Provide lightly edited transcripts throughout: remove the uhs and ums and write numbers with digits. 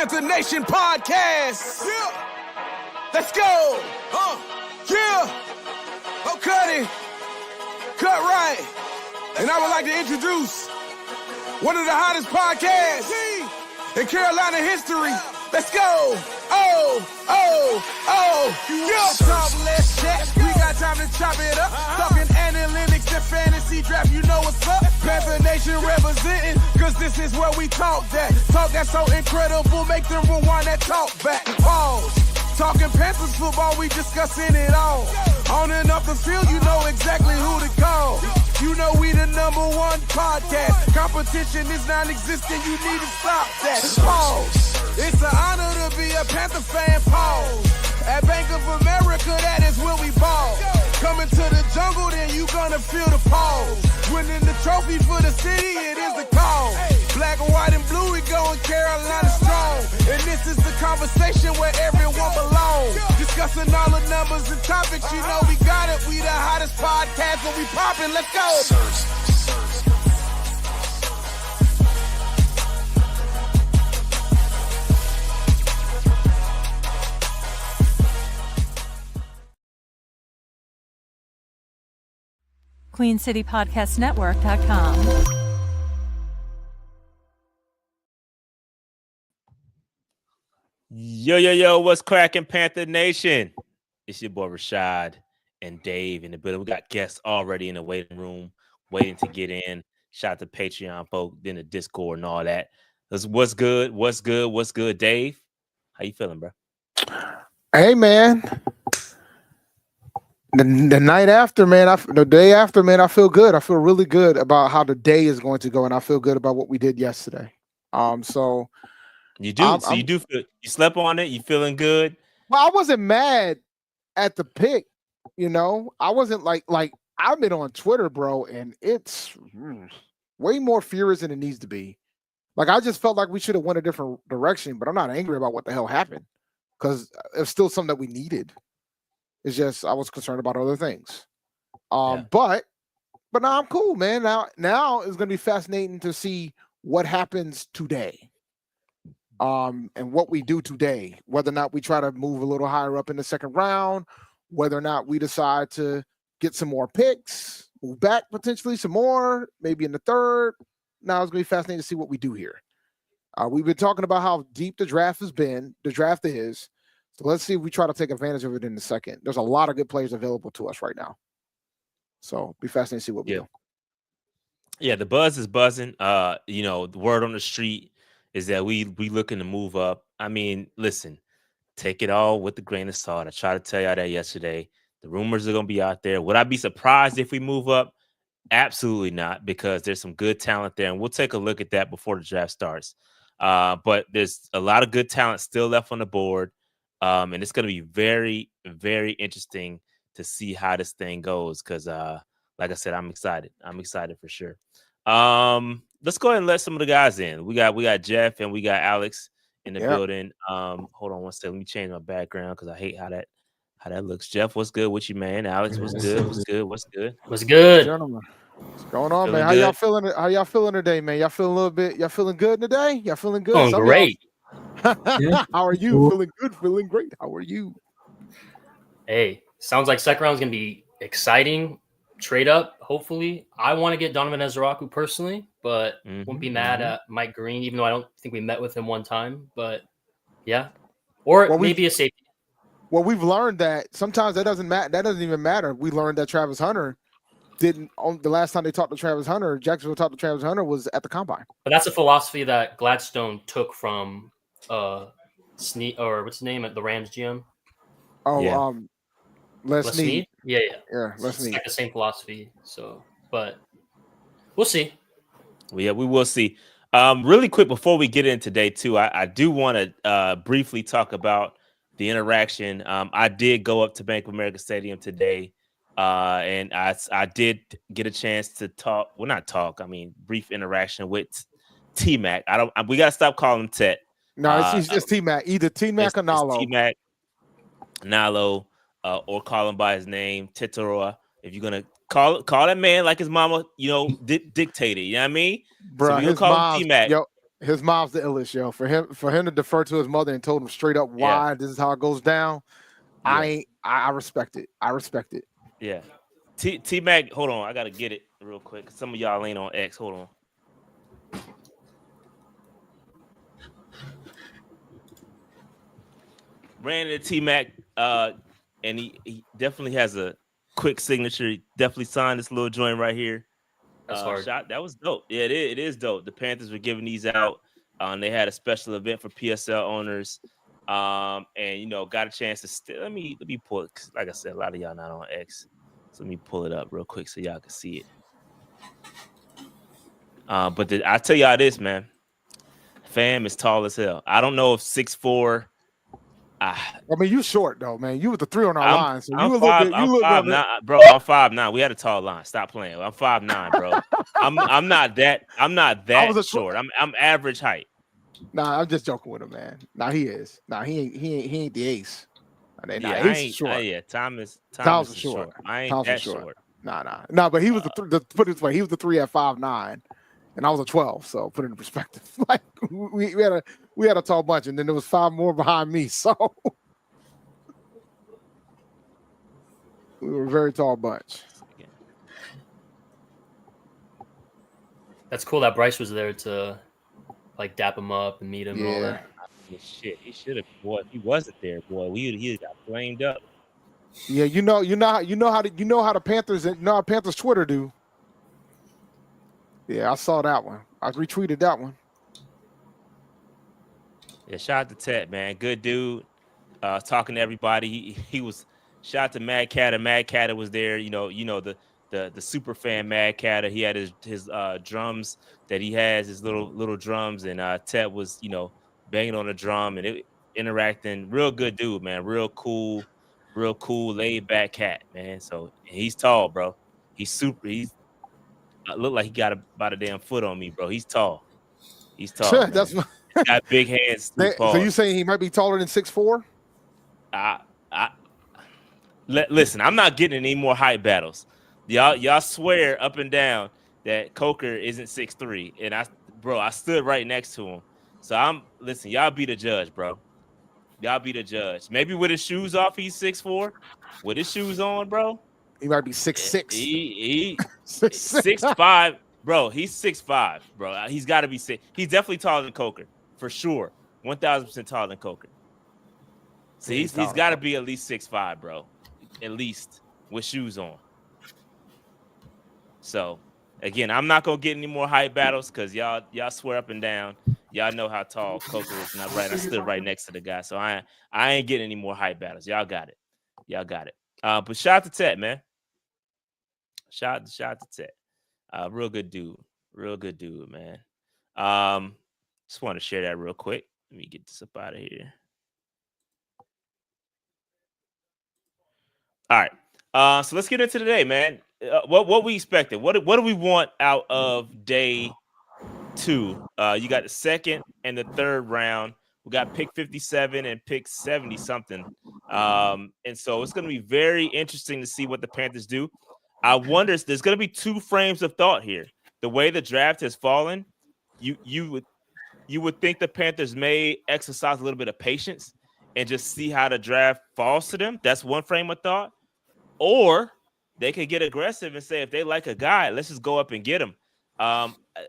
Panther Nation Podcast. Yeah. Let's go. Yeah. Oh, cut it. Cut right. And I would like to introduce one of the hottest podcasts in Carolina history. Let's go. Yeah. Talk, let's chat. We got time to chop it up. Talking analytics and fantasy draft. You know what's up. Panther Nation representing, cause this is where we talk that. Talk that's so incredible. Make them rewind that talk back. Pause. Talking Panthers football, we discussing it all. On and off the field, you know exactly who to call. You know we the #1 podcast. Competition is non-existent, you need to stop that. Pause. It's an honor to be a Panther fan, pause. At Bank of America, that is where we ball. Coming to the jungle, then you gonna feel the pause. Winning the trophy for the city, it is the call. Black, white, and blue, we going Carolina strong. And this is the conversation where everyone belongs. Discussing all the numbers and topics, you know we got it. We the hottest podcast, and we popping. Let's go. QueenCityPodcastNetwork.com. Yo, what's cracking, Panther Nation? It's your boy Rashad and Dave in the building. We got guests already in the waiting room, waiting to get in. Shout out to Patreon folk, then the Discord and all that. What's good, Dave? How you feeling, bro? Hey, man. The night after, man, the day after, man, I feel good. I feel really good about how the day is going to go, and I feel good about what we did yesterday. So you do. You do feel you slept on it. You feeling good? Well, I wasn't mad at the pick. You know, I wasn't like I've been on Twitter, bro, and it's way more furious than it needs to be. Like, I just felt like we should have went a different direction, but I'm not angry about what the hell happened because it's still something that we needed. It's just I was concerned about other things. But now I'm cool, man. Now it's gonna be fascinating to see what happens today. And what we do today, whether or not we try to move a little higher up in the second round, whether or not we decide to get some more picks, move back potentially some more, maybe in the third. Now it's gonna be fascinating to see what we do here. We've been talking about how deep the draft is. So let's see if we try to take advantage of it in a second. There's a lot of good players available to us right now. So be fascinating to see what we do. Yeah, the buzz is buzzing. The word on the street is that we looking to move up. I mean, listen, take it all with a grain of salt. I tried to tell y'all that yesterday. The rumors are gonna be out there. Would I be surprised if we move up? Absolutely not, because there's some good talent there, and we'll take a look at that before the draft starts. But there's a lot of good talent still left on the board. And it's going to be very, very interesting to see how this thing goes because, like I said, I'm excited. I'm excited for sure. Let's go ahead and let some of the guys in. We got Jeff and we got Alex in the building. Hold on one second. Let me change my background because I hate how that looks. Jeff, what's good with you, man? Alex, what's good? What's good? Gentlemen, what's going on, man? How y'all feeling? How y'all feeling today, man? Y'all feeling good today? Y'all feeling good? Feeling great. How are you? Feeling good, feeling great. How are you? Hey, sounds like second round is going to be exciting. Trade up, hopefully. I want to get Donovan Ezraku personally, but won't be mad at Mike Green, even though I don't think we met with him one time. But yeah, or maybe a safety. Well, we've learned that sometimes that doesn't matter. That doesn't even matter. We learned that Travis Hunter didn't. The last time they talked to Travis Hunter, Jacksonville talked to Travis Hunter was at the combine. But that's a philosophy that Gladstone took from or what's his name at the Rams GM? Les Snead. Yeah, Les Snead. It's like the same philosophy. So, but we'll see. Well, yeah, we will see. Really quick before we get into day two, I do want to briefly talk about the interaction. I did go up to Bank of America Stadium today, and I did get a chance to talk. Well, not talk. I mean, brief interaction with T-Mac. We got to stop calling him Tet. No, it's T-Mac. Either T-Mac or Nalo. T-Mac, Nalo, or call him by his name, Tetairoa. If you're gonna call that man like his mama, dictated. You know what I mean? Bro, so his call him T-Mac. His mom's the illest, yo. For him to defer to his mother and told him straight up why this is how it goes down. Yeah. I respect it. I respect it. Yeah. T Mac, hold on. I gotta get it real quick. Some of y'all ain't on X. Hold on. Ran into T Mac, and he definitely has a quick signature. He definitely signed this little joint right here. That's hard. That was dope. Yeah, it is dope. The Panthers were giving these out. They had a special event for PSL owners. And got a chance to let me pull it. Like I said, a lot of y'all not on X. So let me pull it up real quick so y'all can see it. But I tell y'all this, man. Fam is tall as hell. I don't know if 6'4". I mean, you short though, man. You with the 3 on our line, so you I'm a five, little bit. I'm 5'9", bro. I'm 5'9". We had a tall line. Stop playing. I'm 5'9", bro. I'm not that. I'm not that short. I'm average height. Nah, I'm just joking with him, man. Nah, he is. Nah, he ain't the ace. Ace is short. Thomas is short. I ain't that short. Nah. But he was put it this way. He was the 3 at 5'9", and I was a 12. So put it in perspective. Like we had a tall bunch, and then there was 5 more behind me. So we were a very tall bunch. That's cool that Bryce was there to like dap him up and meet him and all that. Yeah, shit, he should have. Boy, if he wasn't there, boy, he got flamed up. Yeah, you know how the Panthers how Panthers Twitter do. Yeah, I saw that one. I retweeted that one. Yeah, shout out to Tet, man. Good dude. Talking to everybody. He was shout out to Mad Catter. Mad Catter was there. The super fan Mad Catter. He had his drums that he has, his little drums, and Tet was banging on the drum and interacting. Real good dude, man. Real cool, laid back cat, man. So he's tall, bro. He's look like he got about a damn foot on me, bro. He's tall. He's tall. That's he's got big hands. So you saying he might be taller than 6'4"? Listen, I'm not getting any more height battles. Y'all swear up and down that Coker isn't 6'3", and I stood right next to him. So listen, y'all be the judge, bro. Y'all be the judge. Maybe with his shoes off, he's 6'4". With his shoes on, bro, he might be 6'6". He 6'5", bro. He's 6'5", bro. He's got to be 6. He's definitely taller than Coker, for sure. 1,000% taller than Coker. So he's got to be at least 6'5", bro. At least with shoes on. So again, I'm not gonna get any more height battles because y'all swear up and down. Y'all know how tall Coker is. Not right. I stood right next to the guy, so I ain't getting any more height battles. Y'all got it. But shout out to Tet, man. Shout out to Tet. Real good dude, man. Just want to share that real quick. Let me get this up out of here. All right. So let's get into today, man. What we expected? What do we want out of day 2? You got the second and the third round. We got pick 57 and pick 70 something. And so it's going to be very interesting to see what the Panthers do. I wonder, there's going to be 2 frames of thought here. The way the draft has fallen, you would think the Panthers may exercise a little bit of patience and just see how the draft falls to them. That's one frame of thought. Or they could get aggressive and say, if they like a guy, let's just go up and get him.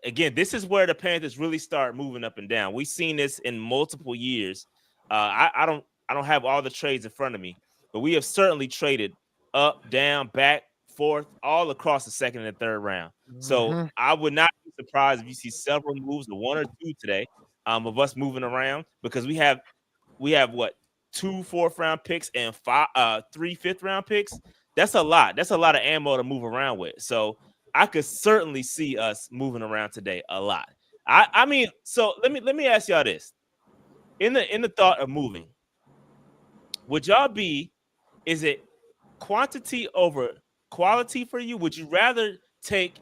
Again, this is where the Panthers really start moving up and down. We've seen this in multiple years. I don't have all the trades in front of me, but we have certainly traded up, down, back, forth, all across the second and third round. So I would not be surprised if you see several moves, 1 or 2 today, of us moving around, because we have what, 2 4th-round picks and 3 5th-round picks. That's a lot. That's a lot of ammo to move around with. So I could certainly see us moving around today a lot. I mean, so let me ask y'all this. In the thought of moving, would y'all is it quantity over quality for you? Would you rather take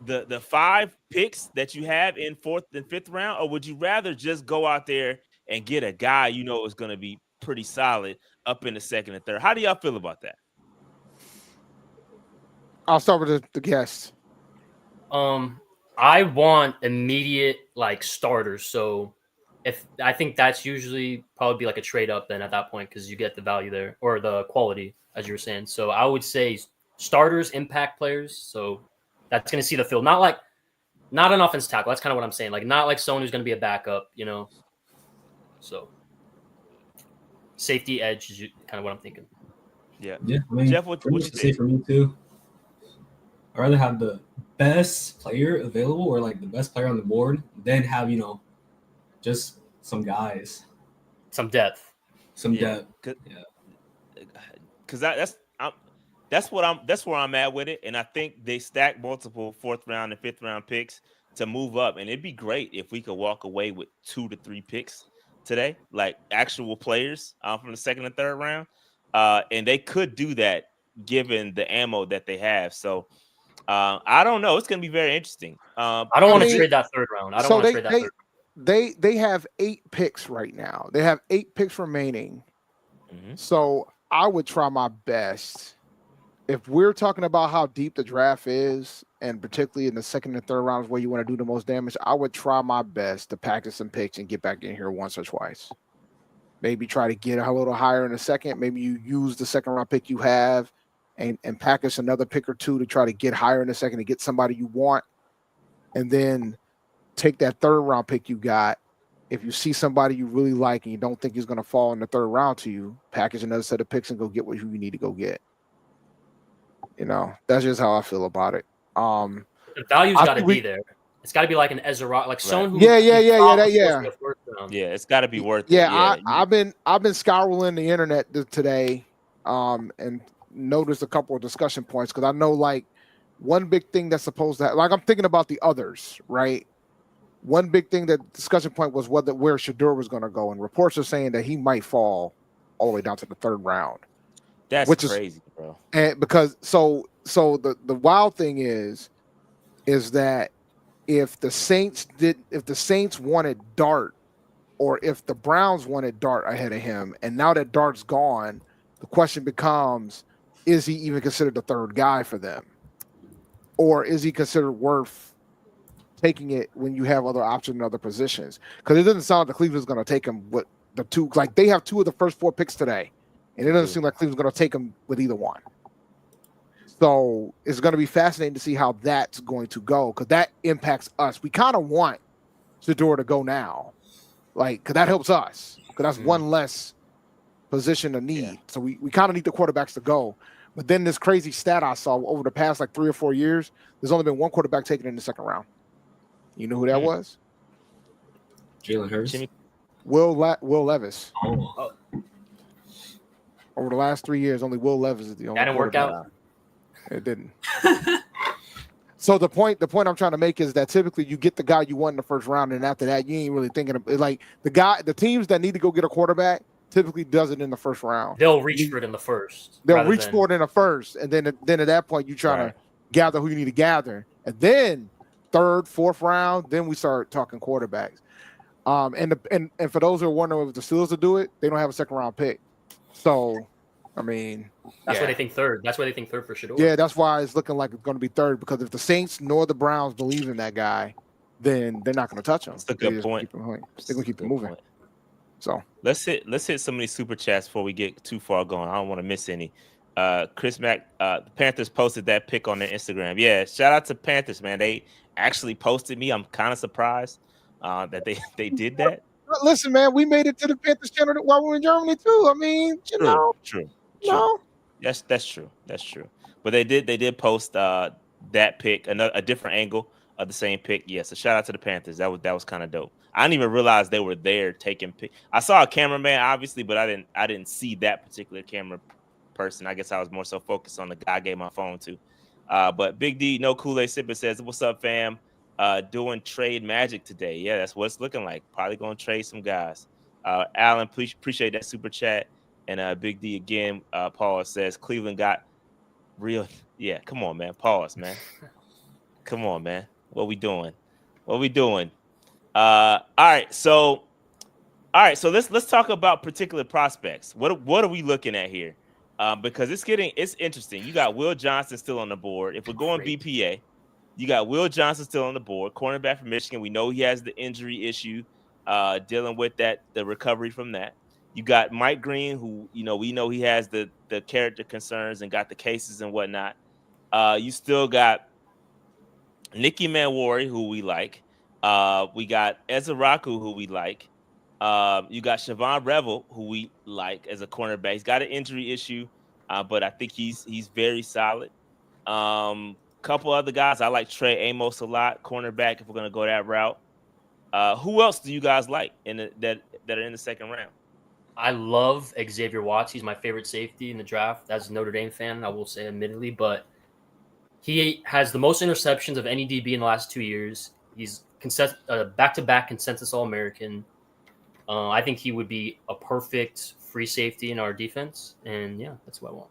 the 5 picks that you have in 4th and 5th round, or would you rather just go out there and get a guy is going to be pretty solid up in the 2nd and 3rd? How do y'all feel about that? I'll start with the guest. I'm I want immediate like starters. So if I think that's usually probably be like a trade up then at that point because you get the value there or the quality as you were saying. So I would say starters, impact players. So that's going to see the field. Not an offense tackle. That's kind of what I'm saying. Like not like someone who's going to be a backup, you know. So safety edge is kind of what I'm thinking. Yeah. I mean, Jeff, what you say for me too? I'd rather have the best player available or like the best player on the board than have, just some guys. Some depth. Some depth. Because that's where I'm at with it. And I think they stack multiple 4th round and 5th round picks to move up. And it'd be great if we could walk away with 2 to 3 picks today, like actual players from the 2nd and 3rd round. And they could do that given the ammo that they have. So I don't know. It's going to be very interesting. I don't want to trade that 3rd round. I don't want to trade that 3rd round. They have 8 picks right now. They have 8 picks remaining. Mm-hmm. So I would try my best. If we're talking about how deep the draft is, and particularly in the 2nd and 3rd rounds where you want to do the most damage, I would try my best to package some picks and get back in here once or twice. Maybe try to get a little higher in the second. Maybe you use the 2nd round pick you have and package another pick or 2 to try to get higher in the second to get somebody you want. And then take that 3rd round pick you got. If you see somebody you really like and you don't think he's going to fall in the 3rd round to you, package another set of picks and go get who you need to go get. That's just how I feel about it. The value's got to be there. It's got to be like an Ezra, like someone who. Yeah. It's got to be worth it. Yeah, I've been scouring the internet today, and noticed a couple of discussion points because I know like one big thing that's supposed to like I'm thinking about the others, right? One big thing that discussion point was where Shedeur was going to go, and reports are saying that he might fall all the way down to the 3rd round. That's crazy, bro. And because so the wild thing is that if the Saints wanted Dart, or if the Browns wanted Dart ahead of him, and now that Dart's gone, the question becomes: is he even considered the 3rd guy for them, or is he considered worth taking it when you have other options in other positions? Because it doesn't sound like Cleveland's going to take him with the 2. Like they have 2 of the first 4 picks today. And it doesn't seem like Cleveland's going to take him with either one. So it's going to be fascinating to see how that's going to go because that impacts us. We kind of want Shedeur to go now, because that helps us because that's one less position to need. Yeah. So we kind of need the quarterbacks to go. But then this crazy stat I saw over the past 3 or 4 years, there's only been one quarterback taken in the 2nd round. You know who that was? Jalen Hurts. Will Levis. Oh. Over the last 3 years, only Will Levis is the only. That didn't work out. It didn't. So the point I'm trying to make is that typically you get the guy you want in the 1st round, and after that you ain't really thinking of like the teams that need to go get a quarterback typically does it in the 1st round. They'll reach for it in the 1st. They'll reach for it in the 1st, and then at that point you trying to gather who you need to gather, and then 3rd, 4th round, then we start talking quarterbacks. And for those who are wondering if the Steelers will do it, they don't have a 2nd round pick. So, I mean, that's why they think 3rd. That's why they think 3rd for Shedeur. Yeah, that's why it's looking like it's going to be 3rd because if the Saints nor the Browns believe in that guy, then they're not going to touch him. That's a good point. They're going to keep it moving. Point. So let's hit some of these super chats before we get too far going. I don't want to miss any. Chris Mack, the Panthers posted that pic on their Instagram. Yeah, shout out to Panthers, man. They actually posted me. I'm kind of surprised that they did that. Listen, man, we made it to the Panthers channel while we were in Germany too. I mean, true. That's true. But they did post that pic, a different angle of the same pic. Yeah, so shout out to the Panthers. That was kind of dope. I didn't even realize they were there taking pic. I saw a cameraman, obviously, but I didn't see that particular camera person. I guess I was more so focused on the guy I gave my phone to. But Big D, no Kool-Aid Sipper says, "What's up, fam? Doing trade magic today." Yeah, that's what it's looking like. Probably going to trade some guys. Alan, please appreciate that super chat. And Big D again, Paul says Cleveland got real. Yeah, come on, man. Pause, man. Come on, man. What we doing? All right. So let's talk about particular prospects. What are we looking at here? Because it's interesting. You got Will Johnson still on the board. If we're going BPA, You got Will Johnson still on the board, cornerback from Michigan. We know he has the injury issue, dealing with that, the recovery from that. You got Mike Green, who we know he has the character concerns and got the cases and whatnot. You still got Nicky Manwari, who we like. We got Ezraku, who we like. You got Siobhan Revel, who we like as a cornerback. He's got an injury issue, but I think he's very solid. Couple other guys. I like Trey Amos a lot, cornerback, if we're gonna go that route. Who else do you guys like that are in the second round? I love Xavier Watts. He's my favorite safety in the draft. As a Notre Dame fan, I will say admittedly, but he has the most interceptions of any DB in the last 2 years. He's back-to-back consensus All-American. I think he would be a perfect free safety in our defense, and yeah, that's what I want.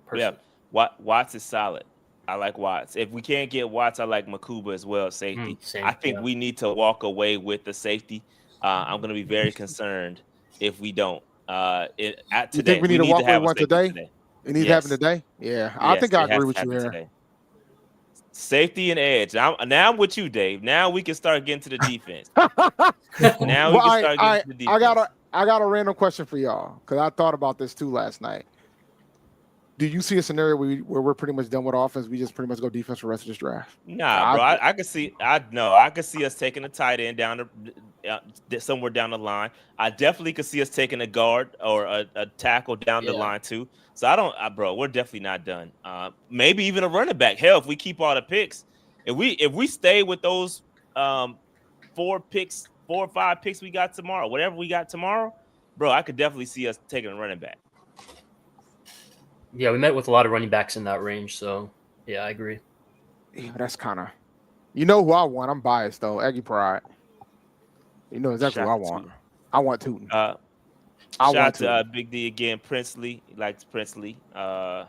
Personally. Yeah, Watts is solid. I like Watts. If we can't get Watts, I like Makuba as well, safety. I think we need to walk away with the safety. I'm going to be very concerned if we don't. Today, you think we need to walk away one today? It needs to happen today? Yeah, yes, I think I agree with you here. Today. Safety and edge. Now I'm with you, Dave. Now we can start getting to the defense. Now we can start getting to the defense. I got a random question for y'all because I thought about this too last night. Do you see a scenario where we're pretty much done with offense? We just pretty much go defense for the rest of this draft. Nah, bro. I could see. I could see us taking a tight end down somewhere down the line. I definitely could see us taking a guard or a tackle down the line too. So bro. We're definitely not done. Maybe even a running back. Hell, if we keep all the picks, if we stay with those 4 or 5 picks we got tomorrow, whatever we got tomorrow, bro, I could definitely see us taking a running back. Yeah, we met with a lot of running backs in that range, so yeah, I agree. Yeah, that's kind of, who I want. I'm biased though, Aggie Pride. You know exactly who I want. I want Tootin. Shout out to Big D again. Princely, he likes Princely. Okay,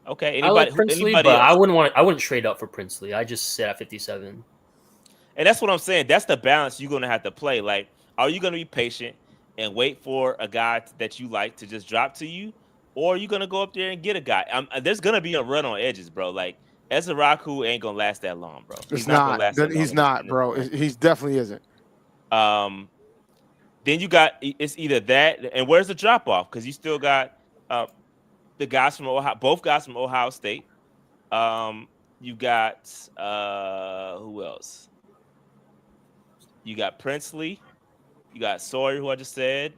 anybody? I like Princely, anybody but else? I wouldn't trade up for Princely. I just sit at 57. And that's what I'm saying. That's the balance you're gonna have to play. Like, are you gonna be patient and wait for a guy that you like to just drop to you? Or are you going to go up there and get a guy? There's going to be a run on edges, bro. Like, Ezraku ain't going to last that long, bro. He's not going to last that long. He's not, bro. He definitely isn't. Then you got, it's either that, and where's the drop-off? Because you still got the guys from Ohio, both guys from Ohio State. You got, who else? You got Princely. You got Sawyer, who I just said.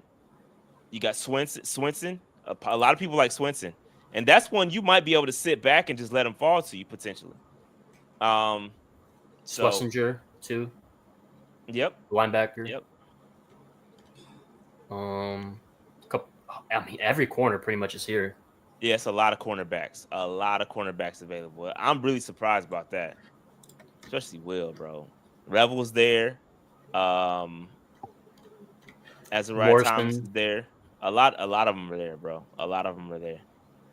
You got Swinson. A lot of people like Swinson, and that's one you might be able to sit back and just let him fall to you potentially. Schlesinger too. Yep. Linebacker. Yep. Every corner pretty much is here. Yeah, it's a lot of cornerbacks. A lot of cornerbacks available. I'm really surprised about that, especially Will, bro. Revel was there. Azariah Thomas is there. A lot of them are there, bro. A lot of them are there.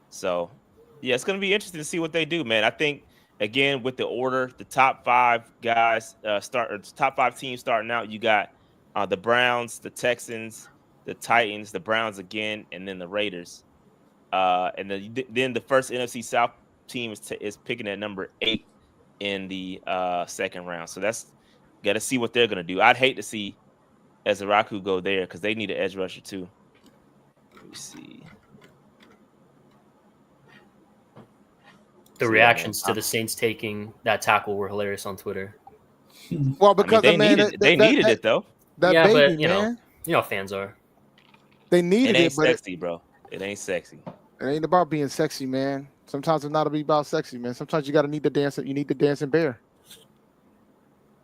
So, yeah, it's going to be interesting to see what they do, man. I think, again, with the order, the top 5 guys top 5 teams starting out, you got the Browns, the Texans, the Titans, the Browns again, and then the Raiders. And then the first NFC South team is picking at number 8 in the second round. So that's got to see what they're going to do. I'd hate to see Ezraku go there because they need an edge rusher too. Let me see. The reactions to the Saints taking that tackle were hilarious on Twitter. Well, because they needed it though. But you know how fans are. They needed it, but sexy, bro. It ain't sexy. It ain't about being sexy, man. Sometimes it's not about sexy, man. Sometimes you gotta need the dance. You need the dancing bear.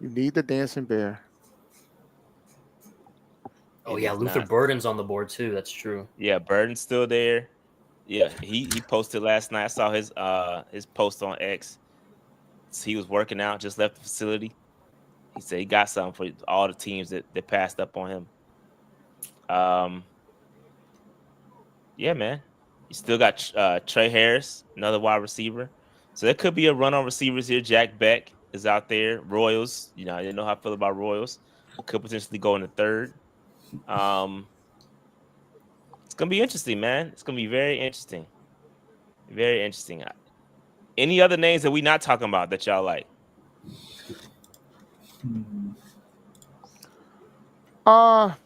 You need the dancing bear. Oh yeah, Luther Burden's on the board too. That's true. Yeah, Burden's still there. Yeah, he posted last night. I saw his post on X. He was working out, just left the facility. He said he got something for all the teams that passed up on him. Yeah, man. You still got Trey Harris, another wide receiver. So there could be a run on receivers here. Jack Beck is out there. Royals, I didn't know how I feel about Royals. Could potentially go in the third. It's gonna be interesting, man. It's gonna be very interesting. Very interesting. Any other names that we not talking about that y'all like? Let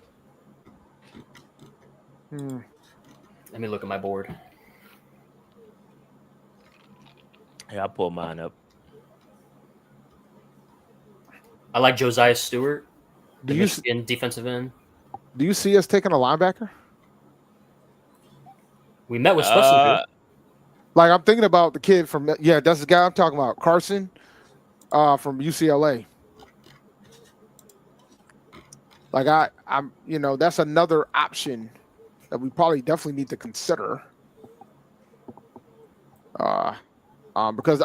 me look at my board. Yeah, I'll pull mine up. I like Josiah Stewart, Do the you Michigan defensive end. do you see us taking a linebacker? We met with Schlesinger. Like I'm thinking about the kid from that's the guy I'm talking about, Carson, from UCLA. Like I'm that's another option that we probably definitely need to consider. Because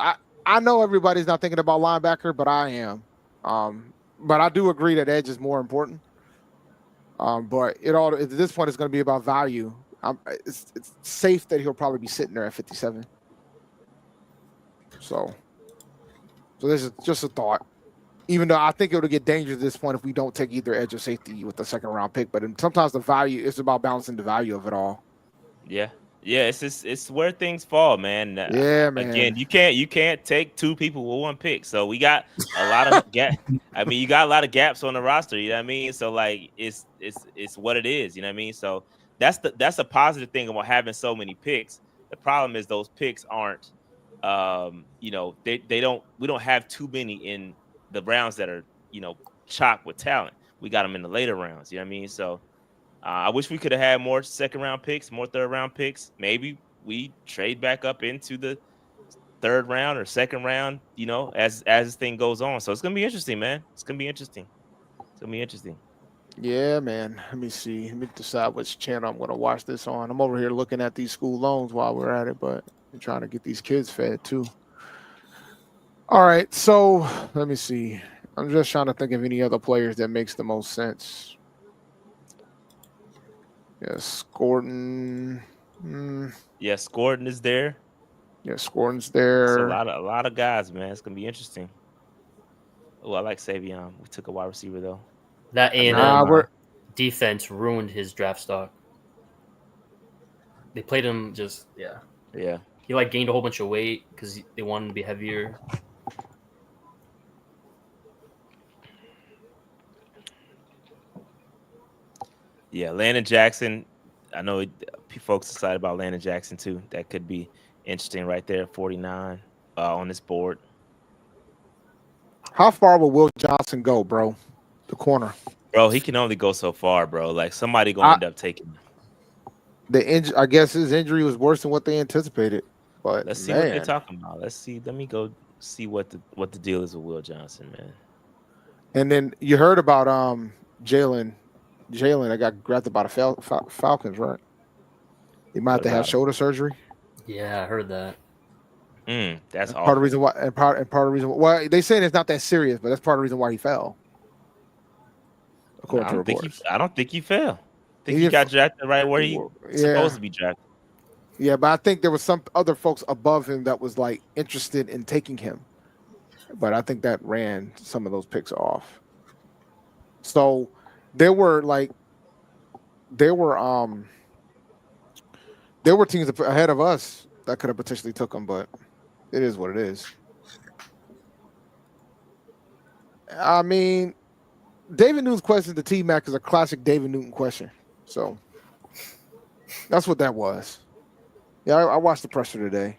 I know everybody's not thinking about linebacker, but I am. But I do agree that edge is more important. But at this point it's going to be about value. It's safe that he'll probably be sitting there at 57. So this is just a thought. Even though I think it'll get dangerous at this point if we don't take either edge or safety with the second round pick. But sometimes the value is about balancing the value of it all. Yeah. It's where things fall, man. Yeah, man. Again, you can't take two people with one pick. So we got a lot of gap. I mean, you got a lot of gaps on the roster. You know what I mean? So like, it's what it is. You know what I mean? So that's a positive thing about having so many picks. The problem is those picks aren't. We don't have too many in the rounds that are chock with talent. We got them in the later rounds. You know what I mean? So. I wish we could have had more second round picks, more third round picks. Maybe we trade back up into the third round or second round, as this thing goes on. So it's gonna be interesting, man. It's gonna be interesting. Yeah, man. Let me see. Let me decide which channel I'm gonna watch this on. I'm over here looking at these school loans while we're at it, but I'm trying to get these kids fed too. All right, so let me see. I'm just trying to think of any other players that makes the most sense. Yes, Gordon. Yes, Gordon is there. Yes, Gordon's there. So a lot of guys, man. It's gonna be interesting. Oh, I like Savion. We took a wide receiver though. That A&M defense ruined his draft stock. They played him Yeah. He gained a whole bunch of weight because they wanted him to be heavier. Yeah, Landon Jackson. I know folks excited about Landon Jackson too. That could be interesting right there, 49 on this board. How far will Will Johnson go, bro? The corner. Bro, he can only go so far, bro. Like somebody gonna end up taking him. I guess his injury was worse than what they anticipated. But let's see what they're talking about. Let's see. Let me go see what the deal is with Will Johnson, man. And then you heard about Jalen, I got drafted by the Falcons, right? He might have to have shoulder surgery. Yeah, I heard that. That's part of the reason why. And part of the reason. Well, they saying it's not that serious, but that's part of the reason why he fell. According to reports. I don't think he fell. I think he got drafted right where he supposed to be drafted. Yeah, but I think there was some other folks above him that was interested in taking him, but I think that ran some of those picks off. So there were teams ahead of us that could have potentially took him, but it is what it is. I mean, David Newton's question to T-Mac is a classic David Newton question. So that's what that was. Yeah, I watched the presser today.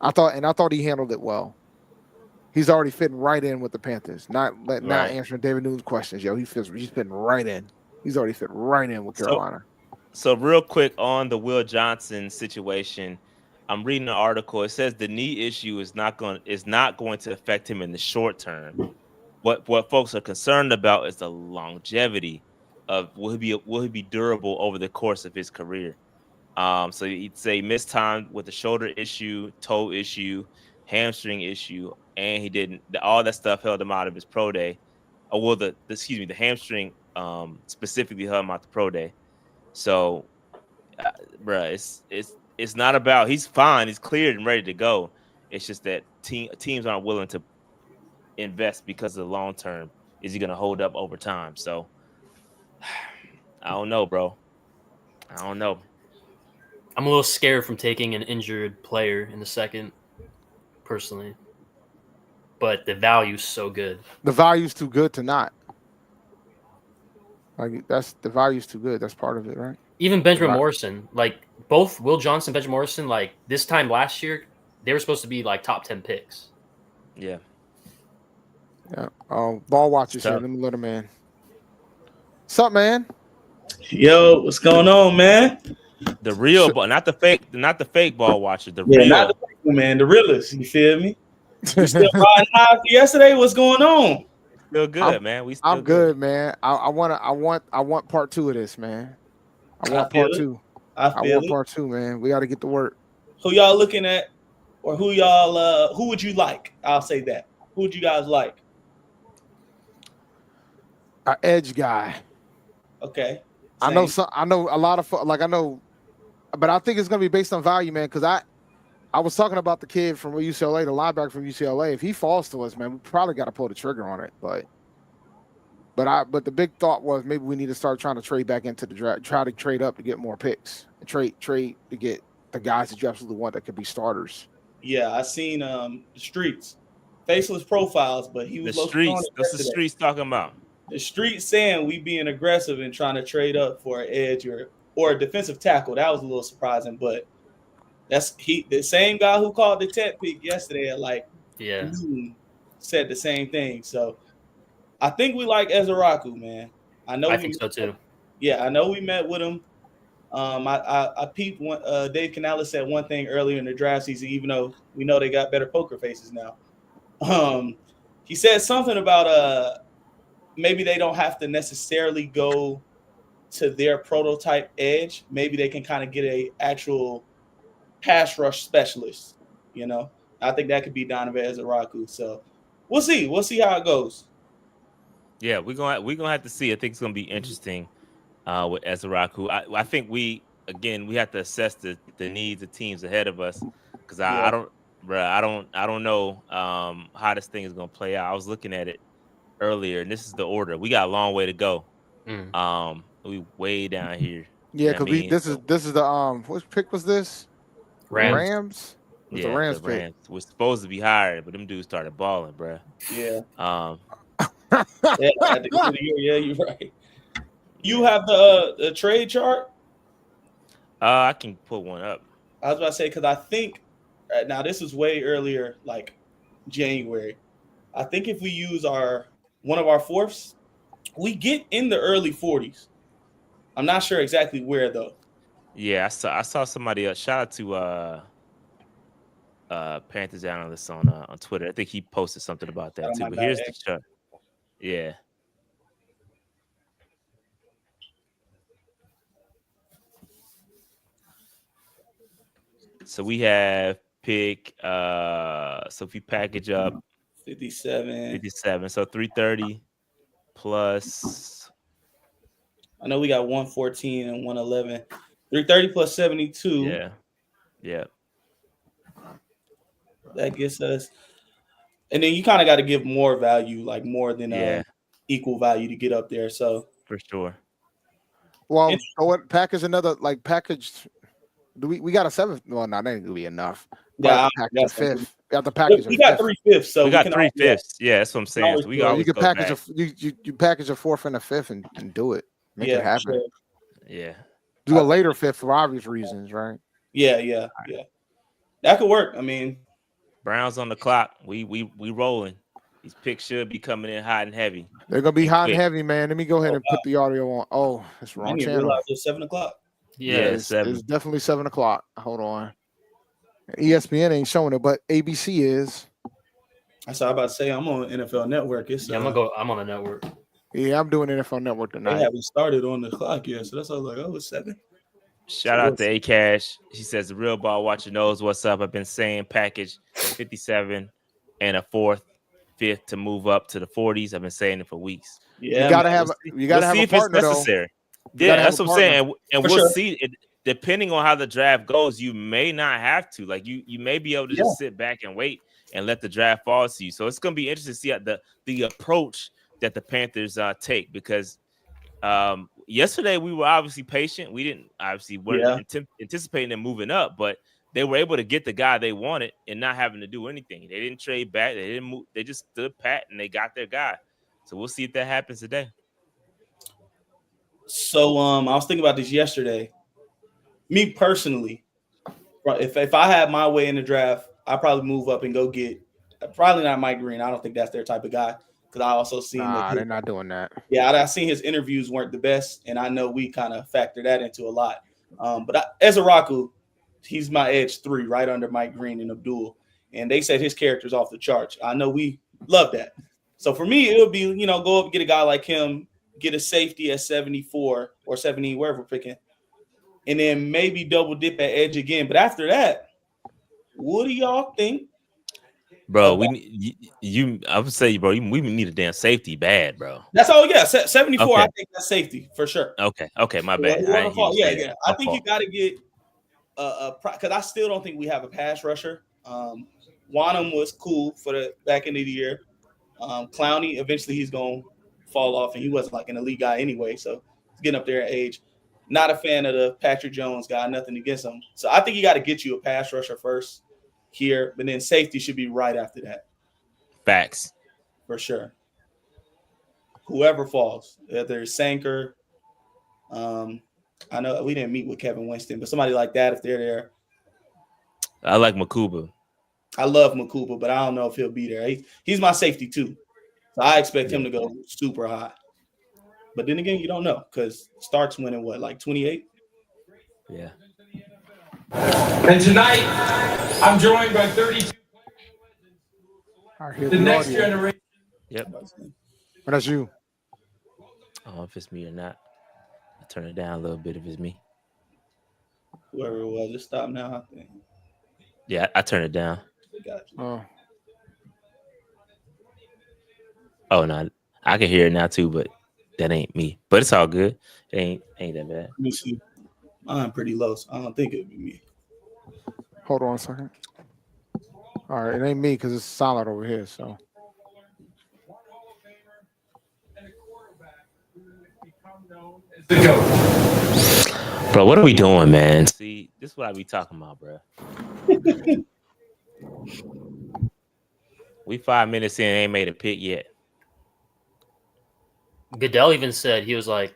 I thought he handled it well. He's already fitting right in with the Panthers. Not answering David Newton's questions. He's fitting right in. He's already fit right in with Carolina. So real quick on the Will Johnson situation, I'm reading an article. It says the knee issue is not going to affect him in the short term. What folks are concerned about is the longevity of will he be durable over the course of his career. So he'd say missed time with the shoulder issue, toe issue, hamstring issue, and he didn't. All that stuff held him out of his pro day. The hamstring specifically held him out the pro day. So, it's not about he's fine, he's cleared and ready to go. It's just that teams aren't willing to invest because of the long term. Is he going to hold up over time? So, I don't know, bro. I don't know. I'm a little scared from taking an injured player in the second, personally. but the value's so good. The value's too good to not. Like that's the value's too good. That's part of it, right? Even Benjamin Morrison, like both Will Johnson, Benjamin Morrison, like this time last year, they were supposed to be like top 10 picks. Yeah. Yeah. Ball watchers here. Let me let him in. What's up, man? Yo, what's going on, man? The real ball, not the fake ball watcher. The real, not the fake one, man. The realest. You feel me? You still riding high for yesterday? What's going on? Still good, man. I'm good, man. I want part 2 of this, man. I want part 2. I want part 2, man. We got to get to work. Who y'all looking at, or who y'all? Who would you like? I'll say that. Who would you guys like? An edge guy. Okay. Same. I know a lot of but I think it's gonna be based on value, man. Because I was talking about the kid from UCLA, the linebacker from UCLA. If he falls to us, man, we probably got to pull the trigger on it. But the big thought was maybe we need to start trying to trade back into the draft, try to trade up to get more picks, and trade to get the guys that you absolutely want that could be starters. Yeah, I seen the streets, faceless profiles, but he was the streets. That's the streets talking about. The streets saying we being aggressive and trying to trade up for an edge or a defensive tackle. That was a little surprising, but that's the same guy who called the Tet pick yesterday at noon said the same thing. So I think we like Ezeraku, man. I think so too. Yeah, I know we met with him. I peeped one. Dave Canales said one thing earlier in the draft season, even though we know they got better poker faces now. He said something about maybe they don't have to necessarily go to their prototype edge. Maybe they can kind of get a actual pass rush specialist. You know, I think that could be Donovan Ezeraku. So we'll see. We'll see how it goes. Yeah, we're gonna have to see. I think it's gonna be interesting with Ezeraku. I think we have to assess the needs of teams ahead of us because I don't know how this thing is gonna play out. I was looking at it earlier, and this is the order. We got a long way to go. We way down here. Yeah, because this is the which pick was this? Rams. Yeah, the Rams pick. We're supposed to be higher, but them dudes started balling, bro. Yeah. Yeah, you're right. You have the trade chart? I can put one up. I was about to say because I think now this is way earlier, like January. I think if we use one of our fourths, we get in the early 40s. I'm not sure exactly where though. Yeah, I saw somebody else. Shout out to Panthers analyst on Twitter. I think he posted something about that too. But here's the chart. Yeah. So we have pick. So if you package up 57. So 330 plus. I know we got 114 and 111. 330 plus 72. Yeah. That gets us. And then you kind of got to give more value, like more than equal value to get up there. So for sure. Well, package another package. We got a 7th? Well, no, that ain't gonna be enough. Yeah, package a 5th. We got the package. We got 3/5, so we got 3/5. Yeah, that's what I'm saying. So you can package you package a 4th and a 5th and do it. Make it happen. Sure. Yeah. Do a later 5th for obvious reasons, right? Yeah. That could work. I mean, Browns on the clock. We rolling. These picks should be coming in hot and heavy. They're gonna be hot and heavy, man. Let me go ahead and put the audio on. Oh, it's wrong channel. It's 7:00. Yeah, it's definitely 7:00. Hold on. ESPN ain't showing it, but ABC is. That's what I was about to say. I'm on NFL Network. I'm on the network. Yeah, I'm doing NFL Network tonight. They haven't started on the clock yet, so that's all like, it's 7. Shout out to A-Cash. She says the real ball watcher knows what's up. I've been saying package 57 and a 4th, 5th to move up to the 40s. I've been saying it for weeks. Yeah, you gotta have a partner if it's necessary. Yeah, that's what I'm saying. And we'll see. Depending on how the draft goes, you may not have to. Like you may be able to just sit back and wait and let the draft fall to you. So it's gonna be interesting to see the approach that the Panthers take because yesterday we were obviously patient. We didn't weren't anticipating them moving up, but they were able to get the guy they wanted and not having to do anything. They didn't trade back. They didn't move. They just stood pat and they got their guy. So we'll see if that happens today. So I was thinking about this yesterday. Me personally, if I had my way in the draft, I'd probably move up and go get probably not Mike Green. I don't think that's their type of guy because I also seen that they're not doing that. Yeah, I seen his interviews weren't the best, and I know we kind of factor that into a lot. But Ezeraku, he's my edge 3 right under Mike Green and Abdul, and they said his character's off the charts. I know we love that. So for me, it would be go up and get a guy like him, get a safety at 74 or 70, wherever we're picking, and then maybe double dip at edge again. But after that, what do y'all think? Bro, I would say, bro, we need a damn safety bad, bro. That's all. Yeah, 74. Okay. I think that's safety for sure. Okay, my bad. I think you got to get because I still don't think we have a pass rusher. Wanham was cool for the back end of the year. Clowney, eventually he's gonna fall off, and he wasn't like an elite guy anyway, so he's getting up there in age. Not a fan of the Patrick Jones guy. Nothing against him. So I think you got to get you a pass rusher first here, but then safety should be right after that. Facts. For sure. Whoever falls, whether it's Sanker, I know we didn't meet with Kevin Winston, but somebody like that, if they're there. I like Makuba. I love Makuba, but I don't know if he'll be there. He's my safety too. So I expect him to go super high. But then again, you don't know because Stark's winning what, like 28? Yeah. And tonight, I'm joined by 32 players. The next generation. Yep. But that's you. I don't know if it's me or not. I turn it down a little bit if it's me. Whoever it was, just stop now. I think. Yeah, I turn it down. Oh no, I can hear it now too, but that ain't me. But it's all good. It ain't that bad. Let me see. I'm pretty low, so I don't think it'd be me. Hold on a second. All right, it ain't me because it's solid over here. So. Bro, what are we doing, man? See, this is what I be talking about, bro. We 5 minutes in, ain't made a pick yet. Goodell even said, he was like,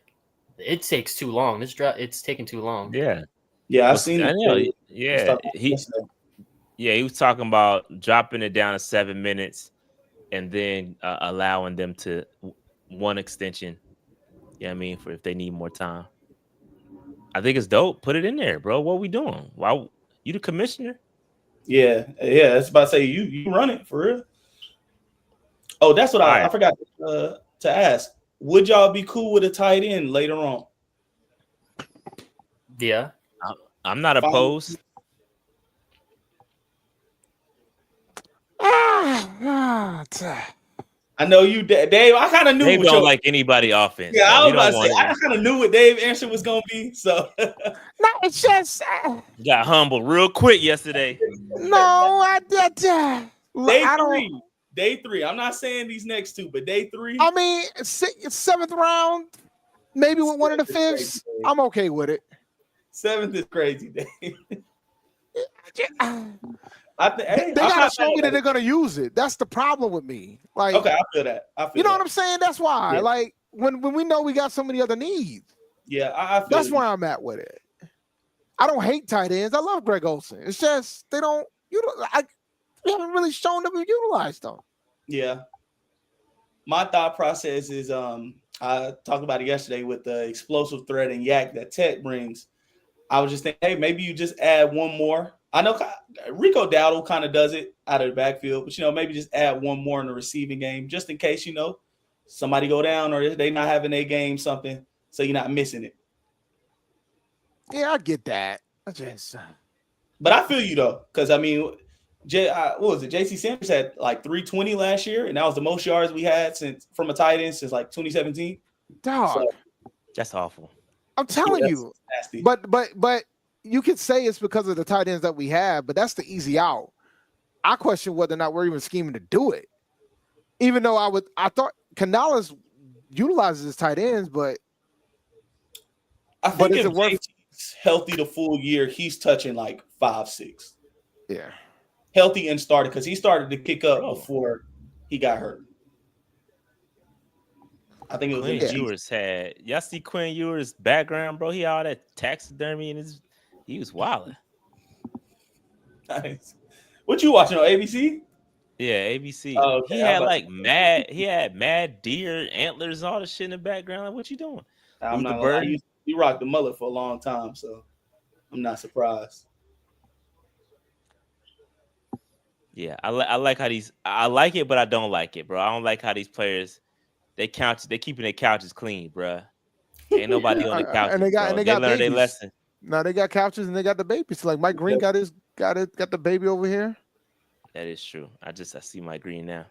it takes too long. This draft, it's taking too long. Yeah. Yeah, I've seen it. Yeah. He was talking about dropping it down to 7 minutes and then allowing them to one extension. Yeah, I mean, for if they need more time. I think it's dope. Put it in there, bro. What are we doing? Why you the commissioner? Yeah. That's about to say you run it for real. Oh, that's what I forgot to ask. Would y'all be cool with a tight end later on? Yeah. I'm not opposed. I know you, Dave. I kind of knew. Dave don't like anybody offense. Yeah, I was about to say. I kind of knew what Dave's answer was going to be. So, no, it's just got humbled real quick yesterday. No, Day three. I'm not saying these next two, but day 3. I mean, 7th round, maybe with one of the fifths. I'm okay with it. 7th is crazy, Dave. They gotta show me that they're gonna use it. That's the problem with me. Like, okay, I feel that. You know what I'm saying? That's why. Yeah. Like when we know we got so many other needs. Yeah, I feel that's where I'm at with it. I don't hate tight ends. I love Greg Olsen. It's just they don't. We haven't really shown that we utilized them. Yeah. My thought process is I talked about it yesterday with the explosive threat and yak that Tet brings. I was just thinking, hey, maybe you just add one more. I know Rico Dowdle kind of does it out of the backfield, but, maybe just add one more in the receiving game just in case, somebody go down or they not having a game, something, so you're not missing it. Yeah, I get that. But I feel you, though, because, I mean, what was it? JC Sanders had like 320 last year, and that was the most yards we had from a tight end since like 2017. Dog. So, that's awful. I'm telling you. Nasty. But you could say it's because of the tight ends that we have, but that's the easy out. I question whether or not we're even scheming to do it. Even though I thought Canales utilizes his tight ends, but I think is it worth healthy the full year, he's touching like 5'6". Yeah. Healthy and started because he started to kick up Bro. before he got hurt. I think it was in Quinn the Ewers had y'all see Quinn Ewers' background, bro. He all that taxidermy and he was wilding. Nice. What you watching on ABC? Yeah, ABC. Oh, okay. He had like mad deer antlers, all the shit in the background. Like, what you doing? I'm Luther not gonna lie. Burden? He rocked the mullet for a long time, so I'm not surprised. Yeah, I like how these. I like it, but I don't like it, bro. I don't like how these players they keeping their couches clean, bro. Ain't nobody on the couches, and they got bro. and they got learned their babies. lesson. No, they got couches and they got the babies. Like Mike Green got the baby over here. That is true. I see Mike Green now.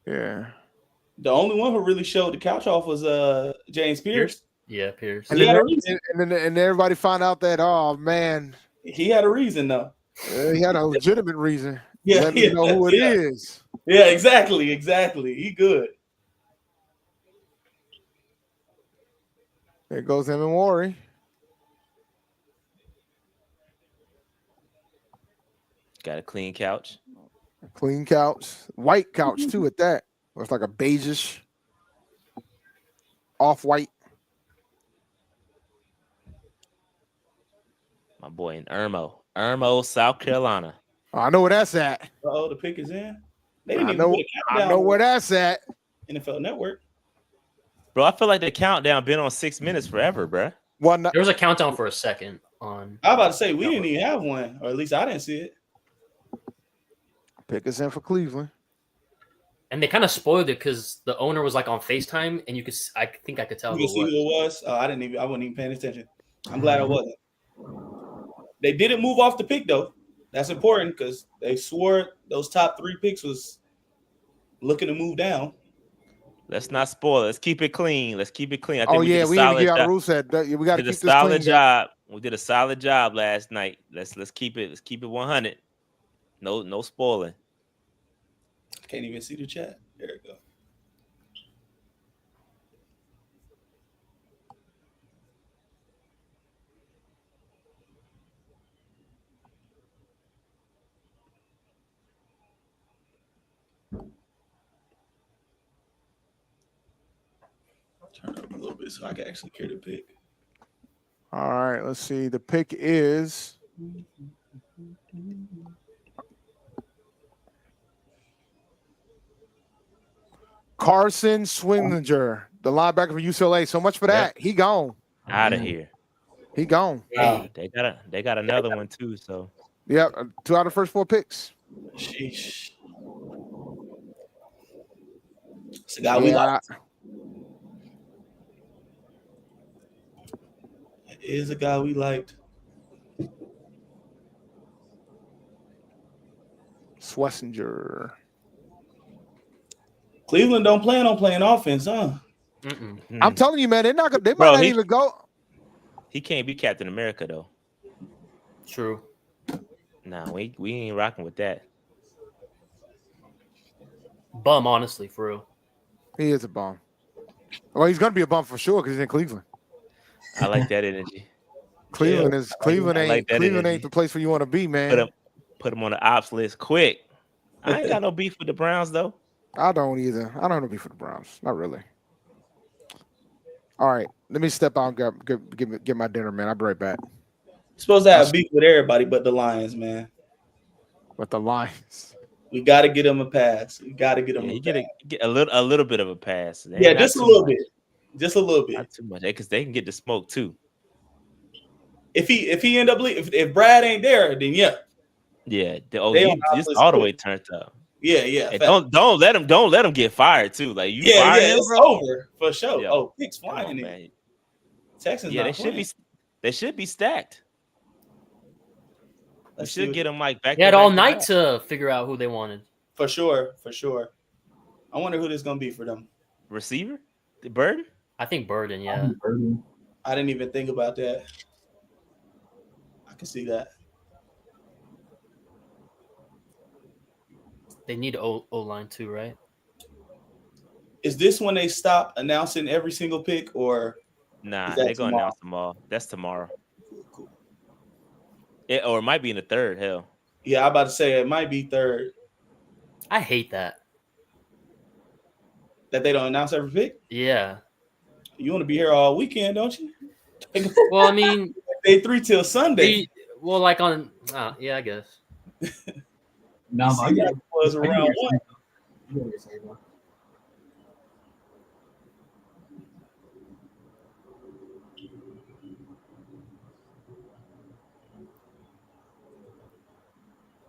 Yeah. The only one who really showed the couch off was James Pierce. Yeah, Pierce. He had a reason. And then everybody found out that, oh man, He had a reason though. he had a legitimate reason. Yeah, Let me know who it is. Yeah, exactly. He good. There goes him and Worry. Got a clean couch. Clean couch, white couch too. At that, it's like a beigeish, off-white. My boy in Irmo, South Carolina. Oh, I know where that's at. Oh, the pick is in. They I didn't even know. put a I countdown know where on that's at. NFL Network. Bro, I feel like the countdown been on 6 minutes forever, bro. Well, There was a countdown for a second on. I was about to say we didn't even have one, or at least I didn't see it. pick us in for Cleveland. And they kind of spoiled it because the owner was like on FaceTime, and you could. I think I could tell. You can see who it was. I wasn't even paying attention. I'm glad I wasn't. They didn't move off the pick though. That's important because they swore those top 3 picks was looking to move down. Let's not spoil it. Let's keep it clean. I think We did need a to get solid our job. rule set. We got to Did a keep this solid clean. job. We did a solid job last night. Let's keep it. Let's keep it 100. No spoiling. Can't even see the chat. There we go. Turn it up a little bit so I can actually hear the pick. All right, let's see. The pick is Carson Swinlinger, the linebacker from UCLA. So much for that. He gone. Out of here. He gone. Wow. They got another one too. So Yep, 2 out of the first 4 picks. Sheesh. It's a guy we like. Is a guy we liked. Swessinger. Cleveland don't plan on playing offense, huh? I'm telling you, man, they're not gonna. They Bro, might not even go. he can't be Captain America though. True. Nah, we ain't rocking with that. Bum, honestly, for real. He is a bum. Well, he's gonna be a bum for sure because he's in Cleveland. I like that energy. Cleveland I like that Cleveland energy. ain't the place where you want to be, man. Put him on the ops list quick. I ain't got no beef with the Browns though. I don't either. I don't have no beef for the Browns. Not really. All right, let me step out and get my dinner, man. I'll be right back. Supposed to have beef with everybody but the Lions, man. With the Lions. We got to get them a pass. We got to get them Yeah, a you pass. get a little bit of a pass. Yeah, just a little bit. Just a little bit. Not too much, because they can get the smoke too. If he end up leaving, if Brad ain't there, then yeah. Yeah. They He just all the way turned up. Yeah. And don't let him get fired too. Like you fire him, it's bro. over for sure. Yeah. Oh, picks Come flying on, in. man. Texans. Yeah, not playing. they should be stacked. We Let's see should what- get him Mike back. They had all night to figure out who they wanted. for sure. I wonder who this gonna be for them. Receiver, the Bird. I think Burden, yeah. I didn't even think about that. I can see that. They need O-line too, right? Is this when they stop announcing every single pick, or Nah, Is that they're gonna tomorrow? announce them all. That's tomorrow. Cool. Or it might be in the third. Hell, Yeah, I'm about to say it might be third. I hate that. That they don't announce every pick. Yeah. You want to be here all weekend, don't you? Well, I mean, day 3 till Sunday. like on. Yeah, I guess. No, You but I see get that was I get around what you're one. saying, though. I get what you're saying, though.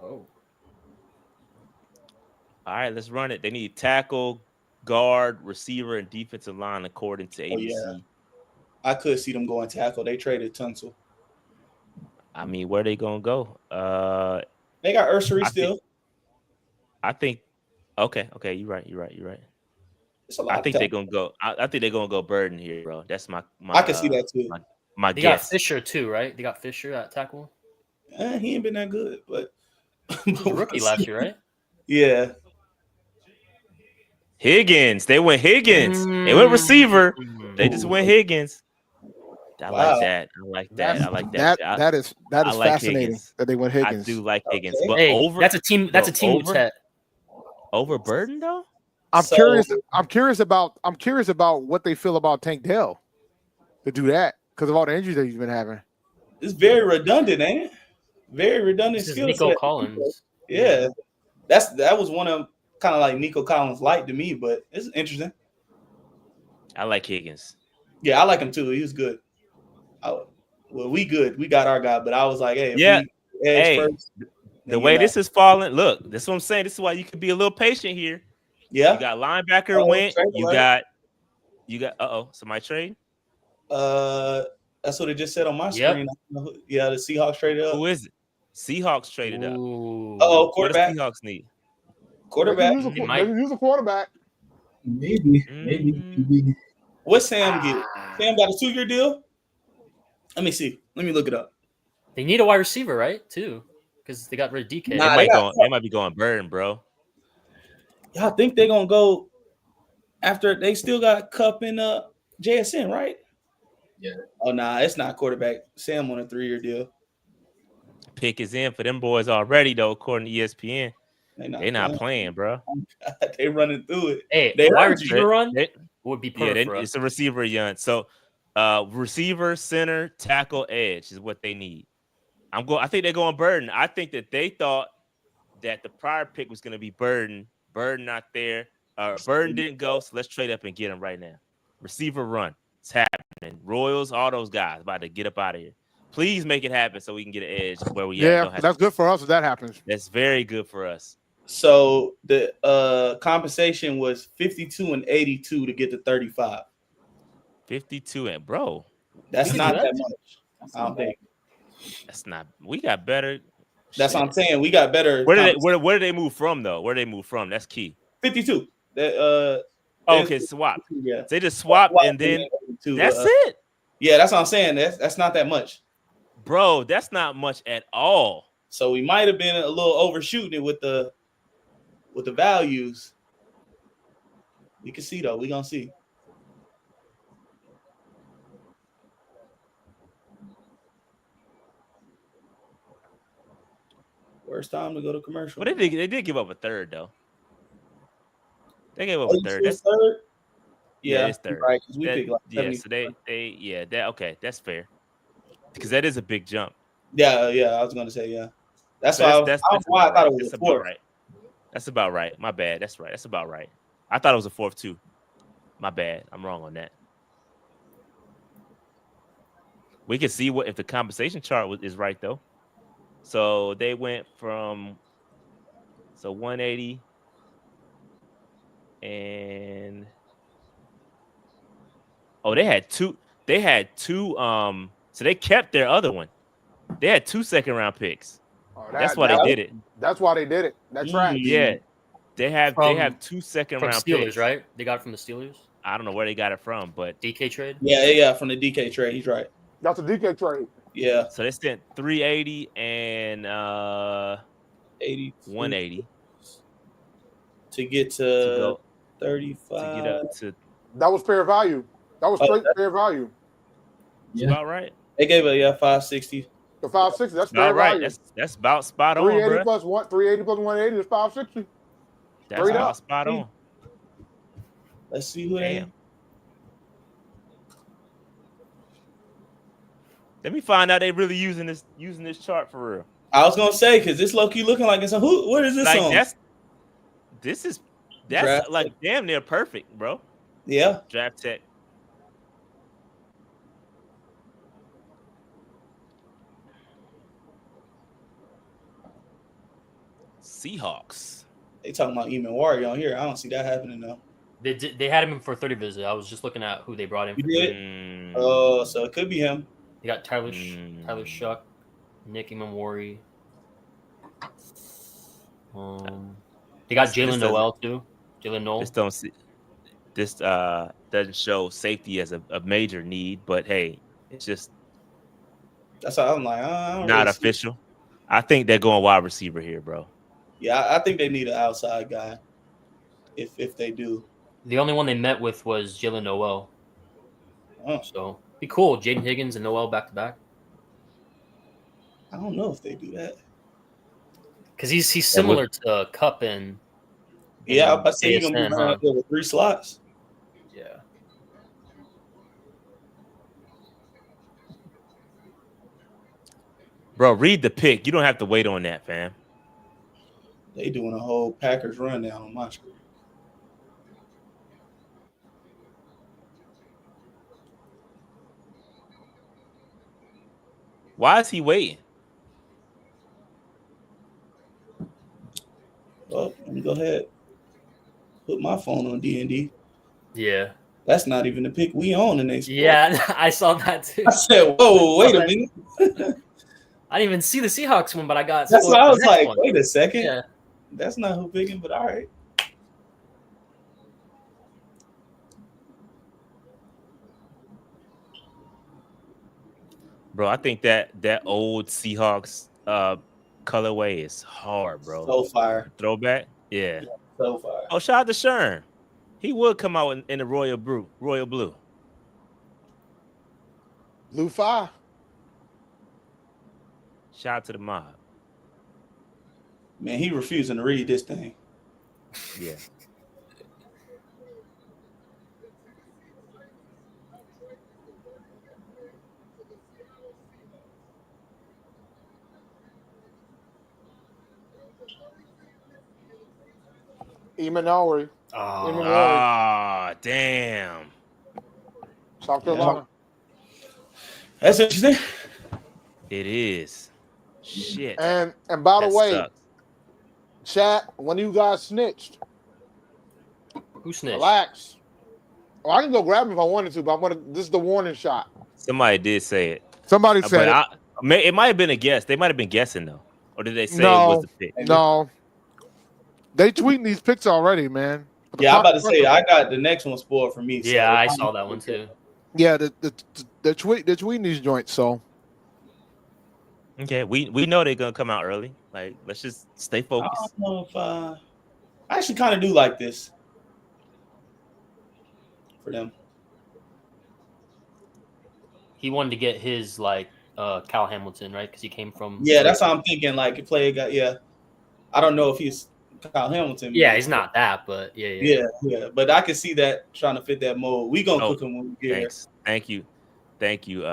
Oh. all right, let's run it. They need tackle, guard, receiver, and defensive line according to Oh, ABC. yeah. I could see them going tackle. They traded Tunsil. I mean, where they gonna go? They got Ursary I still. I think. Okay. You're right. It's a lot I of think they're tackle. gonna go. I think they're gonna go Burden here, bro. That's my. I can see that too. My They got guess. Fisher too, right? They got Fisher at tackle. He ain't been that good, but He was a rookie last year, right? Yeah. Higgins. They went Higgins. They went receiver. They just went Higgins. I Wow. like that. I like that. I like that. That is I like fascinating Higgins. that they went Higgins. I do like Higgins, Okay. but Hey, over that's a team. That's a no, team over- Tet. over Burden though. I'm So- curious about what they feel about Tank Dell to do that because of all the injuries that he's been having. It's very redundant, ain't it? Very redundant This is skill Nico set. Collins. Yeah. That was one of kind of like Nico Collins light to me, but it's interesting. I like Higgins. Yeah, I like him too. He was good. We good. We got our guy, but I was like, hey, if Yeah. we edge Hey, first, The then way get this is falling, look, that's what I'm saying. This is why you could be a little patient here. yeah. You got linebacker Oh, went. trade You alert. got somebody trade. That's what it just said on my Yep. screen. Yeah, the Seahawks traded up. Who is it? Seahawks traded up. Ooh. Oh, What does quarterback. Seahawks need? Quarterback. They They might- can use a quarterback. Maybe. What Sam get? Ah. Sam got a 2-year deal. Let me see. Let me look it up. They need a wide receiver, right? Too, because they got rid of DK. Nah, They might be going Burden, bro. Y'all think they're gonna go after they still got Cup and JSN, right? Yeah. Oh nah, it's not quarterback. Sam on a 3-year deal. Pick is in for them boys already, though, according to ESPN. They They not playing, bro. They running through it. Hey, They wide earned receiver run They- would be yeah, perfect for us. it's a receiver, young. So, receiver, center, tackle, edge is what they need. I think they're going Burden. I think that they thought that the prior pick was going to be Burden. Burden not there. Burden didn't go, so let's trade up and get him right now. Receiver run. It's happening. Royals, all those guys about to get up out of here. Please make it happen so we can get an edge where we Yeah, don't have that's good for us if that happens. That's very good for us. So the compensation was 52 and 82 to get to 35. 52 and bro, That's We not do that that? much. I don't think. that's not. We got better. That's what I'm shit. saying. We got better. Where did they compensation. where did they move from though? Where did they move from? That's key. 52. Oh, okay, swap. Yeah. They just swap and then 82, that's it, Yeah, that's what I'm saying. That's not that much. bro. That's not much at all. So we might have been a little overshooting it with the values. We can see though. We gonna see. Worst time to go to commercial. But they did give up a third though. They gave up Oh, a you third. said That's third. yeah, it's third. Right, 'cause we That- picked like yeah, 70. so that okay. That's fair because that is a big jump. Yeah. I was gonna say yeah. That's So why. I that's don't know why I about thought right. it was That's a about fourth. right. That's about right. My bad. That's right. That's about right. I thought it was a fourth too. My bad. I'm wrong on that. We can see what if the compensation chart is right though. So they went from 180 and they had two. So they kept their other one. They had 2 second-round picks. Oh, That's why they did it. That's why they did it. That's right. Yeah, they have From 2 from second-round Steelers, picks. right? They got it from the Steelers. I don't know where they got it from, but DK trade. Yeah. From the DK trade, he's right. That's a DK trade. Yeah, so they spent 380 and 80 180 to get to to go 35. to get up to That was fair value. That was Oh, straight fair value. it's Yeah. about right. They gave a 560 The 560. That's All fair right, value. that's about spot on, 380 bro. plus 380 plus 180 is 560. That's Straight about up. spot on. Let's see who they. Damn. Let me find out they really using this chart for real. I was gonna say because this low key looking like it's a who? What is this Like on? that's Draft like Tech. damn near perfect, bro. Yeah. Draft Tech. Seahawks. They talking about Eamon Warrior on here. I don't see that happening though. They had him in for a 30 visit. I was just looking at who they brought in. You For did? 30. Oh, so it could be him. They got Tyler Shuck, Nick Imamori. They got Jalen Noel too. Jalen Noel. This doesn't show safety as a major need, but hey, it's just That's how I'm like. I don't not really official. I think they're going wide receiver here, bro. Yeah, I think they need an outside guy. If they do. The only one they met with was Jalen Noel. Oh, So be cool. Jaden Higgins and Noel back to back. I don't know if they do that. Because he's similar to Cup and Yeah, I say you're gonna ASN, be running up there with 3 slots. Yeah. Bro, read the pick. You don't have to wait on that, fam. They doing a whole Packers rundown on my screen. Why is he waiting? Well, let me go ahead. Put my phone on D&D. Yeah. That's not even the pick we own the next. Yeah, I saw that too. I said, "Whoa, wait a minute." I didn't even see the Seahawks one, but I got. That's why I was the next like, one. "Wait a second, Yeah. that's not who picking." But all right. Bro, I think that old Seahawks colorway is hard, bro. So fire. Throwback? Yeah. So fire. Oh, shout out to Sherm. He would come out in the royal blue. Blue 5. Shout out to the mob. Man, he refusing to read this thing. Yeah. Eamon Ah, damn. South Carolina. That's interesting. It is. Shit. And by the That way, sucks. chat, when you guys snitched, Who snitched? relax. Oh, I can go grab him if I wanted to, but this is the warning shot. Somebody did say it. Somebody said it might have been a guess. They might have been guessing though. Or did they say it No. was the pick? no. They tweeting these pics already, man. But the Yeah, I'm about to problem- say I got the next one spoiled for me. Yeah, so I saw that one too. Yeah, they're tweeting these joints. So Okay, we know they're gonna come out early. Like, let's just stay I focused. don't know if I actually kind of do like this for them. He wanted to get his like Cal Hamilton, right? Because he came from. Yeah, that's how I'm thinking. Like, if play a guy, yeah. I don't know if he's Kyle Hamilton. Yeah, he's not that, but yeah. Yeah. But I can see that trying to fit that mold. We gonna cook him when we get here. Thanks. Thank you,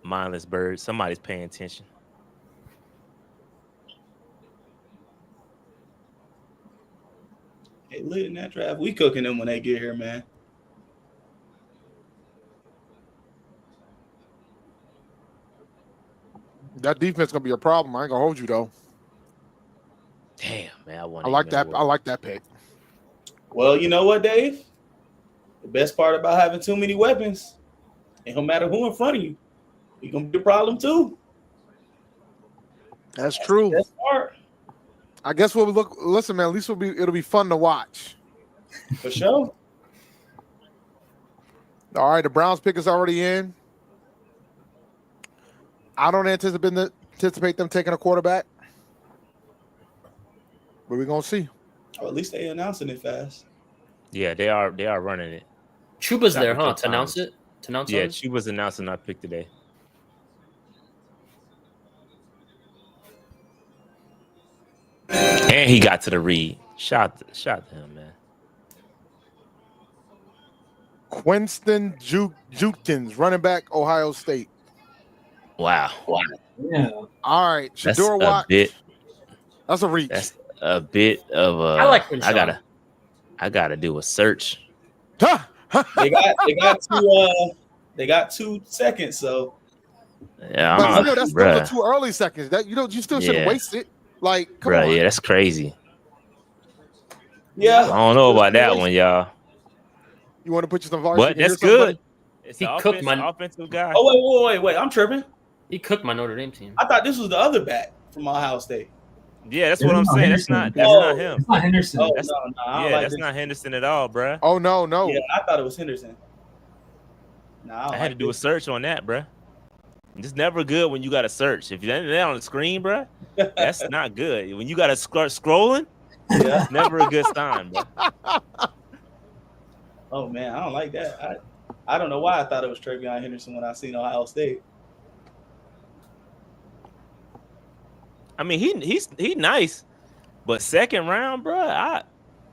mindless bird. Somebody's paying attention. Hey, lit in that draft. We cooking them when they get here, man. that defense gonna be a problem. I ain't gonna hold you though. Damn, man, I like that. I like that pick. Well, you know what, Dave? The best part about having too many weapons, it don't matter who in front of you, you're gonna be a problem too. That's true. That's the best part. I guess we'll look. Listen, man. At least it'll be fun to watch. For sure. All right, the Browns pick is already in. I don't anticipate them taking a quarterback, but we're gonna see. Or at least they announcing it fast. Yeah, they are running it. Chuba's there, huh? Good To announce it. To announce Yeah, it. she was announcing our pick today. And he got to the read. Shout to him, man. Quinston Jukins, running back, Ohio State. Wow. Yeah. All right, That's Shador a Watts. bit. That's a reach. That's a bit of a. I like Quinston. I gotta do a search. They got 2 seconds, so Yeah, But that's still the 2 early seconds. That you still shouldn't waste it. Like, come on. Yeah, that's crazy. yeah. I don't know about that one, y'all. You want to put you some varsity? But that's good. It's He an cooked my- offensive guy. Oh wait, I'm tripping. He cooked my Notre Dame team. I thought this was the other back from Ohio State. Yeah, that's what I'm saying. That's not him. It's not Henderson. Oh That's- no, I don't Yeah, like that's this. not Henderson at all, bruh. Oh no. Yeah, I thought it was Henderson. Nah, I had to do a search on that, bruh. It's never good when you got to search. If you're that on the screen, bruh, that's not good. When you got to start scrolling, Yeah. it's never a good sign, bruh. Oh man, I don't like that. I don't know why I thought it was Travion Henderson when I seen Ohio State. I mean, he's nice, but second round, bruh,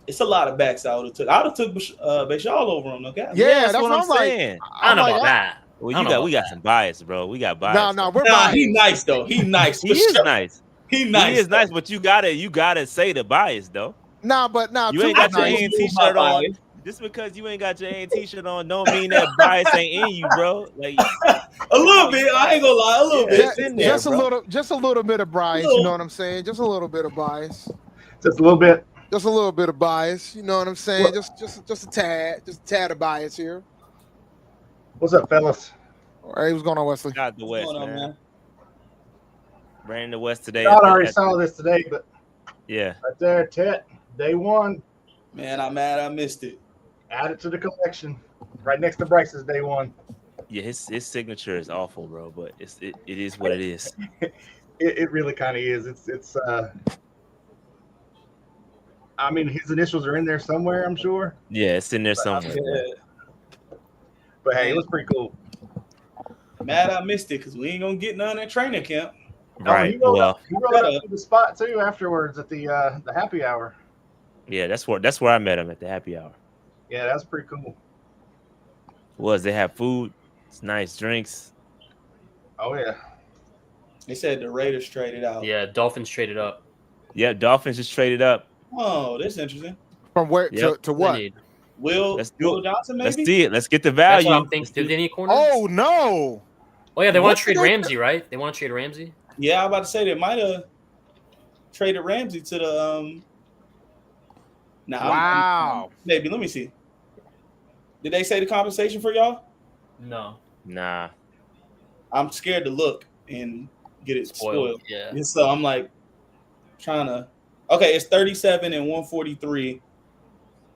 It's a lot of backs I would have took. I would have took Bashal over him. Okay. Yeah, that's that's what what I'm I'm like. saying. I don't know like, about that. Well, we got some bias, bro. We got bias. No, we're Nah, biased. he nice though. He nice. He is nice. He nice. He is nice, but you gotta say the bias though. You You ain't got your nice. A&T shirt on. Just because you ain't got your A&T shirt on, don't mean that bias ain't in you, bro. Like A little bit. I ain't gonna lie. A little bit. it's in there, just a bro. little bit of bias. You know what I'm saying? Just a little bit of bias. Just a little bit. Just a little bit of bias. You know what I'm saying? Just a tad of bias here. What's up, fellas? All right, what's going on, Wesley? Out the West, What's going on, man. man? Ran in the West today. I already saw this today, but Yeah. right there, Tet, day one. Man, I'm mad I missed it. Add it to the collection. Right next to Bryce's day one. Yeah, his signature is awful, bro, but it is what it is. It really kind of is. It's I mean, his initials are in there somewhere, I'm sure. Yeah, it's in there somewhere. Yeah. But hey, it was pretty cool. Mad I missed it because we ain't gonna get none at training camp. Right. He rolled Well, up to the spot too afterwards at the happy hour. yeah, that's where I met him at the happy hour. Yeah, that's pretty cool. They have food, it's nice drinks. Oh yeah. They said the Raiders traded out. Yeah, Dolphins traded up. Yeah, Dolphins just traded up. Oh, that's interesting. From where Yep. to what? They need- Will Let's do Will it. Johnson maybe? Let's see it. Let's get the That's value. what I'm thinking. Did they need corners? Oh no! Oh yeah, they want What to trade did they- Ramsey, right? They want to trade Ramsey. Yeah, I'm about to say they might have traded Ramsey to the Nah, Wow. maybe let me see. Did they say the compensation for y'all? No. Nah. I'm scared to look and get it spoiled. Yeah. And so I'm like trying to. Okay, it's 37 and 143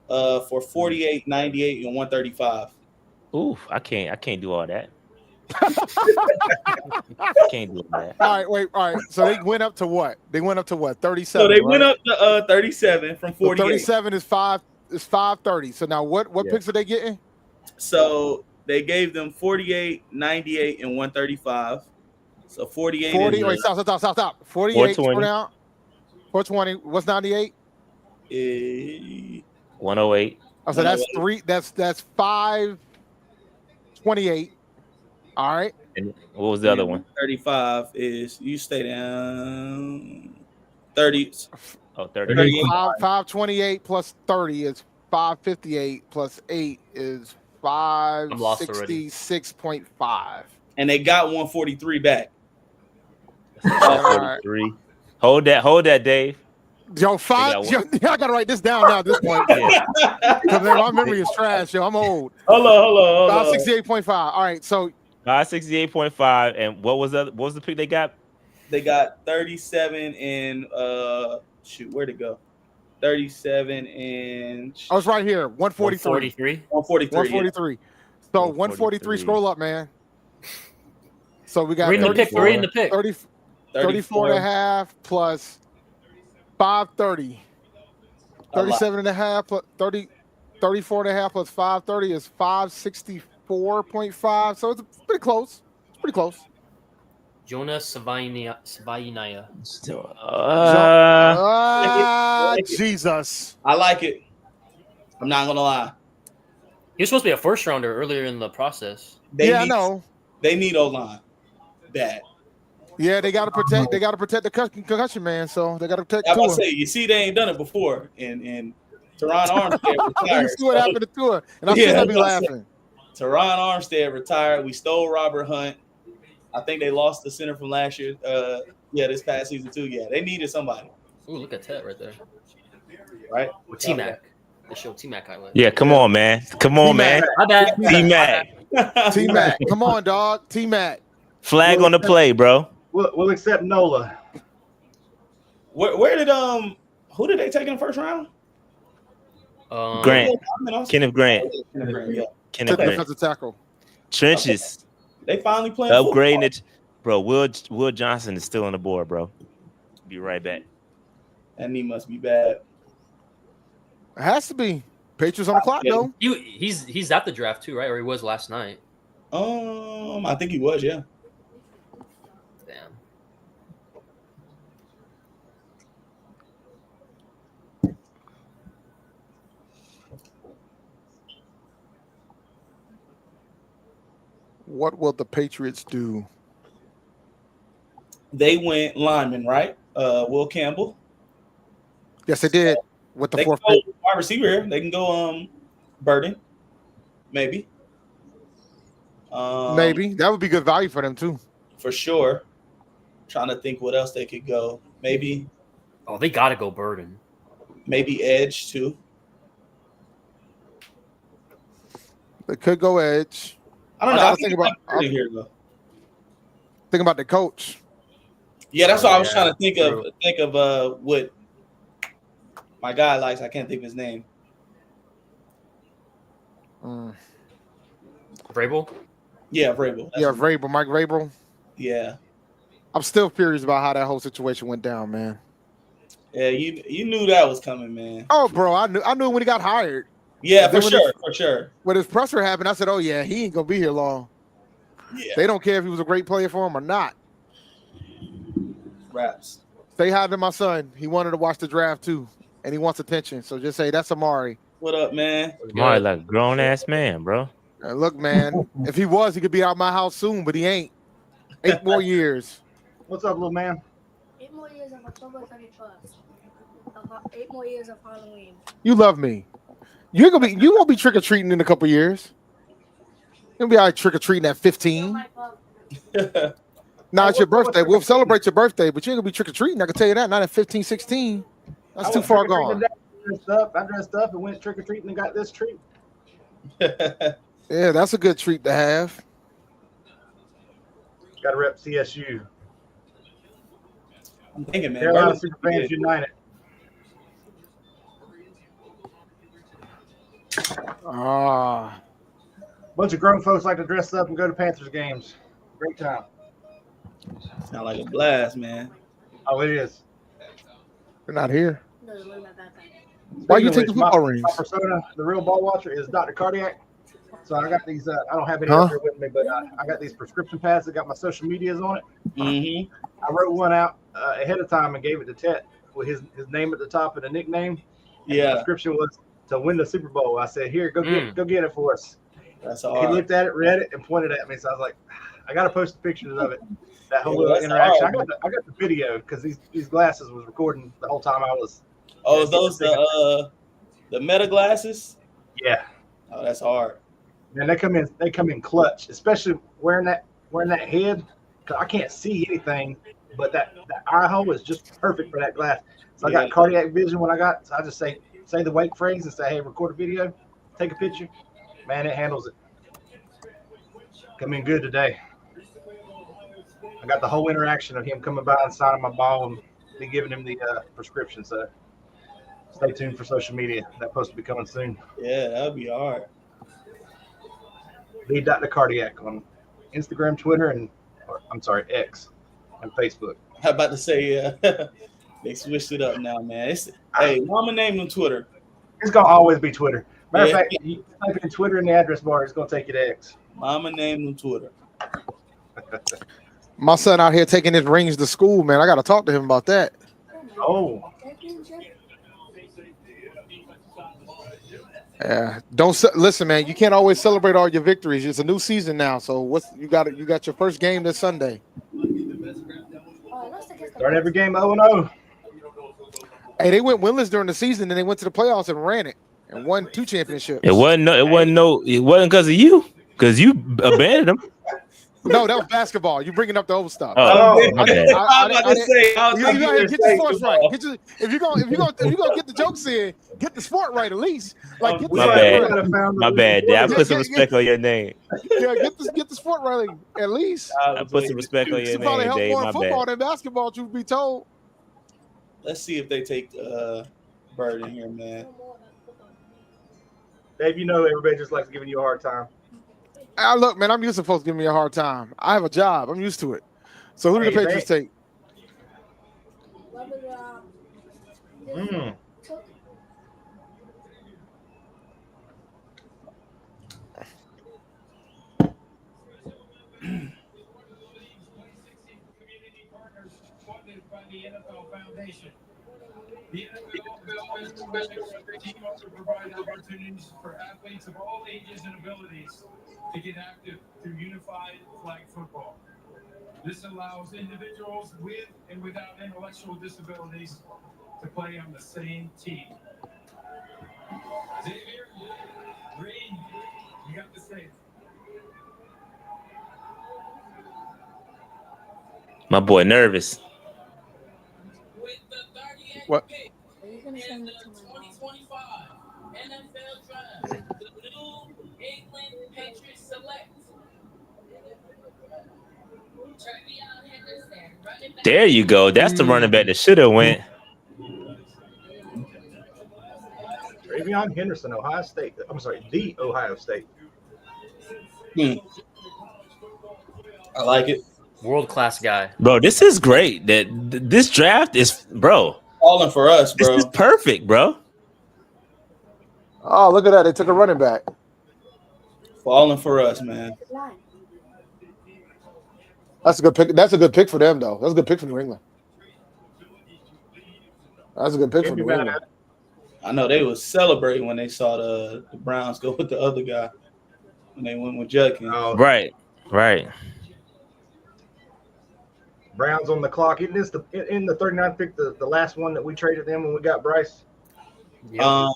for 48, 98, and 135. Ooh, I can't do all that. I can't do all that. All right. So they went up to what? 37. So they right? went up to 37 from So 48. 37 is 530. So now what Yeah. picks are they getting? So they gave them 48, 98, and 135. So 48 40. is, Wait, stop. 48. 420. Down. 420. What's 98? 108. Oh, so that's three. That's 528. All right. And what was the other one? 35 is you stay down 30. Oh, 30. 38. 528 plus 30 is 558 plus 8 is lost already. 566.5. And they got 143 back. All right. 43. Hold that, Dave. Yo, I gotta write this down now at this point. Yeah. Because my memory is trash, yo. I'm old. Hold on. 568.5. All right, so 568.5. And what was the pick they got? They got 37 and where'd it go? 37 and I was right here. 143. 143. 143. So 143, scroll up, man. So we got Read the pick. 34, Read the pick. 34 and a half plus 530. 37 and a half plus 34 and a half plus 530 is 564.5. So it's pretty close. Jonas Savainaya. Jesus. I like it. I'm not gonna lie. He was supposed to be a first rounder earlier in the process. I know. They need O-line bad. Yeah, they got to protect. They got to protect the concussion man. So they got to protect. I was gonna say, you see, they ain't done it before, and Teron Armstead retired. You see what happened to Tua, and I'm still gonna be laughing. Teron Armstead retired. We stole Robert Hunt. I think they lost the center from last year. This past season too. Yeah, they needed somebody. Ooh, look at Tet right there. Right? With T-Mac. They showed T-Mac highlights. Yeah, come on, man. Come on, man. My bad. T-Mac. T-Mac, come on, dog. T-Mac. Flag on the play, bro. We'll accept Nola. Where did who did they take in the first round? Grant. Kenneth Grant. Yeah. Kenneth Grant. Defensive tackle. Trenches. They finally playing Upgrading football. it. Bro, Will Johnson is still on the board, bro. Be right back. That knee must be bad. It has to be. Patriots on the clock, though. He's at the draft too, right? Or he was last night. I think he was, yeah. Damn. What will the Patriots do? They went lineman, right? Will Campbell. Yes, they did. With the They fourth can pick. go wide receiver here. They can go Burden, maybe. Maybe. That would be good value for them, too. For sure. Trying to think what else they could go. Maybe They got to go Burden. Maybe edge too. They could go edge. I don't know. I think Think about the coach. Yeah, that's what I was trying to think of. Think of what my guy likes. I can't think of his name. Vrabel? Yeah, Vrabel. Vrabel. Mike Vrabel. Yeah. I'm still furious about how that whole situation went down, man. Yeah, you knew that was coming, man. Oh, bro, I knew when he got hired. Yeah, for sure. When his presser happened, I said, "Oh yeah, he ain't gonna be here long." Yeah. They don't care if he was a great player for him or not. Raps. Say hi to my son. He wanted to watch the draft too, and he wants attention. So just say that's Amari. What up, man? Amari like a grown ass man, bro. Look, man, if he was, he could be out my house soon, but he ain't. 8 more years. What's up, little man? 8 more years of October 31st. 8 more years of Halloween. You love me. You won't be trick or treating in a couple years. You'll be out trick or treating at 15. Now it's your birthday. We'll celebrate your birthday, but you ain't gonna be trick or treating. I can tell you that. Not at 15, 16. That's too far gone. I dressed up and went trick or treating and got this treat. Yeah, that's a good treat to have. Got to rep CSU. I'm thinking, man. Carolina Super Fans United. Bunch of grown folks like to dress up and go to Panthers games. Great time. Sound like a blast, man. Oh, it is. They're not here. No, what about that? Why you take the football rings? My persona, the real ball watcher, is Dr. Cardiac. So I got these. I don't have any up here with me, but I got these prescription pads that got my social medias on it. Mm-hmm. I wrote one out ahead of time and gave it to Tet with his name at the top and a nickname. And the prescription was to win the Super Bowl. I said, "Here, go get it for us." That's all. He looked at it, read it, and pointed at me. So I was like, "I got to post the pictures of it." That whole little interaction. I got the video because these glasses was recording the whole time I was. Oh, is those the Meta glasses? Yeah. Oh, that's hard. Man, they come in clutch, especially wearing that head. Cause I can't see anything, but that eye hole is just perfect for that glass. So I got cardiac vision when I got. So I just say the wake phrase and say, "Hey, record a video, take a picture." Man, it handles it. Come in good today. I got the whole interaction of him coming by and signing my ball and me giving him the prescription. So stay tuned for social media. That's supposed to be coming soon. Yeah, that would be hard. Lead Dr. Cardiac on Instagram, Twitter, X and Facebook. How about to say, they switched it up now, man. Hey, mama named on Twitter. It's going to always be Twitter. Matter of fact, you type in Twitter in the address bar, it's going to take you to X. Mama named on Twitter. My son out here taking his rings to school, man. I got to talk to him about that. Oh, Yeah, listen, man. You can't always celebrate all your victories. It's a new season now, so you got your first game this Sunday. start every game 0-0. Hey, they went winless during the season, and they went to the playoffs and ran it and won 2 championships. It wasn't because of you, because you abandoned them. No, that was basketball. You bringing up the old stuff. Oh, okay. I'm about to say, You gotta get your sports right. If you're gonna get the jokes in, get the sport right at least. Like get My bad. Dad. I put some respect on your name. Yeah, get the sport right at least. I put some respect on your It probably name, help Dave. more My in football bad. than basketball, truth be told. Let's see if they take Bird in here, man. Dave, you know everybody just likes giving you a hard time. Look, man, I'm used to folks giving me a hard time. I have a job. I'm used to it. So who do the Patriots take? The NFL is teams to provide opportunities for athletes of all ages and abilities to get active through unified flag football. This allows individuals with and without intellectual disabilities to play on the same team. Xavier, Green, you got the stage. My boy nervous. What? Are you gonna send it to my mom? 2025 NFL Draft. The New England Patriots select. There you go. That's the running back that should have went. Travion Henderson, Ohio State. I'm sorry, the Ohio State. I like it. World-class guy. Bro, this is great. This draft is, bro. Falling for us, bro. This is perfect, bro. Oh, look at that. They took a running back. Falling for us, man. That's a good pick. That's a good pick for them, though. That's a good pick for New England. That's a good pick for New England. I know they was celebrating when they saw the Browns go with the other guy when they went with Judkins. Oh, Right. Browns on the clock. Isn't this in the 39th pick, the last one that we traded them when we got Bryce? Yeah.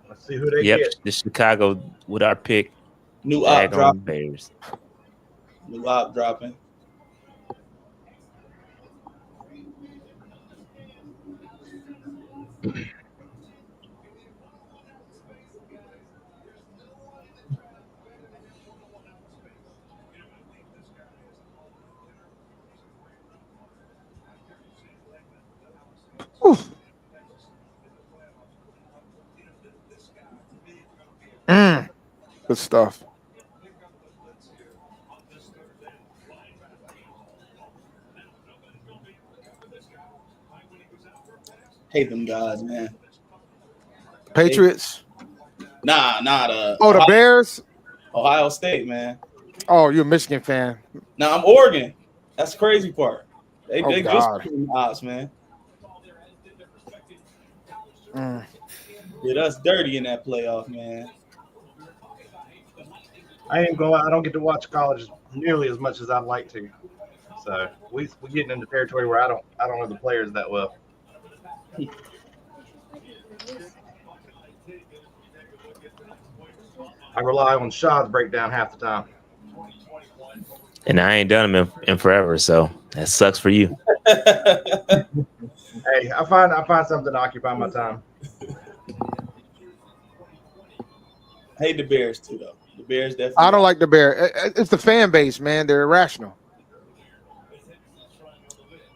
Let's see who they get. The Chicago with our pick. New op dropping. Bears. New op dropping. Good stuff. Hate them guys, man. Patriots. Nah, the Bears. Ohio State, man. Oh, you're a Michigan fan. Nah, I'm Oregon. That's the crazy part. They just God. odds, man. Did us dirty in that playoff, man. I ain't going. I don't get to watch college nearly as much as I'd like to. So we're getting into territory where I don't know the players that well. I rely on Shaw's breakdown half the time. And I ain't done them in forever, so that sucks for you. Hey, I find something to occupy my time. Hate the Bears too, though. The Bears definitely. I don't like the Bears. It's the fan base, man. They're irrational.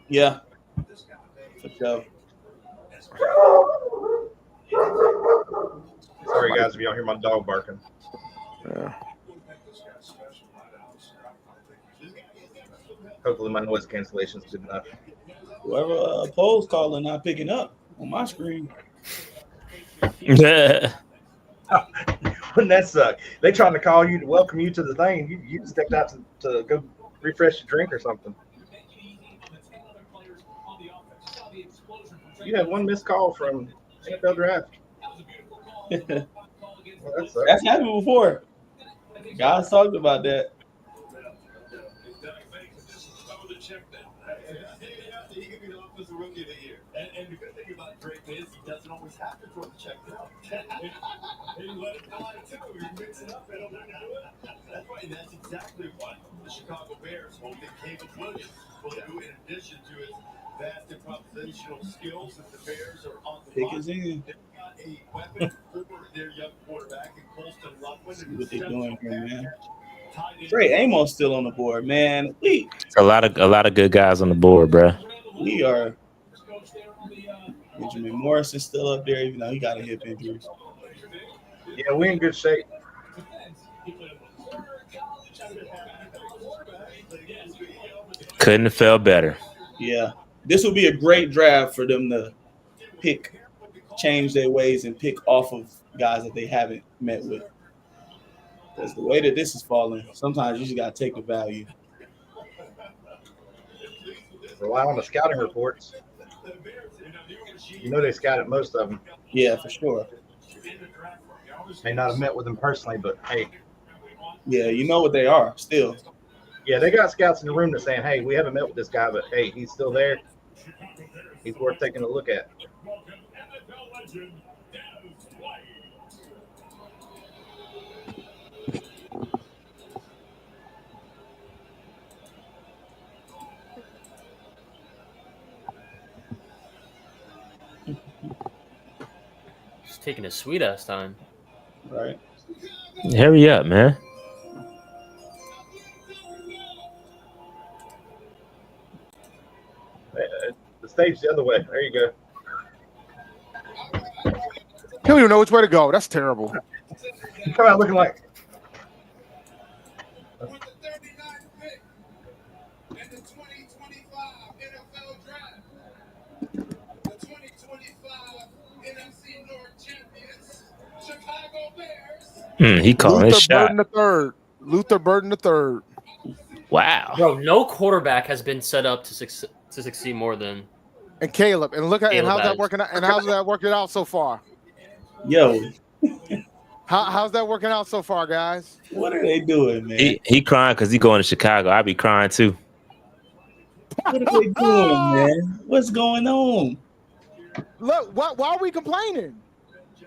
Yeah. For sure. Sorry, guys, if y'all hear my dog barking. Yeah. Hopefully, my noise cancellation is good enough. Whoever polls calling not picking up on my screen. Why Wouldn't that suck? They trying to call you to welcome you to the thing. You just stepped out to go refresh your drink or something. You had one missed call from NFL draft. Well, That's happened before. Guys talked about that. He could be the offensive rookie of the year. And the good thing about Drake is he doesn't always have to throw the check down. He let it fly too. He mix it up. That's right. That's exactly what the Chicago Bears hope that Caleb Williams will do in addition to his vast improvisational skills that the Bears are on the Pick line. is in. They've got a weapon for their young quarterback in Colston Loveland. See what they're doing here, man. Trey Amos still on the board, man. A lot of good guys on the board, bro. We are. Benjamin Morris is still up there, even though he got a hip injury. Yeah, we in good shape. Couldn't have felt better. Yeah, this will be a great draft for them to change their ways and pick off of guys that they haven't met with. Because the way that this is falling, sometimes you just got to take the value. Rely on the scouting reports. You know they scouted most of them. Yeah, for sure. May not have met with them personally, but hey. Yeah, you know what they are still. Yeah, they got scouts in the room that's saying, hey, we haven't met with this guy, but hey, he's still there. He's worth taking a look at. He's taking a sweet ass time. Right. Hurry up, man. The stage the other way. There you go. He don't even know which way to go. That's terrible. You come out looking like. With the 39th pick in the 2025 NFL Draft, the 2025 NFC North champions, Chicago Bears. He calling his shot. Luther Burden III. Wow. Bro, no quarterback has been set up to succeed more than And Caleb. And look at and Caleb how's that has. working out? And how's that working out so far? Yo, How's that working out so far, guys? what are they doing, man? He crying because he going to Chicago. I be crying too. What are they doing, man? What's going on? Look, why are we complaining?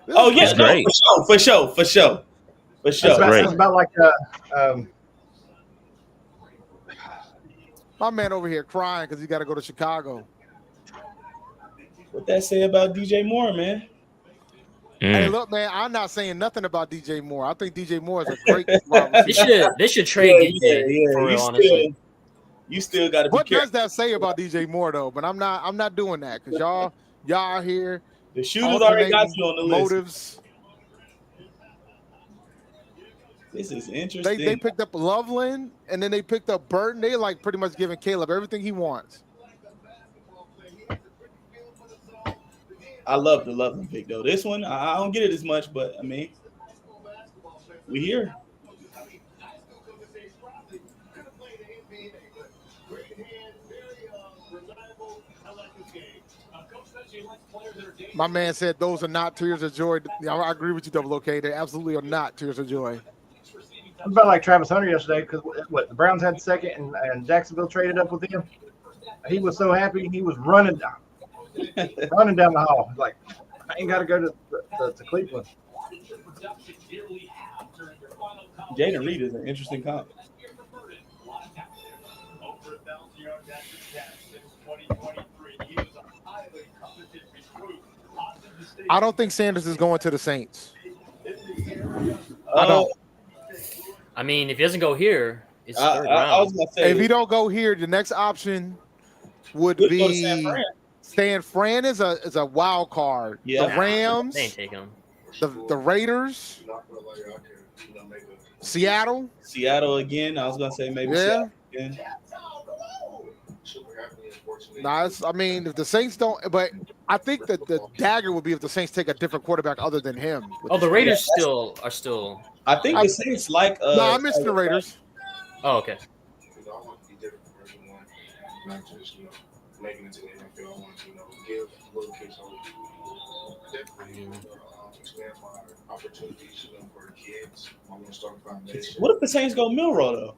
This Oh is yeah, That's no, great. for sure. That's great. about like my man over here crying because he got to go to Chicago. what that say about DJ Moore, man? Hey, look, man, I'm not saying nothing about DJ Moore. I think DJ Moore is a great wide receiver. They should trade DJ for You real, honestly. still got to be What does careful. that say about DJ Moore though? But I'm not doing that because y'all are here. The shooters already got you on the list. Motives. This is interesting. They picked up Loveland and then they picked up Burton. They like pretty much giving Caleb everything he wants. I love the Loveland pick though. This one, I don't get it as much, but I mean, we here. My man said those are not tears of joy. Yeah, I agree with you, Double OK. They absolutely are not tears of joy. I'm about like Travis Hunter yesterday because what the Browns had second and Jacksonville traded up with him. He was so happy he was running down the hall. Like I ain't got to go to Cleveland. Jaden Reed is an interesting comp. I don't think Sanders is going to the Saints. I don't. I mean, if he doesn't go here, it's third I was round. gonna say If he don't go here, the next option would Let's go to be San Fran. San Fran is a wild card. Yeah. The Rams, They ain't taking him. the Raiders, Seattle. Seattle again. I was gonna say maybe Yeah. Seattle again. Nah, I mean, if the Saints don't, but I think that the dagger would be if the Saints take a different quarterback other than him. Oh, the Raiders are still. I think the Saints like. No, I missed the Raiders. Oh, okay. Not just making it to the NFL. I want to give little kids hope. Definitely expand my opportunities for kids. I want to start a foundation. What if the Saints go Milroe though?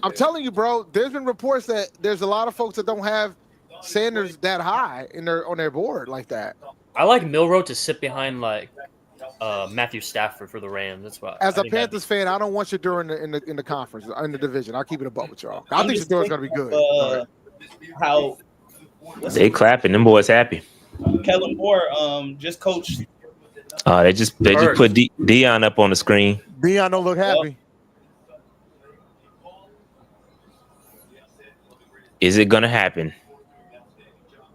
I'm telling you, bro. There's been reports that there's a lot of folks that don't have Sanders that high on their board like that. I like Milroe to sit behind like Matthew Stafford for the Rams. That's why. As a Panthers fan, I don't want Shador in the conference in the division. I'll keep it above with y'all. I think Shador's gonna be good. How they clapping? Them boys happy. Kellen Moore just coached. They just put Dion up on the screen. Dion don't look happy. Is it gonna happen?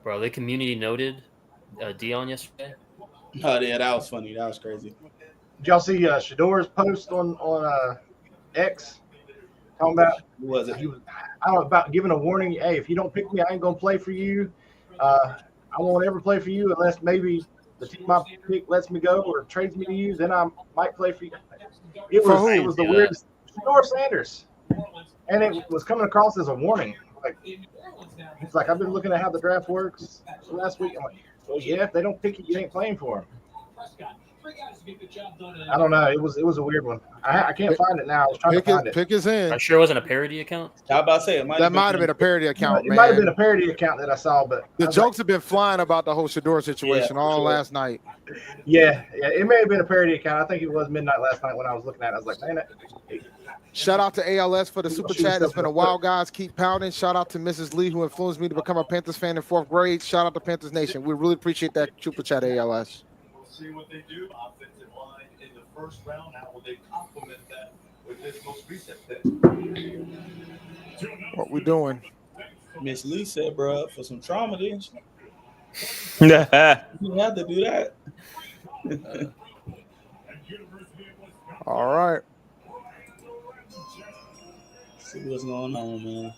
Bro, they community noted Dion yesterday. Oh yeah, that was funny. That was crazy. Did y'all see Shador's post on X talking about Who was it? I don't know, about giving a warning. Hey, if you don't pick me, I ain't gonna play for you. I won't ever play for you unless maybe the team I pick lets me go or trades me to you. Then I might play for you. It was the weirdest. Shador Sanders, and it was coming across as a warning. Like it's like I've been looking at how the draft works last week. I'm like, well, yeah, if they don't pick you, you ain't playing for them. I don't know. It was a weird one. I can't find it now. I was trying to find it. Pick his in. I sure it wasn't a parody account. How about to say it might have been a parody account. It might have been a parody account that I saw, but the jokes have been flying about the whole Shador situation last night. Yeah, it may have been a parody account. I think it was midnight last night when I was looking at it. I was like, man. Shout out to ALS for the super chat. It's been a while, guys. Keep pounding. Shout out to Mrs. Lee, who influenced me to become a Panthers fan in 4th grade. Shout out to Panthers Nation. We really appreciate that super chat, ALS. We'll see what they do. Offensive line in the first round. How will they complement that with this most recent pick? What we doing? Miss Lee said, bro, for some trauma, didn't she? You didn't have to do that. All right. See what's going on, man.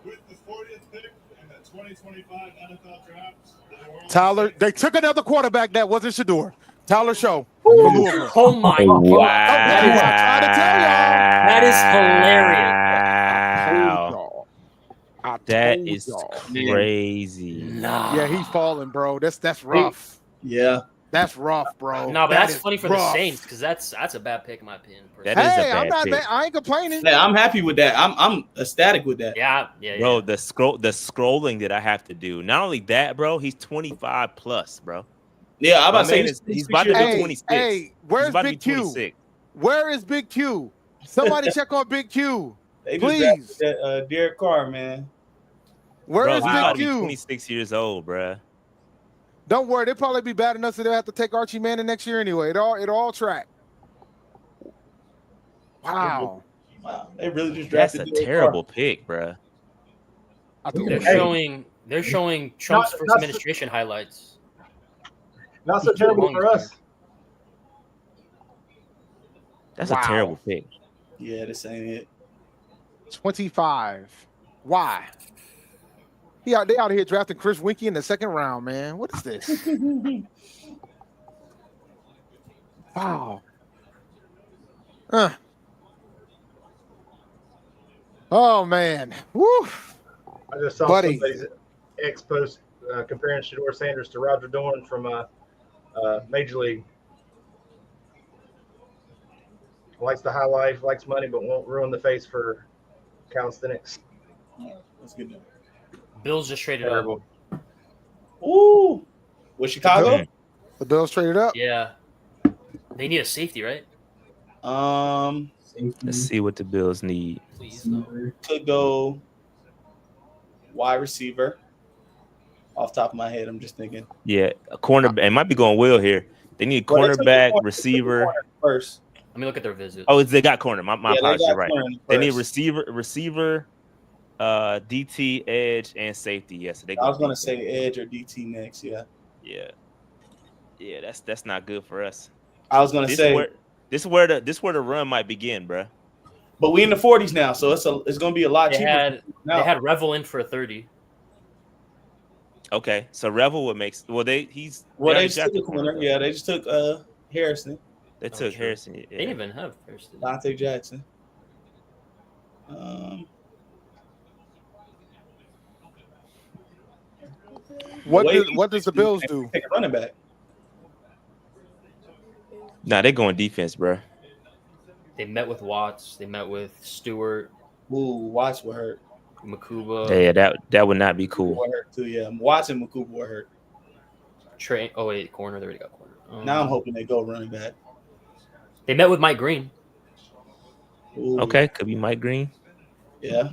With the 40th pick in the 2025 NFL draft. Tyler, they took another quarterback that wasn't Shador. Tyler Show. Oh my God. Wow. That is hilarious. That is crazy. Nah. Yeah, he's falling, bro. That's rough. Yeah. That's rough, bro. No, but That that's is funny for rough. the Saints because that's a bad pick in my opinion. That is a bad I'm pick. not. I ain't complaining. Yeah, I'm happy with that. I'm ecstatic with that. Yeah. Bro, the scrolling that I have to do. Not only that, bro, he's 25 plus, bro. Yeah, I'm about to say he's about to be 26. Hey, where's Big Q? Where is Big Q? Somebody check on Big Q. They Please. just drafted Derek Carr, man. Where is Bro, he's about Big to be Q? 26 years old, bro. Don't worry, they'll probably be bad enough so they'll have to take Archie Manning next year anyway. It'll all track. Wow. They really just That's drafted a Derek terrible Carr. pick, bro. I think They're showing Trump's first administration highlights. Not so terrible for us. That's a terrible pick. Yeah, this ain't it. 25. Why? They out here drafting Chris Winkie in the 2nd round, man. What is this? Wow. Oh man. Woo. I just saw somebody's X post comparing Shador Sanders to Roger Dorn from Major League. Likes the high life, likes money, but won't ruin the face for calisthenics. That's good. Bills just traded up. Ooh. With Chicago? The Bills traded up? Yeah. They need a safety, right? Let's see what the Bills need. Please, no. Could go wide receiver. Off the top of my head, I'm just thinking. Yeah, a corner. It might be going well here. They need cornerback, receiver. First. Let me look at their visit. Oh, they got corner. My apologies. Right. They need first. receiver, DT, edge, and safety. Yes, they. I was gonna say edge or DT next. Yeah. That's not good for us. I was gonna say this is where the run might begin, bro. But we in the 40s now, so it's going to be a lot They cheaper. they had Revel in for a 30. Okay, so Revel would make. Well, they just took a corner. Yeah, they just took Harrison. They took Harrison. Yeah. They didn't even have Harrison. Dante Jackson. What does the Bills do? Take a running back. Nah, they going defense, bro. They met with Watts. They met with Stewart. Ooh, Watts were hurt. Makuba. Yeah, that would not be cool. Were hurt too. Yeah, Watts and Makuba were hurt. Trey. Oh wait, corner. They already got corner. Now I'm hoping they go running back. They met with Mike Green. Ooh. Okay, could be Mike Green. Yeah.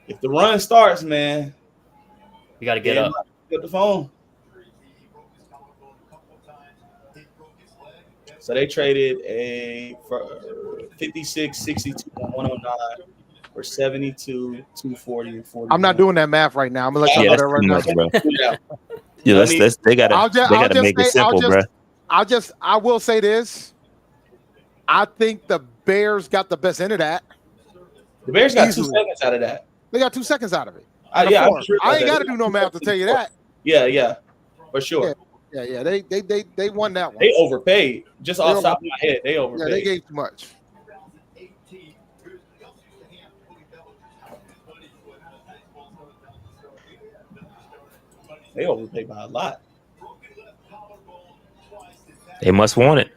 If the run starts, man, you got to get up. Get the phone. So they traded a 56, 62, 109 for 72, 240, and 40. I'm not doing that math right now. I'm gonna let you know that right now. Bro. Yeah, let's. They gotta make it simple, bro. I will say this. I think the Bears got the best end of that. The Bears got 2 seconds out of that. They got 2 seconds out of it. Yeah, I ain't got to do no math to tell you that. Yeah, for sure. Yeah. They won that one. They overpaid. Just off the top of my head, they overpaid. Yeah, they gave too much. They overpaid by a lot. They must want it.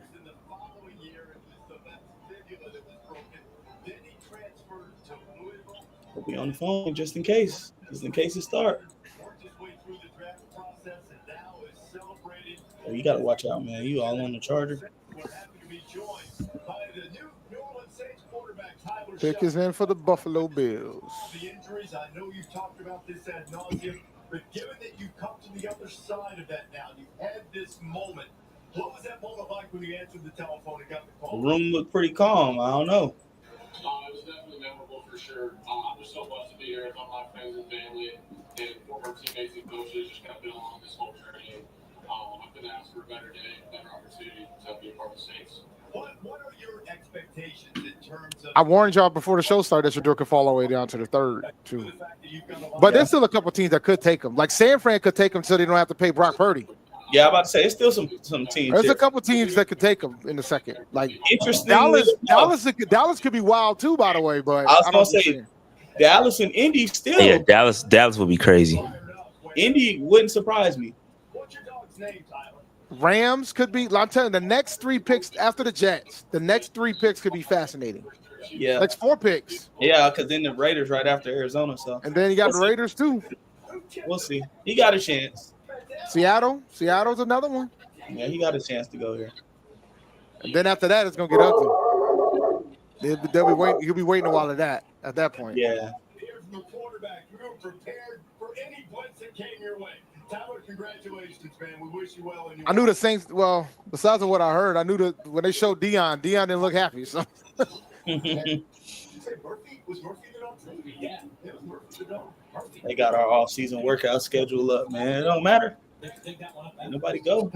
We'll be on the phone just in case it starts. Oh, you got to watch out, man. You all on the Charger. Pick is in for the Buffalo Bills. The injuries, I know you've talked about this ad nauseum, but given that you've come to the other side of that now, you've had this moment. What was that moment like when you answered the telephone and got the call? The room looked pretty calm. I don't know. It was definitely memorable for sure. I'm just so blessed to be here with all my friends and family and former teammates and coaches. Just kind of been along this whole journey. I've been asked for a better day, better opportunity to be a part of the Saints. What are your expectations in terms of? I warned y'all before the show started that Shador could fall all the way down to the third, too. But there's still a couple teams that could take him. Like San Fran could take him so they don't have to pay Brock Purdy. Yeah, I'm about to say it's still some teams. There's a couple teams that could take him in the second. Like interesting. Dallas could be wild too, by the way. But I was gonna say Dallas and Indy still. Yeah, Dallas would be crazy. Indy wouldn't surprise me. What's your dog's name, Tyler? Rams could be. I'm telling you, the next 3 picks after the Jets, the next 3 picks could be fascinating. Yeah, next 4 picks. Yeah, because then the Raiders right after Arizona. So and then you got the Raiders too. We'll see. He got a chance. Seattle's another one. Yeah, he got a chance to go here. And then after that, it's gonna get ugly. They'll be waiting. He'll be waiting a while at that point. Yeah. Here's the quarterback. You were prepared for any blitz that came your way. Tyler, congratulations, man. We wish you well. I knew the Saints. Well, besides of what I heard, I knew that when they showed Dion didn't look happy. So. They got our off-season workout schedule up, man. It don't matter. Nobody go.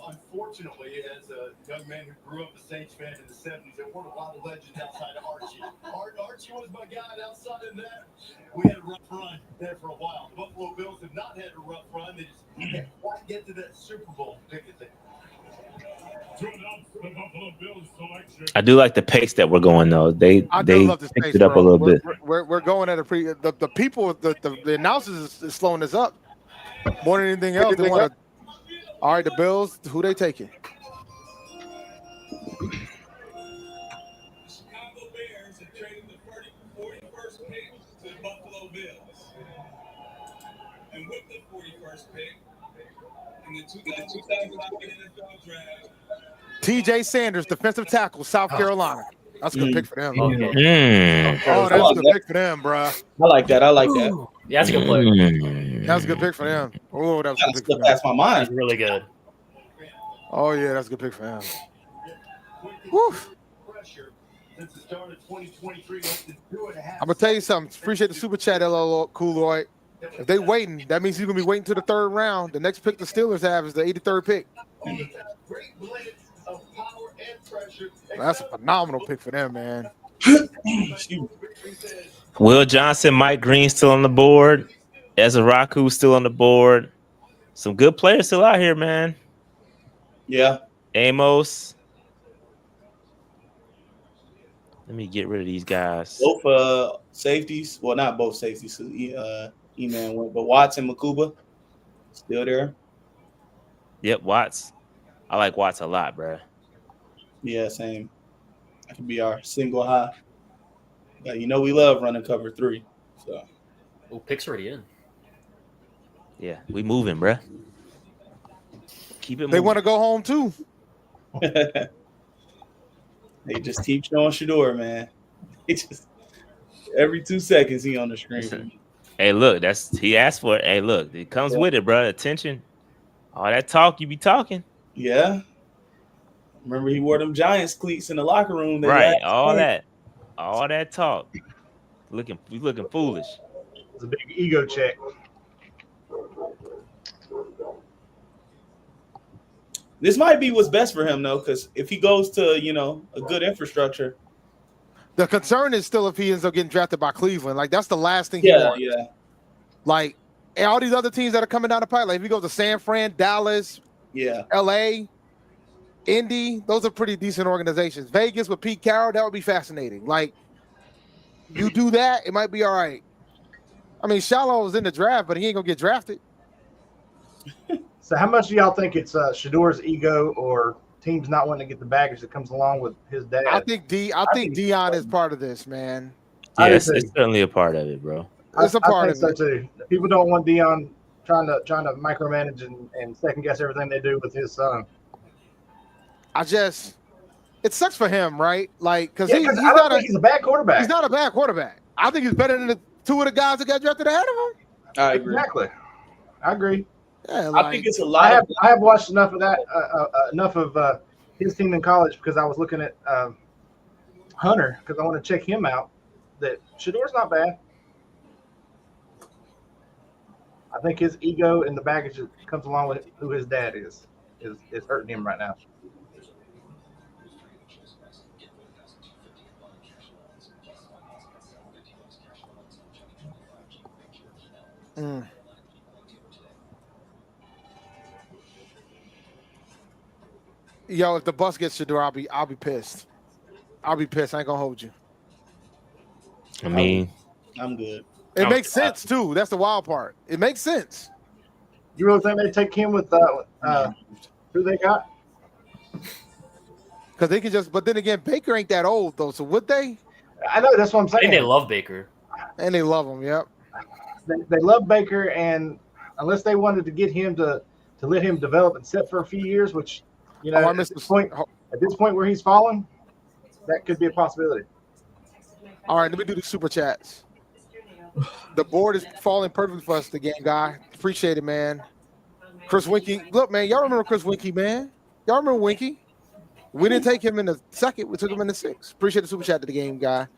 Unfortunately, as a young man who grew up a Saints fan in the 70s, there weren't a lot of legends outside of Archie. Archie was my guy. Outside of that, we had a rough run there for a while. The Buffalo Bills have not had a rough run. They just can't quite get to that Super Bowl ticket there. I do like the pace that we're going though. They picked it up a little bit. We're going at a the people the announcers is slowing us up more than anything else. They want to. All right, the Bills. Who they taking? Chicago Bears have traded the 41st pick to the Buffalo Bills, and with the 41st pick in the 2025 NFL draft. T.J. Sanders, defensive tackle, South Carolina. That's a good pick for them. Okay. Oh, that's a good pick for them, bro. I like that. Yeah, that's a good player. That's a good pick for them. Oh, that was a good pick for them. That's my mind. He's really good. Oh, yeah, that's a good pick for him. Woo. I'm going to tell you something. Appreciate the super chat, LL Cooloid. If they waiting, that means he's going to be waiting to the 3rd round. The next pick the Steelers have is the 83rd pick. That's a phenomenal pick for them, man. Will Johnson, Mike Green still on the board. Ezra Raku still on the board. Some good players still out here, man. Yeah. Amos. Let me get rid of these guys. Both safeties. Well, not both safeties. E-Man went, but Watts and Makuba still there. Yep, Watts. I like Watts a lot, bro. Yeah, same. That could be our single high. Yeah, you know we love running cover 3. So. Oh, picks already in. Yeah, we moving, bro. Keep it moving. They want to go home too. They just keep showing Shador, man. He just every 2 seconds he on the screen. Hey, look, he asked for it. Hey, look, it comes with it, bro. Attention. All that talk, you be talking. Yeah. Remember he wore them Giants cleats in the locker room. Right, all that talk. We looking foolish. It's a big ego check. This might be what's best for him, though, because if he goes to, a good infrastructure. The concern is still if he ends up getting drafted by Cleveland. Like, that's the last thing he wants. Yeah. Like, and all these other teams that are coming down the pipe, like if he goes to San Fran, Dallas, LA, Indy, those are pretty decent organizations. Vegas with Pete Carroll, that would be fascinating. Like, you do that, it might be all right. I mean, Shallow was in the draft, but he ain't going to get drafted. So how much do y'all think it's Shador's ego or teams not wanting to get the baggage that comes along with his dad? I think Dion is part of this, man. Yes, it's certainly a part of it, bro. It's a part of it. Too. People don't want Dion trying to micromanage and second guess everything they do with his son. It sucks for him, right? Like, because he's a bad quarterback. He's not a bad quarterback. I think he's better than the 2 of the guys that got drafted ahead of him. I agree. Exactly. I agree. Yeah, I think it's a lot. I have watched enough of that, enough of his team in college because I was looking at Hunter because I want to check him out. That Shador's not bad. I think his ego and the baggage that comes along with who his dad is hurting him right now. Yo, if the bus gets Shador, I'll be pissed. I'll be pissed. I ain't gonna hold you. I mean, I'm good. It makes sense too. That's the wild part. It makes sense. You really think they take him with who they got? Because they can just. But then again, Baker ain't that old though. So would they? I know that's what I'm saying. I think they love Baker. And they love him. Yep. They love Baker, and unless they wanted to get him to let him develop and sit for a few years, which at this point where he's fallen, that could be a possibility. All right, let me do the super chats. The board is falling perfectly for us, the game guy. Appreciate it, man. Chris Winkie, look, man, y'all remember Chris Winkie, man? Y'all remember Winkie? We didn't take him in the second; we took him in the 6th. Appreciate the super chat to the game guy.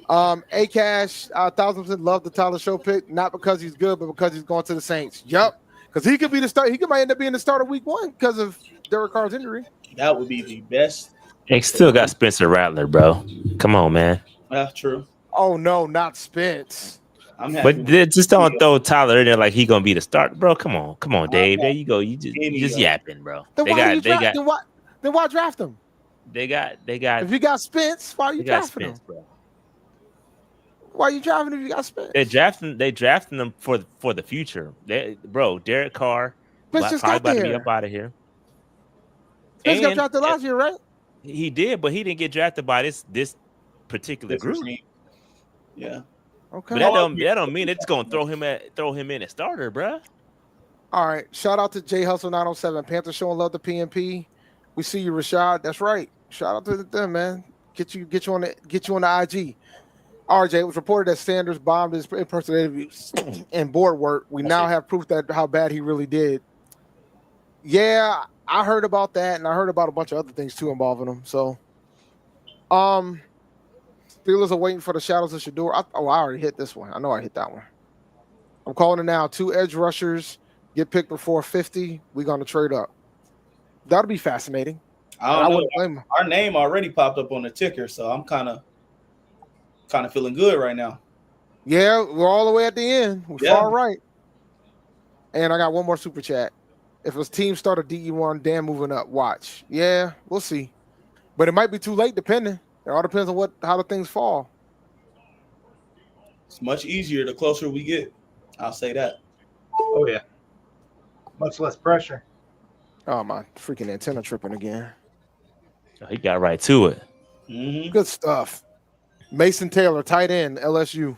A-Cash, 1,000% love the Tyler Show pick, not because he's good, but because he's going to the Saints. Yep, because he could be the start. He might end up being the starter week 1 because of Derek Carr's injury. That would be the best. They still got Spencer Rattler, bro. Come on, man. True. Oh no, not Spence. But just don't throw Tyler in there like he gonna be the starter, bro. Come on, Dave. There you go. You just yapping, bro. Then why draft him? They got. If you got Spence, why are you drafting him? Bro. Why are you drafting if you got Spence? They drafting them for the future. Derek Carr Spence just probably got about there. to be up out of here. Spence got drafted last year, right? He did, but he didn't get drafted by this particular group. Yeah. Okay. But that don't mean it's gonna throw him in a starter, bro. All right. Shout out to J Hustle 907. Panther showing love to PNP. We see you, Rashad. That's right. Shout out to them, man. Get you on the IG. RJ, it was reported that Sanders bombed his in-person interviews and board work. We now have proof that how bad he really did. Yeah, I heard about that, and I heard about a bunch of other things too involving him. So, Steelers are waiting for the shadows of Shador. I already hit this one. I know I hit that one. I'm calling it now. 2 edge rushers get picked before 50. We're going to trade up. That'll be fascinating. I don't know. Our name already popped up on the ticker, so I'm kind of kind of feeling good right now. Yeah, we're all the way at the end. We're far right. And I got one more super chat. If a team start a DE1, Dan moving up, watch. Yeah, we'll see. But it might be too late, depending. It all depends on how the things fall. It's much easier the closer we get. I'll say that. Oh, yeah. Much less pressure. Oh, my freaking antenna tripping again. He got right to it. Mm-hmm. Good stuff. Mason Taylor, tight end, LSU.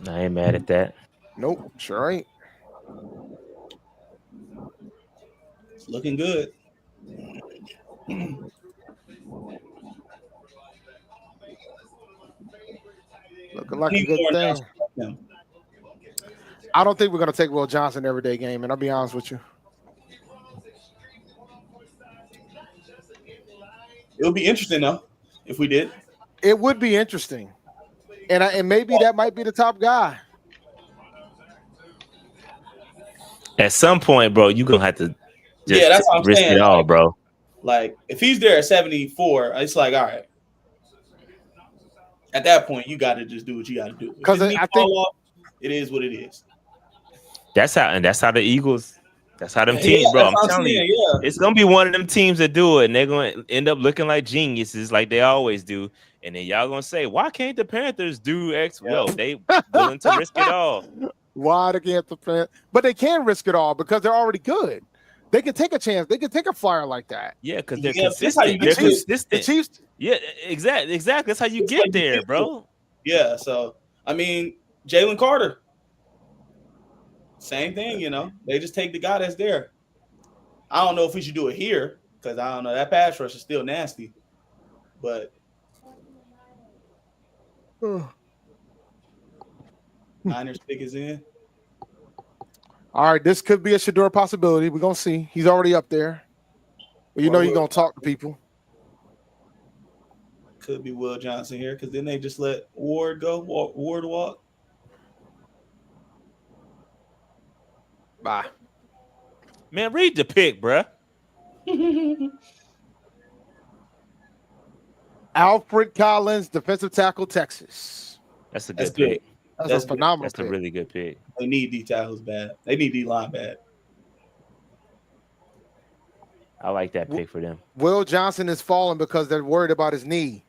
I ain't mad at that. Nope, sure ain't. It's looking good. Looking like a good thing. I don't think we're going to take Will Johnson everyday game, and I'll be honest with you. It would be interesting, though, if we did. It would be interesting. And maybe that might be the top guy. At some point, bro, you're going to have to just that's what I'm risk saying. it all, bro. Like, if he's there at 74, it's like, all right. At that point, you got to just do what you got to do. Because I think it is what it is. That's how the Eagles. That's how them teams, bro. I'm telling you, it's gonna be one of them teams that do it, and they're gonna end up looking like geniuses, like they always do. And then y'all gonna say, "Why can't the Panthers do X?" Yo, they willing to risk it all. Why they can't the Panthers? But they can risk it all because they're already good. They can take a chance. They can take a flyer like that. Yeah, because they're consistent. They're consistent. The Chiefs. Yeah, exactly. That's how you get there, bro. Yeah. So I mean, Jalen Carter. Same thing, They just take the guy that's there. I don't know if we should do it here because I don't know. That pass rush is still nasty. But Niners pick is in. All right, this could be a Shedeur possibility. We're going to see. He's already up there. But he's going to talk to people. Could be Will Johnson here because then they just let Ward go. Ward walk. Bye. Man, read the pick, bruh. Alfred Collins, defensive tackle, Texas. That's a good pick. That's a phenomenal pick. That's a really good pick. They need D tackles bad. They need D line bad. I like that pick for them. Will Johnson is falling because they're worried about his knee.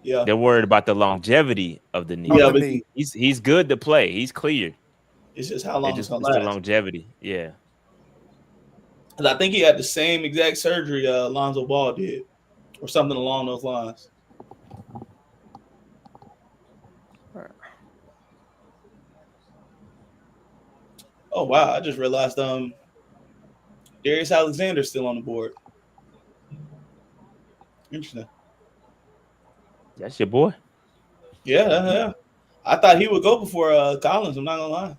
Yeah. They're worried about the longevity of the knee. Yeah, but he's good to play. He's cleared. It's just how long it's gonna the last. longevity. Yeah. Because I think he had the same exact surgery Alonzo Ball did, or something along those lines. Oh wow! I just realized Darius Alexander's still on the board. Interesting. That's your boy. Yeah. I thought he would go before Collins. I'm not gonna lie.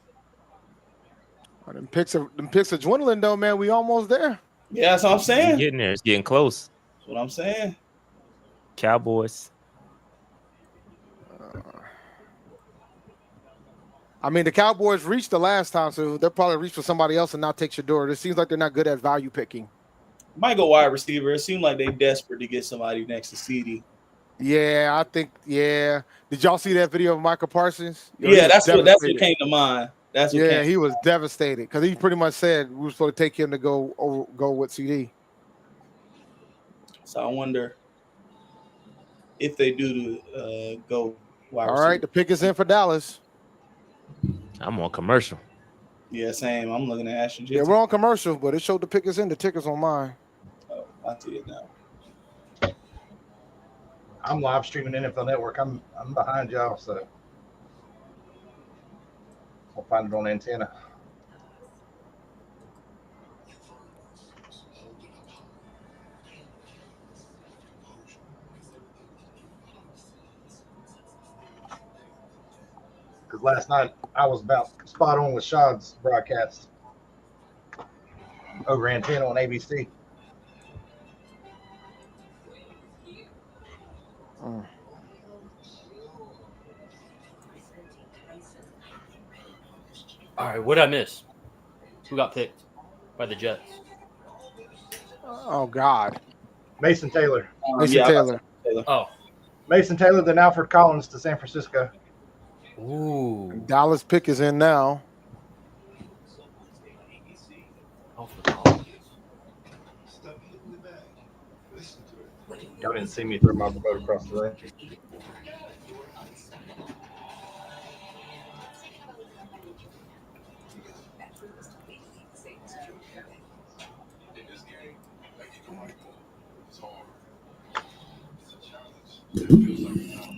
Them picks are dwindling though, man. We almost there. Yeah, that's what I'm saying. It's getting there. It's getting close. That's what I'm saying. Cowboys. I mean, the Cowboys reached the last time, so they'll probably reach for somebody else and not take Shedeur. It seems like they're not good at value picking. Might go wide receiver. It seemed like they're desperate to get somebody next to CD. Yeah, I think. Yeah. Did y'all see that video of Michael Parsons? Yeah, that's what came to mind. He was devastated because he pretty much said we were supposed to take him to go with CD. So I wonder if they do go wide receiver. All right, the pick is in for Dallas. I'm on commercial. Yeah, same. I'm looking at Ashton. Yeah, we're on commercial, but it showed the pick is in. The ticker's on mine. Oh, I see it now. I'm live streaming NFL Network. I'm behind y'all, so I'll find it on antenna. Because last night I was about spot on with Shad's broadcast over antenna on ABC. All right, what did I miss? Who got picked by the Jets? Oh God, Mason Taylor. Taylor. Oh, Mason Taylor, then Alfred Collins to San Francisco. Ooh. Dallas pick is in now. Y'all didn't see me throw my boat across the lake.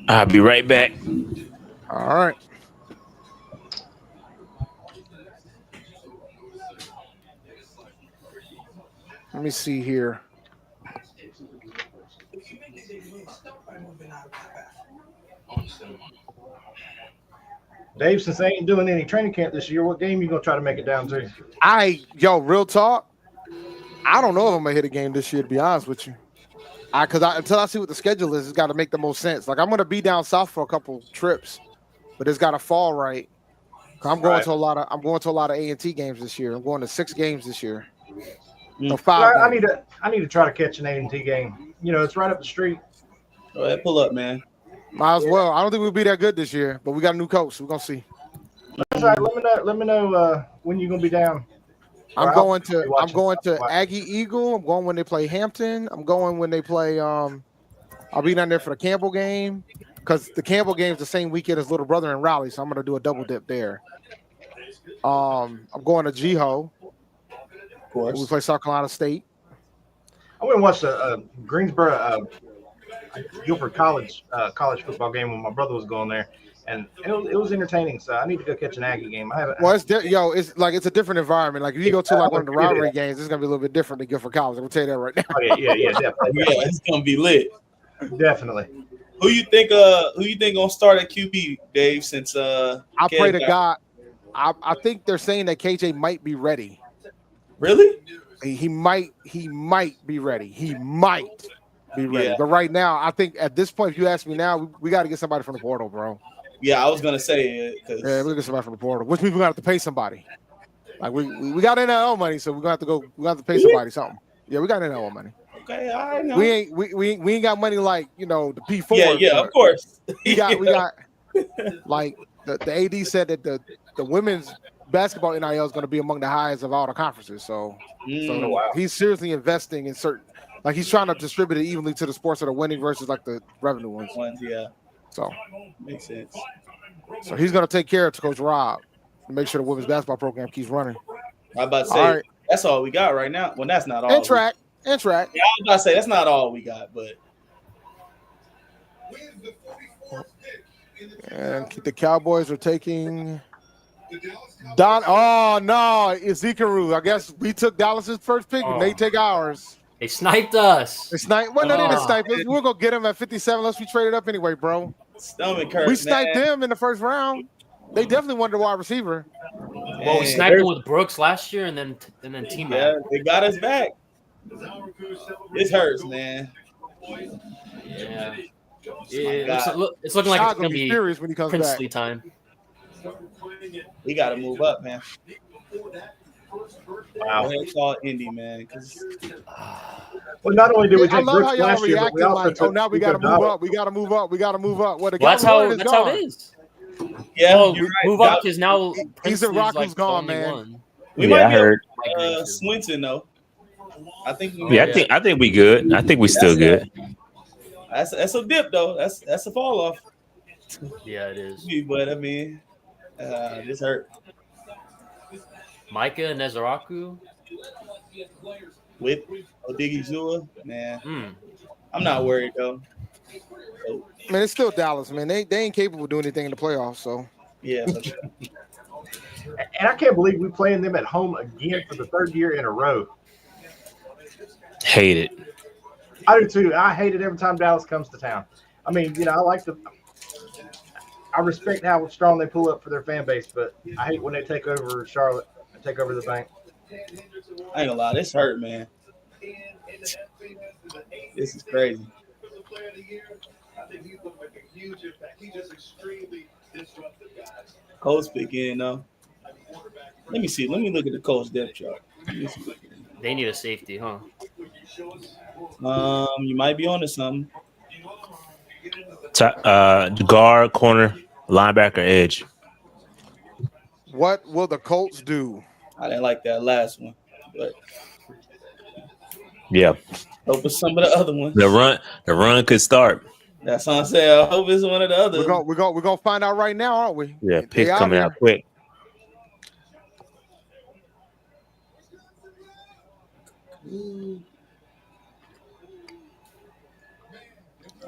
I'll be right back. All right. Let me see here. Dave, since they ain't doing any training camp this year, what game you gonna try to make it down to? Real talk. I don't know if I'm gonna hit a game this year, to be honest with you. Until I see what the schedule is, it's got to make the most sense. Like I'm gonna be down south for a couple trips, but it's got to fall right. I'm going to a lot of A&T games this year. I'm going to 6 games this year. No, 5. I need to try to catch an A&T game. You know, it's right up the street. Go ahead, pull up, man. Might as well. I don't think we'll be that good this year, but we got a new coach. So we're gonna see. That's all right. Let me know when you're gonna be down. I'm going to Aggie Eagle. I'm going when they play Hampton. I'm going when they play. I'll be down there for the Campbell game because the Campbell game is the same weekend as Little Brother in Raleigh, so I'm gonna do a double dip there. I'm going to Jiho. Of course. We play South Carolina State. I went and watched a Greensboro Guilford college football game when my brother was going there, and it was entertaining. So I need to go catch an Aggie game. It's a different environment. Like if you go to like one of the rivalry games, it's gonna be a little bit different than Guilford College. I'm gonna tell you that right now. Oh, yeah, definitely. Yeah, it's gonna be lit. Definitely. Who you think gonna start at QB, Dave? Since I pray to God. I think they're saying that KJ might be ready. Really? He might be ready. He might be ready. Yeah. But right now, I think at this point, if you ask me now, we got to get somebody from the portal, bro. Yeah, I was gonna say it. Yeah, we'll get somebody from the portal, which means we're gonna have to pay somebody. Like we got NLL money, so we're gonna have to go. We have to pay somebody something. Yeah, we got NLL money. Okay, I know. We ain't got money like the P4. Yeah, of course. We got like the AD said that the women's basketball NIL is going to be among the highest of all the conferences. So he's seriously investing in certain, like he's trying to distribute it evenly to the sports that are winning versus like the revenue ones. Yeah. So makes sense. So he's going to take care of Coach Rob and make sure the women's basketball program keeps running. I'm about to say that's all we got right now. Well, that's not all. And track. Yeah, I was about to say that's not all we got, but. And the Cowboys are taking Don. Oh no, Ezekiel. I guess we took Dallas's first pick, and they take ours. They sniped us. They sniped. Well, no, they didn't snipe us. We're gonna get him at 57 unless we trade it up anyway, bro. Stomach hurt. We sniped them in the first round. They definitely wanted a wide receiver. Well, we sniped them with Brooks last year, and then Team. Yeah, they got us back. This hurts, man. Yeah. It's looking like it's going to be furious when he comes princely back. time. We got to move up, man. Wow. It's all Indy, man. Well, not only did we I take love Brooks how y'all last year, but reacted we also like, took now we got to move up. We got to move up. We got to move up. What the that's how it is. Yeah, move up because now he's in Rocco's gone, man. We might be Swinton though. I think. I think we good. I think we still good. That's a dip though. That's a fall off. Yeah, it is. But I mean, this hurt. Micah Nezaraku with Odigizua, man. I'm not worried though. Man, it's still Dallas, man. They ain't capable of doing anything in the playoffs, so yeah. For sure. And I can't believe we're playing them at home again for the third year in a row. Hate it. I do too. I hate it every time Dallas comes to town. I mean, I respect how strong they pull up for their fan base, but I hate when they take over Charlotte and take over the bank. I ain't gonna lie, this hurt, man. This is crazy. Coach pick in though. Let me see. Let me look at the coach depth chart. They need a safety, huh? You might be onto something. Guard, corner, linebacker, edge. What will the Colts do? I didn't like that last one, but yeah, hope it's some of the other ones. The run could start. That's what I'm saying. I hope it's one of the others. We're gonna find out right now, aren't we? Yeah, picks coming out quick.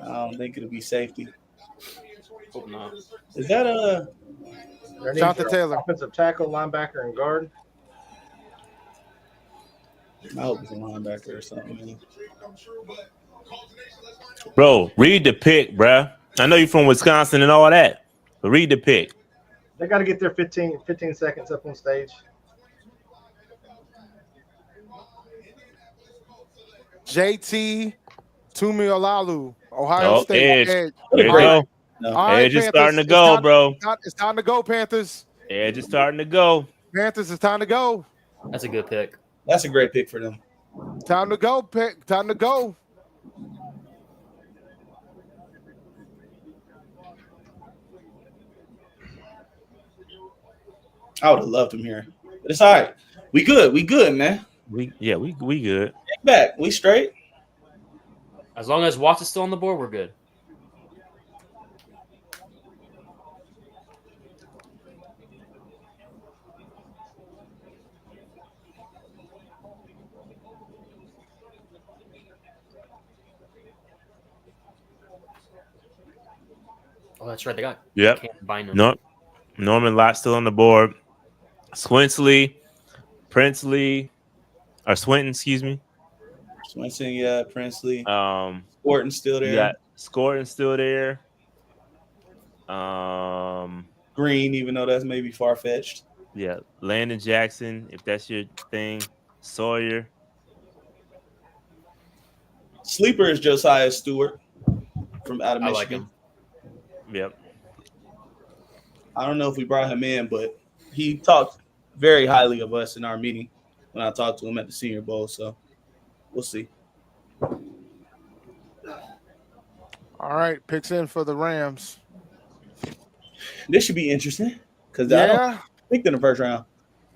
I don't think it'll be safety. Hope not. Is that Jonathan Taylor, offensive tackle, linebacker, and guard? I hope it's a linebacker or something. Man. Bro, read the pick, bruh. I know you're from Wisconsin and all that, but read the pick. They got to get their 15 seconds up on stage. JT Tumialalu, Ohio State. Edge. There you go. No. Edge is starting to go, bro. It's time to go, Panthers. Edge is starting to go. Panthers, it's time to go. That's a good pick. That's a great pick for them. Time to go, pick. Time to go. I would have loved him here, but it's all right. We good. We good, man. We good. Get back. We straight. As long as Watts is still on the board, we're good. Oh, that's right. They got Yep. Norman Lott still on the board. Swinton, excuse me. Swinton, yeah, Princely. Scorton's still there. Yeah, Scorton's still there. Green, even though that's maybe far fetched. Yeah, Landon Jackson, if that's your thing. Sawyer. Sleeper is Josiah Stewart from out of Michigan. I like him. Yep. I don't know if we brought him in, but he talked very highly of us in our meeting when I talked to him at the Senior Bowl. So we'll see. All right, picks in for the Rams. This should be interesting because I don't think they're in the first round.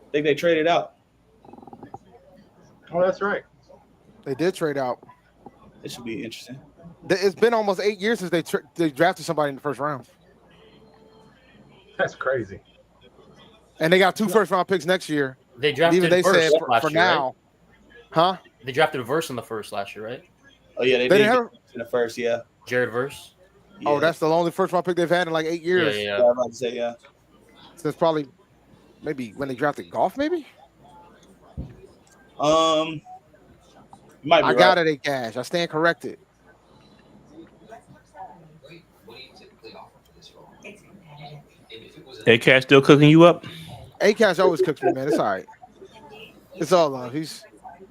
I think they traded out. Oh, that's right. They did trade out. It should be interesting. It's been almost 8 years since they drafted somebody in the first round. That's crazy. And they got 2 first-round picks next year. They drafted Even they first said last for year, now. right? Huh? They drafted a verse in the first last year, right? Oh, yeah, they They did didn't have- in the first, yeah. Jared Verse. Yeah. Oh, that's the only first-round pick they've had in like 8 years. Yeah. I was about to say, yeah. Since probably maybe when they drafted Golf, maybe? You might be I got it, A-Cash. I stand corrected. A-Cash still cooking you up? A-Cash always cooks me, man. It's all right. It's all love.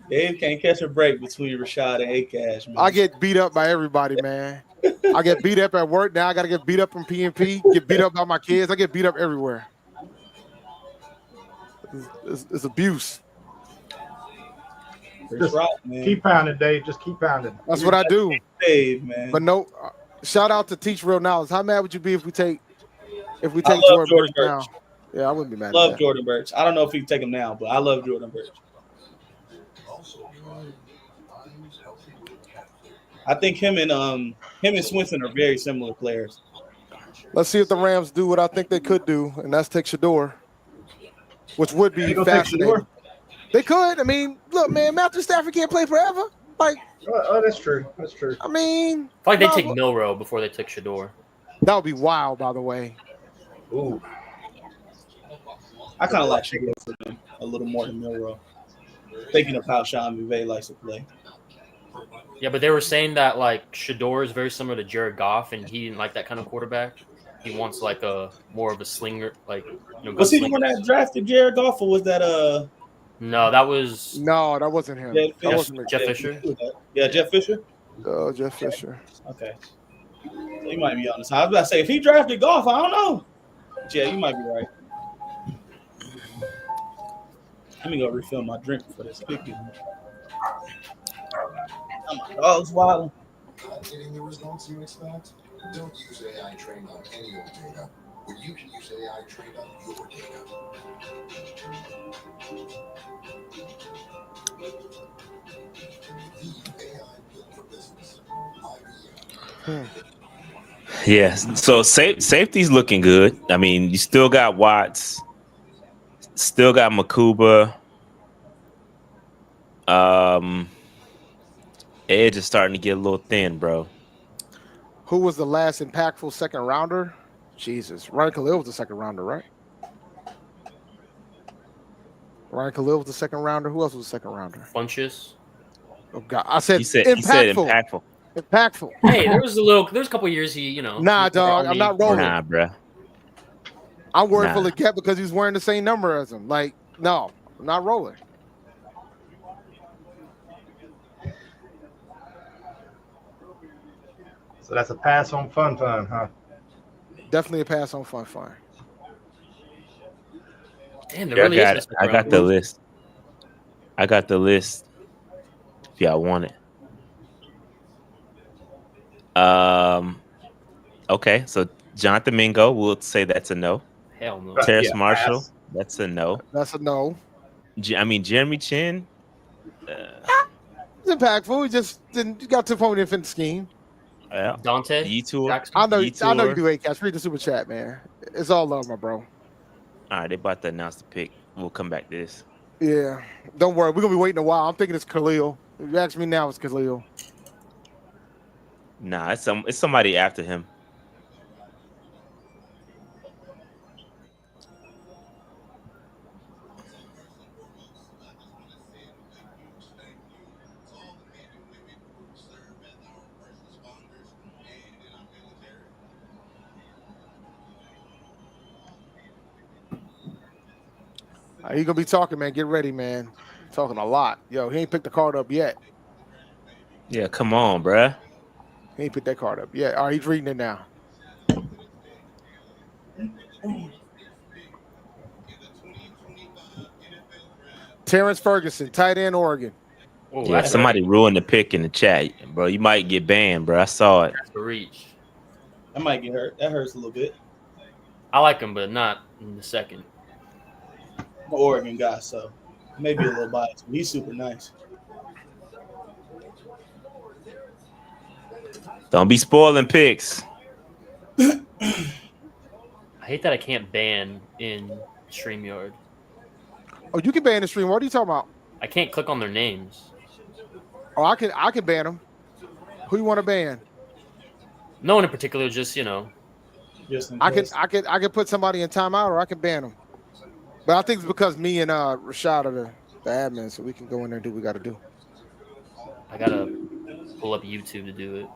Dave can't catch a break between Rashad and A-Cash, man. I get beat up by everybody, man. I get beat up at work. Now I got to get beat up from PNP, get beat up by my kids. I get beat up everywhere. It's abuse. Just keep pounding, Dave. Just keep pounding. That's what I do. Dave, man. But no, shout out to Teach Real Knowledge. How mad would you be if we take love Jordan Jordan Burch now? Burch. Yeah, I wouldn't be mad. I at love that. Jordan Burch. I don't know if he can take him now, but I love Jordan Burch. I think him and Swinton are very similar players. Let's see if the Rams do what I think they could do, and that's take Shador, which would be fascinating. They could. I mean, look, man, Matthew Stafford can't play forever. Like, oh, that's true. That's true. I mean, I feel like they take Milrow before they took Shador. That would be wild, by the way. Ooh. I kind of like Shador for them a little more than Milrow. Thinking of how Sean McVay likes to play. Yeah, but they were saying that like Shador is very similar to Jared Goff, and he didn't like that kind of quarterback. He wants like a more of a slinger, like Was he the one that drafted Jared Goff, or was that No, that wasn't him. That wasn't Jeff Fisher. Yeah, Jeff Fisher. Oh, Jeff Fisher. Okay, you might be honest. I was about to say if he drafted Goff, I don't know. Yeah, you might be right. Let me go refill my drink for this pick. Oh, my dog's wild. Getting the results you expect? Don't use AI trained on any old data when you can use AI trained on your data. AI built for business. IBM. Yes. So safety's looking good. I mean, you still got Watts, still got Makuba. Edge is starting to get a little thin, bro. Who was the last impactful second rounder? Jesus. Ryan Khalil was the second rounder, right? Ryan Khalil was the second rounder. Who else was the second rounder? Funches. Oh God. I said He said impactful. Impactful. Hey, there's a couple years Nah, dog. I'm not rolling. Nah, bro. I'm worried for Leggett because he's wearing the same number as him. Like, no, I'm not rolling. So that's a pass on fun, huh? Definitely a pass on fun. Damn, there really is. I got the list. I got the list. If y'all want it. Okay, so Jonathan Mingo, we'll say that's a no. Hell no. Terrace Marshall, pass. That's a no. That's a no. I mean, Jeremy Chin. It's impactful. He just didn't got to point in the scheme. Yeah. Dante. I know you do 8 cash. Read the super chat, man. It's all love, my bro. All right, they about to announce the pick. We'll come back to this. Yeah, don't worry. We're gonna be waiting a while. I'm thinking it's Khalil. If you ask me now, it's Khalil. Nah, it's somebody after him. He gonna be talking, man. Get ready, man. Talking a lot. Yo, he ain't picked the card up yet. Yeah, come on, bruh. He ain't picked that card up yet. All right, he's reading it now. Terrence Ferguson, tight end, Oregon. Oh, yeah, somebody ruined the pick in the chat, bro. You might get banned, bro. I saw it. That's the reach. I might get hurt. That hurts a little bit. I like him, but not in the second. I'm an Oregon guy, so maybe a little biased. But he's super nice. Don't be spoiling picks. I hate that I can't ban in StreamYard. Oh, you can ban the stream. What are you talking about? I can't click on their names. Oh, I can ban them. Who you want to ban? No one in particular, just I can put somebody in timeout, or I can ban them. But I think it's because me and Rashad are the admin, so we can go in there and do what we got to do. I gotta pull up YouTube to do it.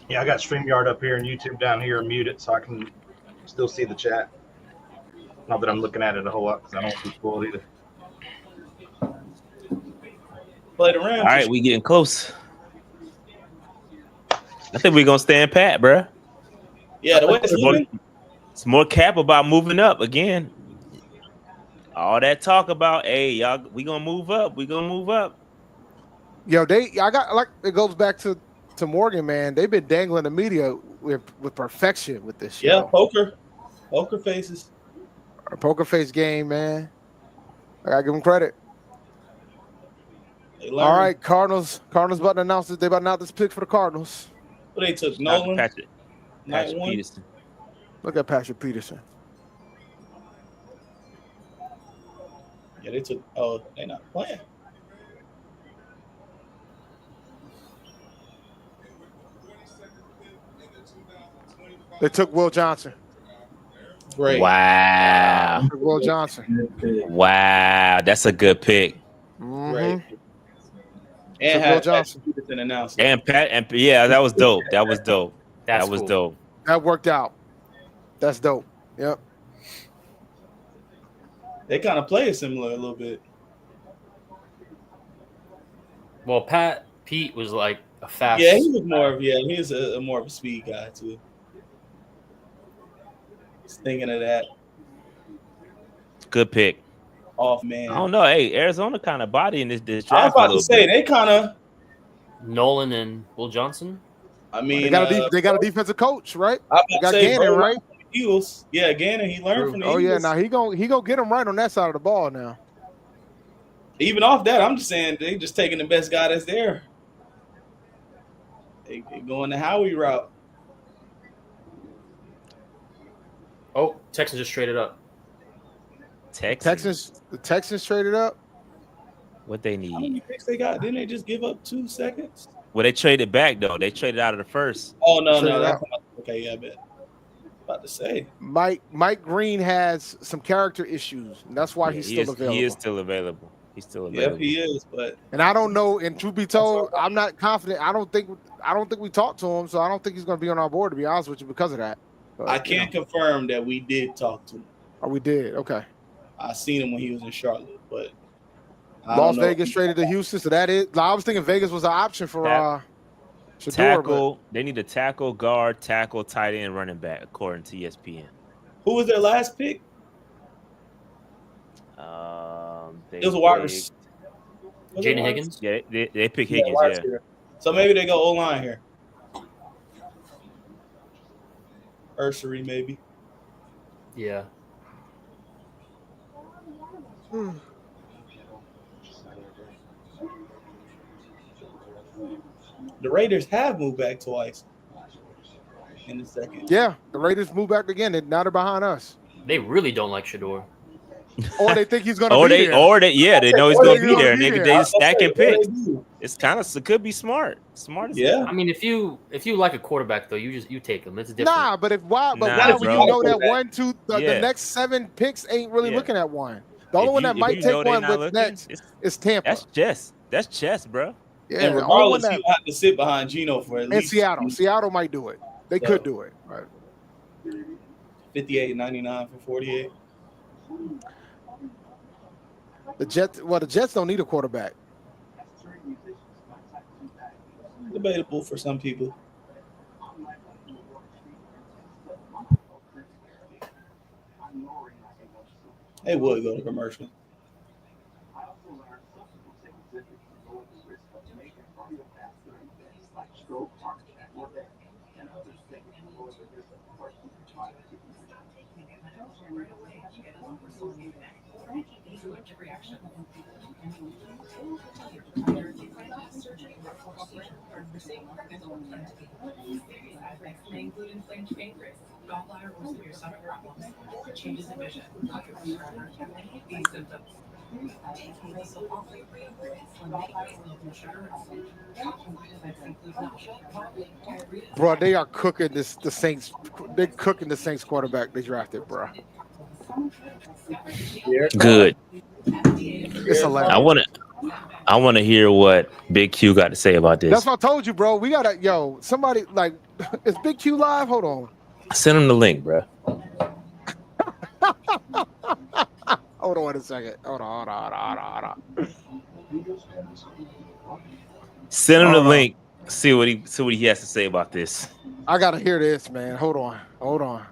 Yeah, I got StreamYard up here and YouTube down here muted, so I can still see the chat. Not that I'm looking at it a whole lot because I don't want to be spoiled either. Played around. All right, we getting close. I think we're gonna stand pat, bro. Yeah, the way it's moving. It's more cap about moving up again. All that talk about, hey, y'all, we gonna move up. We gonna move up. Yo, it goes back to Morgan, man. They've been dangling the media with perfection with this show. Yeah, poker faces. Our poker face game, man. I gotta give them credit. All right, Cardinals about to announce this. They about to announce this pick for the Cardinals. Well, they took Nolan. Patrick Peterson. Look at Patrick Peterson. Yeah, they took. Oh, they not playing. They took Will Johnson. Great. Wow. Will Johnson. Wow, that's a good pick. Mm-hmm. Great. And Will Johnson Peterson announced. And yeah, that was dope. That was dope. That was cool. dope. That worked out. That's dope. Yep. They kind of play similar a little bit. Well, Pete was like a fast. Yeah, he was more of he's a more of a speed guy too. Just thinking of that. Good pick. Off man. I don't know. Hey, Arizona kind of bodying this I was draft. about to say they kind of Nolan and Will Johnson. I mean, they got a defensive coach, right? I They got say, Gannon, right? Eagles. Yeah, Gannon. He learned from the Eagles. Yeah. Now he gonna get him right on that side of the ball now. Even off that, I'm just saying they just taking the best guy that's there. They going the Howie route. Oh, Texans just traded up. The Texans traded up. What they How many need? picks they got? Didn't they just give up 2 seconds? Well, they traded back though. They traded out of the first. Oh no. Traded That's out. not, okay, yeah, I bet. About to say. Mike Green has some character issues, and that's why he's still available. He is still available. He's still available. Yep, he is. But And I don't know. And truth be told, I'm not confident. I don't think we talked to him, so I don't think he's going to be on our board. To be honest with you, because of that. But, I can't confirm that we did talk to him. Oh, we did. Okay. I seen him when he was in Charlotte, but Las Vegas traded to Houston, so that is. I was thinking Vegas was an option for Shador, Tackle. They need a tackle, guard, tackle, tight end, running back, according to ESPN. Who was their last pick? It was a wide receiver. Jaden Higgins. Yeah, they pick Higgins. Yeah. So maybe they go O-line here. Ursary, maybe. Yeah. The Raiders have moved back twice in the second. Yeah, the Raiders moved back again, and now they're behind us. They really don't like Shador. Or they think he's going to be there. They know he's going to be there. And they just stacking picks. It's It could be smart. Yeah. I mean, if you like a quarterback though, you take him. It's different. Nah, but why would bro. you know that 1, 2, the next 7 picks ain't really looking at one? The only one that might take one with next is Tampa. That's chess, bro. Yeah, and regardless, you have to sit behind Geno for at least. And Seattle might do it. They could do it. Right. 58.99 for 48. The Jets don't need a quarterback. Debatable for some people. They would go to commercial. Bro, they are cooking the Saints. They're cooking the Saints quarterback they drafted, bro. Good. It's hilarious. I want to hear what Big Q got to say about this. That's what I told you, bro. We gotta, somebody like, is Big Q live? Hold on. Send him the link, bro. Hold on a second. Hold on. Send him the link. See what he has to say about this. I gotta hear this, man. Hold on.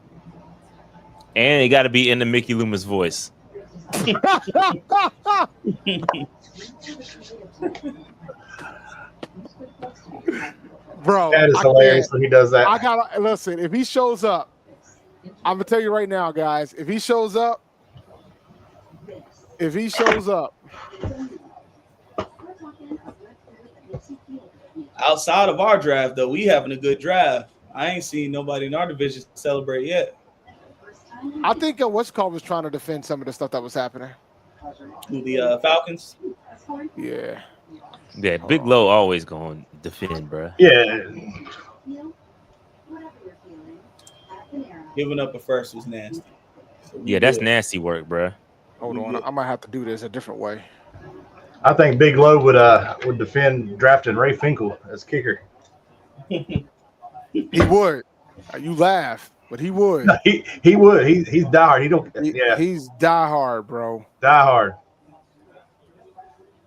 And it got to be in the Mickey Loomis voice. Bro, that is hilarious when he does that. I gotta listen. If he shows up, I'm gonna tell you right now, guys. If he shows up, outside of our draft, though, we having a good draft. I ain't seen nobody in our division celebrate yet. I think what's called was trying to defend some of the stuff that was happening. The Falcons. Yeah. Yeah, Big Low always going to defend, bro. Yeah. Giving up a first was nasty. Yeah, that's nasty work, bro. Hold on, I might have to do this a different way. I think Big Low would defend drafting Ray Finkel as kicker. He would. You laugh, but he would. No, he would. He's diehard. He's diehard, bro. Diehard.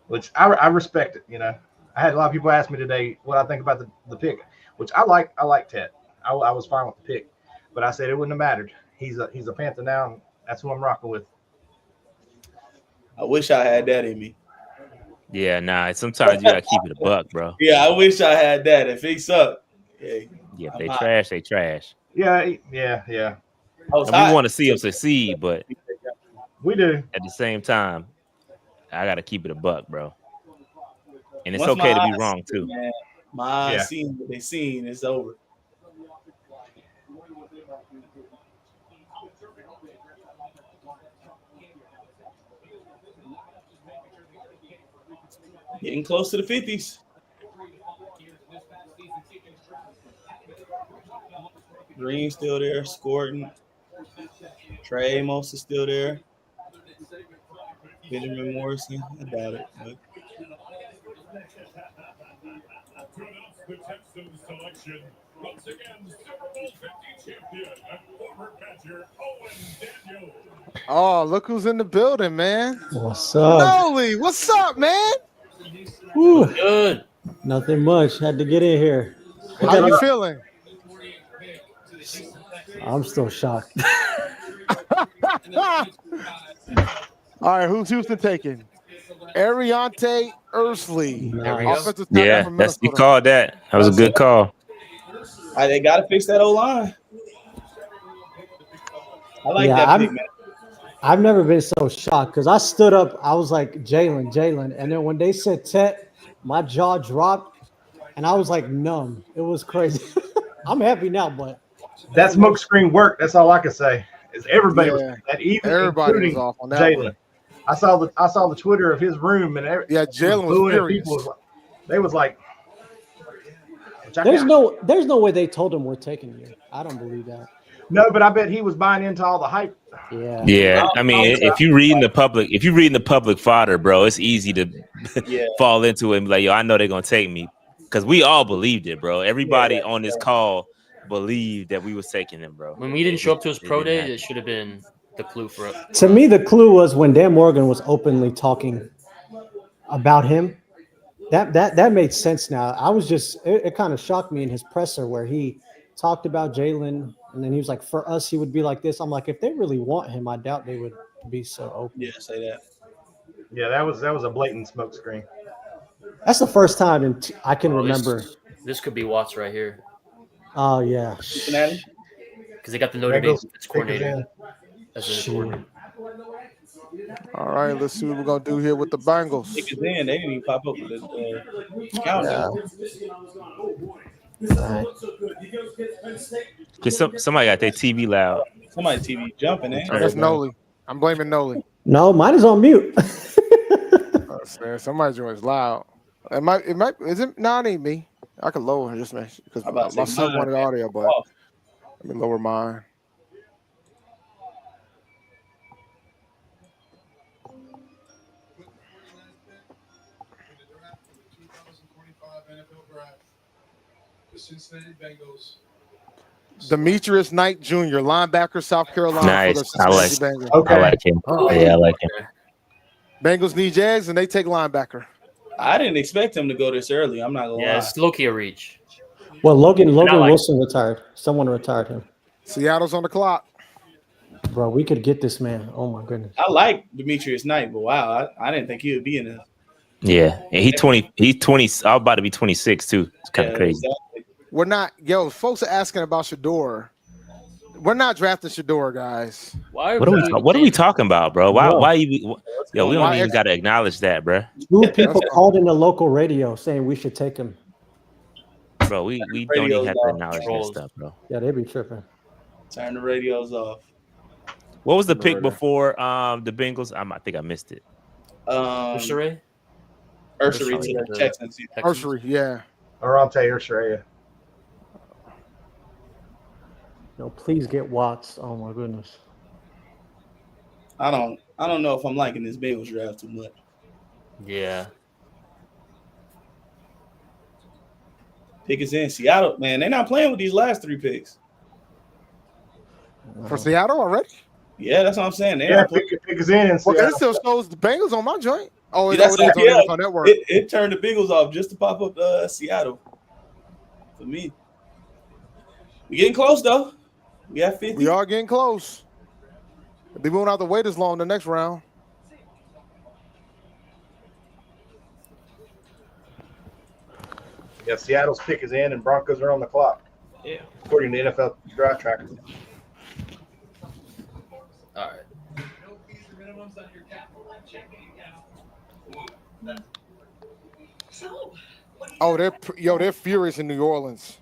Which I respect it. I had a lot of people ask me today what I think about the pick, which I like Tet. I was fine with the pick, but I said it wouldn't have mattered. He's a Panther now, and that's who I'm rocking with. I wish I had that in me. Yeah, nah. Sometimes you gotta keep it a buck, bro. Yeah, I wish I had that. If he sucked, Yeah, if I'm they hot. trash, they trash. Yeah. I was And we hot. want to see them succeed, but We do. at the same time, I gotta keep it a buck, bro. And it's Once my okay to be eyes wrong see it, too. man, my eyes Yeah. seen what they seen. It's over. Getting close to the 50s. Green still there, Scorton. Trey Amos is still there. Benjamin Morrison, I doubt it. But To announce the Texans selection, once again, Super Bowl 50 champion and former Panther Owen Daniel. Oh, look who's in the building, man. What's up? Noli, what's up, man? Whew, Good. nothing much. Had to get in here. How you feeling? I'm still shocked. All right, who's Houston taking? Ariante Ursley. There we go. Offensive tackle Yeah, from that's you Minnesota. called that. That was a good call. they got to fix that O-line. I like Yeah, that pick, man. I've never been so shocked because I stood up. I was like, Jalen. And then when they said Tet, my jaw dropped and I was like numb. It was crazy. I'm happy now, but That smoke screen worked. That's all I can say. Is everybody was that, even Everybody was including off on that Jalen. one. I saw the Twitter of his room and Jalen was booing at furious. people. They was like, there's no way they told him we're taking you. I don't believe that. No, but I bet he was buying into all the hype. Yeah. Yeah, I mean, if you reading the public fodder, bro, it's easy to fall into it and be like, yo, I know they're gonna take me, because we all believed it, bro. Everybody on this call believed that we was taking him, bro. When we didn't show up to his pro day, it should have been the clue for it. To me, the clue was when Dan Morgan was openly talking about him. That made sense now. I was just it kind of shocked me in his presser where he talked about Jalen and then he was like, for us, he would be like this. I'm like, if they really want him, I doubt they would be so open. Yeah, say that. Yeah, that was a blatant smoke screen. That's the first time I can remember. This could be Watts right here. Oh yeah. Because they got the Notre Dame defense coordinator as a coordinator. All right, let's see what we're gonna do here with the Bengals. Because then they didn't even pop up with the countdown. Somebody got their TV loud. Somebody TV jumping, eh? That's Noli. I'm blaming Noli. No, mine is on mute. Somebody's joint's loud. It might. Is it? No, it ain't me. I can lower it just because my son wanted audio, but let me lower mine. The Cincinnati Bengals. Demetrius Knight Jr., linebacker, South Carolina. Nice. For the Cincinnati Bengals. I like him. Yeah, I like him. Bengals need Jags, and they take linebacker. I didn't expect him to go this early. I'm not gonna lie. Yeah, it's low-key a reach. Well, Logan Wilson retired. Someone retired him. Seattle's on the clock. Bro, we could get this man. Oh my goodness. I like Demetrius Knight, but wow, I didn't think he would be in this. Yeah, and he's 20. I'm about to be 26 too. It's kind of crazy. Exactly. We're not, folks are asking about Shador. We're not drafting Shador, guys. Why? What are we talking about, bro? Why we don't even got to acknowledge that, bro. Two people called in the local radio saying we should take him. Bro, we don't even have to acknowledge that stuff, bro. Yeah, they be tripping. Turn the radios off. What was the pick before the Bengals? I think I missed it. Ursary to the Texans. Ursary, yeah. Arante Ursary. No, please get Watts. Oh my goodness. I don't know if I'm liking this Bengals draft too much. Yeah. Pick is in Seattle, man. They're not playing with these last three picks. For Seattle already? Yeah, that's what I'm saying. Pick is in. Well, that still shows the Bengals on my joint. Oh, that's on the NFL Network. It turned the Bengals off just to pop up Seattle. For me. We getting close though. We got 50. We are getting close. They won't have to wait as long the next round. Yeah, Seattle's pick is in, and Broncos are on the clock. Yeah. According to NFL Draft Tracker. All right. Oh, they're furious in New Orleans.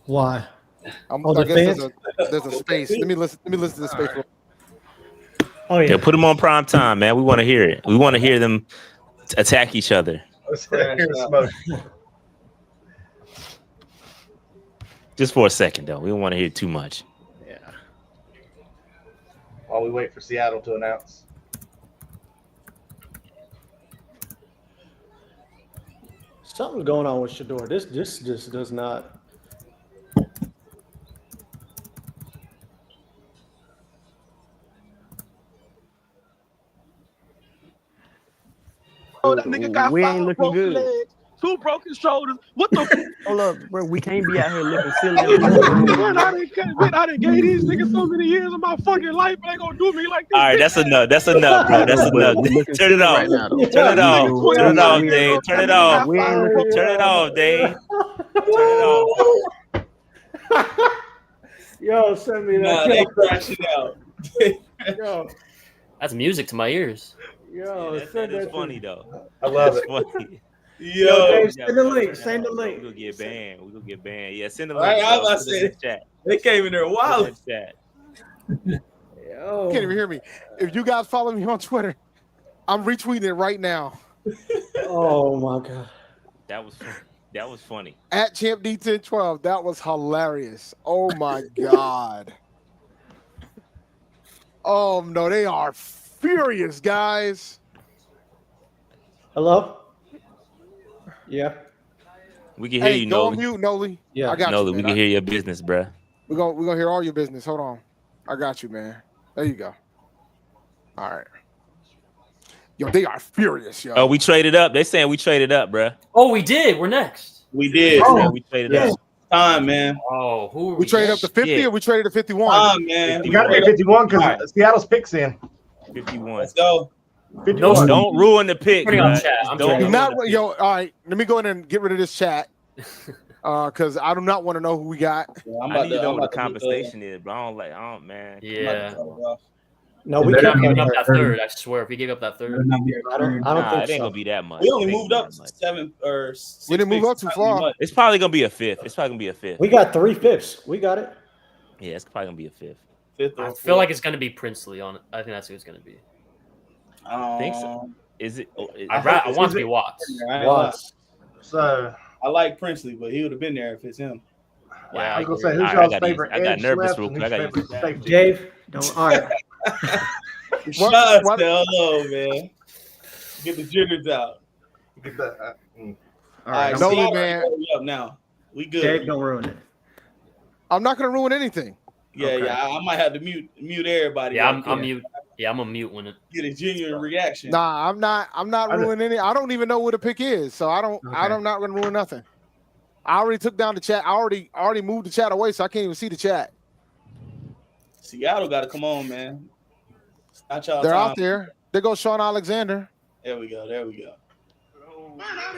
Why? I the guess fans? there's a space. Let me listen to the space. Right. Oh yeah. Yeah, put them on prime time, man. We want to hear it. We want to hear them attack each other. Here's smoke. Just for a second, though. We don't want to hear too much. Yeah. While we wait for Seattle to announce. Something's going on with Shador. This just does not. Oh, that nigga got We ain't 5 looking broken good. legs, 2 broken shoulders. What the? Hold up, bro. We can't be out here looking silly. Man, I done gave these niggas so many years of my fucking life, but they gonna do me like this. All right, that's enough. That's enough, bro. That's enough. Turn it off. Right now, though. Turn it off. Turn it off, Dave. Turn it off. We ain't looking Turn it off, Dave. Turn it off. Yo, send me Nah, that. they crashing out. Yo, That's music to my ears. yo, That send is that funny, though. I love That's it. funny. Yo, Yo, Dave, send the link. Send the We're link. gonna get banned. We're gonna get banned. Yeah, send the All link. right, I was bro. about Put to it in the chat. they came in there Put it wild. in the chat. Yo. You can't even hear me. If you guys follow me on Twitter, I'm retweeting it right now. Oh my god. That was funny. That was funny. At Champ D1012. That was hilarious. Oh my god. Oh no, they are furious, guys. Hello. Yeah. We can hear Hey, you, go on Noli. mute, Noli. Yeah. I got Noli, you, we man. can hear your business, bruh. We're gonna hear all your business. Hold on. I got you, man. There you go. All right. Yo, they are furious, yo. Oh, we traded up. They saying we traded up, bruh. Oh, we did. We're next. We did. Yeah, we traded yeah. up. Time, man. Oh, who are We traded up to 50 Yeah. or we traded to 51? Time, man. You got to be 51 because All right. Seattle's pick's in. 51. Let's go. 51. Don't ruin the pick, Putting on bruh. chat. I'm Don't trading. ruin Not the pick. yo, all right. Let me go in and get rid of this chat. Because I do not want to know who we got. Yeah, I'm I about need to to know I'm what the about to compensation is, but I don't, man. Yeah. No, we We're not can't. giving up that third. I swear, if we gave up that third, I don't Nah, think it ain't so. gonna be that much. We only It ain't moved gonna up be that much. 7 or 6 We didn't move picks. up too Not really far. much. It's probably gonna be a fifth. It's probably gonna be a fifth. We got 3 fifths. We got it. Yeah, it's probably gonna be a fifth. Fifth or I fourth. feel like it's gonna be Princely on it. I think that's who it's gonna be. Think so? Is it? I want it to be Watts. I ain't gonna lie. So I like Princely, but he would have been there if it's him. Yeah, I was gonna agree. say, who's All right, I y'all's gotta use- favorite I got edge nervous left real and quick. I who's gotta use favorite that. safety? Dave, don't. All right. Shots, what- hello, man. Get the jitters out. Get that, All right, right, Noli, Seattle man. already up now. We good. Dave, don't ruin it. I'm not going to ruin anything. Yeah, Okay. yeah. I might have to mute everybody. Yeah, right I'm quick. mute. Yeah, I'm a mute when it. Get a genuine reaction. Nah, I'm not ruining any. I don't even know what the pick is, so I'm not going to ruin nothing. I already took down the chat. I already moved the chat away, so I can't even see the chat. Seattle got to come on, man. It's not y'all They're time. out there. There goes Sean Alexander. There we go. There we go. Man, I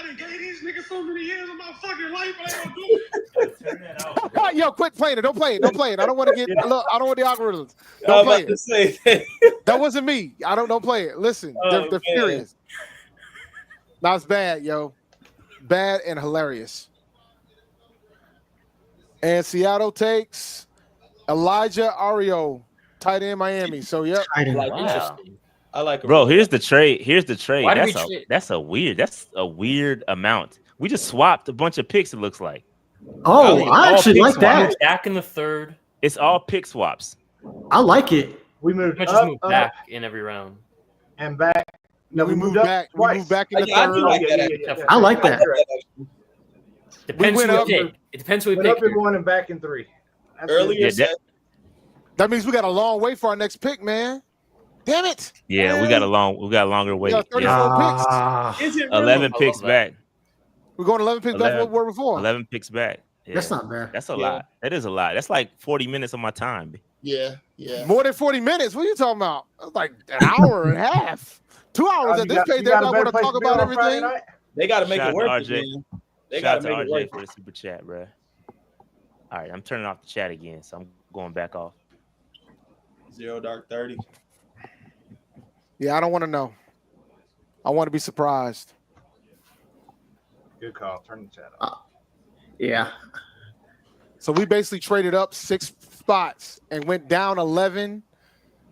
done gave these niggas so many years of my fucking life, but they gonna do it. Yo, quit playing it. Don't play it. Don't play it. I don't want to get. Look, I don't want the algorithms. I Don't was play about to it. say. That wasn't me. Don't play it. Listen, they're man. furious. That's bad, yo. Bad and hilarious. And Seattle takes Elijah Ario, tight end Miami. So yep. Like, Wow. I like it. Bro, here's the trade. Here's the trade. Why did we That's trade? that's a weird amount. We just swapped a bunch of picks. It looks like Oh, I all actually picks like that. Moved back in the third. it's all pick swaps. I like it. We moved Might up, just move up, back in every round. and back. No, we moved back. We twice. moved back in the I do third. like that. I like that. Depends went who we up- pick. It depends who we Went pick. up in here. 1 and back in 3. That's Earlier, Yeah, said, That means we got a long way for our next pick, man. Damn it. Yeah, we got a longer We wait. got 34 Yeah. picks. is it really? 11 I picks love that. back. We're going 11 picks back from what we were before. 11 picks back. Yeah. That's not bad. That's a Yeah. lot. That is a lot. That's like 40 minutes of my time. Yeah. More than 40 minutes. What are you talking about? That's like an hour and a half. 2 hours at this page. They're not going to talk about everything. They got to make Shout it out worth to it, RJ. man. They Shout out got to to make it RJ work. for the super chat, bro. All right, I'm turning off the chat again, so I'm going back off. Zero Dark 30. Yeah, I don't want to know. I want to be surprised. Good call. Turn the chat off. Yeah. So we basically traded up 6 spots and went down 11.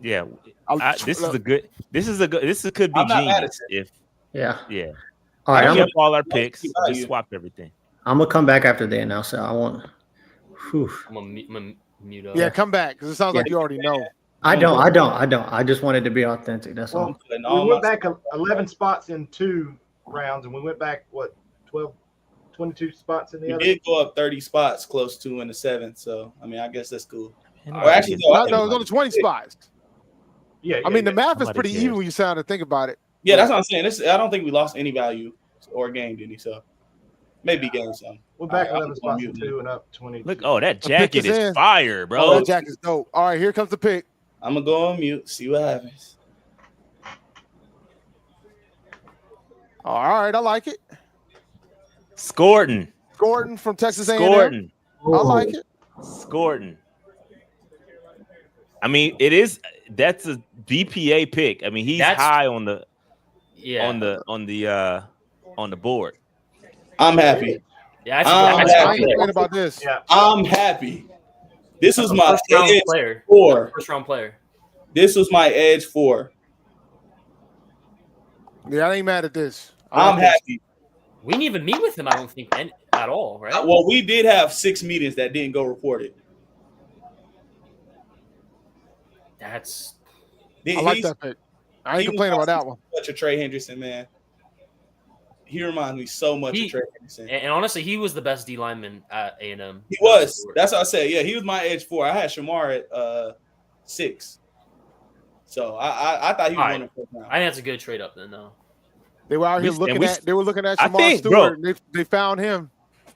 Yeah, this is a good. This could be I'm not mad at genius if. Yeah. Yeah. All right. We I'm kept all our picks. Just swap everything. gonna come back after the announce. I want. Whew. I'm gonna mute up. Yeah, come back because it sounds like you already know. I don't. I just wanted to be authentic. That's all. Well, we went back 11 spots in 2 rounds, and we went back, 22 spots in the We other? did go up 30 spots close to in the 7th. So, I mean, I guess that's cool. Or actually, no, it was only 20 spots. Yeah. I mean, the math is pretty even when you sound and think about it. Yeah, that's what I'm saying. I don't think we lost any value or gained any. So, maybe gained some. We're back All right, 11 spots in 2 and up 20. Look, oh, that The pick jacket is is in. fire, bro. Oh, that jacket's dope. All right, here comes the pick. I'm going to go on mute, see what happens. All right, I like it. Scorton. Gordon from Texas A&M. Scorton. I like it. Scorton. I mean, that's a BPA pick. I mean, he's high on the on the board. I'm happy. Yeah, I'm I ain't happy. complaining about this. Yeah. I'm happy. This was my first round edge player. 4. First round player. This was my edge 4. Yeah, I ain't mad at this. I I'm like this. happy. We didn't even meet with him. I don't think at all, right? Well, we did have 6 meetings that didn't go reported. That's. I like that pick. I ain't complaining about that one. Such a Trey Hendrickson, man. He reminds me so much of Trey Hendrickson. And honestly, he was the best D lineman at A&M. He was. That's what I said. Yeah, he was my edge 4. I had Shamar at 6. So I thought he was one of the first round. I think that's a good trade up then, though. They were out here looking at I Shamar think, Stewart. bro, And they found him.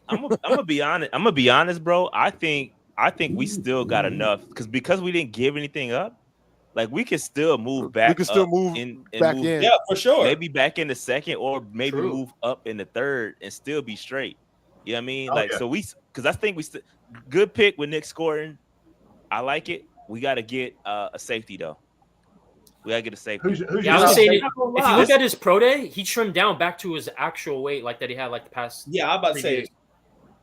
I'm gonna be honest. I'm gonna be honest, bro. I think we still got enough because we didn't give anything up. Like we can still move back. We can still up move and back move, in. Yeah, for sure. Maybe back in the second, or maybe True. move up in the third and still be straight. You know what I mean? Oh, Like yeah. so because I think good pick with Nick Scorton. I like it. We got to get a safety though. We gotta get a safety. Who's Yeah, I was your saying, safety? if you look at his pro day, he trimmed down back to his actual weight, like that he had like the past. Yeah, I'm about to 3 say days.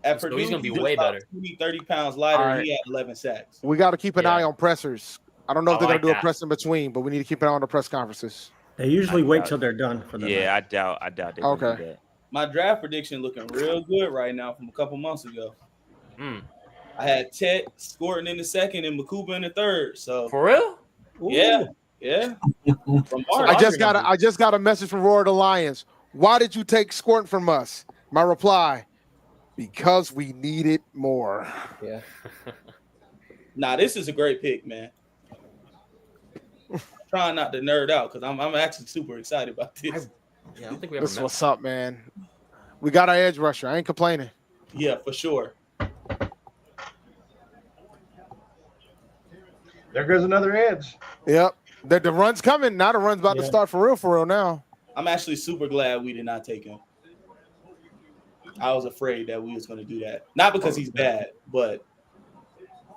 at So Purdue, he's gonna be he was way about better. 20, 30 pounds lighter. All And right. he had 11 sacks. We got to keep an Yeah. eye on pressers. I don't know if I they're like going to do a that. press in between, but we need to keep an eye on the press conferences. They usually I wait doubt till they're done for the Yeah, I doubt they will do Okay. that. My draft prediction looking real good right now from a couple months ago. Mm. I had Tet Scorton in the second and Makuba in the third. So For real? yeah. From March. I just got a message from Roar the Lions. Why did you take Scorton from us? My reply: because we needed more. Yeah. Nah, this is a great pick, man. Trying not to nerd out because I'm actually super excited about this. Yeah, I don't think we ever This is met. what's up, man. We got our edge rusher. I ain't complaining. Yeah, for sure. There goes another edge. Yep. The run's coming. Now the run's about to start for real now. I'm actually super glad we did not take him. I was afraid that we was going to do that. Not because he's bad, but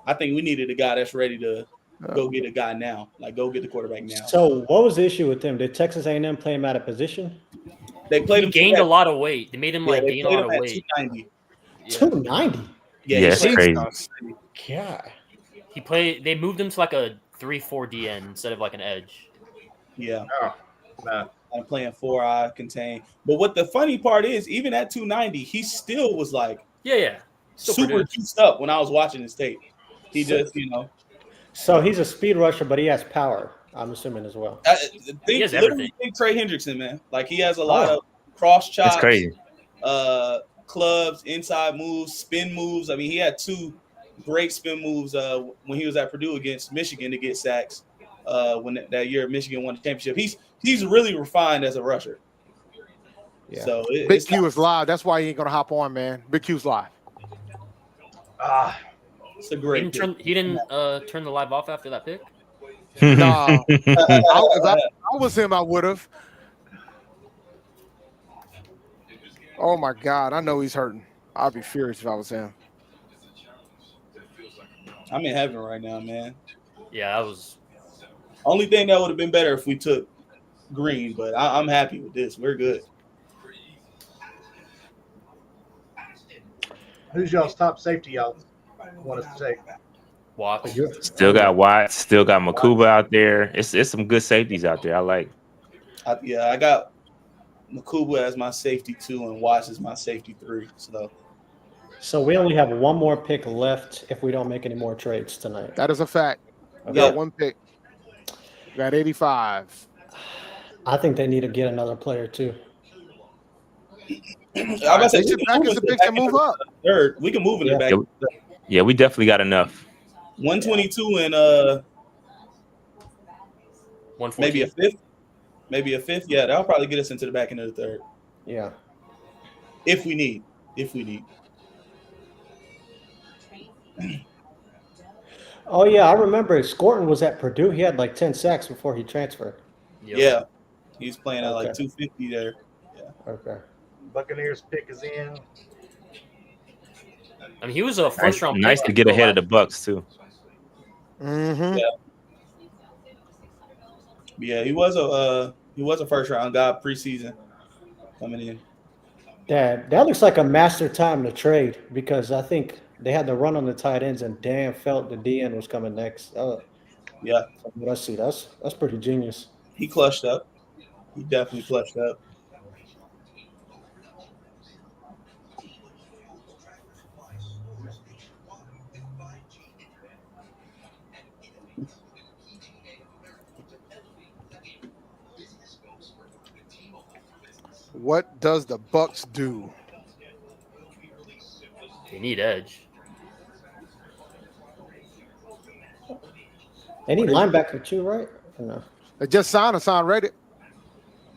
I think we needed a guy that's ready to go get a guy now. Like, go get the quarterback now. So what was the issue with him? Did Texas A&M play him out of position? They played He him gained a lot of weight. They made him like they gain a played lot him of at weight. 290. 290. Yeah, Yeah, it's he played- crazy. God. They moved him to like a 3-4 DN instead of like an edge. Yeah. Oh, nah. I'm playing 4-eye contain. But what the funny part is, even at 290, he still was like Yeah. Still super produced. juiced up when I was watching his tape. He just, So he's a speed rusher, but he has power, I'm assuming as well. He has literally everything. think Trey Hendrickson, man. Like he has a lot of cross chops, That's crazy. Clubs, inside moves, spin moves. I mean, he had 2 great spin moves when he was at Purdue against Michigan to get sacks. When that year Michigan won the championship, he's really refined as a rusher. Yeah. So Big Q is live. That's why he ain't gonna hop on, man. Big Q's live. It's a great. He didn't turn the live off after that pick. Nah, if I was him, I would have. Oh my God, I know he's hurting. I'd be furious if I was him. I'm in heaven right now, man. Yeah, that was. Only thing that would have been better if we took Green, but I'm happy with this. We're good. Who's y'all's top safety y'all want us to take? Watts. Still got Watts. Still got Makuba out there. It's some good safeties out there. I like. I got Makuba as my safety 2 and Watts as my safety 3. So we only have one more pick left if we don't make any more trades tonight. That is a fact. We Yeah. got one pick. We got 85. I think they need to get another player too. I'm about to say, They should back us the picks and move up. Third, we can move in the back. Yeah, we definitely got enough. 122 and maybe a fifth. Yeah, that'll probably get us into the back end of the third. Yeah. If we need. Oh yeah, I remember Scorton was at Purdue. He had like 10 sacks before he transferred. Yep. Yeah. He's playing at like 250 there. Yeah. Okay. Buccaneers pick is in. I mean, he was a first round. Nice to get ahead of the Bucks too. Mm-hmm. Yeah, he was a first round guy preseason coming in. That looks like a master time to trade because I think they had the run on the tight ends and Dan felt the DN was coming next. Yeah. What I see, that's pretty genius. He clutched up. He definitely clutched up. What does the Bucks do? They need edge. They need linebacker too, right? Or no? They just signed rated.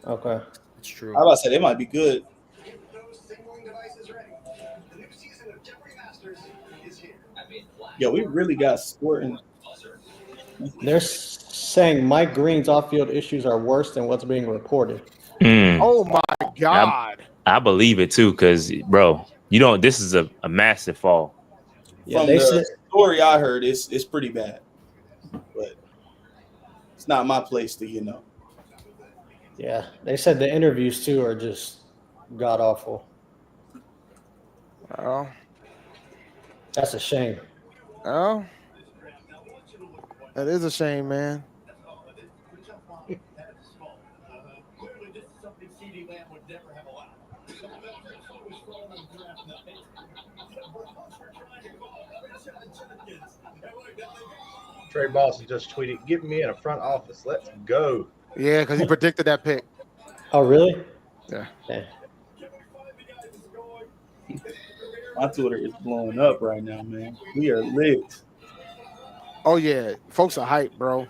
Okay. It's true. I was about to say they might be good. Yo, we really got squirting. They're saying Mike Green's off-field issues are worse than what's being reported. Oh my God! I believe it too, because bro, this is a massive fall. Yeah, From the story I heard, it's pretty bad, but it's not my place to Yeah, they said the interviews too are just god awful. Oh, that's a shame. Oh, that is a shame, man. Trey Boston just tweeted, "Get me in a front office. Let's go." Yeah, because he predicted that pick. Oh, really? Yeah. My Twitter is blowing up right now, man. We are lit. Oh yeah, folks are hyped, bro.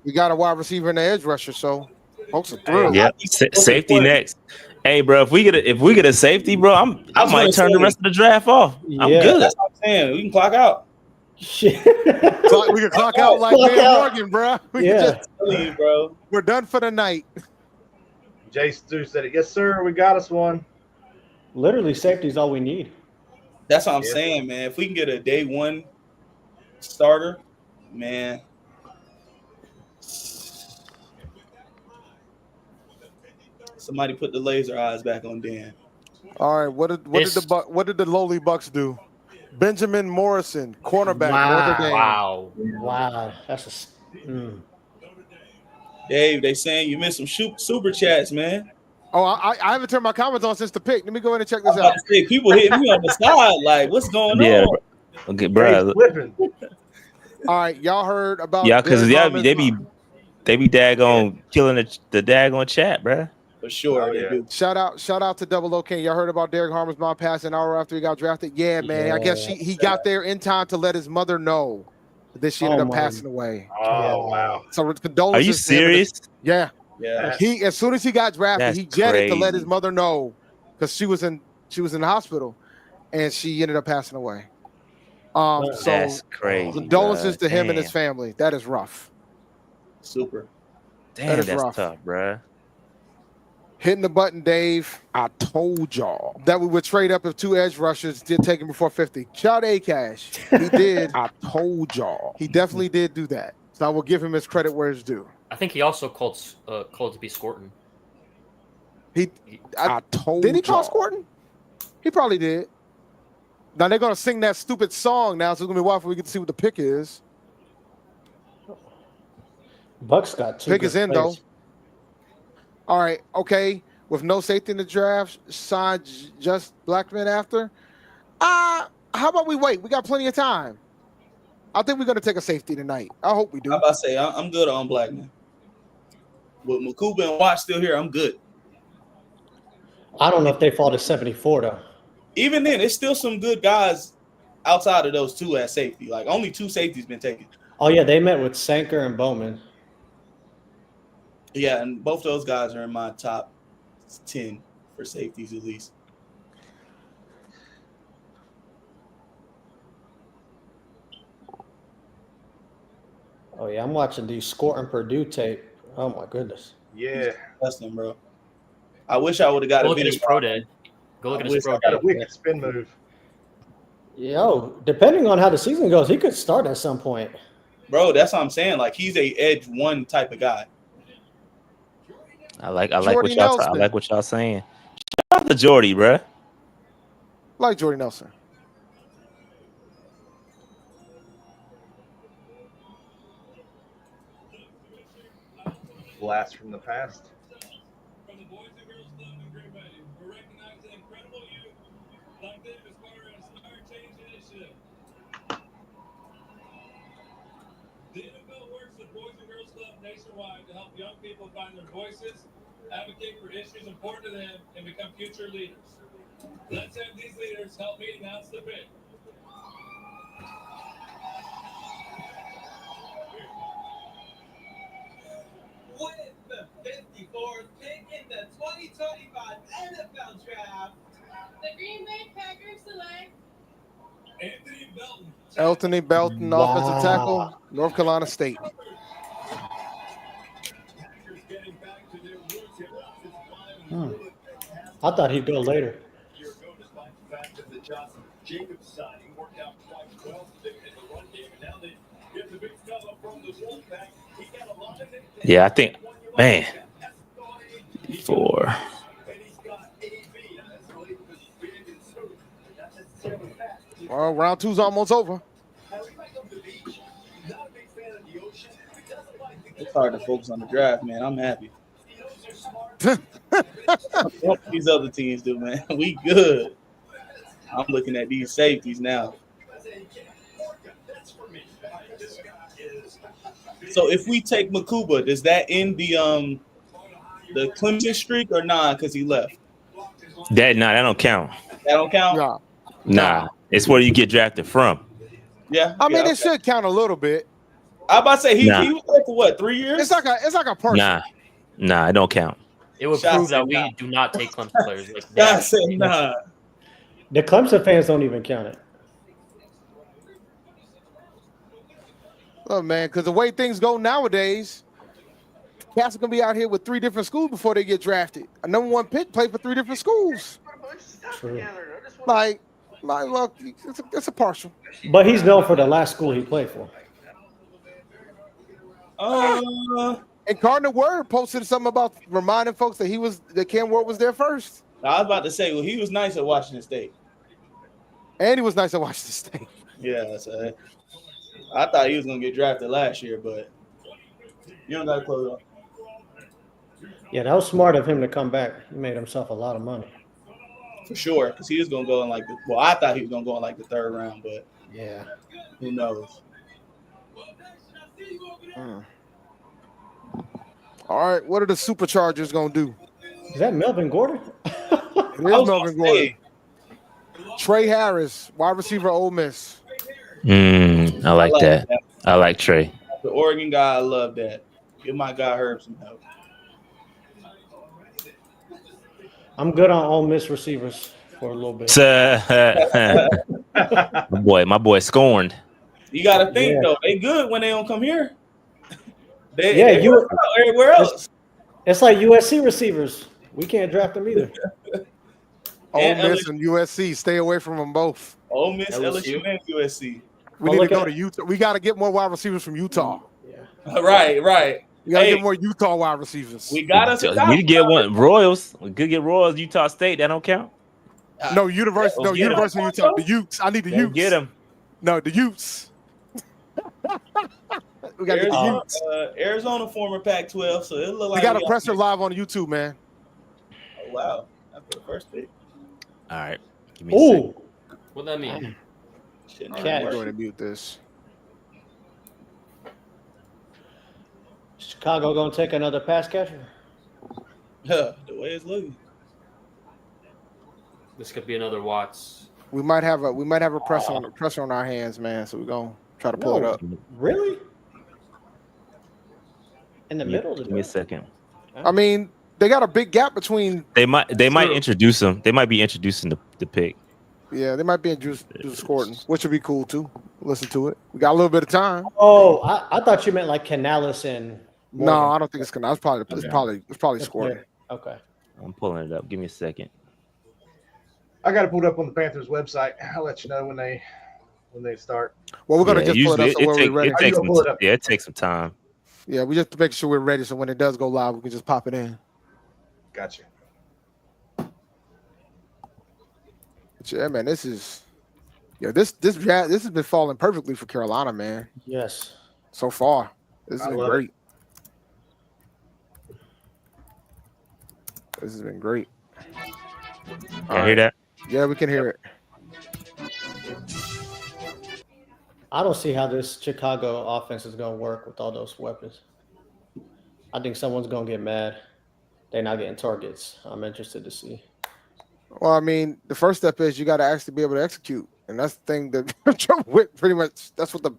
We got a wide receiver and an edge rusher, so folks are thrilled. Yeah, safety next. Hey, bro, if we get a safety, bro, I might turn the rest of the draft off. I'm good. That's what I'm saying. We can clock out. Shit. We can clock out like Dan Morgan, bro. We can just leave, bro. We're done for the night. Jay Stu said it. Yes, sir. We got us one. Literally, safety is all we need. That's what I'm saying, man. If we can get a day one starter, man. Somebody put the laser eyes back on Dan. All right, what did the lowly Bucks do? Benjamin Morrison, cornerback. Notre Dame. Wow. That's Dave, they saying you missed some super chats, man. Oh, I haven't turned my comments on since the pick. Let me go in and check this out. People hitting me on the side, like, what's going on? Okay, bro. All right, y'all heard about? Yeah, because they be daggone killing the daggone chat, bro. For sure. They do. Shout out to Double O King. Y'all heard about Derek Harmer's mom passing an hour after he got drafted? Yeah, man. I guess he got there in time to let his mother know that she ended up passing away. Oh, wow. So condolences. Are you serious? Yeah. Yeah. He as soon as he got drafted, That's he jetted to let crazy. his mother know because she was in the hospital and she ended up passing away. So That's crazy. condolences bro. to him and his Damn. family. That is rough. Super. Damn, is that's rough. tough, bro. Hitting the button, Dave. I told y'all that we would trade up if 2 edge rushers did take him before 50. Shout out A-Cash. He did. I told y'all. He definitely did do that. So I will give him his credit where it's due. I think he also called to be Scorton. I told Did he call y'all. Scorton? He probably did. Now they're gonna sing that stupid song now, so it's gonna be a while before we get to see what the pick is. Bucks got 2. Pick is in though. All right, okay. With no safety in the draft, sign just Blackman after. How about we wait? We got plenty of time. I think we're gonna take a safety tonight. I hope we do. I'm about to say I'm good on Blackman. With Makuba and Watt still here, I'm good. I don't know if they fall to 74 though. Even then, it's still some good guys outside of those 2 at safety. Like only 2 safeties been taken. Oh yeah, they met with Sanker and Bowman. Yeah, and both those guys are in my top 10 for safeties at least. Oh yeah, I'm watching the Scorton Purdue tape. Oh my goodness. Yeah, that's them, bro. I wish I would have got Go a look at his pro day. Go look at his pro got a day. wicked spin move. Yo, depending on how the season goes, he could start at some point. Bro, that's what I'm saying. Like he's a edge 1 type of guy. I like what y'all saying. Shout out to Jordy, bro. Like Jordy Nelson. Blast from the past. From the Boys and Girls Club in Green Bay, we're recognizing incredible youth like them as part of our Inspire Change initiative. The NFL works with Boys and Girls Club nationwide to help young people find their voices, advocate for issues important to them, and become future leaders. Let's have these leaders help me announce the pick. With the 54th pick in the 2025 NFL Draft, the Green Bay Packers select Anthony Belton. Anthony Belton, offensive tackle, North Carolina State. I thought he'd go later. Jacobs signing worked out quite well in the run game, and now they get the big fella from the Wolfpack. He got a lot of it. Yeah, I think, man, 4. Well, round 2's almost over. It's hard to focus on the draft, man. I'm happy. What these other teams do, man. We good. I'm looking at these safeties now. So if we take Makuba, does that end the Clemson streak or nah? Because he left. That don't count. That don't count. Nah, it's where you get drafted from. Yeah, I mean it should count a little bit. I about to say he was there for what, 3 years? It's like a person. Nah, it don't count. It would prove that we do not take Clemson players. Like I said nah. The Clemson fans don't even count it. Oh man, because the way things go nowadays, cats are gonna be out here with 3 different schools before they get drafted. A number 1 pick played for 3 different schools. True. Like look, it's a partial. But he's known for the last school he played for. And Cardinal Word posted something about reminding folks that Cam Ward was there first. I was about to say, well, he was nice at Washington State. And he was nice at Washington State. Yeah, so I thought he was gonna get drafted last year, but you don't gotta close it off. Yeah, that was smart of him to come back. He made himself a lot of money. For sure, because he was gonna go in I thought he was gonna go in like the 3rd round, but yeah, who knows? All right, what are the Superchargers gonna do? Is that Melvin Gordon? It is Melvin Gordon. Trey Harris, wide receiver, Ole Miss. I like that. I like Trey. The Oregon guy, I love that. Give my guy Herb some help. I'm good on Ole Miss receivers for a little bit. my boy scorned. You got to think though, they good when they don't come here. They you everywhere else. It's like USC receivers. We can't draft them either. Ole Miss and USC. Stay away from them both. Ole Miss, LSU, and USC. We need to go to Utah. We got to get more wide receivers from Utah. Right. We got to get more Utah wide receivers. We got us. We could get one. Royals. We could get Royals. Utah State. That don't count. No, University. No, University of Utah. The Utes. I need the Utes. Get them. No, the Utes. We got to get the Utes. Arizona former Pac-12, so it look like we got a presser live on YouTube, man. Oh, wow, after the first pick. All right, give me a second. What'd that mean? I'm going to mute this. Chicago gonna take another pass catcher. The way it's looking. This could be another Watts. We might have a pressure on our hands, man. So we're gonna try to pull it up. Really? In the middle. Give me a second. I mean, they got a big gap between. They might introduce them. They might be introducing the pick. Yeah, they might be introducing, which would be cool too. Listen to it. We got a little bit of time. Oh, I thought you meant like Canales and. Morgan. No, I don't think it's Canales. It's probably Scourton. Okay. I'm pulling it up. Give me a second. I got to pull it up on the Panthers website. I'll let you know when they start. Well, we're gonna just pull it up so we're ready. It takes some time. Yeah, we just to make sure we're ready, so when it does go live, we can just pop it in. Gotcha. But yeah, man, this has been falling perfectly for Carolina, man. Yes. So far, this has been great. This has been great. Can you hear that? Yeah, we can hear it. I don't see how this Chicago offense is going to work with all those weapons. I think someone's going to get mad. They're not getting targets. I'm interested to see. Well, I mean, the first step is you got to actually be able to execute. And that's the thing that pretty much that's what the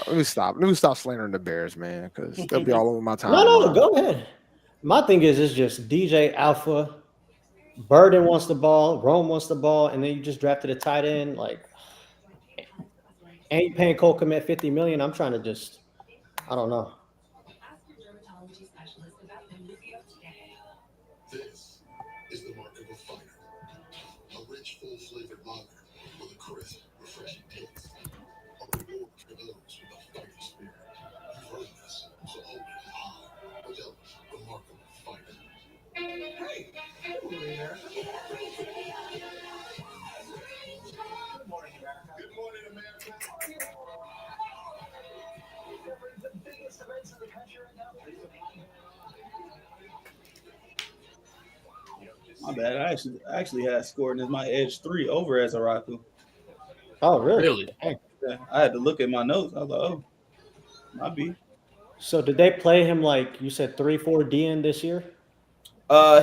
Let me stop slandering the Bears, man, because they'll be all over my time. No, go ahead. My thing is, it's just DJ Alpha, Burden wants the ball, Rome wants the ball, and then you just drafted a tight end. Like, ain't paying Cole Kmet $50 million. I'm trying to just, I don't know. This is the mark of a fighter. A rich, full-flavored lager with a crisp, refreshing taste. A reward for those with a fighting spirit. You've heard this, so hold it high. Look out, the mark of a fighter. Hey, over there. Good morning, America. Good morning, America. The biggest events in the country right now. My bad. I actually had Scourton as my edge 3 over Ezaraku. Oh, really? Yeah, I had to look at my notes. I was like, oh, might be. So did they play him like you said 3-4 DN this year?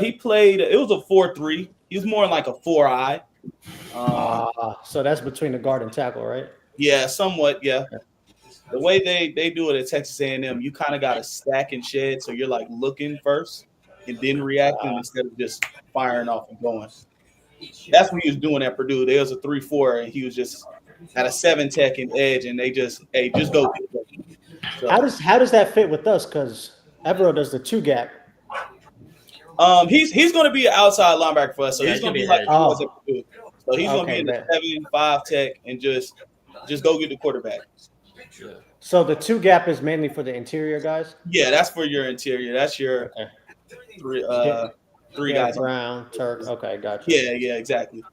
He played. It was a 4-3. He was more like a 4-eye. So that's between the guard and tackle, right? Yeah, somewhat. Yeah. The way they do it at Texas A&M, you kind of got to stack and shed, so you're like looking first and then reacting instead of just firing off and going. That's what he was doing at Purdue. There was a 3-4, and he was just at a 7 tech and edge, and they just go. So, how does that fit with us? Because Evero does the 2 gap. He's going to be an outside linebacker for us, so he's going to be like he was at Purdue. So he's going to be in the 7-5 tech and just go get the quarterback. So the 2 gap is mainly for the interior guys. Yeah, that's for your interior. That's your three guys. Brown, Turk. Okay, gotcha. Yeah, exactly.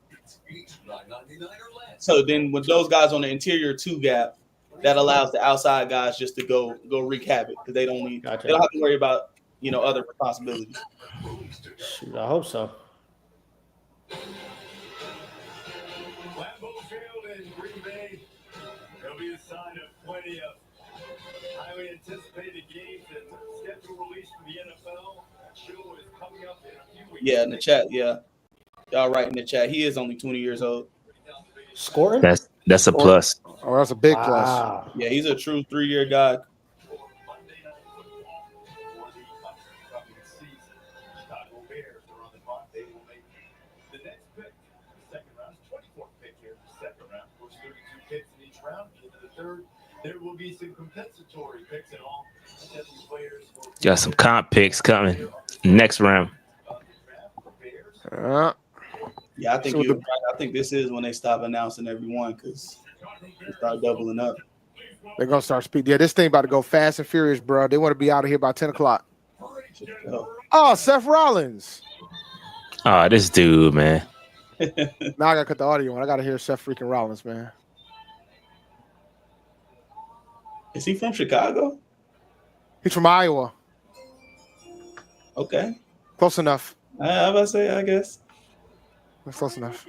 So then with those guys on the interior 2 gap, that allows the outside guys just to go wreak havoc because they don't have to worry about other responsibilities. Shoot, I hope so. Lambeau Field in Green Bay. There'll be a sign of plenty of highly anticipated games and schedule release for the NFL. That show is coming up in a few weeks. Yeah, in the chat. Yeah, y'all right in the chat. He is only 20 years old. Scoring? That's a plus. Oh, that's a big plus. Yeah, he's a true 3-year guy. There will be some compensatory picks and all. Got some comp picks coming. Next round. Yeah, I think you're right. I think this is when they stop announcing everyone because they start doubling up. They're gonna start speeding. Yeah, this thing about to go fast and furious, bro. They want to be out of here by 10 o'clock. Oh, Seth Rollins. Oh, this dude, man. Now I gotta cut the audio on. I gotta hear Seth freaking Rollins, man. Is he from Chicago? He's from Iowa. Okay. Close enough. I was about to say, I guess. That's close enough.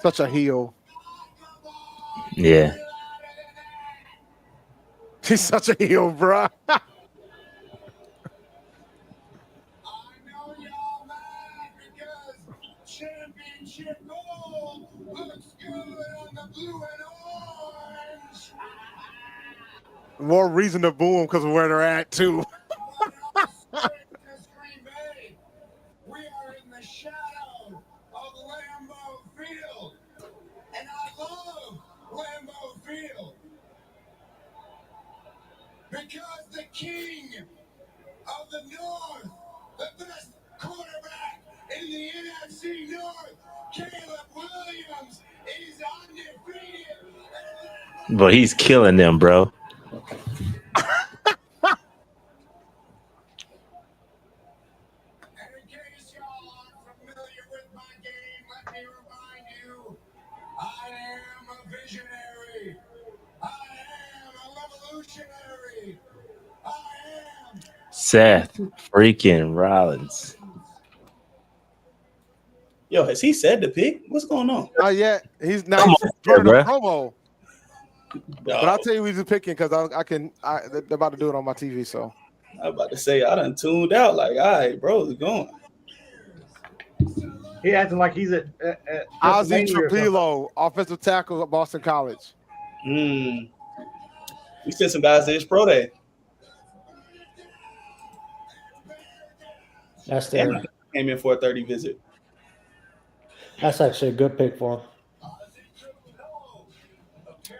Such a heel. Yeah. He's such a heel, bro. Championship gold looks good on the blue and orange. More reason to boo him because of where they're at, too. We are in the shadow of Lambeau Field, and I love Lambeau Field because the king of the North, the best quarterback in the NFC North, Caleb Williams, is undefeated. But he's killing them, bro. I am a visionary. I am a revolutionary. I am. Seth freaking Rollins. Yo, has he said the pick? What's going on? Not yet. He's not Come on, running a bro. promo. But I'll tell you who's picking because they're about to do it on my TV. So I'm about to say I done tuned out. Like, all right, bro, it's going. He acting like he's at Ozzie Pennsylvania or Trapilo, offensive tackle at Boston College. We sent some guys to his pro day. That's Damn, there. came in for a 30 visit. That's actually a good pick for him.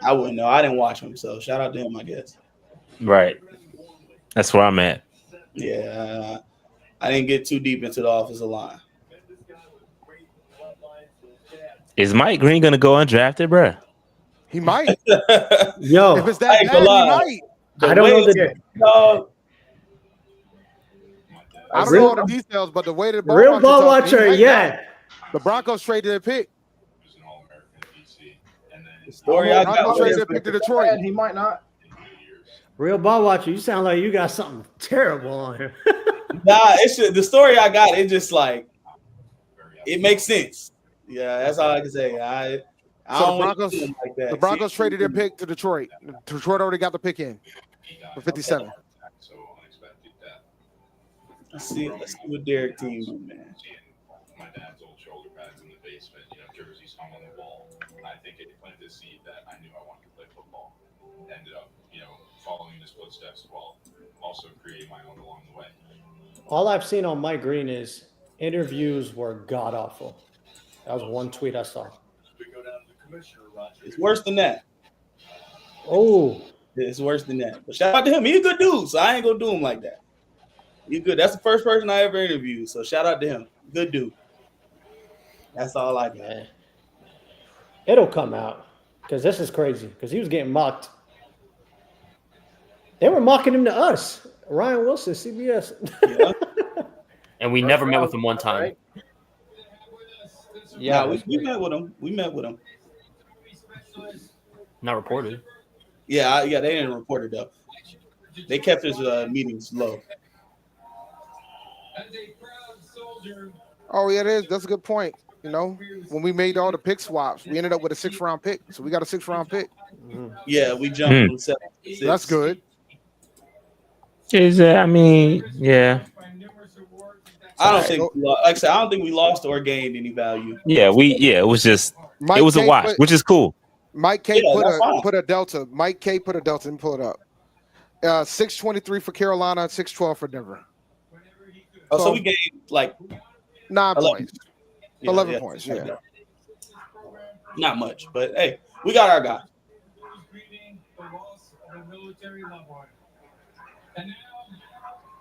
I wouldn't know. I didn't watch him, so shout out to him, I guess. Right. That's where I'm at. Yeah, I didn't get too deep into the offensive line. Is Mike Green gonna go undrafted, bro? He might. Yo, if it's that bad, he might. I don't know the I don't know all the details, but the way the real ball watcher, yeah. The Broncos traded their pick. The story I got Broncos traded their pick to Detroit. He might not. Real ball watcher, you sound like you got something terrible on here. Nah, it's just, the story I got. It just like it makes sense. Yeah, that's all I can say. I So don't the Broncos traded their pick to Detroit. Detroit already got the pick in for 57. Let's see what Derek team do, man. My dad's old shoulder pads in the basement, jerseys hung on the wall. I think it planted the seed that I knew I wanted to play football. Ended up, following in his footsteps while also creating my own along the way. All I've seen on Mike Green is interviews were god awful. That was one tweet I saw. It's worse than that. Oh, it's worse than that. But shout out to him. He's a good dude, so I ain't gonna do him like that. He's good. That's the first person I ever interviewed. So shout out to him. Good dude. That's all I got. It'll come out because this is crazy. Because he was getting mocked. They were mocking him to us. Ryan Wilson, CBS. Yeah. And we never met with him one time. Yeah, we met with him. We met with him. Not reported. Yeah, they didn't report it though. They kept his meetings low. Oh yeah, that's a good point. When we made all the pick swaps, we ended up with a 6th-round pick. So we got a 6th-round pick. Yeah, we jumped from 7 to 6. That's good. Yeah. I don't think, like I said, I don't think we lost or gained any value. Yeah, it was just it was a watch, which is cool. Mike K put a delta. Mike K put a delta and pull it up. 623 for Carolina, 612 for Denver. Oh, so we gained like 9 points. Yeah, 11 points, yeah. Not much, but hey, we got our guy. the military love one. And now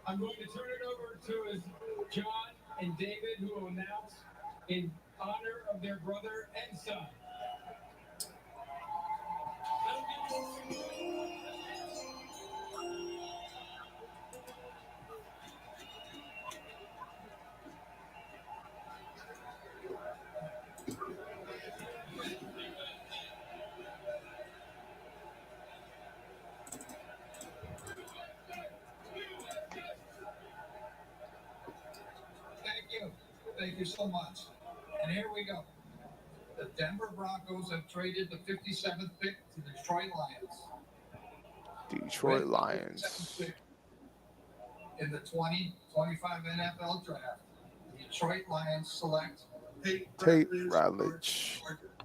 I'm going to turn it over to John and David, who will announce in honor of their brother and son. Thank you so much. And here we go. The Denver Broncos have traded the 57th pick to the Detroit Lions. Detroit Lions. In the 2025 NFL Draft, the Detroit Lions select Tate Ratledge.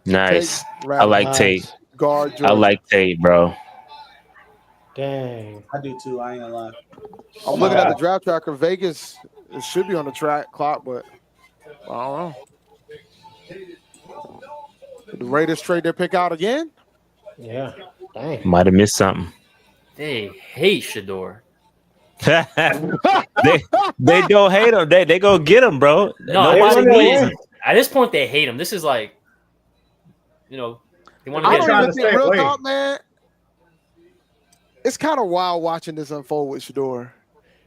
Nice. Tate I like Ratledge. Tate. Guard I Georgia. like Tate, bro. Dang. I do too. I ain't gonna lie. I'm looking at the draft tracker. Vegas, it should be on the clock, but I don't know. Did the Raiders trade their pick out again? Yeah. Dang. Might have missed something. They hate Shador. they don't hate him. They go get him, bro. No, Nobody needs him. at this point they hate him. This is like, they want to I get don't even think real talk, man. It's kind of wild watching this unfold with Shador,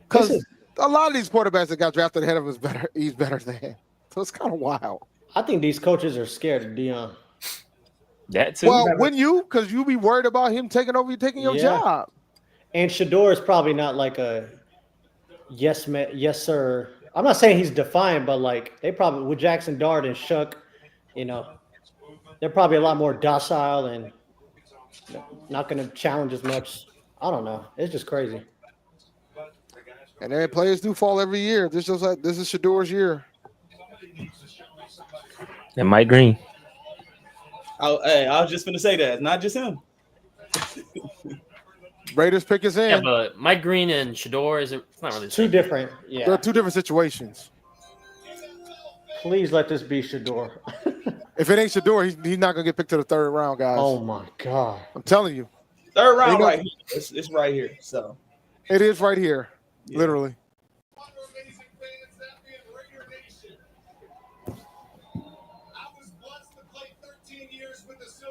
because a lot of these quarterbacks that got drafted ahead of him is better. He's better than him, so it's kind of wild. I think these coaches are scared of Deion. That too. Well, wouldn't you? Because you be worried about him taking your job. And Shador is probably not like a yes man, yes sir. I'm not saying he's defiant, but like they probably with Jackson Dart and Shuck, they're probably a lot more docile and not going to challenge as much. I don't know. It's just crazy. And then players do fall every year. This is Shador's year. And Mike Green. I was just gonna say that. It's not just him. Raiders pick is in. Yeah, but Mike Green and Shador it's not really two different. Yeah, they're two different situations. Please let this be Shador. If it ain't Shador, he's not gonna get picked to the third round, guys. Oh my god! I'm telling you, third round right here. It's right here. So it is right here, literally.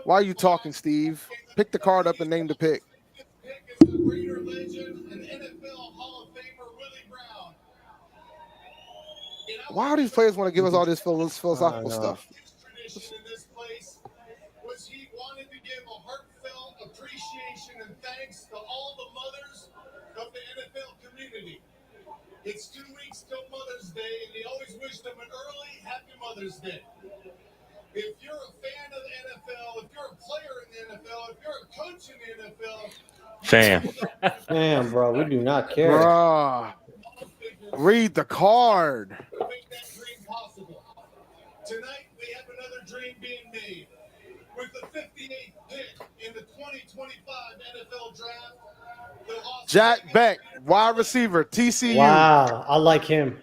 Why are you talking, Steve? Pick the card up and name the pick. Why do these players want to give us all this philosophical stuff? He wanted to give a heartfelt appreciation and thanks to all the mothers of the NFL community. It's 2 weeks till Mother's Day, and he always wished them an early Happy Mother's Day. If you're a fan of the NFL, if you're a player in the NFL, if you're a coach in the NFL, Fam, bro, we do not care. Bruh. Read the card. make that dream possible. Tonight, we have another dream being made. With the 58th pick in the 2025 NFL Draft, Jack Beck, wide receiver, TCU. Wow, I like him.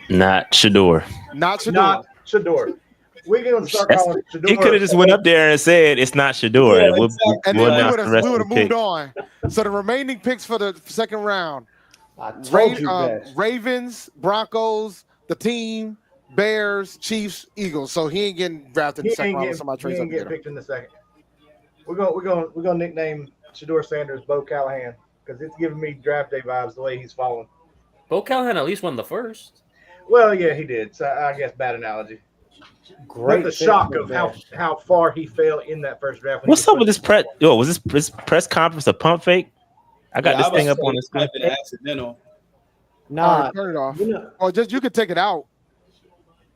Not Shador. Not Shador. Not Shador. We're going to start calling Shador. He could have just went up there and said it's not Shador. Yeah, We'll and we'll then announce the rest we would of have the moved picks. on. So the remaining picks for the second round: Ravens, Broncos, the team, Bears, Chiefs, Eagles. So he ain't getting drafted in the second round. Unless somebody trades He up ain't to get get him. picked in the second. We're gonna nickname Shador Sanders Bo Callahan because it's giving me draft day vibes the way he's falling. Bo Callahan at least won the first. Well, yeah, he did. So I guess bad analogy. Great. But the shock of how far he fell in that first draft. What's up with this press? Yo, was this press conference a pump fake? I got this thing up on the screen. Accidental. Nah, turn it off. Or just you could take it out.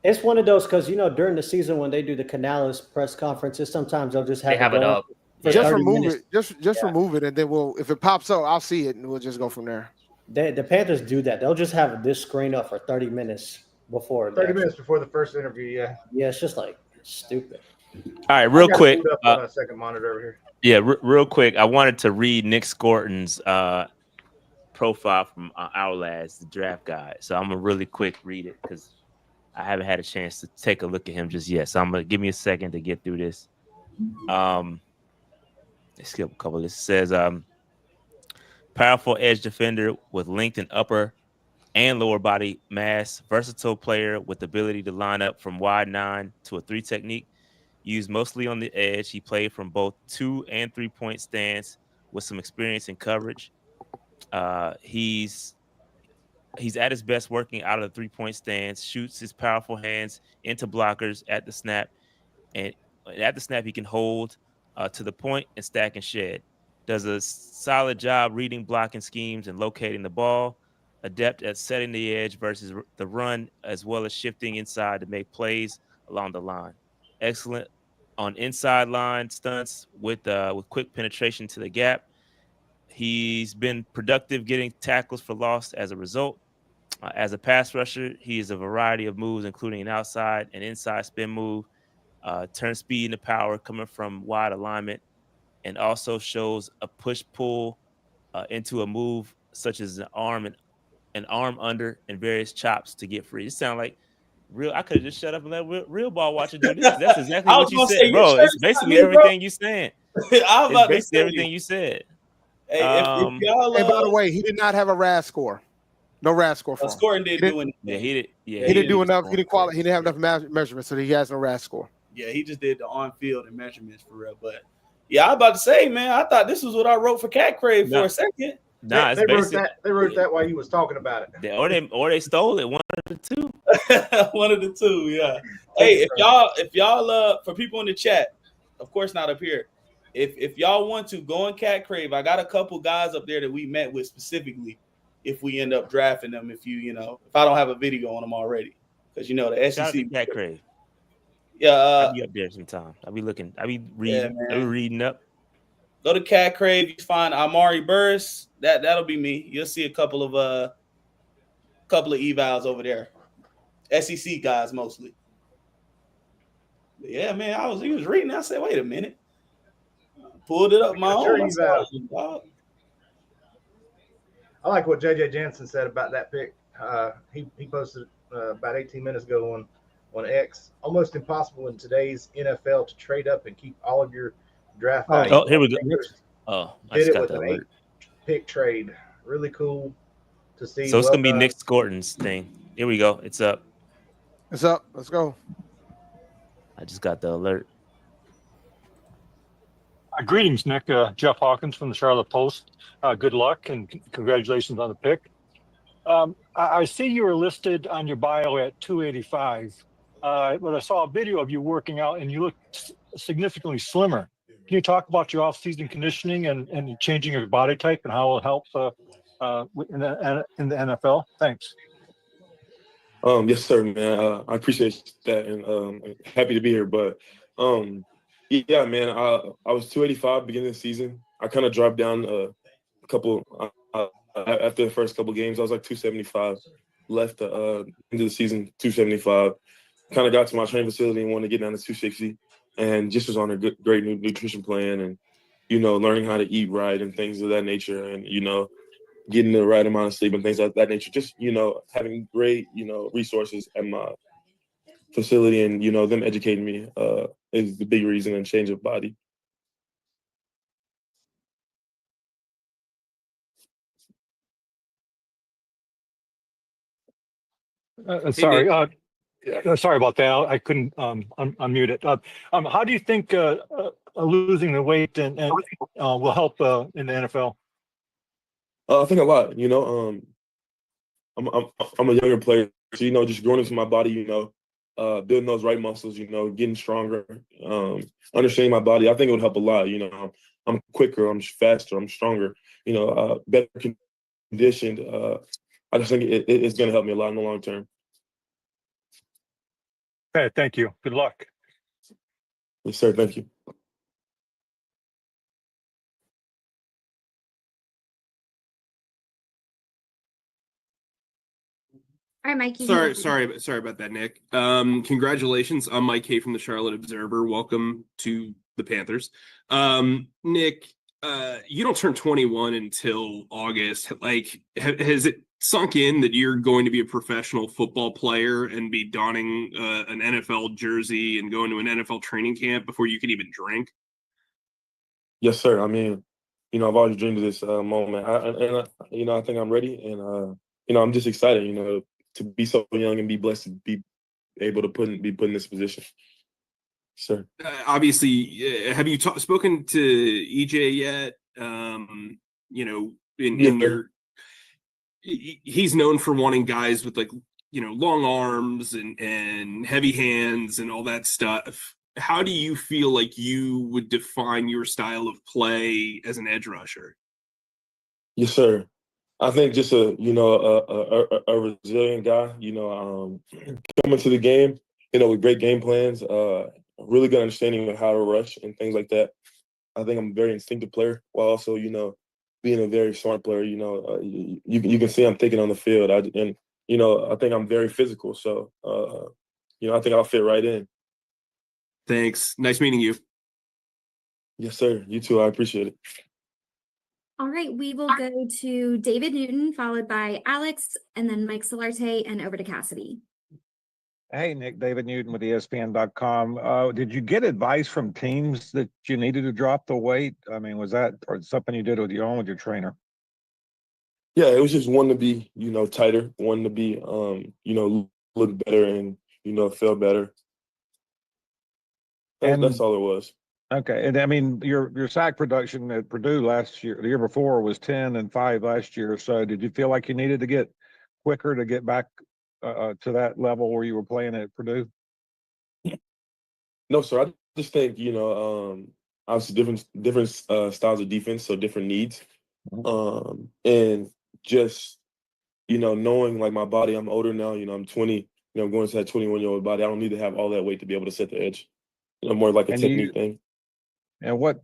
It's one of those because during the season when they do the Canales press conferences, sometimes they'll just have it up. Just remove it. Just remove it, and then if it pops up, I'll see it, and we'll just go from there. The Panthers do that. They'll just have this screen up for 30 minutes before. 30 minutes before the first interview. Yeah. Yeah, it's just like stupid. All right, real quick. On a second monitor over here. Yeah, real quick. I wanted to read Nick Scorton's profile from our last draft guide. So I'm gonna really quick read it because I haven't had a chance to take a look at him just yet. So I'm gonna give me a second to get through this. Let's skip a couple. It says Powerful edge defender with length in upper and lower body mass. Versatile player with the ability to line up from wide 9 to a 3 technique. Used mostly on the edge, he played from both 2 and 3-point stance with some experience in coverage. He's at his best working out of the 3-point stance, shoots his powerful hands into blockers at the snap, and at the snap he can hold to the point and stack and shed. Does a solid job reading blocking schemes and locating the ball. Adept at setting the edge versus the run, as well as shifting inside to make plays along the line. Excellent on inside line stunts with quick penetration to the gap. He's been productive getting tackles for loss as a result. As a pass rusher, he is a variety of moves, including an outside and inside spin move, turn speed and power coming from wide alignment, and also shows a push-pull into a move such as an arm under and various chops to get free. It sounds like real. I could have just shut up and let real ball watcher do this. That's exactly what you said, bro. It's basically everything you saying. It's basically everything you said. Hey, if y'all, and by the way, he did not have a RAS score. No RAS score for him. Scoring didn't do anything. Yeah, he did. Yeah, he didn't do enough. He didn't qualify. He didn't have enough measurements, so he has no RAS score. Yeah, he just did the on-field and measurements for real. But yeah, I was about to say, man, I thought this was what I wrote for Cat Crave for a second. Nah, they wrote that. They wrote that while he was talking about it. Or they stole it. One of the two. One of the two. Yeah. Hey, if y'all for people in the chat, of course not up here. If y'all want to go on Cat Crave, I got a couple guys up there that we met with specifically. If we end up drafting them, if I don't have a video on them already, because the SEC Cat Crave. Yeah, I'll be up there sometime. I'll be looking. I'll be reading. I'll be reading up. Go to Cat Crave. You find Amari Burris. That'll be me. You'll see a couple of evals over there. SEC guys mostly. But yeah, man. He was reading. I said, wait a minute. Pulled it up my own. I like what JJ Jensen said about that pick. He posted about 18 minutes ago on X. Almost impossible in today's NFL to trade up and keep all of your draft value. Oh, here we go. Oh, I did just it got with that an alert. 8-pick trade. Really cool to see. So it's gonna be Nick Scorton's thing. Here we go. It's up. It's up. Let's go. I just got the alert. Greetings, Nick. Jeff Hawkins from the Charlotte Post. Good luck and congratulations on the pick. I see you were listed on your bio at 285, but I saw a video of you working out and you look significantly slimmer. Can you talk about your off-season conditioning and changing your body type and how it helps in the NFL? Thanks. Yes, sir, man. I appreciate that and happy to be here. But yeah, man, I was 285 beginning of the season. I kind of dropped down a couple after the first couple games. I was like 275. Left the end of the season 275. Kind of got to my training facility and wanted to get down to 260, and just was on a great nutrition plan and learning how to eat right and things of that nature, and getting the right amount of sleep and things like that nature. Just having great resources at my facility and them educating me is the big reason and change of body. Sorry about that. I couldn't unmute it. How do you think losing the weight and will help in the NFL? I think a lot. I'm a younger player, so just growing into my body. Building those right muscles. Getting stronger. Understanding my body. I think it would help a lot. I'm quicker. I'm faster. I'm stronger. Better conditioned. I just think it's going to help me a lot in the long term. Okay, thank you. Good luck. Yes, sir. Thank you. All right, Mikey. Sorry about that, Nick. Congratulations. I'm Mike K from the Charlotte Observer. Welcome to the Panthers. Nick, you don't turn 21 until August. Has it sunk in that you're going to be a professional football player and be donning an NFL jersey and going to an NFL training camp before you can even drink? Yes, sir. I mean, I've always dreamed of this moment. I think I'm ready, and I'm just excited, to be so young and be blessed to be able to be put in this position. Sure. Obviously, have you spoken to EJ yet? In your, he's known for wanting guys with long arms and heavy hands and all that stuff. How do you feel like you would define your style of play as an edge rusher? Yes, sir. I think just a resilient guy, coming to the game, with great game plans, really good understanding of how to rush and things like that. I think I'm a very instinctive player while also, being a very smart player. You can see I'm thinking on the field. I think I'm very physical. So, I think I'll fit right in. Thanks. Nice meeting you. Yes, sir. You too. I appreciate it. All right, we will go to David Newton, followed by Alex, and then Mike Solarte, and over to Cassidy. Hey, Nick, David Newton with ESPN.com. Did you get advice from teams that you needed to drop the weight? I mean, was that or something you did with your trainer? Yeah, it was just one to be, tighter, one to be, look better and, feel better. That's all it was. Okay, and I mean, your sack production at Purdue the year before was 10 and 5 last year. So did you feel like you needed to get quicker to get back to that level where you were playing at Purdue? No, sir. I just think, obviously different styles of defense, so different needs. And just, knowing like my body, I'm older now, I'm 20, I'm going to that 21-year-old body. I don't need to have all that weight to be able to set the edge. More like a technique thing. And what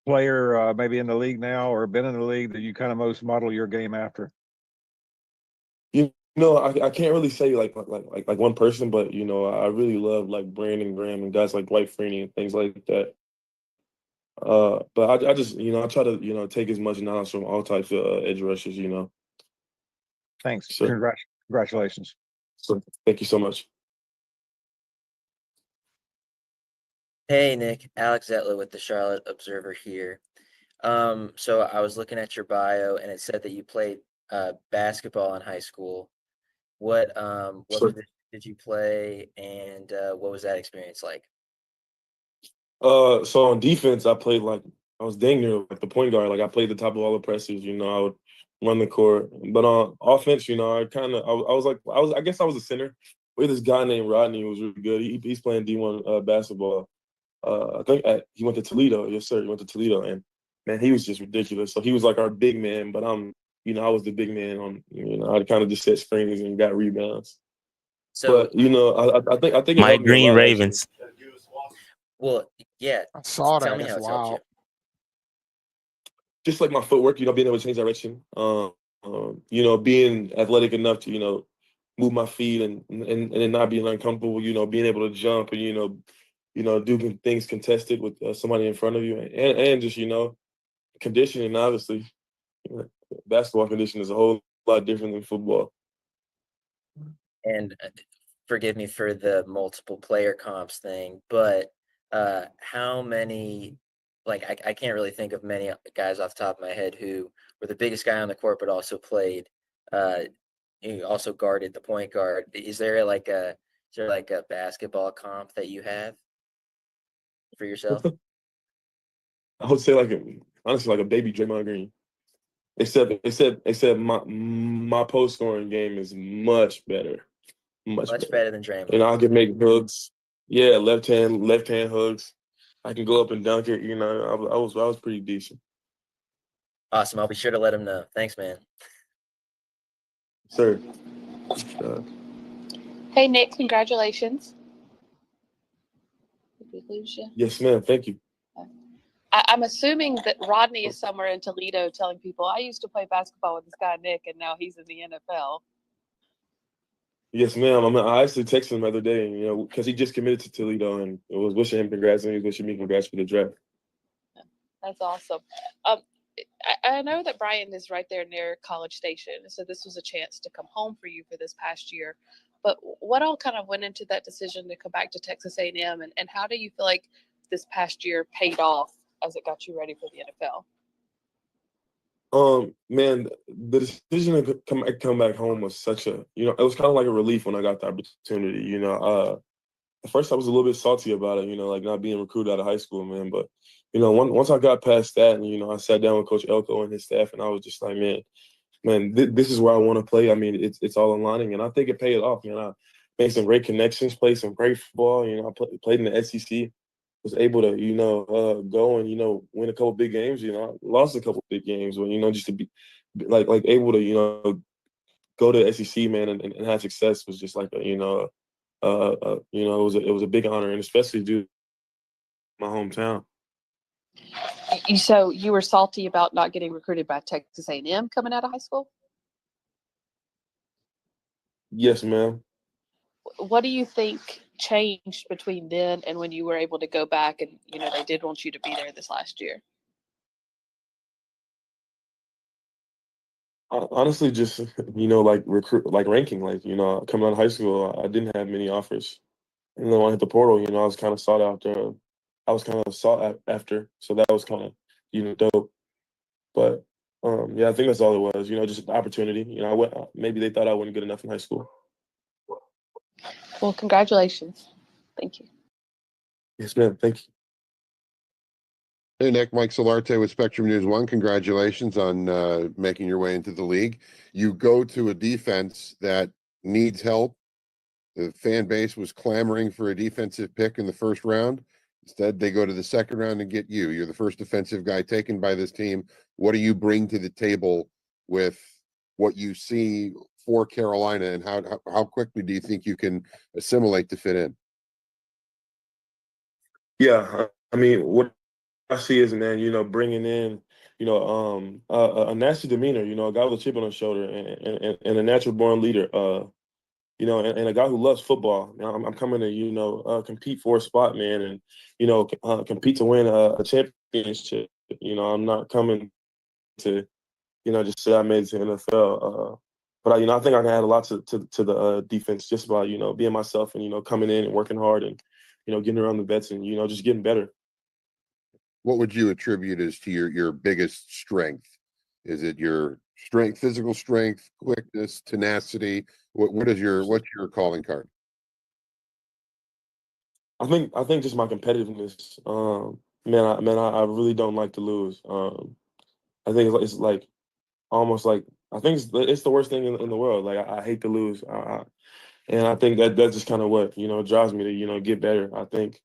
player maybe in the league now or been in the league that you kind of most model your game after? I can't really say like one person, but I really love like Brandon Graham and guys like Dwight Freeney and things like that. But I just I try to take as much knowledge from all types of edge rushers. Thanks. So, congratulations. So thank you so much. Hey, Nick, Alex Zetler with the Charlotte Observer here. So I was looking at your bio and it said that you played basketball in high school. What position did you play, and what was that experience like? So on defense, I played I was dang near like the point guard. Like I played the top of all the presses. I would run the court. But on offense, I guess I was a center. We had this guy named Rodney who was really good. He's playing D1 basketball. I think he went to Toledo. Yes, sir. He went to Toledo, and man, he was just ridiculous. So he was like our big man, but I was the big man on. I kind of just set screens and got rebounds. So, but I think my Green Ravens. Well, yeah. I saw that. Tell me how it's helped you. Just like my footwork, being able to change direction. Being athletic enough to move my feet and not being uncomfortable. Being able to jump and do things contested with somebody in front of you, and just conditioning. Obviously, basketball conditioning is a whole lot different than football. And forgive me for the multiple player comps thing, but how many? Like I can't really think of many guys off the top of my head who were the biggest guy on the court, but also played. Also guarded the point guard. Is there like a basketball comp that you have for yourself? I would say honestly like a baby Draymond Green, except my post scoring game is much better, much better than Draymond. And I can make hooks. Yeah, left hand hooks. I can go up and dunk it. I was pretty decent. Awesome. I'll be sure to let him know. Thanks, man. Sir. Hey, Nick, congratulations. Did we lose you? Yes, ma'am. Thank you. I'm assuming that Rodney is somewhere in Toledo telling people, I used to play basketball with this guy, Nick, and now he's in the NFL. Yes, ma'am. I actually texted him the other day, because he just committed to Toledo, and I was wishing him congrats, and he was wishing me congrats for the draft. That's awesome. I know that Brian is right there near College Station, so this was a chance to come home for you for this past year. But what all kind of went into that decision to come back to Texas A&M, and how do you feel like this past year paid off as it got you ready for the NFL? Man, the decision to come back home was such a, it was kind of like a relief when I got the opportunity. At first I was a little bit salty about it, like not being recruited out of high school, man. But once I got past that, and I sat down with Coach Elko and his staff, and I was just like, this is where I want to play. I mean, it's all aligning, and I think it paid off. I made some great connections, played some great football. I played in the SEC. Was able to, go and, win a couple big games. I lost a couple big games, but, just to be like able to, go to the SEC, man, and have success was just like it was a big honor, and especially due to my hometown. So you were salty about not getting recruited by Texas A&M coming out of high school? Yes, ma'am. What do you think changed between then and when you were able to go back and, they did want you to be there this last year? Honestly, just, ranking, coming out of high school, I didn't have many offers. And then when I hit the portal, I was kind of sought after. I was kind of sought after. So that was kind of, dope. But, I think that's all it was, just an opportunity. Maybe they thought I wasn't good enough in high school. Well, congratulations. Thank you. Yes, ma'am. Thank you. Hey, Nick, Mike Solarte with Spectrum News 1. Congratulations on making your way into the league. You go to a defense that needs help. The fan base was clamoring for a defensive pick in the first round. Instead, they go to the second round and get you. You're the first defensive guy taken by this team. What do you bring to the table with what you see for Carolina, and how quickly do you think you can assimilate to fit in? Yeah, I mean, what I see is, man, bringing in, a nasty demeanor, a guy with a chip on his shoulder and a natural born leader, and a guy who loves football. I'm coming to, compete for a spot, man, and, compete to win a championship. I'm not coming to, just say I made it to NFL. But I think I can add a lot to the defense just by, being myself and, coming in and working hard and, getting around the vets and, just getting better. What would you attribute as to your biggest strength? Is it your strength, physical strength, quickness, tenacity? What's your calling card? I think just my competitiveness. I really don't like to lose. I think it's like almost like I think it's the worst thing in the world. Like I hate to lose, and I think that's just kind of what drives me to get better. I think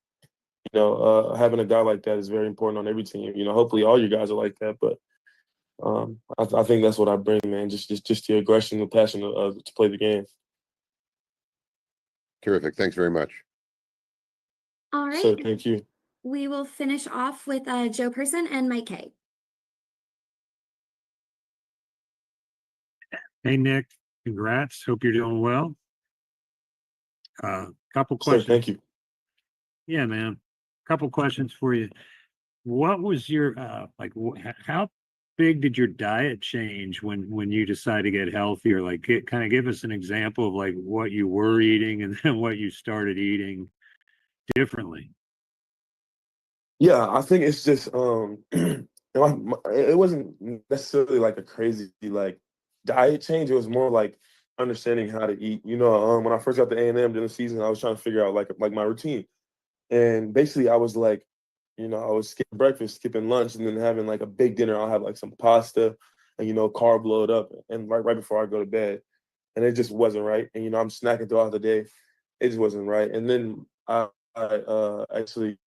having a guy like that is very important on every team. Hopefully all you guys are like that, but I think that's what I bring, man. Just the aggression, the passion to play the game. Terrific. Thanks very much. All right. So thank you. We will finish off with Joe Person and Mike K. Hey, Nick. Congrats. Hope you're doing well. Couple questions. Thank you. Yeah, man. Couple questions for you. What was your how big did your diet change when you decided to get healthier? Like, kind of give us an example of like what you were eating and then what you started eating differently. Yeah, I think it's just it wasn't necessarily like a crazy diet change. It was more like understanding how to eat. When I first got to A&M during the season, I was trying to figure out like my routine, and basically I was like, I was skipping breakfast, skipping lunch, and then having like a big dinner. I'll have like some pasta and carb load up, and right before I go to bed, and it just wasn't right. And I'm snacking throughout the day, it just wasn't right. And then I actually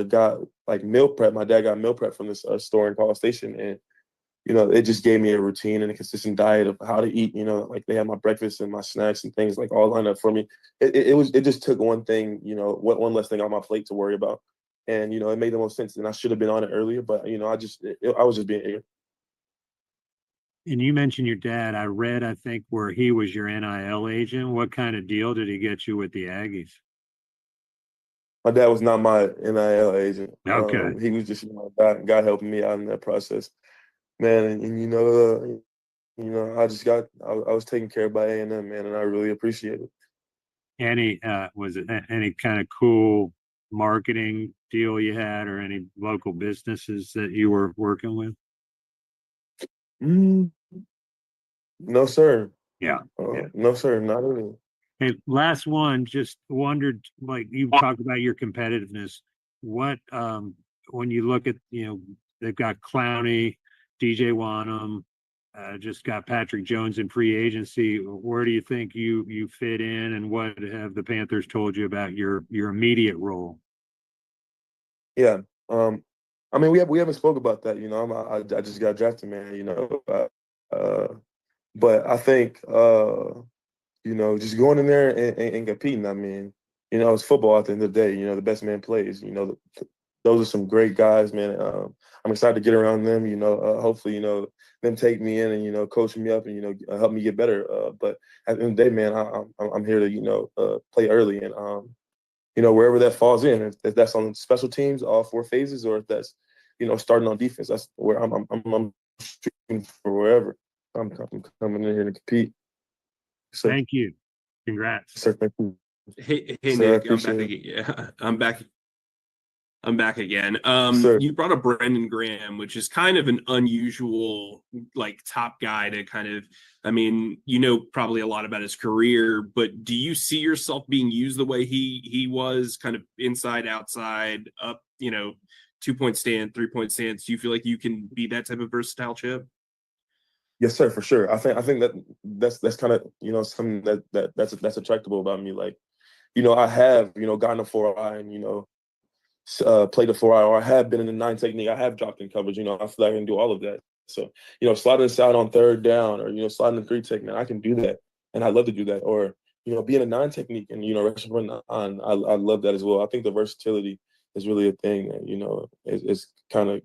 got like meal prep. My dad got meal prep from this store in College Station, and it just gave me a routine and a consistent diet of how to eat. Like they had my breakfast and my snacks and things like all lined up for me. It just took one thing, one less thing on my plate to worry about, and it made the most sense. And I should have been on it earlier, but I was just being ignorant. And you mentioned your dad. I read, I think, where he was your NIL agent. What kind of deal did he get you with the Aggies? My dad was not my NIL agent. Okay. He was just God helping me out in that process, man. And I was taken care of by A&M, man, and I really appreciate it. Was it any kind of cool marketing deal you had, or any local businesses that you were working with? No, sir. Yeah. No, sir. Not really. Hey, last one. Just wondered, like you talked about your competitiveness. What when you look at, they've got Clowney, DJ Wanham, just got Patrick Jones in free agency. Where do you think you fit in, and what have the Panthers told you about your immediate role? Yeah. I mean, we haven't spoke about that. I just got drafted, man. But I think just going in there and competing. I mean, it's football at the end of the day. The best man plays. Those are some great guys, man. I'm excited to get around them. Hopefully, them take me in and coach me up and help me get better. But at the end of the day, man, I'm here to play early and wherever that falls in. If that's on special teams, all 4 phases, or if that's starting on defense, that's where I'm shooting for wherever. I'm coming in here to compete. So, thank you. Congrats. Sir, thank you. Hey, Sir, Nick, I'm back again. Yeah, I'm back again. Sir. You brought up Brendan Graham, which is kind of an unusual, top guy to kind of. I mean, probably a lot about his career, but do you see yourself being used the way he was, kind of inside, outside, up, 2-point stand, 3-point stance? Do you feel like you can be that type of versatile, Chip? Yes, sir, for sure. I think that's kind of something that's attractable about me. Like, I have gotten a 4-eye and played a 4-eye, or I have been in the 9 technique. I have dropped in coverage. I feel like I can do all of that. So sliding inside on 3rd down, or sliding in 3 technique, I can do that, and I love to do that. Or being a 9 technique and rushing for 9, I love that as well. I think the versatility is really a thing that is kind of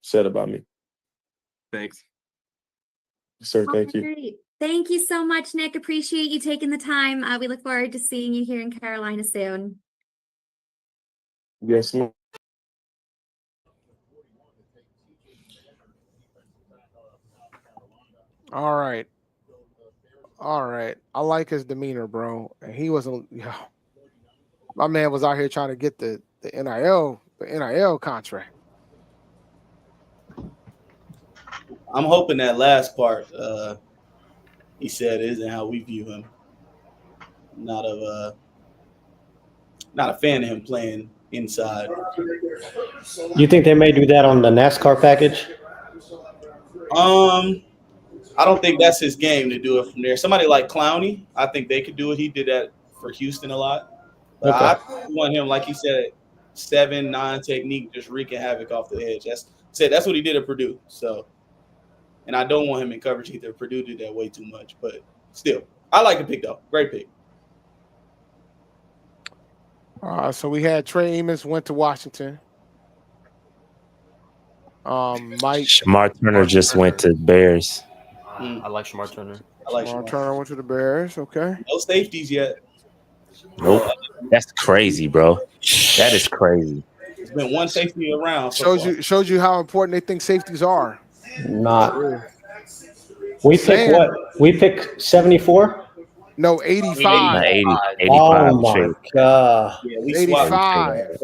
said about me. Thanks. Sir, thank you. Great. Thank you so much, Nick. Appreciate you taking the time. We look forward to seeing you here in Carolina soon. Yes, ma'am. All right. I like his demeanor, bro. And he wasn't. My man was out here trying to get the NIL contract. I'm hoping that last part he said isn't how we view him. Not a fan of him playing inside. You think they may do that on the NASCAR package? I don't think that's his game to do it from there. Somebody like Clowney, I think they could do it. He did that for Houston a lot. But Okay. I want him, like he said, 7-9 technique, just wreaking havoc off the edge. That's what he did at Purdue. So, and I don't want him in coverage either. Purdue did that way too much, but still, I like the pick though. Great pick. So we had Trey Amos went to Washington. Mike Shamar Turner just went to Bears. I like Shamar Turner. Shamar Turner went to the Bears. Okay. No safeties yet. Nope. That's crazy, bro. That is crazy. There's been one safety around. Shows you how important they think safeties are. Not. We pick what? We pick 74? No, 85. 85. Oh my god. Yeah, we 85.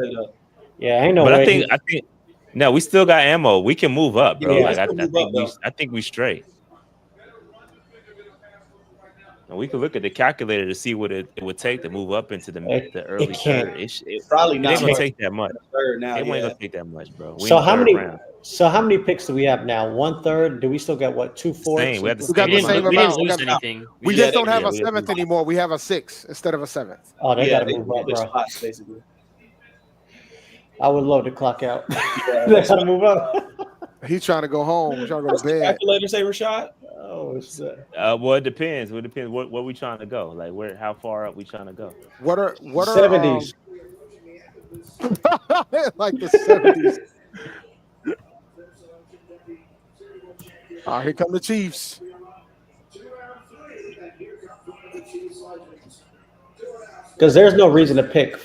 Yeah, ain't no But way. I think no, we still got ammo. We can move up, bro. Yeah, Like, let's move up, I think we straight. And we could look at the calculator to see what it would take to move up into the early can't. third. It Probably ain't not gonna much. take that much. Third now, It ain't yeah. gonna take that much, bro. We So in how third many? round. So how many picks do we have now? 1/3. Do we still get what? 2 fourths? Same. We have the We got the same same We amount. didn't lose anything. We just don't have yeah, a we have 7th anymore. We have a 6 instead of a 7th. Oh, they Yeah, gotta they move up, switch bro. spots basically. I would love to clock out. Yeah, They gotta move up. He's trying to go home. He's trying to go to bed. Calculator say Rashad? Oh shit. Well, it depends. It depends. Where we trying to go? Like how far up we trying to go? What are 70s. like the 70s? Here come the Chiefs. Because there's no reason to pick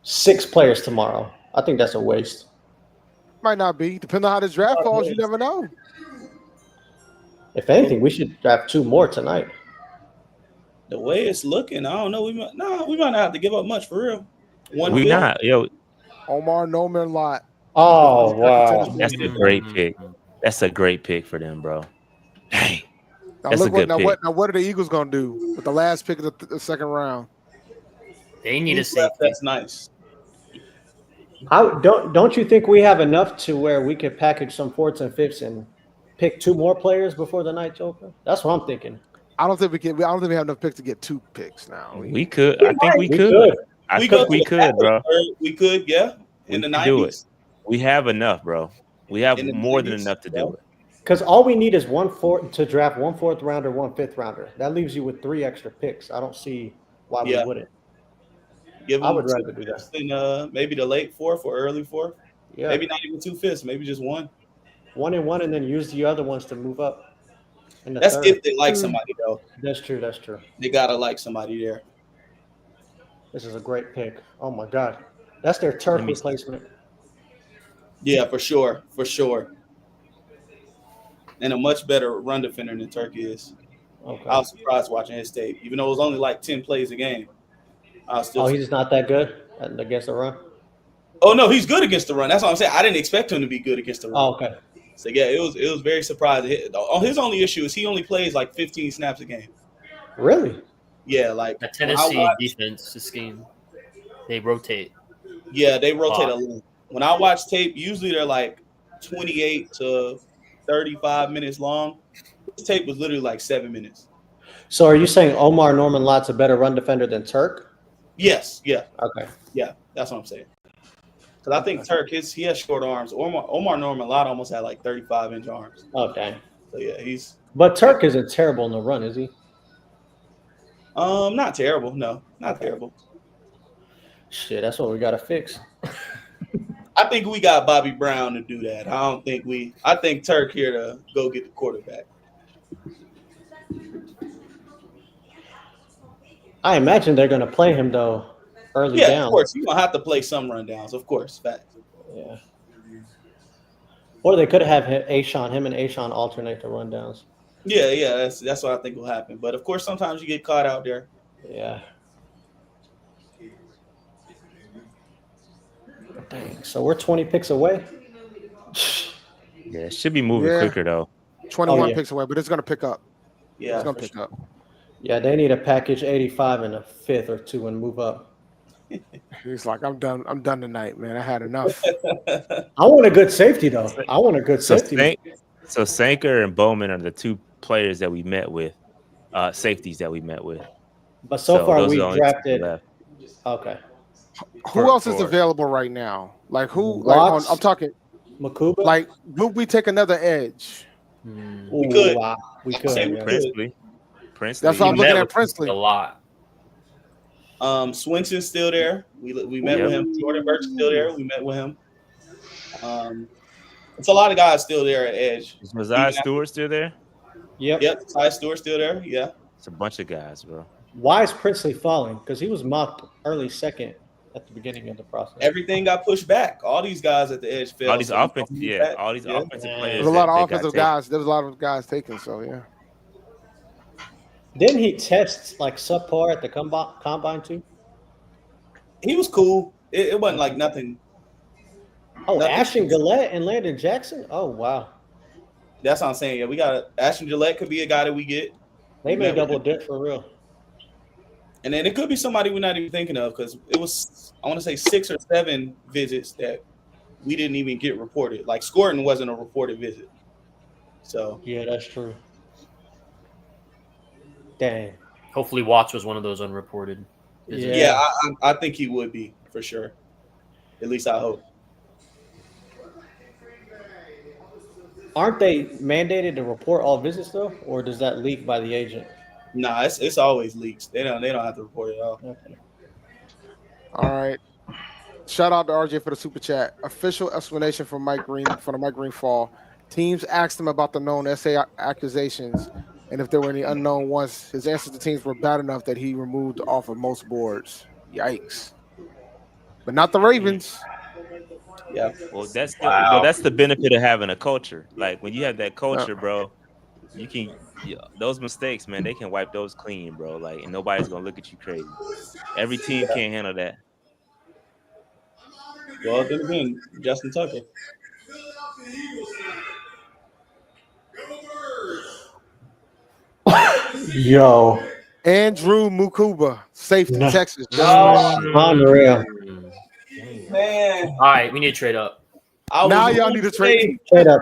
6 players tomorrow. I think that's a waste. Might not be. Depending on how this draft falls, you never know. If anything, we should draft 2 more tonight. The way it's looking, I don't know. We might not have to give up much for real. We not, yo. Omar Noman Lot. Oh wow. That's a great pick. That's a great pick for them, bro. Dang. Now That's a look what good now pick. what are the Eagles gonna do with the last pick of the second round? They need a Who's safety. left? That's nice. Don't you think we have enough to where we could package some fourths and fifths and pick 2 more players before the night's open? That's what I'm thinking. I don't think we can. I don't think we have enough picks to get 2 picks now. We could. I think we could. I We go think to we the could, Packers, bro. We could, yeah. In We the can do it. 90s. We have enough, bro. We have In the more than 90s, enough to yeah. do it. Because all we need is to draft 1 4th rounder, 1 5th rounder. That leaves you with 3 extra picks. I don't see why we Yeah. wouldn't. Give I them would 2 rather do that. fifths in maybe the late 4th or early 4th. Yeah. Maybe not even 2 fifths, maybe just 1. 1 and 1, and then use the other ones to move up. In the That's third. if they like somebody, though. That's true. That's true. They gotta like somebody there. This is a great pick. Oh my God, that's their turf replacement. Yeah, for sure. For sure. And a much better run defender than Turkey is. Okay. I was surprised watching his tape. Even though it was only like 10 plays a game. I was still He's not that good against the run? Oh no, he's good against the run. That's what I'm saying. I didn't expect him to be good against the run. Oh, okay. So yeah, it was very surprising. His only issue is he only plays like 15 snaps a game. Really? Yeah, like The Tennessee defense this game, they rotate. Yeah, they rotate Wow. a lot. When I watch tape, usually they're like 28 to 35 minutes long. This tape was literally like 7 minutes. So are you saying Omar Norman Lott's a better run defender than Turk? Yes, yeah. Okay. Yeah, that's what I'm saying. Because I think Turk, he has short arms. Omar Norman Lott almost had like 35-inch arms. Oh, dang. So yeah, he's But Turk isn't terrible in the run, is he? not terrible. No, not terrible. Shit, that's what we got to fix. I think we got Bobby Brown to do that. I think Turk here to go get the quarterback. I imagine they're going to play him, though, early Yeah, down. of course. You're going to have to play some rundowns, of course. Fact. Yeah. Or they could have him and Ashawn alternate the rundowns. Yeah, that's what I think will happen. But of course, sometimes you get caught out there. Yeah. Dang. So we're 20 picks away. Yeah, it should be moving quicker though. 21 picks away, but it's gonna pick up. Yeah, it's gonna pick up. Yeah, they need a package 85 in a 5th or 2 and move up. He's like, I'm done. I'm done tonight, man. I had enough. I want a good safety, though. I want a good safety. So Sanker and Bowman are the 2 players that we met with, safeties that we met with. But so far those we are the only 2 drafted. left. Okay. Who else is available right now? Like who? Like I'm talking Makuba. Like, would we take another edge? We could. Wow. We could. Say we yeah. could. Princely. That's why I'm looking at Princely. A lot. Swenson's still there. We met with him. Jordan Burke's still there. We met with him. It's a lot of guys still there at edge. Is Messiah Stewart still there? Yep. Ty Stewart still there. Yeah. It's a bunch of guys, bro. Why is Princely falling? Because he was mocked early second at the beginning of the process. Everything got pushed back. All these guys at the edge fell. All these so offensive, all these offensive players. There's a lot of that got offensive taken. guys. There was a lot of guys taken. So yeah. Didn't he test like subpar at the combine too? He was cool. It wasn't like nothing. Oh, nothing. Ashton Gillette and Landon Jackson. Oh wow. That's what I'm saying. Yeah, we got Ashton Gillette could be a guy that we get. They may double dip for real. And then it could be somebody we're not even thinking of because it was, I want to say 6 or 7 visits that we didn't even get reported. Like Scorton wasn't a reported visit. So yeah, that's true. Dang. Hopefully, Watts was one of those unreported. visits. Yeah, I think he would be for sure. At least I hope. Aren't they mandated to report all visits though, or does that leak by the agent? Nah, it's always leaks. They don't have to report it at all. Okay. All right. Shout out to RJ for the super chat. Official explanation from Mike Green from the Mike Green fall. Teams asked him about the known SA accusations and if there were any unknown ones. His answers to teams were bad enough that he removed off of most boards. Yikes. But not the Ravens. Yeah. Well, that's the benefit of having a culture. Like when you have that culture, bro, you can those mistakes, man. They can wipe those clean, bro. Like, and nobody's gonna look at you crazy. Every team can't handle that. Well, then again, Justin Tucker. Yo. Andrew Mukuba, safety, No. Texas. Just Unreal. Man. All right, we need to trade up. Now y'all need to trade. Trade up.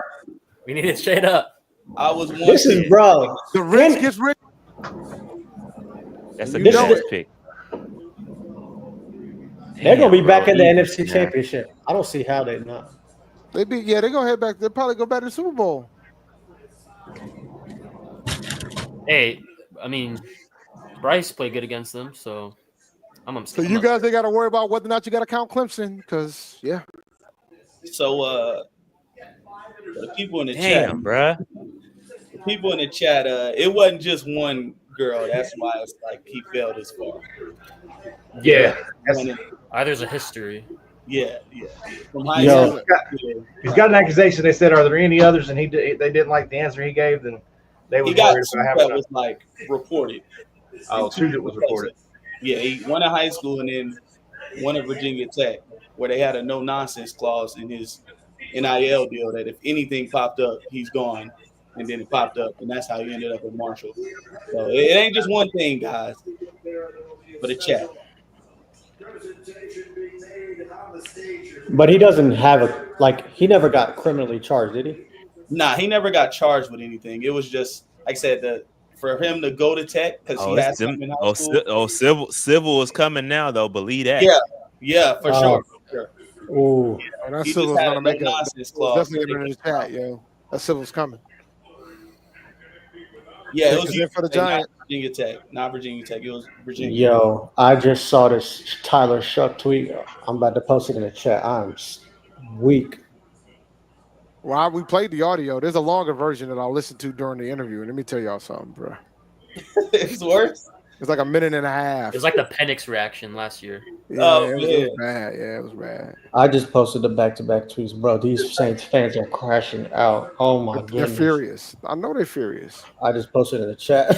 We need to trade up. I was This is bro. The rich gets rich. That's a You good know ass it. pick. They're gonna be back bro. in the NFC Yeah. Championship. I don't see how they're not. They gonna head back. They'll probably go back to the Super Bowl. Hey, I mean, Bryce played good against them, so So you guys ain't got to worry about whether or not you got to count Clemson, because yeah. So the people in the Damn, chat, bruh. the people in the chat, it wasn't just one girl. That's why it's like he fell this far. Yeah. One- There's a history. yeah. From high Yo. school. He's got an accusation. They said, "Are there any others?" And they didn't like the answer he gave. Then they He was got worried two about that having. was like reported. Oh, And two that was reported. Yeah, one in high school and then one at Virginia Tech, where they had a no nonsense clause in his NIL deal that if anything popped up, he's gone. And then it popped up, and that's how he ended up at Marshall. So it ain't just one thing, guys. But a chat. But he doesn't have he never got criminally charged, did he? Nah, he never got charged with anything. It was just, like I said, for him to go to Tech because he had something in high school. Civil is coming now though. Believe that. Yeah, for sure. Ooh. And that He Civil's just had gonna a make no it. nonsense clause. Definitely in the chat, yo. That Civil's coming. Yeah, it Because was they're for the not Giants. Virginia Tech, not Virginia Tech. It was Virginia. Yo, I just saw this Tyler Shuck tweet. I'm about to post it in the chat. I'm weak. Well, we played the audio. There's a longer version that I'll listen to during the interview. And let me tell y'all something, bro. It's worse. It's like a minute and a half. It was like the Penix reaction last year. Yeah, it was bad. Yeah, it was bad. I just posted the back-to-back tweets, bro. These Saints fans are crashing out. Oh my They're goodness. furious. I know they're furious. I just posted in the chat.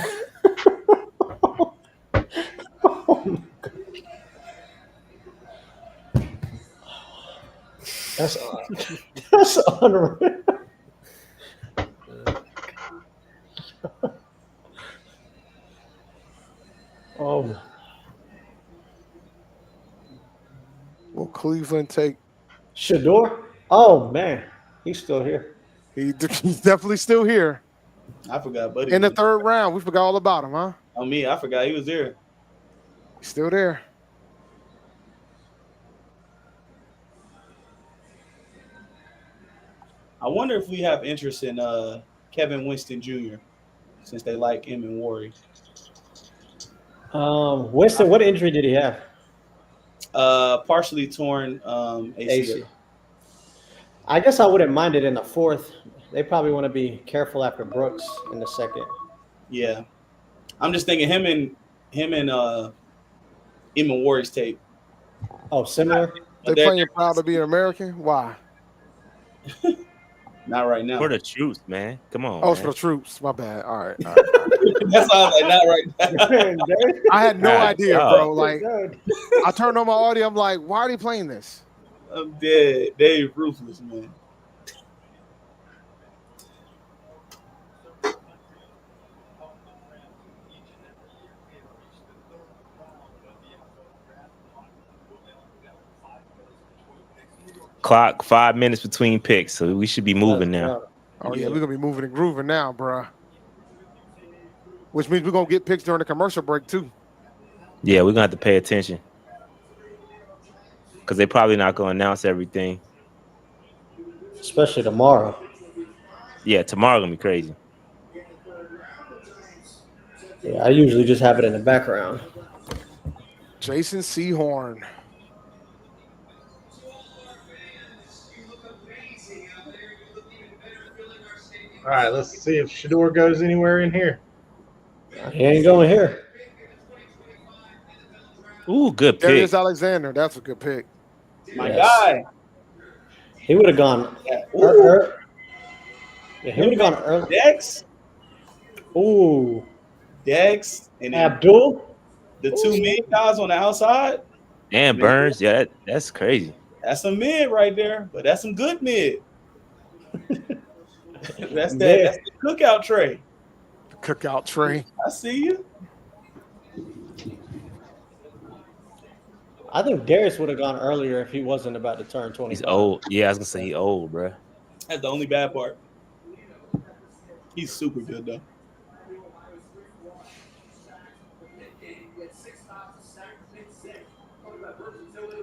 That's unreal. Oh, Will Cleveland take? Shador? Oh man, he's still here. He's definitely still here. I forgot, buddy. In the third round, we forgot all about him, huh? On me, I forgot he was there. He's still there. I wonder if we have interest in Kevin Winston Jr. since they like him and Worry. Winston, what injury did he have? Partially torn ACL. I guess I wouldn't mind it in the fourth. They probably want to be careful after Brooks in the second. Yeah, I'm just thinking him and Worry's tape. Oh, similar. They playing proud to be an American. Why? Not right now. For the troops, man. Come on. Oh, it's man. for the troops. My bad. All right. That's why I was like, not right now. I had no God, idea, dog. bro. Like, I turned on my audio. I'm like, why are they playing this? I'm dead. Dave ruthless, man. Clock 5 minutes between picks, so we should be moving now. Oh yeah, we're gonna be moving and grooving now, bro. Which means we're gonna get picks during the commercial break too. Yeah, we're gonna have to pay attention because they're probably not gonna announce everything. Especially tomorrow. Yeah, tomorrow gonna be crazy. Yeah, I usually just have it in the background. Jason Sehorn. All right, let's see if Shador goes anywhere in here. He ain't going here. Ooh, good pick. Darius Alexander. That's a good pick. My Yes. guy. He would have gone. Yeah. Yeah, he would have gone early. Dex. Ooh, Dex. And then Abdul. the two mid guys on the outside. And Burns, yeah, that's crazy. That's some mid right there, but that's some good mid. That's Yeah. the cookout tray. Cookout Trey. I see you. I think Darius would have gone earlier if he wasn't about to turn 25. He's old. Yeah, I was gonna say he's old, bro. That's the only bad part. He's super good though.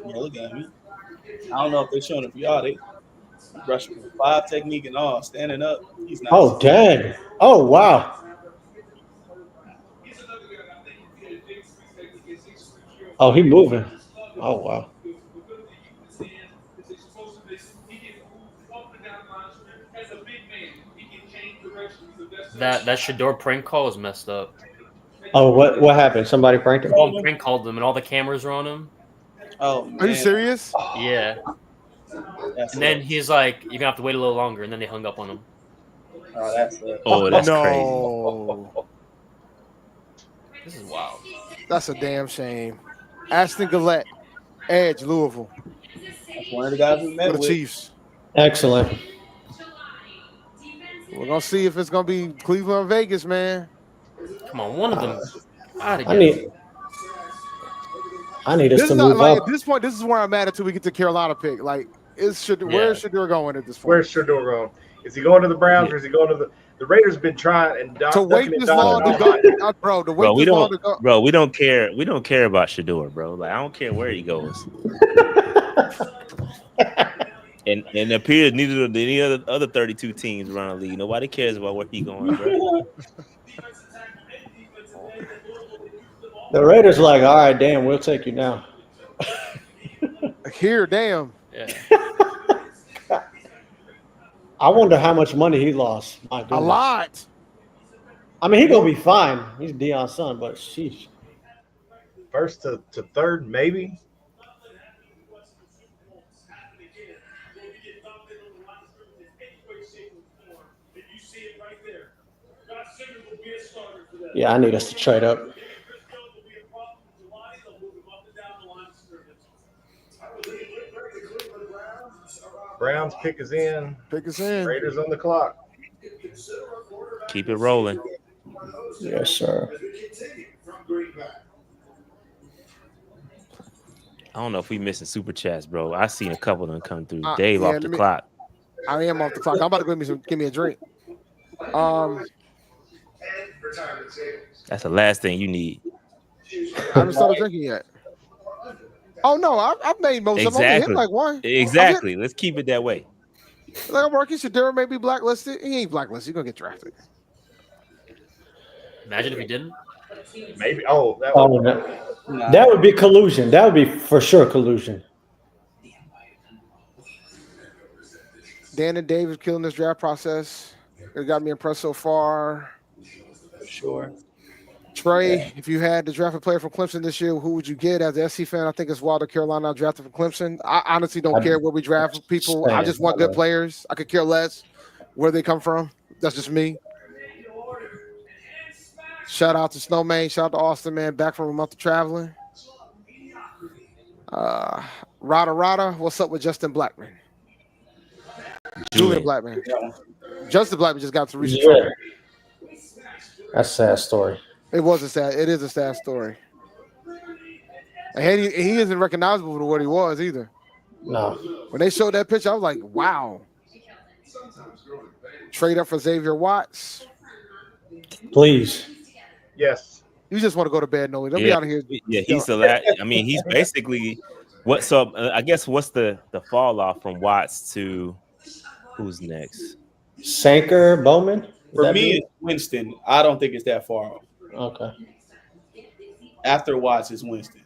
Yeah, look at him. I don't know if they're showing it for y'all. They rushing with 5 technique and all, standing up. He's not. Oh, dang. Oh, wow. Oh, he moving. Oh, wow. That Shador prank call is messed up. Oh, what happened? Somebody pranked him? Someone prank called him, and all the cameras are on him. Oh, man. Are you serious? Yeah. And then he's like, "You're gonna have to wait a little longer," and then they hung up on him. Oh, that's crazy. This is wild. That's a damn shame. Ashton Gillette, Edge, Louisville. That's one of the guys we met For the with. Chiefs. Excellent. We're gonna see if it's gonna be Cleveland or Vegas, man. Come on, one of them. I need us This to is not move like up. at this point. This is where I'm at until we get to Carolina pick. Like, where's Shador going at this point? Where's Shador going? Is he going to the Browns or is he going to the Raiders? Been trying and To wait this long to go, bro. To wait Bro, we this long don't, to go. bro. We don't care. We don't care about Shador, bro. Like I don't care where he goes. and it appears neither of any other 32 teams around the league. Nobody cares about where he going, bro. The Raiders are like, all right, damn, we'll take you now. Here, damn. Yeah. I wonder how much money he lost. My goodness. A lot. I mean, he's gonna be fine. He's Deion's son, but sheesh. First to third, maybe. Yeah, I need us to trade up. Browns pick is in. Pick is in. Raiders on the clock. Keep it rolling. Yes, sir. I don't know if we missing super chats, bro. I seen a couple of them come through. Yeah, Dave off the clock. I am off the clock. I'm about to give me a drink. That's the last thing you need. I haven't started drinking yet. Oh no, I've made most of them. I only hit like one. Exactly. Let's keep it that way. Like I'm working. Shador may be blacklisted. He ain't blacklisted. He's gonna get drafted. Imagine if he didn't. Maybe. Oh, That would be collusion. That would be for sure collusion. Dan and Dave is killing this draft process. It got me impressed so far. For sure. Trey, if you had to draft a player from Clemson this year, who would you get? As an SC fan, I think it's Wilder Carolina drafted from Clemson. I honestly don't care where we draft people. I just want good players. I could care less where they come from. That's just me. Shout out to Snowman. Shout out to Austin, man. Back from a month of traveling. Rada, what's up with Justin Blackman? Julian Blackman. Justin Blackman just got to recent trouble. That's a sad story. It is a sad story. And he isn't recognizable for what he was either. No. When they showed that picture, I was like, wow. Trade up for Xavier Watts. Please. Yes. You just want to go to bed, Noe. Don't be out of here. Yeah, he's the last. I mean, he's basically what? So I guess what's the fall off from Watts to who's next? Sanker, Bowman. For me, it's Winston. I don't think it's that far off. Okay. After Watts is Winston.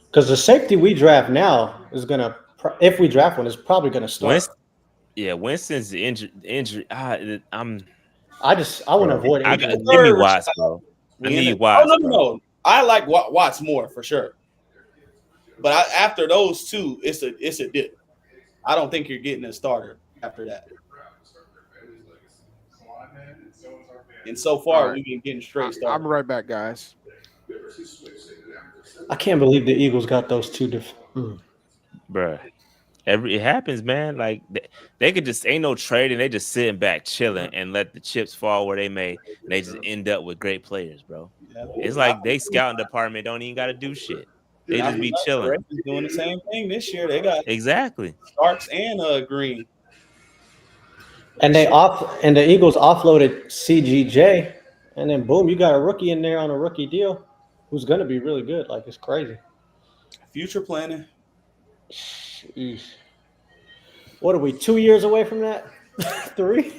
Because the safety we draft now is gonna, if we draft one, is probably gonna start. Winston's injury. I want to avoid it. injury. Give me Watts, bro. I need Watts. Oh, no. I like Watts more for sure. But after those two, it's a dip. I don't think you're getting a starter after that. And so far, we've been getting straight starters. I'm right back, guys. I can't believe the Eagles got those two different. Bruh. It happens, man. Like they could just ain't no trading. They just sitting back, chilling, and let the chips fall where they may. And they just end up with great players, bro. Yeah. It's like they scouting department don't even got to do shit. They just be chilling. Ravens doing the same thing this year. They got exactly Starks and Green. And the Eagles offloaded CGJ, and then boom, you got a rookie in there on a rookie deal, who's gonna be really good. Like it's crazy. Future planning. Sheesh. What are we? 2 years away from that? 3?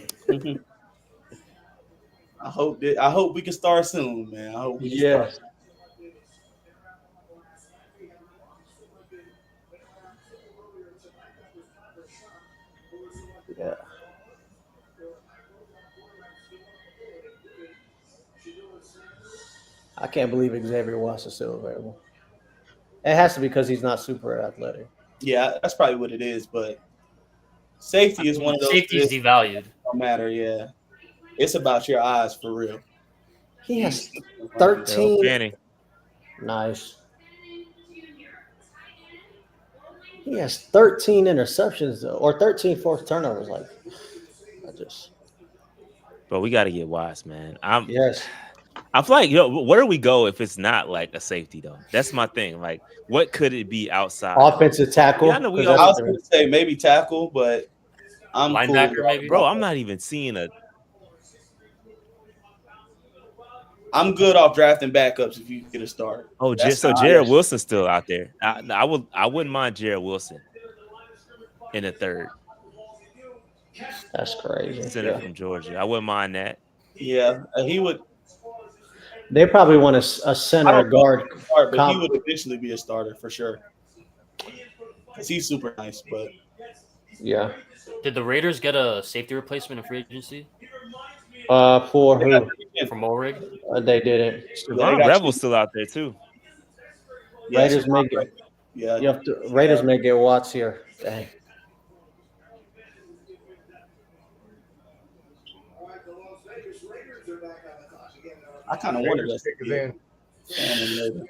I hope we can start soon, man. I hope we can start soon. Yeah. I can't believe Xavier Watts is still available. It has to be because he's not super athletic. Yeah, that's probably what it is. But safety is one of those. Safety is devalued. No matter, yeah. It's about your eyes for real. He has 13. Nice. He has 13 interceptions though, or 13 forced turnovers. Like, But we got to get wise, man. Yes. I feel like, where do we go if it's not like a safety though? That's my thing. Like, what could it be outside? Offensive tackle. Yeah, I know I was going to say maybe tackle, but I'm linebacker, cool. maybe. Bro, I'm not even seeing a. I'm good off drafting backups if you get a start. Oh, just so Jared Wilson's still out there. I wouldn't mind Jared Wilson in the third. That's crazy. Center from Georgia. I wouldn't mind that. Yeah, he would. They probably want a center guard. But he would eventually be a starter for sure. Because he's super nice, but. Yeah. Did the Raiders get a safety replacement in free agency? For who? From Ulrich? They didn't. Rebel's still out there too. Raiders may get. Yeah. Raiders may get Watts here. Dang. I kind of wonder Raiders pick is in.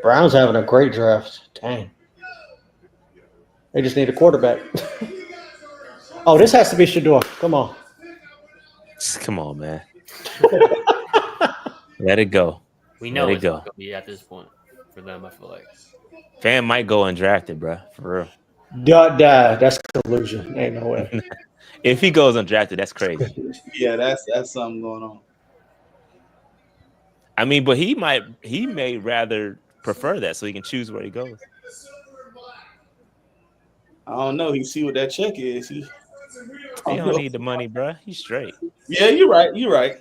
Brown's having a great draft. Dang. They just need a quarterback. Oh, this has to be Shador. Come on. Come on, man. Let it go. We know Let it's it go. not going to be at this point for them, I feel like. Fan might go undrafted, bro. For real. That's collusion. Ain't no way. If he goes undrafted, that's crazy. Yeah, that's something going on. I mean, but he may rather prefer that so he can choose where he goes. I don't know. He see what that check is. He don't need the money, bro. He's straight. Yeah, you're right. You're right.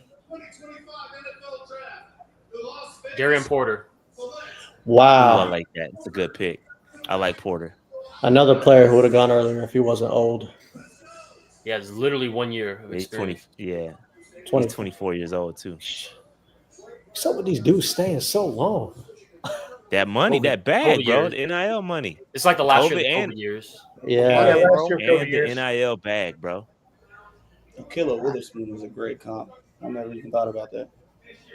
Darian Porter. Wow. Ooh, I like that. It's a good pick. I like Porter. Another player who would have gone earlier if he wasn't old. Yeah, it's literally 1 year of He's experience. 20. Yeah. 20. He's 24 years old too. What's up with these dudes staying so long? That money, that bag, COVID bro. years. The NIL money. It's like the last year of the and COVID years. Yeah. last year, and COVID the years. NIL bag, bro. Killer Witherspoon was a great comp. I never even thought about that.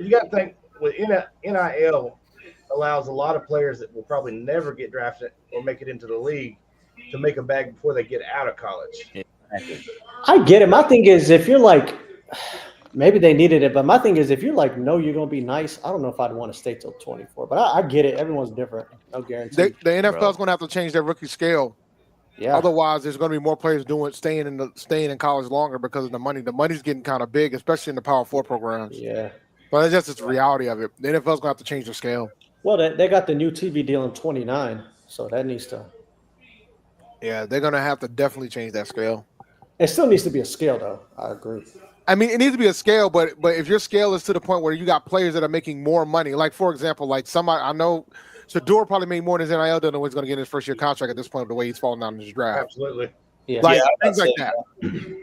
You got to think with NIL allows a lot of players that will probably never get drafted or make it into the league to make a bag before they get out of college. I get it. My thing is, if you're like, maybe they needed it, but my thing is, if you're like, no, you're gonna be nice. I don't know if I'd want to stay till 24, but I get it. Everyone's different. No guarantee. The NFL is going to have to change their rookie scale. Yeah. Otherwise, there's going to be more players staying in college longer because of the money. The money's getting kind of big, especially in the Power 4 programs. Yeah. But it's just the reality of it. The NFL's going to have to change their scale. Well, they got the new TV deal in 29, so that needs to. Yeah, they're going to have to definitely change that scale. It still needs to be a scale, though. I agree. I mean, it needs to be a scale, but if your scale is to the point where you got players that are making more money, like for example, like somebody I know, Shador probably made more in his NIL than what he's going to get in his first year contract at this point. The way he's falling down in his draft, Absolutely. Yeah. like Yeah, things like that.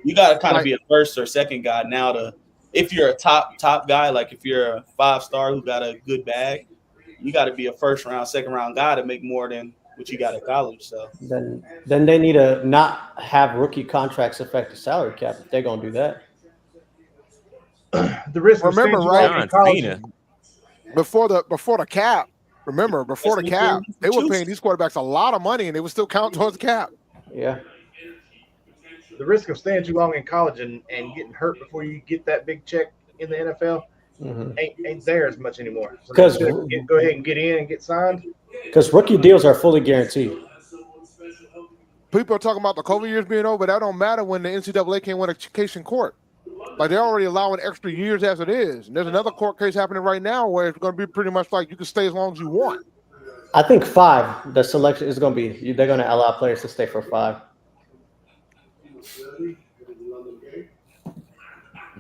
You got to kind of be a first or second guy now to, if you're a top guy, like if you're a 5-star who got a good bag, you got to be a first round, second round guy to make more than what you got at college. So Then they need to not have rookie contracts affect the salary cap if they're going to do that. The risk. Remember, of right? John in college, Cena. before the cap, Remember, before the cap, they were paying these quarterbacks a lot of money, and they would still count towards the cap. Yeah. The risk of staying too long in college and getting hurt before you get that big check in the NFL ain't there as much anymore. So Because go ahead and get in and get signed. Because rookie deals are fully guaranteed. People are talking about the COVID years being over. That don't matter when the NCAA can't win a case in court. Like, they're already allowing extra years as it is. And there's another court case happening right now where it's going to be pretty much like you can stay as long as you want. I think 5. The selection is going to be. They're going to allow players to stay for 5.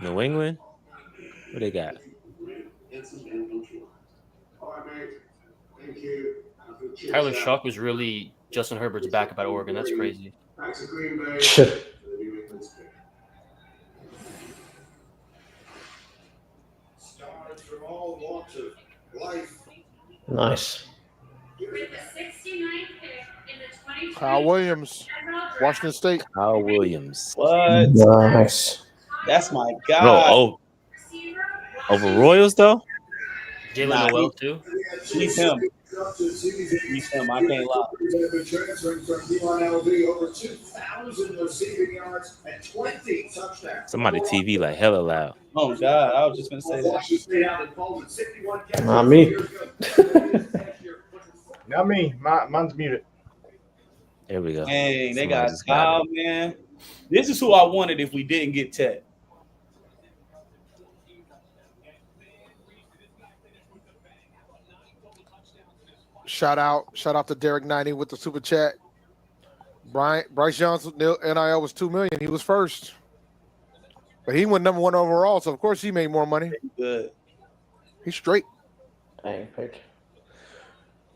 New England, what they got? Tyler Shough was really Justin Herbert's backup at Oregon. That's crazy. Nice. Kyle Williams, Washington State. Kyle Williams. What? Nice. That's my guy. Bro, over Royals though? Jalen Noel too. He's him. He's him. I can't lie. Somebody TV like hella loud. Oh God, I was just gonna say that. Not me. Not me. Mine's muted. There we go. Hey, they Somebody got just Kyle, man. This is who I wanted if we didn't get Tet. Shout out to Derek 90 with the super chat. Bryce Young's NIL was $2 million. He was first, but he went number 1 overall. So of course he made more money. Good. He's straight. Dang pick.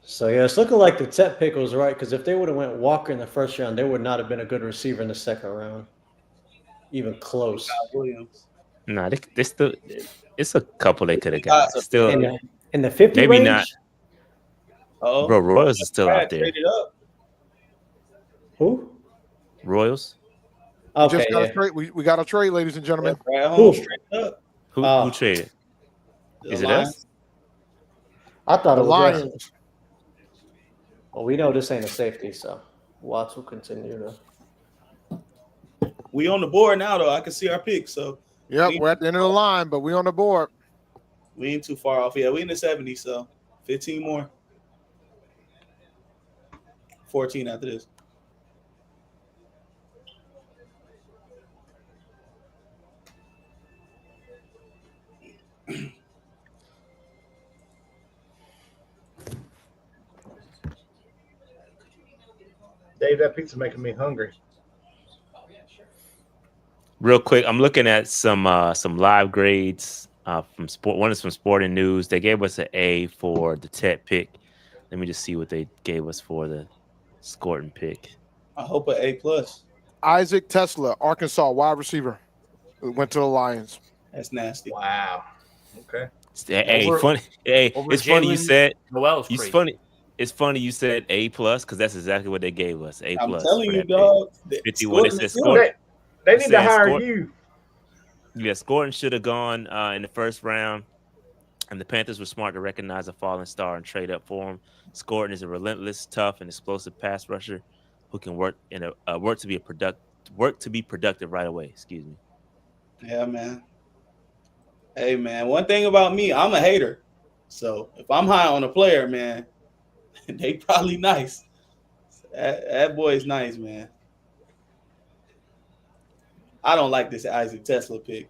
So yeah, it's looking like the Tet pick was right, because if they would have went Walker in the first round, they would not have been a good receiver in the second round, even close. Williams. Nah, they still. It's a couple they could have got. Still in the 50 maybe range? not. Oh, bro, Royals is still out there. Traded up. Who? Royals. Okay, Just got a trade. We got a trade, ladies and gentlemen. Who? Who traded? Is it us? I thought it The was Lions. us. Well, we know this ain't a safety, so Watts will continue to. We on the board now, though. I can see our picks. So Yep, we're at the end of the line, but we on the board. we ain't too far off. Yeah, we in the 70s, so 15 more. 14 after this. Dave, that pizza making me hungry. Real quick, I'm looking at some live grades from sport. One is from Sporting News. They gave us an A for the Tet pick. Let me just see what they gave us for the Scorton pick. I hope an A+. Isaac Tesla, Arkansas wide receiver, went to the Lions. That's nasty. Wow. Okay. Hey, funny. Hey, it's funny you said. Noel's It's crazy. funny. It's funny you said A+, because that's exactly what they gave us. A+. I'm telling for you, that pick. dog. 51. It says They, Scorton. they need to says hire Scorton. you. Yeah, Scorton should have gone in the first round, and the Panthers were smart to recognize a falling star and trade up for him. Scorton is a relentless, tough, and explosive pass rusher who can work to be productive right away. Excuse me. Yeah, man. Hey, man. One thing about me, I'm a hater. So if I'm high on a player, man, they probably nice. That boy is nice, man. I don't like this Isaac Tesla pick.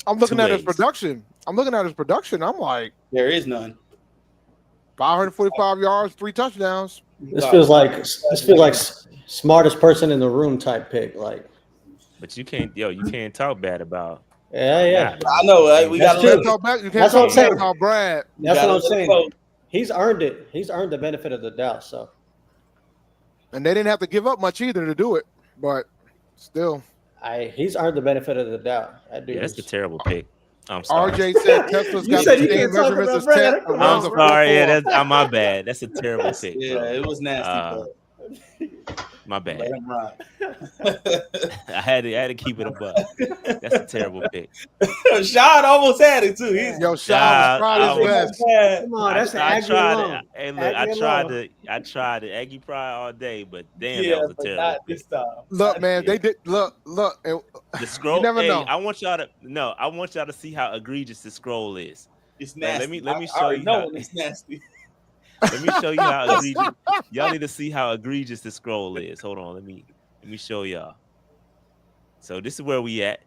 I'm looking Two at his A's. production. I'm like, There is none. 545 yards, 3 touchdowns. This feels like smartest person in the room type pick. Like, But you can't talk bad about. yeah. I know. Right? We got That's to true. let Talk back. You That's can't what talk I'm bad saying. about Brad. That's gotta what I'm let it saying. go. He's earned it. He's earned the benefit of the doubt. So And they didn't have to give up much either to do it, but still. he's earned the benefit of the doubt. That dude Yeah, that's a is- terrible pick. I'm sorry. RJ said Tesla's You got said the you same can't talk measurements about as Brad. Tet. Come I'm sorry. Yeah, that's my bad. That's a terrible pick. Yeah, Bro. it was nasty. But My bad. Let him ride. I had to keep it a buck. That's a terrible pick. Shad almost had it too. Yo, Shad was trying his best. Come on, that's an Aggie tried alone. it. Hey, look, Aggie I tried the Aggie Pride all day, but damn, Yeah, that was a but terrible not pick. this time. Look, man, they did look. And The scroll. you never hey, know. I want y'all to see how egregious the scroll is. It's Like, nasty. let me I show already you know how. when it's nasty. Let me show you how egregious. Y'all need to see how egregious the scroll is. Hold on, let me show y'all. So this is where we at,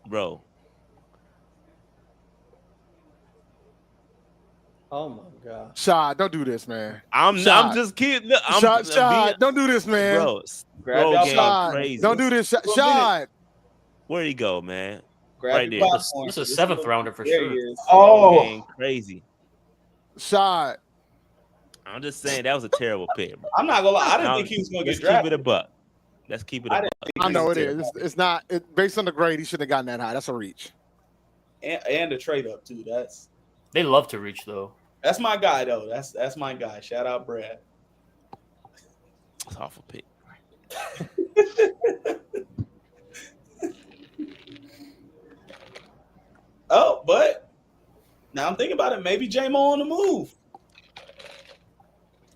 bro. Oh my god. Shad, don't do this, man. I'm just kidding. Look, Shad, don't do this, man. Bro, Grab scroll y'all game Shad, crazy. don't do this, Shad. Where'd he go, man? Grab Right your there. popcorn. This is a 7th rounder for There sure. he is. Scroll game crazy. Shad. I'm just saying that was a terrible pick, bro. I'm not gonna lie. I didn't Now, think he was gonna let's get drafted. keep it a buck. Let's keep it a buck. I know it is. It's not. Based on the grade, he shouldn't have gotten that high. That's a reach. And the trade up too. They love to reach though. That's my guy though. That's my guy. Shout out Brad. It's awful pick. Oh, but now I'm thinking about it. Maybe J-Mo on the move.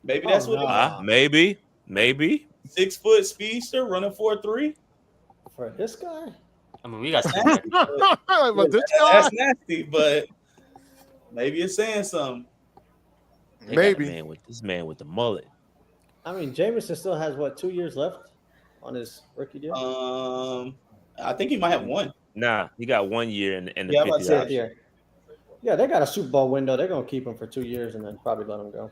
Maybe that's what it is. Maybe. 6 foot speedster running 4.3. For this guy? I mean, we got But this That's guy, nasty, but maybe it's saying something. They got maybe. this man with the mullet. I mean, Jameson still has what, 2 years left on his rookie deal? I think he might have one. Nah, he got 1 year and the Yeah, I'm about 50 to say, option. Yeah, they got a Super Bowl window. They're gonna keep him for 2 years and then probably let him go.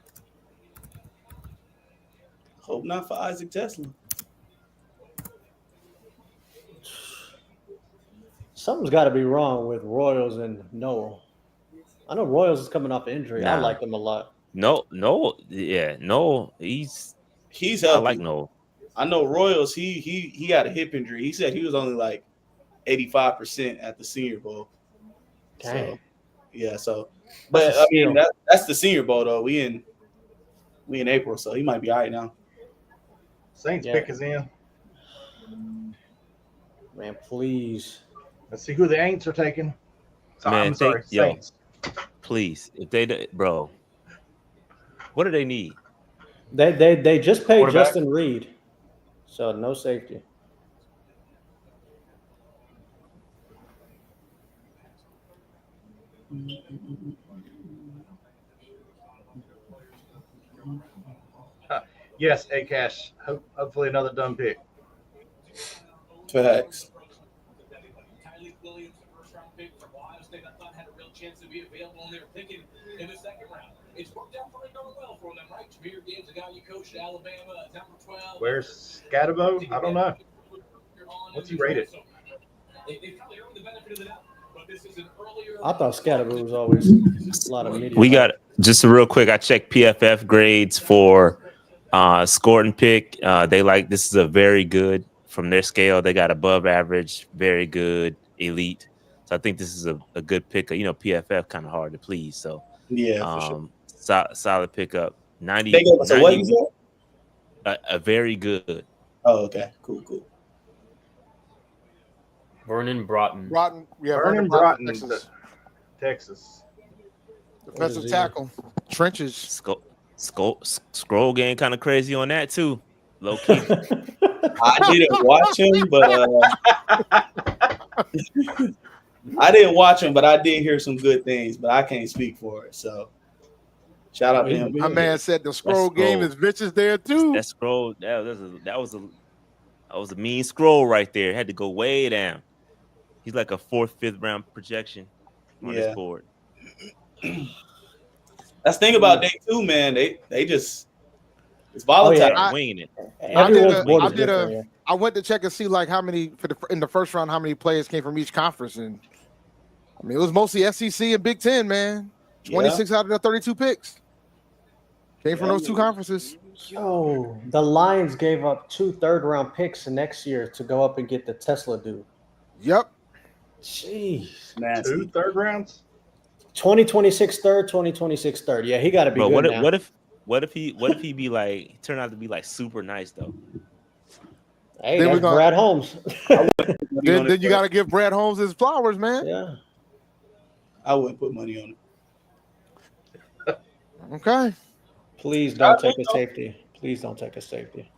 Hope not for Isaac Tesla. Something's got to be wrong with Royals and Noel. I know Royals is coming off an injury. I Nah. like him a lot. No, he's He's I healthy. like Noel. I know Royals. He had a hip injury. He said he was only like 85% at the Senior Bowl. Dang. So, yeah. So, but I mean that's the Senior Bowl though. We in April, so he might be all right now. Saints pick is in. Man, please. Let's see who the Aints are taking. Man, I'm sorry, yo, Saints. please, if they, bro, what do they need? They just paid Quarterback? Justin Reed, so no safety. Yes, A-Cash. Hopefully another dumb pick. Facts. Tyreek Williams, the first-round pick from Ohio State, I thought had a real chance to be available, and they were picking in the second round. It's worked out pretty darn well for them, right? Jameer Gibbs, a guy you coached at Alabama, number 12. Where's Scatabo? I don't know. What's he rated? They probably earned the benefit of the doubt, but this is an earlier. I thought Scatteroo was always a lot of media. We got just a real quick. I checked PFF grades for scoring pick. They like this is a very good from their scale. They got above average, very good, elite. So I think this is a good pick. You know, PFF kind of hard to please. So yeah, for sure. Solid pickup. 90. They gave us a what you said? A very good. Oh, okay, cool. Vernon Broughton. Vernon Broughton, Texas. Defensive tackle. Trenches. Scroll game kind of crazy on that too. Low key. I didn't watch him, but I did hear some good things, but I can't speak for it. So shout out to him. My man said the scroll game is bitches there too. That scroll, that was a mean scroll right there. Had to go way down. He's like a 4th, 5th round projection on this board. That's the thing about day 2, man. They just it's volatile. Winging it. I went to check and see like how many in the first round, how many players came from each conference, and I mean it was mostly SEC and Big Ten, man. 26 out of the 32 picks came from those two conferences. Yo, the Lions gave up 2 third-round picks next year to go up and get the Tesla dude. Yep. Jeez. 2 third rounds? 2026 third, 2026 third. Yeah, he got to be good now. What if he be like turn out to be like super nice though? Hey, Then that's we're gonna- Brad Holmes. Then you got to give Brad Holmes his flowers, man. Yeah. I wouldn't put money on it. Okay. Please don't take a safety. Please don't take a safety.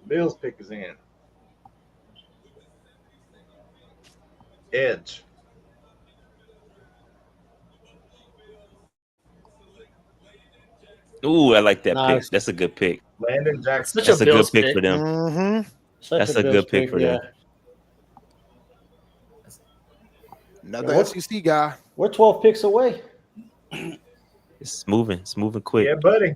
Bill's pick is in. Edge. Ooh, I like that Nice. pick. That's a good pick. Landon Jackson. That's a good pick for them. Mm-hmm. That's a good pick for them. Another Yeah, SEC guy. We're 12 picks away. It's moving quick. Yeah, buddy.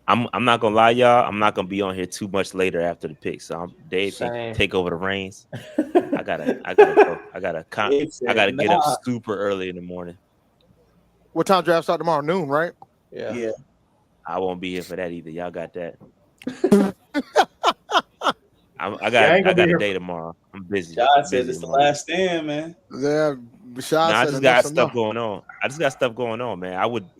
I'm not gonna lie, y'all. I'm not gonna be on here too much later after the pick. So Dave Same. can take over the reins. I gotta go. I gotta get up super early in the morning. What time draft start tomorrow? Noon, right? Yeah. I won't be here for that either. Y'all got that. I ain't gonna got be a here day tomorrow. I'm busy. John I'm said busy it's the tomorrow. last stand, man. Yeah. Bashad I said just got enough's stuff enough. going on. man.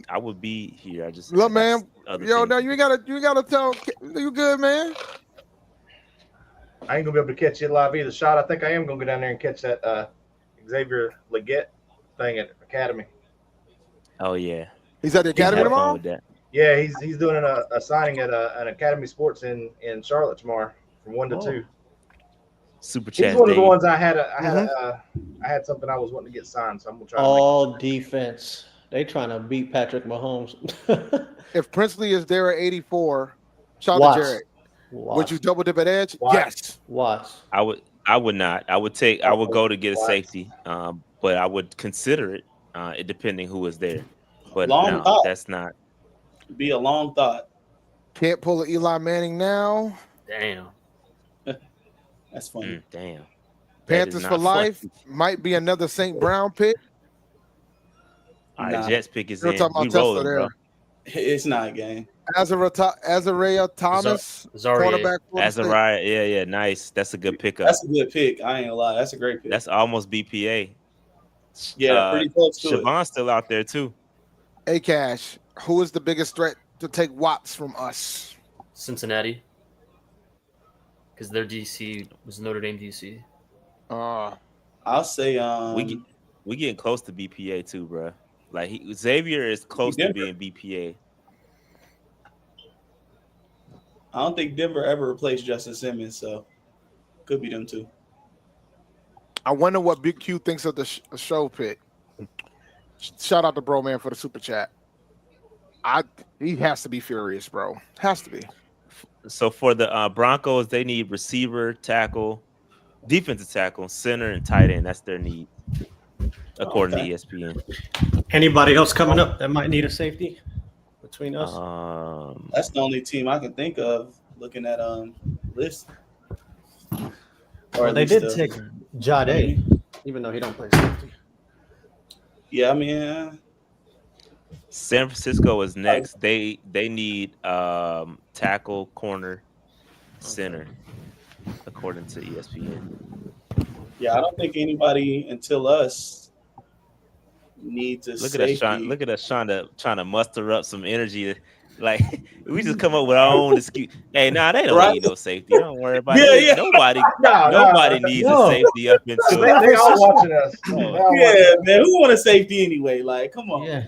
I would be here. Look, man. other Yo, things. no, you gotta tell. You good, man? I ain't gonna be able to catch it live either. Shot. I think I am gonna go down there and catch that Xavier Leggett thing at Academy. Oh yeah. He's at the Academy Have fun tomorrow. with that. Yeah, he's doing a signing at an Academy Sports in Charlotte tomorrow from 1 to 2. Super He's chat. one of the Dave. ones I had something I was wanting to get signed, so I'm gonna try. All defense. They trying to beat Patrick Mahomes. If Princely is there at 84, shout Watts. to Jared. Watts. Would you double dip at edge? Watts. Yes. Watts. I would not. I would go to get a safety. But I would consider it, depending who is there. But Long no, thought. that's not. Be a long thought. Can't pull an Eli Manning now. Damn. That's funny. Damn. That is Panthers not for funny. life. Might be another St. Brown pick. All right, Nah. Jets pick is You're in. talking We about Tesla rolling, there. bro. It's not a game. Azariah Thomas, cornerback. Florida State. Azariah, yeah, nice. That's a good pickup. That's a good pick. I ain't gonna lie. That's a great pick. That's almost BPA. Yeah, pretty close to it. Siobhan's still out there too. A Cash. Who is the biggest threat to take Watts from us? Cincinnati. Because their DC was Notre Dame DC. I'll say we getting close to BPA too, bro. Like Xavier is close to Denver. being BPA. I don't think Denver ever replaced Justin Simmons, so could be them too. I wonder what Big Q thinks of the show pick. Shout out to Bro Man for the super chat. He has to be furious, bro. Has to be. So for the Broncos, they need receiver, tackle, defensive tackle, center, and tight end. That's their need, according to ESPN. Anybody else coming up that might need a safety between us? That's the only team I can think of looking at list. Well, they did take Jade, even though he don't play safety. Yeah, I mean, San Francisco is next. They need tackle, corner, center, according to ESPN. yeah, I don't think anybody until us needs a Look safety. at us trying to muster up some energy. Like we just come up with our own excuse. Hey, they don't need no safety. Don't worry about it. Yeah. Nobody needs a safety up until They all watching us. Yeah, man, who want a safety anyway? Like, come on. Yeah.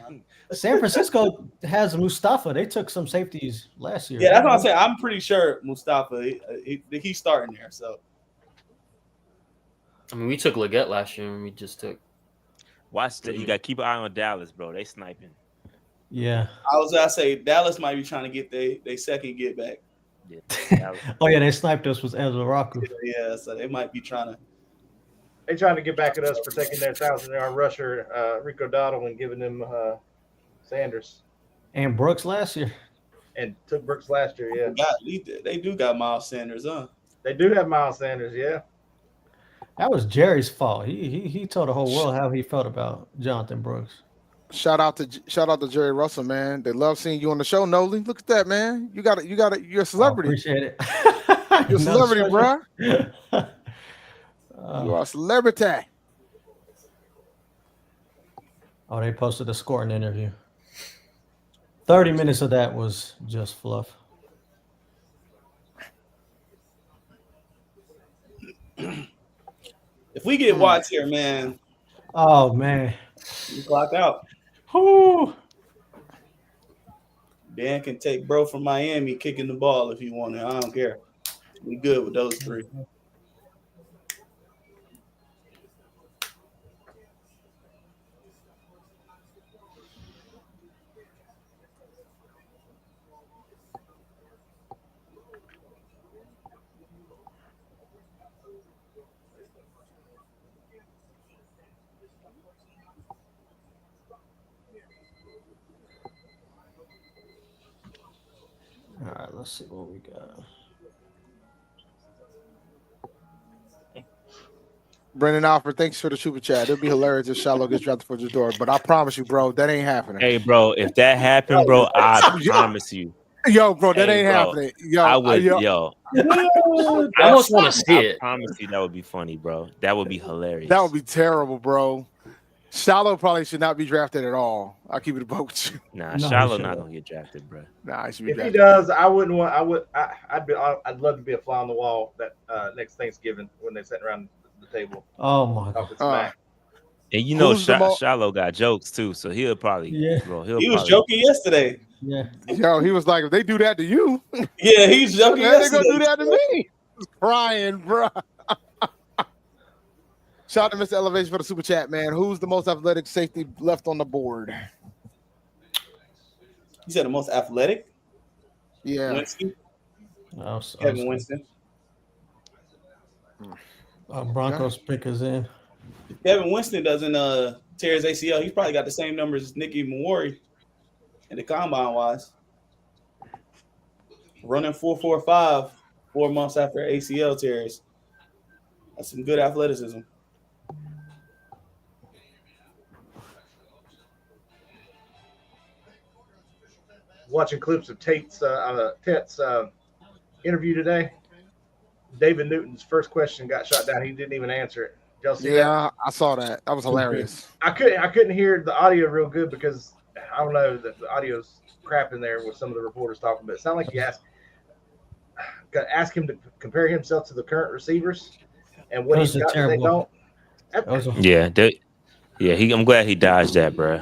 San Francisco has Mustafa. They took some safeties last year. Yeah, that's what I'm saying. I'm pretty sure Mustafa, he's starting there. So, I mean, we took Leggett last year, and we just took. Watch that. You got to keep an eye on Dallas, bro. They sniping. Yeah. I was gonna say Dallas might be trying to get they second get back. Yeah. Oh yeah, they sniped us with Azaraku. Yeah, so they might be trying to. They trying to get back at us for taking their 1,000-yard rusher Rico Dottle and giving them Sanders. And Brooks last year. And took Brooks last year. Yeah. They do got Miles Sanders, huh? They do have Miles Sanders. Yeah. That was Jerry's fault. He told the whole world how he felt about Jonathan Brooks. Shout out to Jerry Russell, man. They love seeing you on the show, Noli. Look at that, man. You're a celebrity. Appreciate it. You're a celebrity, bro. You You are a celebrity. Oh, they posted a scoring interview. 30 minutes of that was just fluff. If we get Watts here, man. Oh man. You clock out. Whoo. Dan can take bro from Miami kicking the ball if you want it. I don't care. We good with those three. All right, let's see what we got. Brendan Alford, thanks for the super chat. It'll be hilarious if Shiloh gets drafted for the door, but I promise you, bro, that ain't happening. Hey, bro, if that happened, bro, I promise you. Yo, bro, that Hey, ain't bro, happening. Yo, I would, yo. I almost want to see it. I promise you that would be funny, bro. That would be hilarious. That would be terrible, bro. Shiloh probably should not be drafted at all. I'll keep it a buck with you. Nah, Shiloh not gonna get drafted, bro. Nah, he should be If he drafted. does, I wouldn't want. I'd love to be a fly on the wall that next Thanksgiving when they're sitting around the table. Oh my talking god. smack. And you know, Who's the mo- Shiloh got jokes too, so he'll probably, bro. He was joking yesterday. Yeah. Yo, he was like, if they do that to you, Yeah, he's joking man, they gonna do yesterday. that to me. He's crying, bro. Shout out to Mr. Elevation for the super chat, man. Who's the most athletic safety left on the board? You said the most athletic? Yeah. Winston? Oh, Kevin Winston. Broncos pick is in. If Kevin Winston doesn't tear his ACL, he's probably got the same numbers as Nicky Mawari in the combine wise. Running 4.45 4 months after ACL tears. That's some good athleticism. Watching clips of Tet's interview today. David Newton's first question got shot down. He didn't even answer it. Did y'all see that? Yeah, I saw that. That was hilarious. I couldn't hear the audio real good because I don't know that the audio's crap in there with some of the reporters talking, but it sounded like you asked him to compare himself to the current receivers and what That he's was a got that they terrible- don't. Yeah, I'm glad he dodged that, bro.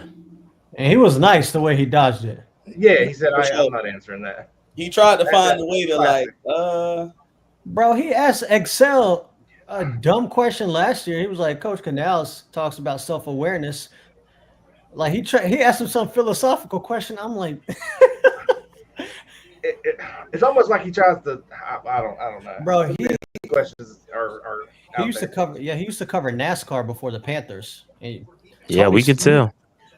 And he was nice the way he dodged it. Yeah, he said, I'm not answering that. He tried to find a way to Bro, he asked Excel a dumb question last year. He was like, Coach Canales talks about self-awareness. Like he asked him some philosophical question. I'm like, it's almost like he tries to. I don't know, bro. He questions are. He used to cover. Yeah, he used to cover NASCAR before the Panthers. And Yeah, we could tell.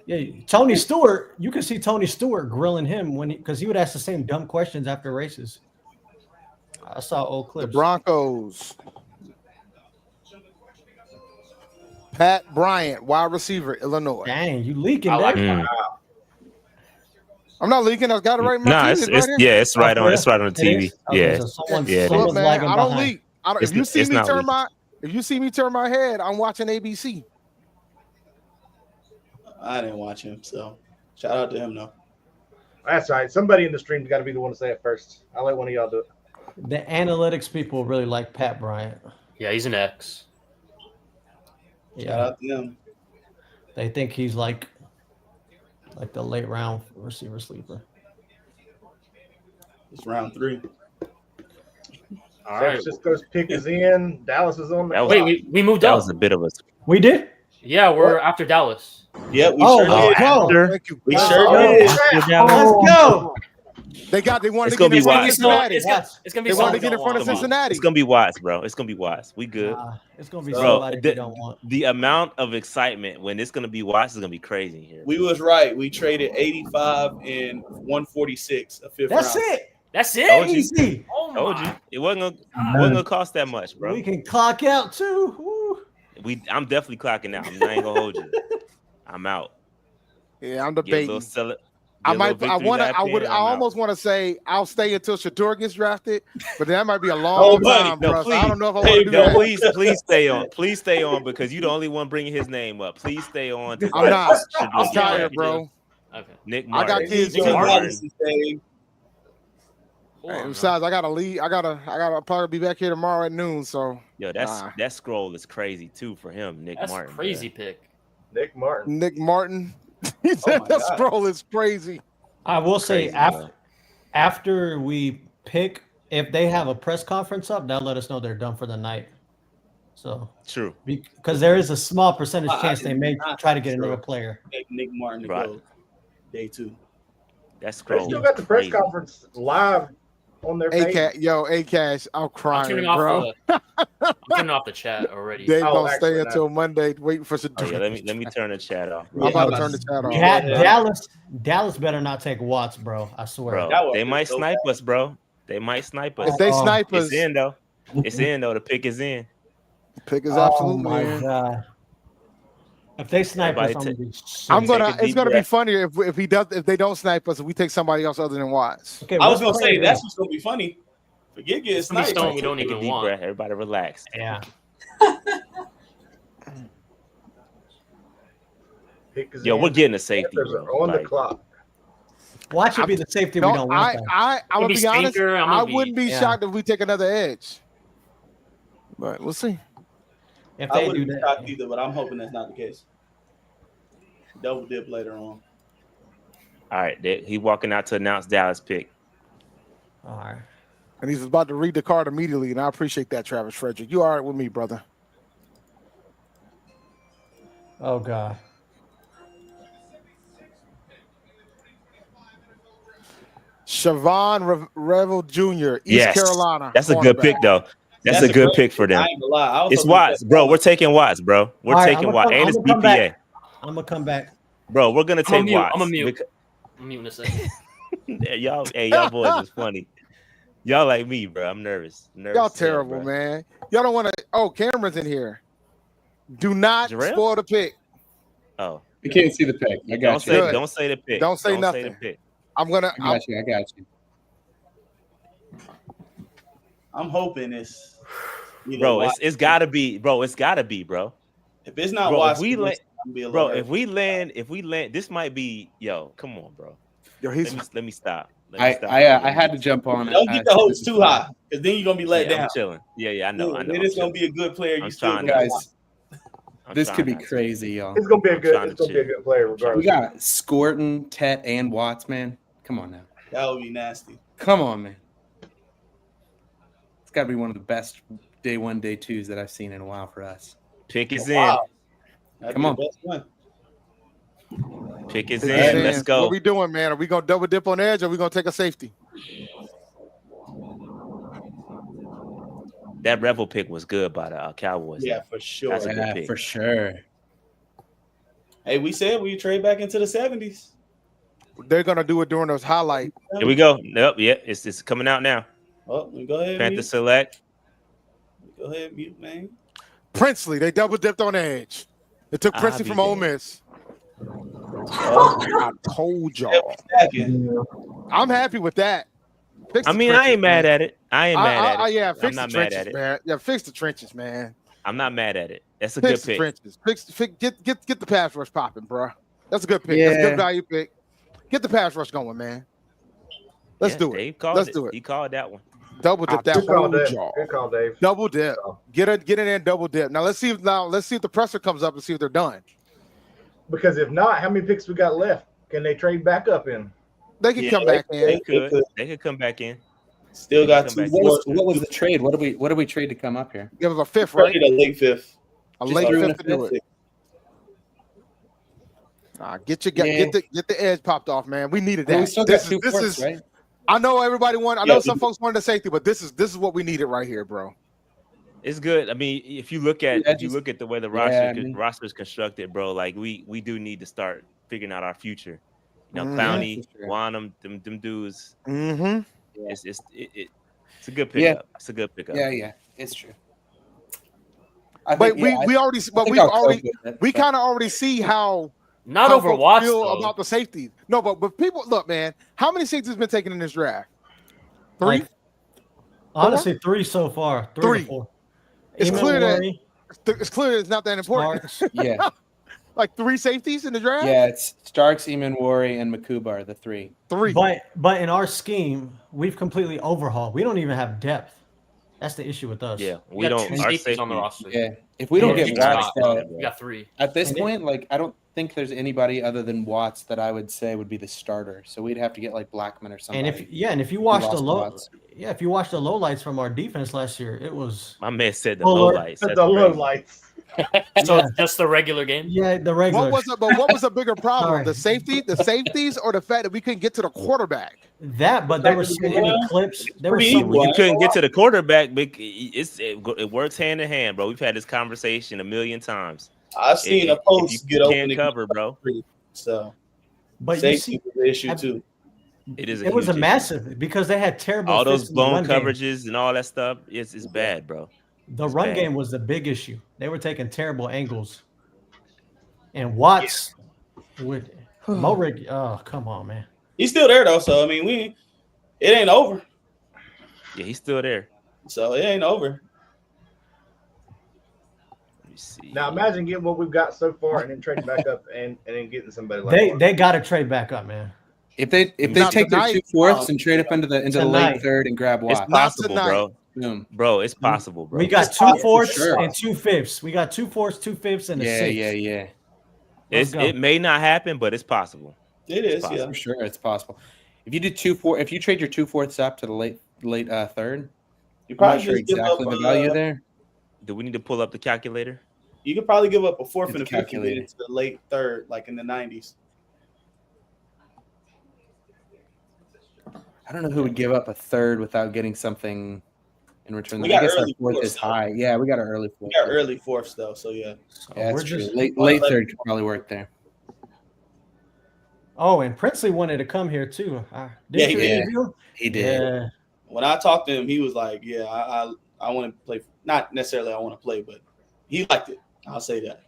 Yeah, Tony Stewart. You can see Tony Stewart grilling him because he would ask the same dumb questions after races. I saw old clips. The Broncos. Pat Bryant, wide receiver, Illinois. Dang, you leaking, I like that. I'm not leaking. I got it right in my Nah, TV. it's right on. It's right on the TV. Yeah, yeah. Look, man, lagging I don't behind. leak. If It's- you see it's me not turn leaking. if you see me turn my head, I'm watching ABC. I didn't watch him, so shout out to him though. That's all right. Somebody in the stream's got to be the one to say it first. I'll let one of y'all do it. The analytics people really like Pat Bryant. Yeah, he's an X. Shout out to him. They think he's like the late round receiver sleeper. It's round 3. All San right. Francisco's pick is in. Dallas is on the That was- clock. Wait, we moved That up. was a bit of a. We did? Yeah, we're after Dallas. Yeah, we Oh, sure let's did. go. Thank you. We Let's sure go. did. Let's go. They wanted It's to gonna get be in front of Watts. Cincinnati. It's gonna be They wanted to solid. get in front of Come on. Cincinnati. It's gonna be Watts, bro. It's gonna be Watts. We good. It's gonna be Bro, somebody we don't want. the amount of excitement when it's gonna be Watts is gonna be crazy here. We was right. We traded 85 and 146, a fifth That's round. it. That's it. Told you. Easy. Told you. It wasn't gonna cost that much, bro. We can clock out too. Woo. I'm definitely clocking out. I ain't gonna hold you. I'm out. Yeah, I'm Get a debating. little cele- I get a might. little I victory want to. lap I in, would. I'm I out. almost want to say I'll stay until Shador gets drafted, but that might be a Oh, long buddy, time, no, bro. So I please. don't know if I want Hey, to do No, that. please stay on. Please stay on because you're the only one bringing his name up. Please stay on. to- I'm not. Shador I'm get tired, drafted. bro. Okay. Nick I Martin. got kids Nick too. Martin. Stay. Hold Hey, on, besides, I gotta leave. I gotta probably be back here tomorrow at noon. So Yo, that scroll is crazy too for him, Nick That's Martin. crazy pick. Nick Martin. Nick Martin. He said my that God. scroll is crazy. I will say Crazy, after we pick, if they have a press conference up, they'll let us know they're done for the night. So True. because there is a small percentage I chance they did may not try to get think so. another player. Take Nick Martin to Right. go day 2. That's They crazy. still got the press conference live on their page. A-Cash, I'm I'm crying, turning bro. I'm turning off the chat already. Dave gonna actually, stay no. until Monday waiting for some. Oh, yeah, let me turn the chat off. I'm about to turn the chat off. Dallas better not take Watts, bro. I swear. Bro, they might snipe us, bro. They might snipe us. If they snipe us, it's in though. It's in though. The pick is in. The pick is Oh absolutely my in. God. If they snipe us, Everybody I'm gonna be It's gonna be funnier if they don't snipe us, if we take somebody else other than Watts. Okay, I was gonna say that's what's gonna be funny. Forget getting sniped. Stone we don't Take a even deep want. breath. Everybody relax. Yeah. Yo, we're getting a safety. Panthers Bro. are on the Like, clock. Watch it be the safety we don't want. I'm gonna be honest. Stinker, I'm I gonna wouldn't be yeah. shocked if we take another edge, but we'll see. If I they do wouldn't be that, shocked either, but I'm hoping that's not the case. Double dip later on. all right, he walking out to announce Dallas pick. all right. And he's about to read the card immediately, and I appreciate that, Travis Frederick. You all right with me, brother? Oh God. Siobhan Revel Jr., East Carolina. That's a good pick, though. That's a good pick for them. I ain't gonna lie. I was It's hoping Watts, that- bro. We're taking Watts, bro. We're All right, taking Watts, and it's BPA, I'm gonna come back. bro. We're gonna take Watts. I'm a mute. because- I'm muting a second. y'all boys is funny. Y'all like me, bro. I'm nervous. Y'all terrible, man. Y'all don't want to. Oh, Cameron's in here. Do not Jarrell? spoil the pick. Oh, You can't see the pick. I got don't you. say, don't say the pick. Don't say Say nothing. the pick. I'm gonna. I got you. I got you. I'm hoping it's. either Bro, Watts- it's gotta be, bro. It's gotta be, bro. if it's not Bro, Watts, if we it's land, gonna be a bro, little if we land, this might be, yo, come on, bro. Yo, Let me stop. Let me stop. I had to jump on it. Don't get the hopes too high, because then you're gonna be let Yeah, down. I'm chilling. Yeah, I know. It is gonna be a good player. You still trying gonna to- watch. This could be crazy, y'all. It's gonna be a good. trying It's to gonna be a chill. good player We regardless. got Scorton, Tet, and Watts, man. Come on now. That would be nasty. Come on, man. It's got to be one of the best day 1, day 2s that I've seen in a while for us. Pick is Wow. That'd Come be on. the best one. in. Pick is Pick in. is Let's in. go. What we doing, man? Are we gonna double dip on edge, or are we gonna take a safety? That Revel pick was good by the Cowboys. Yeah, for sure. That's a good Yeah, pick. for sure. Hey, we said we trade back into the 70s. They're gonna do it during those highlight. Here we go. Nope. Yeah, it's coming out now. Oh, go ahead. Panther Mute. select. Go ahead, mute, man. Princely, they double dipped on edge. They took I'll Princely be from Ole damned. Miss. I told y'all. I'm happy with that. Fix I the mean, I trenches, ain't mad man. at it. I ain't mad at it. Yeah, I'm fix the not mad trenches, at it. man. Yeah, fix the trenches, man. I'm not mad at it. That's a Fix good the pick. trenches. Get the pass rush popping, bro. That's a good pick. That's a Yeah. good value pick. Get the pass rush going, man. Let's Yeah, do it. Dave called Let's it. do it. He called that one. Double dip that Good call, whole Dave. jaw. Good call, Dave. Double dip. Get in there and double dip. Now let's see if the presser comes up and see if they're done. Because if not, how many picks we got left? Can they trade back up in? They can come back in. They could. They could come back in. Still got Come two. back in. What was the trade? What did we trade to come up here? Give us a fifth, right? Traded a late fifth. A Just late threw in fifth to do it. Get Yeah. the edge popped off, man. We needed Well, that. we still got two fourths, right? I know everybody wanted. I Yeah, know some folks wanted a safety, but this is what we needed right here, bro. It's good. I mean, if you look at the way the roster Yeah, I mean- roster is constructed, bro, like we do need to start figuring out our future. You know, Mhm. Clowney, For sure. Wanham, them dudes. Mm-hmm. It's a good pickup. Yeah. It's a good pickup. Yeah, it's true. But we kind of already see how Not how over folks Watts, feel though. about the safety. No, but people look, man. How many safeties been taken in this draft? 3. Like, honestly, 3 so far. 3 to 4. It's Eamon clear that Worry, it's clear that it's not that important. Starks. Yeah. Like 3 safeties in the draft. Yeah, it's Starks, Eamon Worry, and Makuba are the 3. 3. But in our scheme, we've completely overhauled. We don't even have depth That's the issue with us. Yeah, We we got don't. two Our safeties on the safety. roster. Yeah, if we don't And get you Watts, got- you got 3. at this And it- point, like I don't think there's anybody other than Watts that I would say would be the starter. So we'd have to get like Blackman or somebody. And if you We watch the lost low, Watts. if you watch the low lights from our defense last year, it was My man said the Fuller. low lights. The That's low crazy. lights. So just the regular game. yeah the regular. What was a bigger problem? Sorry. The safeties, or the fact that we couldn't get to the quarterback? That, but there were so many clips. There were so When you many. couldn't get to the quarterback, it works hand in hand, bro. We've had this conversation a million times. I've seen a post get open can't and cover, bro. So, But you safety see, is an issue too. It is. it was a huge issue. massive because they had terrible. All those fits in the blown run game. coverages and all that stuff. It's bad, bro. The It's run bad. game was the big issue. They were taking terrible angles. And Watts with Morik. Oh, come on, man. He's still there though, so I mean, it ain't over. Yeah, he's still there. So it ain't over. Let me see. Now imagine getting what we've got so far and then trading back up and then getting somebody like They got to trade back up, man. If they Not take their tonight. 2/4 and trade up into the late Tonight. third and grab It's Watts, possible, tonight. bro. boom. Bro, it's possible, bro. We got It's 2 possible, fourths sure. and 2 fifths. We got 2 fourths, 2 fifths, and a Yeah, 6. yeah. Let's go. It may not happen, but it's possible. It is, possible. yeah. For sure, it's possible. If you do if you trade your 2/4 up to the late third, You I'm probably not sure just give exactly up. the value there. Do we need to pull up the calculator? You could probably give up a fourth It's and a fifth and get calculated. into the late third, like in the 90s. I don't know who would give up a third without getting something in return. We I got guess our early fourth fourths, is high. Yeah, we got our early We fourth. got early fourths though, so yeah. Yeah, We're that's true. just- Late third could probably work there. Oh, and Princely wanted to come here too. Yeah, Didn't he you did. interview him? He did. Yeah. When I talked to him, he was like, "Yeah, I want to play. Not necessarily I want to play, but he liked it. I'll say that."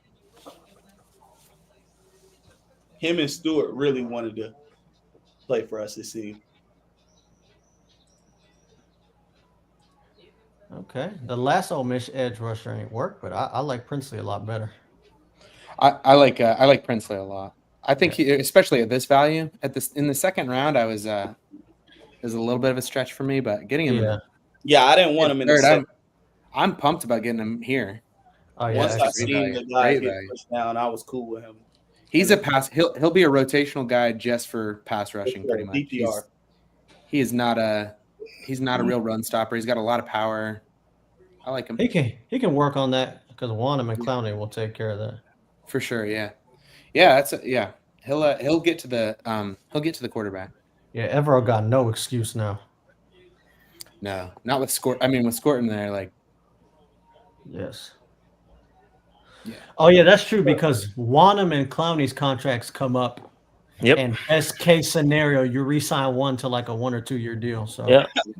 Him and Stewart really wanted to play for us this season. Okay. The last Ole Miss edge rusher ain't work, but I like Princely a lot better. I like Princely a lot. I think he, especially at this value, in the second round, it was a little bit of a stretch for me, but getting him, Yeah, I didn't want him in the third, second. I'm pumped about getting him here. Oh yeah. Once I that's- seen value. the guy Great get value. pushed down, I was cool with him. He's a pass. He'll be a rotational guy just for pass rushing, pretty much. DPR. He's not a real run stopper. He's got a lot of power. I like him He can work on that because Wanham and Clowney will take care of that. for sure. Yeah. Yeah. He'll get to the quarterback. Yeah, Evero got no excuse now. No, not with Scort. I mean, with Scorton there, like, Yes. yeah. Oh yeah, that's true because Wanham and Clowney's contracts come up. Yep. And best case scenario, you re-sign one to like a 1 or 2 year deal. So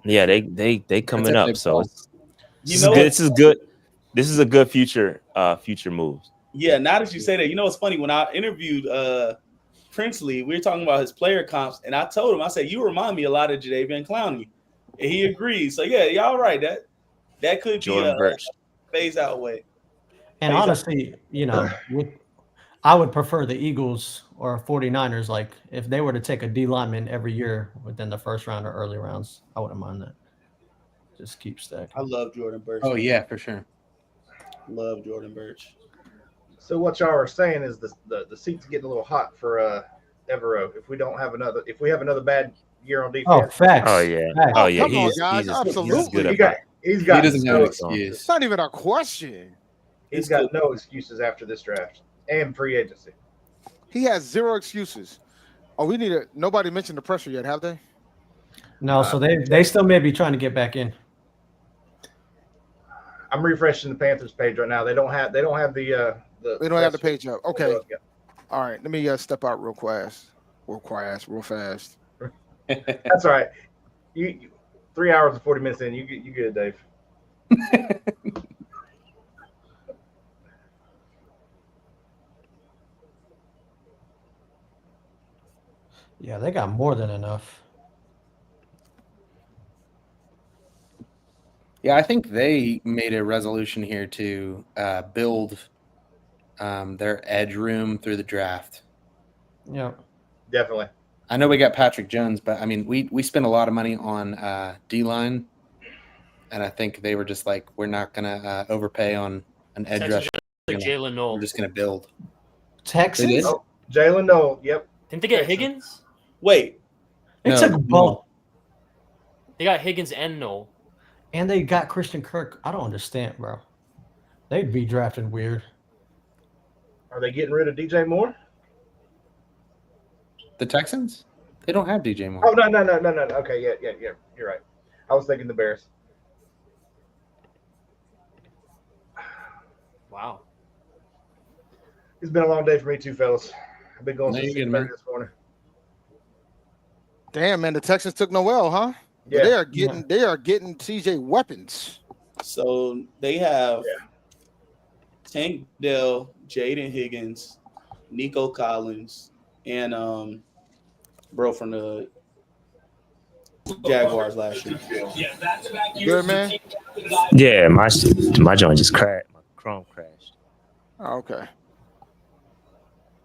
Yeah, they coming That's up. if So they it's, You know what? this is good. This is a good future move. Yeah, now that you say that, you know it's funny. When I interviewed Princely, we were talking about his player comps, and I told him, I said, "You remind me a lot of Jadeveon Clowney," and he agreed. So yeah, y'all right. That could Jordan be Burch. a phase out way. and honestly, I would prefer the Eagles or 49ers. Like if they were to take a D lineman every year within the first round or early rounds, I wouldn't mind that. Just keep stacking. I love Jordan Burch. Oh yeah, for sure. Love Jordan Burch. So what y'all are saying is the seat's getting a little hot for Evero. If we have another bad year on defense. Oh, facts. Oh yeah. Facts. Oh yeah. Come on, He's guys, absolutely. good He at got that. he's got He doesn't have no, an excuse. It's not even a question. he's got no excuses after this draft and free agency. He has zero excuses. Oh, nobody mentioned the pressure yet, have they? No, so they still may be trying to get back in. I'm refreshing the Panthers page right now. They don't have the They don't have the page up. Okay. Yeah. All right. Let me step out real fast. Real fast. That's all right. You 3 hours and 40 minutes in, you good, Dave. Yeah, they got more than enough. Yeah, I think they made a resolution here to build their edge room through the draft. Yeah. Definitely. I know we got Patrick Jones, but I mean, we spent a lot of money on D line, and I think they were just like, we're not gonna overpay on an edge Texans rusher. took Jalen Noel. We're just gonna build. Texans? They did? Oh, Jalen Noel. Yep. Didn't they get Texans. Higgins? Wait, They No, took both. They got Higgins and Noel. And they got Christian Kirk. I don't understand, bro. They'd be drafting weird. Are they getting rid of DJ Moore? The Texans? They don't have DJ Moore. Oh no. Okay, yeah. You're right. I was thinking the Bears. Wow. It's been a long day for me too, fellas. I've been going No, since you're good, 6:30 man. this morning. Damn, man, the Texans took Noel, huh? Yeah. They are getting CJ weapons. so they have Tank Dell, Jaden Higgins, Nico Collins, and bro from the Jaguars last year. Good, man. Yeah, my joint just crashed. My Chrome crashed. Oh, okay.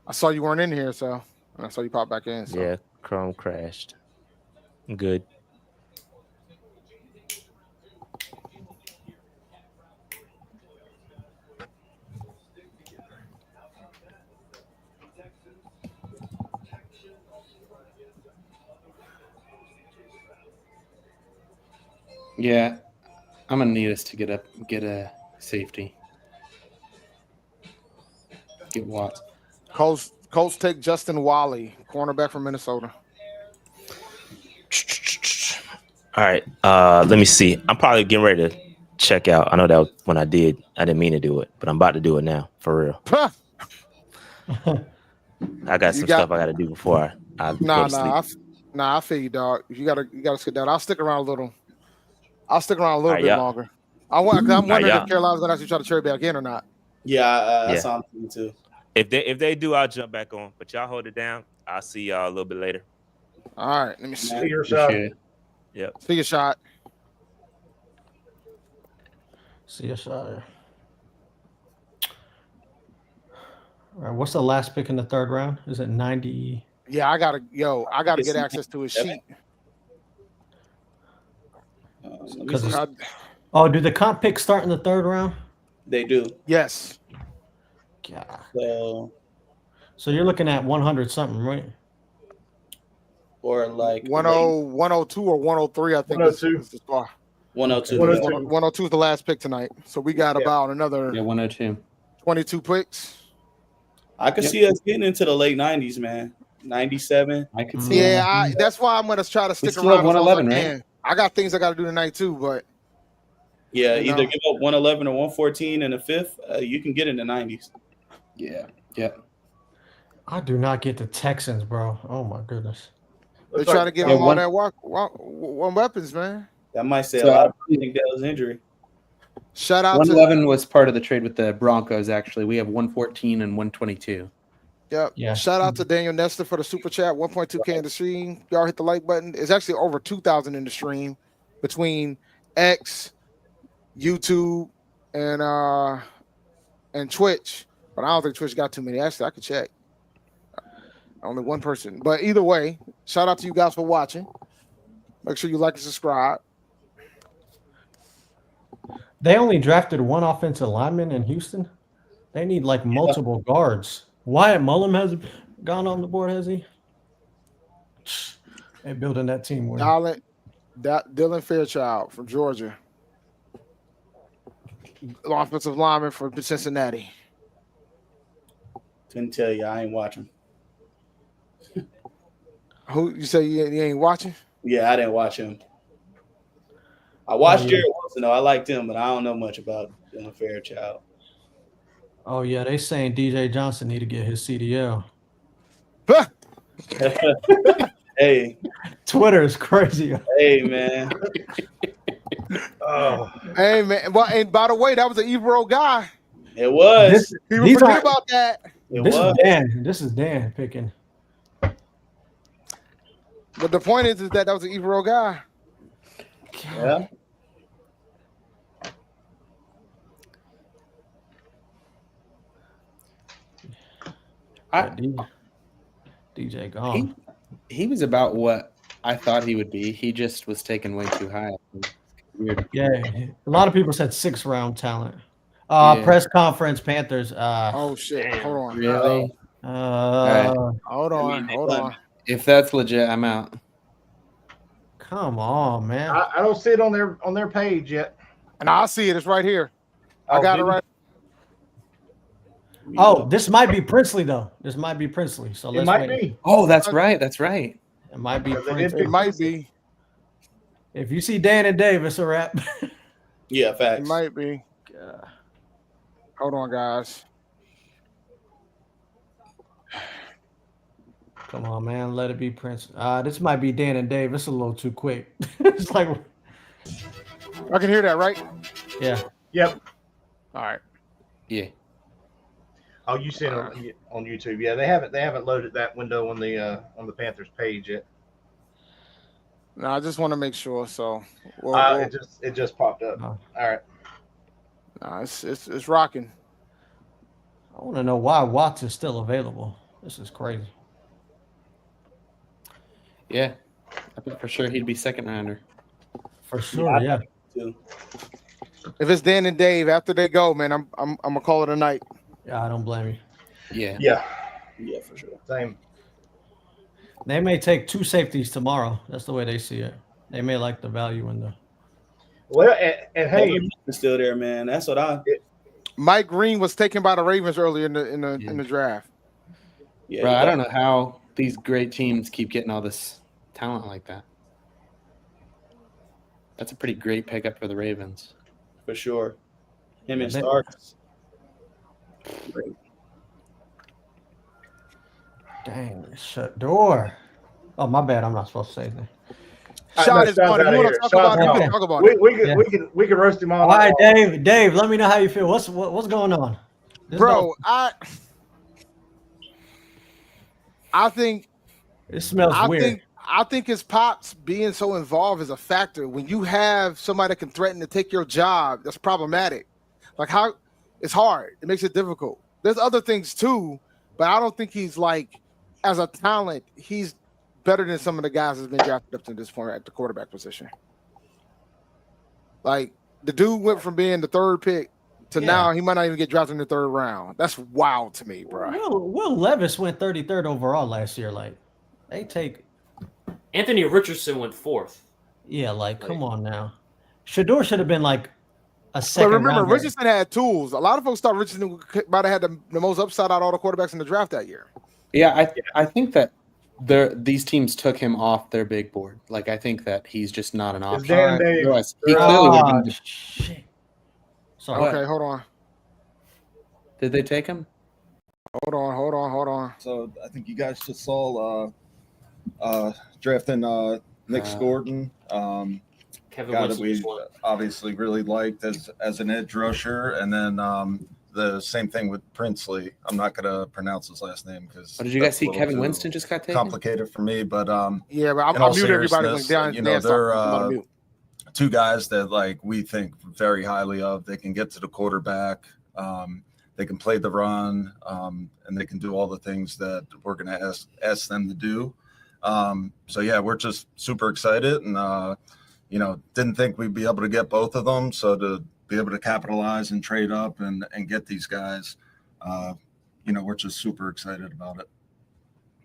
I saw you weren't in here, so I saw you pop back in. So. Yeah, Chrome crashed. I'm good. Yeah, I'm gonna need us to get a safety. Get Watts. Colts take Justin Wally, cornerback from Minnesota. All right. Let me see. I'm probably getting ready to check out. I know that when I didn't mean to do it, but I'm about to do it now for real. I got some stuff I got to do before I go to sleep. I feel you, dog. You gotta sit down. I'll stick around a little. bit longer. I'm wondering if Carolina's gonna actually try to trade back in or not. Yeah, that's on me too. If they do, I'll jump back on. But y'all hold it down. I'll see y'all a little bit later. All right, let me see. See your shot. Yep. See your shot. See a shot. All right, what's the last pick in the third round? Is it 90? Yeah, I gotta get access to his sheet. Do the comp picks start in the third round? They do. Yes. God. So you're looking at 100 something, right? Or like 102 or 103, I think. 102. Is the spot. 102. 102 is the last pick tonight. So we got about another 102. 22 picks. I could see us getting into the late 90s, man. 97. I could see. Yeah, that's why I'm gonna try to stick still around. have 111, right? I got things I got to do tonight too, but yeah, either give up 111 or 114 in the fifth. You can get in the 90s. Yeah. I do not get the Texans, bro. Oh my goodness. They try to give him all that one weapons, man. That might say a lot of Tank Dell's injury. Shout out 111 was part of the trade with the Broncos. Actually, we have 114 and 122. Yep. Yeah. Shout out to Daniel Nestor for the super chat. 1.2K in the stream. Y'all hit the like button. It's actually over 2,000 in the stream between X, YouTube, and Twitch. But I don't think Twitch got too many. Actually, I could check. Only one person. But either way, shout out to you guys for watching. Make sure you like and subscribe. They only drafted one offensive lineman in Houston. They need like multiple guards. Wyatt Mullum has gone on the board, has he? They're building that team. Dylan Fairchild from Georgia. Offensive lineman for Cincinnati. Couldn't tell you. I ain't watching. Who you say you ain't watching? Yeah, I didn't watch him. I watched Jared Wilson, though. I liked him, but I don't know much about Dylan Fairchild. Oh, yeah. They saying DJ Johnson need to get his CDL. Hey. Twitter is crazy. Hey, man. Hey, man. Well, and by the way, that was an Ebro guy. It was. People forget about that. This is Dan picking. But the point is that was an Ebro guy. Yeah. DJ gone. He was about what I thought he would be. He just was taken way too high. weird. Yeah, a lot of people said 6th round talent. Yeah. Press conference Panthers. Oh shit! Hold on. Really? Hold on. Hold on. If that's legit, I'm out. Come on, man. I don't see it on their page yet. And I see it. It's right here. I got it right. Oh, this might be Princely though. This might be Princely. So let's might wait. be. Oh, that's right. That's right. It might be Because they did Princely. pick It might be. If you see Dan and Dave, it's a wrap. Yeah, It facts. might be. Hold on, guys. Come on, man. Let it be Prince. This might be Dan and Dave. It's a little too quick. It's like, I can hear that, right? yeah. Yep. All right. Yeah. Oh, you see it on YouTube? Yeah, they haven't loaded that window on the Panthers page yet. No, I just want to make sure. So, It just popped up. All right. Nah, it's rocking. I want to know why Watts is still available. This is crazy. Yeah. I think for sure he'd be second rounder. For sure, yeah. If it's Dan and Dave, after they go, man, I'm gonna call it a night. Yeah, I don't blame you. Yeah. Yeah, for sure. Same. They may take 2 safeties tomorrow. That's the way they see it. They may like the value in the. Well, and hey, it's still there, man. That's what Mike Green was taken by the Ravens earlier in the draft. Yeah, Bro, I don't know how these great teams keep getting all this talent like that. That's a pretty great pickup for the Ravens. for sure. Him and Yeah, Starks. Dang, shut door. Oh, my bad. I'm not supposed to say anything. Shot is on. You want to talk about it? You can talk about it. We can roast him all. All right, Dave, let me know how you feel. What's going on? Bro, I think it smells weird. I think his pops being so involved is a factor. When you have somebody that can threaten to take your job, that's problematic. Like how it's hard. It makes it difficult. There's other things too, but I don't think he's like as a talent, he's better than some of the guys that's been drafted up to this point at the quarterback position. Like the dude went from being the 3rd pick to now he might not even get drafted in the 3rd round. That's wild to me, bro. Will Levis went 33rd overall last year. Like they take Anthony Richardson went 4th. Yeah, like come on now. Shador should have been like a second. But remember, rounder. Richardson had tools. A lot of folks thought Richardson might have had the most upside out of all the quarterbacks in the draft that year. Yeah, I think that these teams took him off their big board. Like I think that he's just not an option. Otherwise, he clearly would have been. Shit. Sorry. Okay, hold on. Did they take him? Hold on. So I think you guys just saw drafting Nick Gordon, Kevin guy that Winston we just won. obviously really liked as an edge rusher, and then the same thing with Princely. I'm not going to pronounce his last name because. Oh, did you guys see Kevin Winston just got taken? Complicated for me, but yeah, but in all I mute everybody. seriousness, Like, you know, they're two guys that like we think very highly of. They can get to the quarterback. They can play the run, and they can do all the things that we're going to ask them to do. So yeah, we're just super excited, and didn't think we'd be able to get both of them. So to be able to capitalize and trade up and get these guys, we're just super excited about it.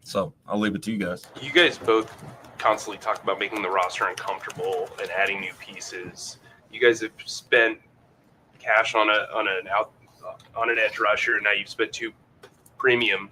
So I'll leave it to you guys. You guys both constantly talk about making the roster uncomfortable and adding new pieces. You guys have spent cash on an edge rusher, and now you've spent 2 premium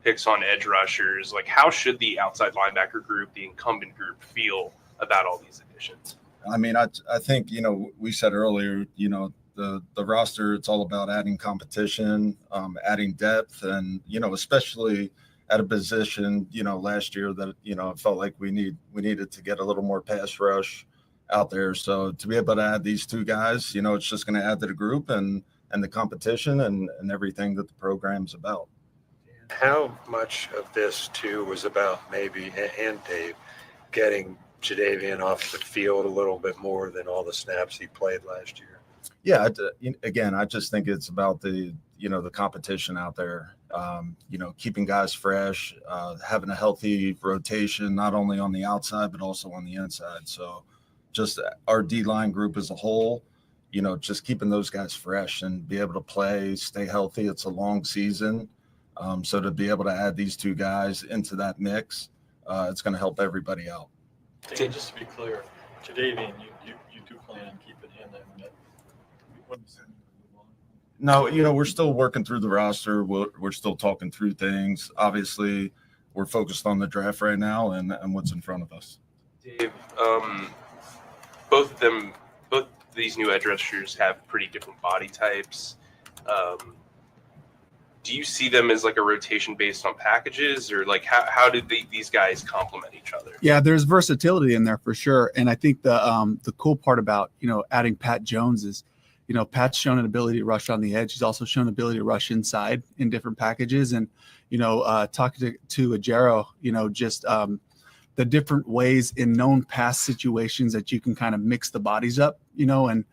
picks on edge rushers. Like, how should the outside linebacker group, the incumbent group, feel about all these additions? I mean, I think, we said earlier, the roster, it's all about adding competition, adding depth, and, especially at a position, last year that, it felt like we needed to get a little more pass rush out there. So to be able to add these 2 guys, it's just going to add to the group and the competition and everything that the program's about. How much of this too was about maybe, and Dave, getting Jadeveon off the field a little bit more than all the snaps he played last year? Yeah, again, I just think it's about the competition out there, keeping guys fresh, having a healthy rotation, not only on the outside, but also on the inside. So just our D-line group as a whole, just keeping those guys fresh and be able to play, stay healthy. It's a long season. So to be able to add these two guys into that mix, it's going to help everybody out. Dan, just to be clear, Jadeveon, you do plan on keeping him there. No, we're still working through the roster. We're still talking through things. Obviously, we're focused on the draft right now and what's in front of us. Dave, both these new edge rushers have pretty different body types. Do you see them as like a rotation based on packages, or like how did these guys complement each other? Yeah, there's versatility in there for sure. And I think the cool part about, adding Pat Jones is, Pat's shown an ability to rush on the edge. He's also shown ability to rush inside in different packages. And, talking to Ajero, just the different ways in known pass situations that you can kind of mix the bodies up, and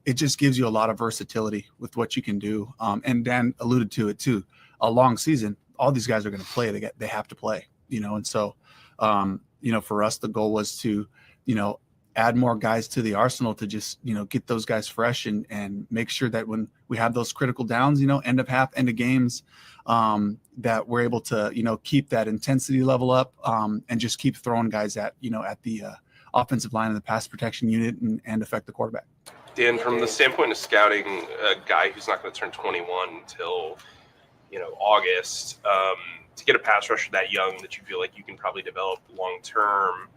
it just gives you a lot of versatility with what you can do. And Dan alluded to it too. A long season, all these guys are going to play. They have to play, and so, for us, the goal was to, add more guys to the arsenal to just, get those guys fresh and make sure that when we have those critical downs, end of half, end of games, that we're able to, keep that intensity level up and just keep throwing guys at the offensive line of the pass protection unit and affect the quarterback. Dan, from the standpoint of scouting a guy who's not going to turn 21 until, August, to get a pass rusher that young that you feel like you can probably develop long term,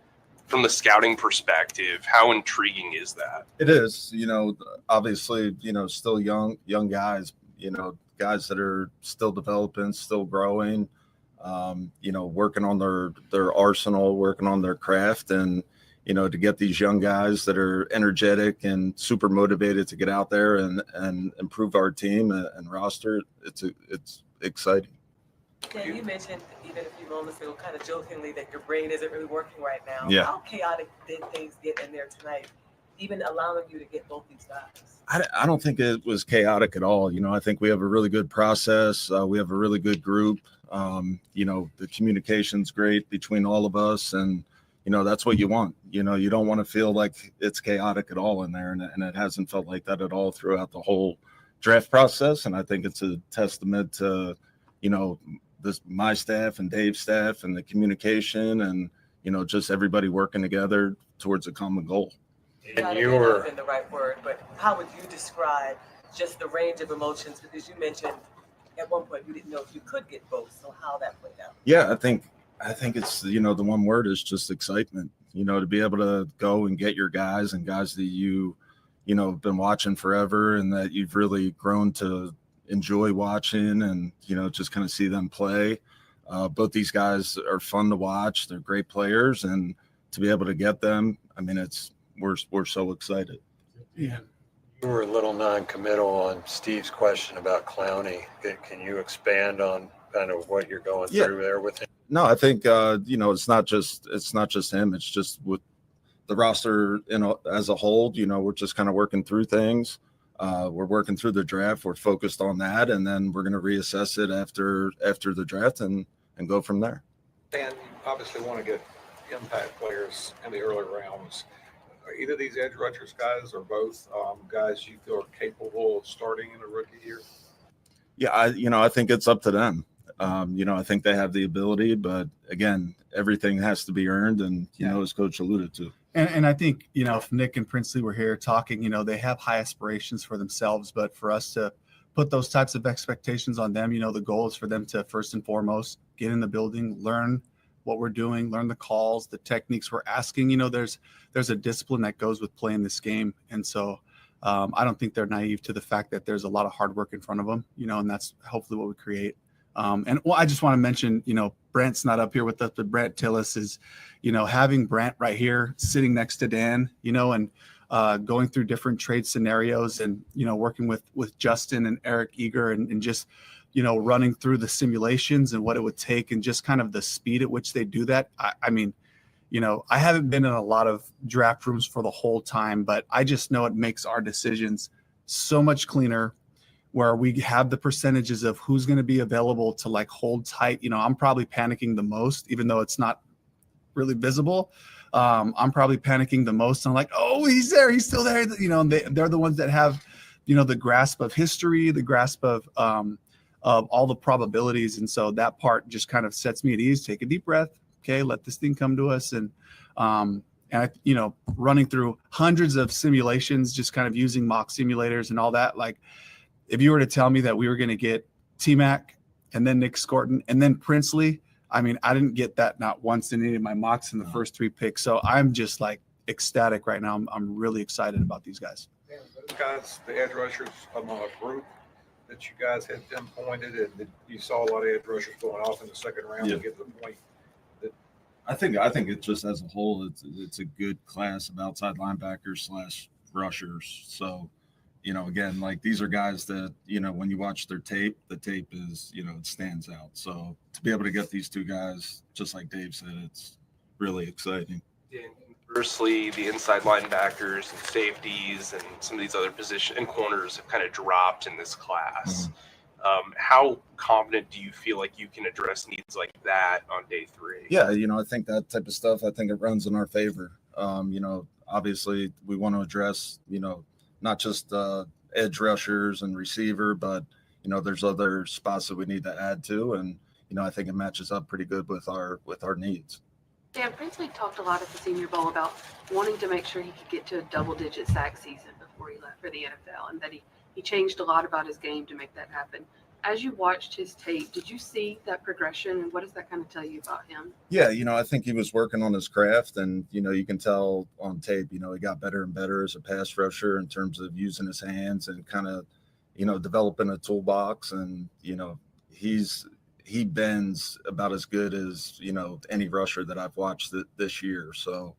from the scouting perspective, how intriguing is that? It is, obviously, still young guys, guys that are still developing, still growing, working on their arsenal, working on their craft, and, to get these young guys that are energetic and super motivated to get out there and improve our team and roster, it's exciting. Dan, you mentioned even a few moments ago, kind of jokingly, that your brain isn't really working right now. Yeah. How chaotic did things get in there tonight, even allowing you to get both these guys? I don't think it was chaotic at all. I think we have a really good process. We have a really good group. The communication's great between all of us, and that's what you want. You don't want to feel like it's chaotic at all in there, and it hasn't felt like that at all throughout the whole draft process. And I think it's a testament to my staff and Dave's staff and the communication and just everybody working together towards a common goal. And you were in the right word, but how would you describe just the range of emotions? Because you mentioned at one point you didn't know if you could get both, so how that played out. Yeah, I think it's the one word is just excitement. To be able to go and get your guys and guys that you have been watching forever and that you've really grown to enjoy watching and just kind of see them play. Both these guys are fun to watch. They're great players, and to be able to get them, I mean, we're so excited. Yeah. You were a little non-committal on Steve's question about Clowney. Can you expand on kind of what you're going through there with him? No, I think it's not just him. It's just with the roster, as a whole. We're just kind of working through things. We're working through the draft. We're focused on that, and then we're going to reassess it after the draft and go from there. Dan, you obviously want to get impact players in the early rounds. Are either of these edge rushers guys or both guys you feel are capable of starting in a rookie year? Yeah, I think it's up to them. I think they have the ability, but again, everything has to be earned, and as Coach alluded to. And I think, if Nick and Princely were here talking, they have high aspirations for themselves, but for us to put those types of expectations on them, the goal is for them to first and foremost get in the building, learn what we're doing, learn the calls, the techniques we're asking. There's a discipline that goes with playing this game. And so I don't think they're naive to the fact that there's a lot of hard work in front of them, and that's hopefully what we create. I just want to mention, Brent's not up here with us, but Brent Tillis is, having Brent right here sitting next to Dan, and going through different trade scenarios and, working with Justin and Eric Eager and just, running through the simulations and what it would take and just kind of the speed at which they do that. I mean, I haven't been in a lot of draft rooms for the whole time, but I just know it makes our decisions so much cleaner, where we have the percentages of who's going to be available to hold tight. I'm probably panicking the most, even though it's not really visible. I'm probably panicking the most. I'm like, oh, he's there, he's still there. You know, and they're the ones that have, you know, the grasp of history, the grasp of all the probabilities, and so that part just kind of sets me at ease. Take a deep breath, okay, let this thing come to us, and I, you know, running through hundreds of simulations, just kind of using mock simulators and all that. Like, if you were to tell me that we were going to get T-Mac and then Nick Scorton and then Princely, I mean, I didn't get that not once in any of my mocks in the first 3 picks. So I'm just like ecstatic right now. I'm really excited about these guys. Those guys, the edge rushers among a group that you guys had pinpointed, and that you saw a lot of edge rushers going off in the second round to get to the point. I think it just as a whole, it's a good class of outside linebackers / rushers. So, you know, again, like these are guys that, you know, when you watch their tape, the tape is, you know, it stands out. So to be able to get these two guys, just like Dave said, it's really exciting. Yeah, conversely, the inside linebackers and safeties and some of these other position and corners have kind of dropped in this class. How confident do you feel like you can address needs like that on day 3? Yeah, you know, I think that type of stuff, I think it runs in our favor. You know, obviously we want to address, you know, not just edge rushers and receiver, but, you know, there's other spots that we need to add to. And, you know, I think it matches up pretty good with our needs. Dan Princely talked a lot at the Senior Bowl about wanting to make sure he could get to a double-digit sack season before he left for the NFL, and that he changed a lot about his game to make that happen. As you watched his tape, did you see that progression, and what does that kind of tell you about him? Yeah, you know, I think he was working on his craft, and, you know, you can tell on tape, you know, he got better and better as a pass rusher in terms of using his hands and kind of, you know, developing a toolbox. And, you know, he bends about as good as, you know, any rusher that I've watched this year. So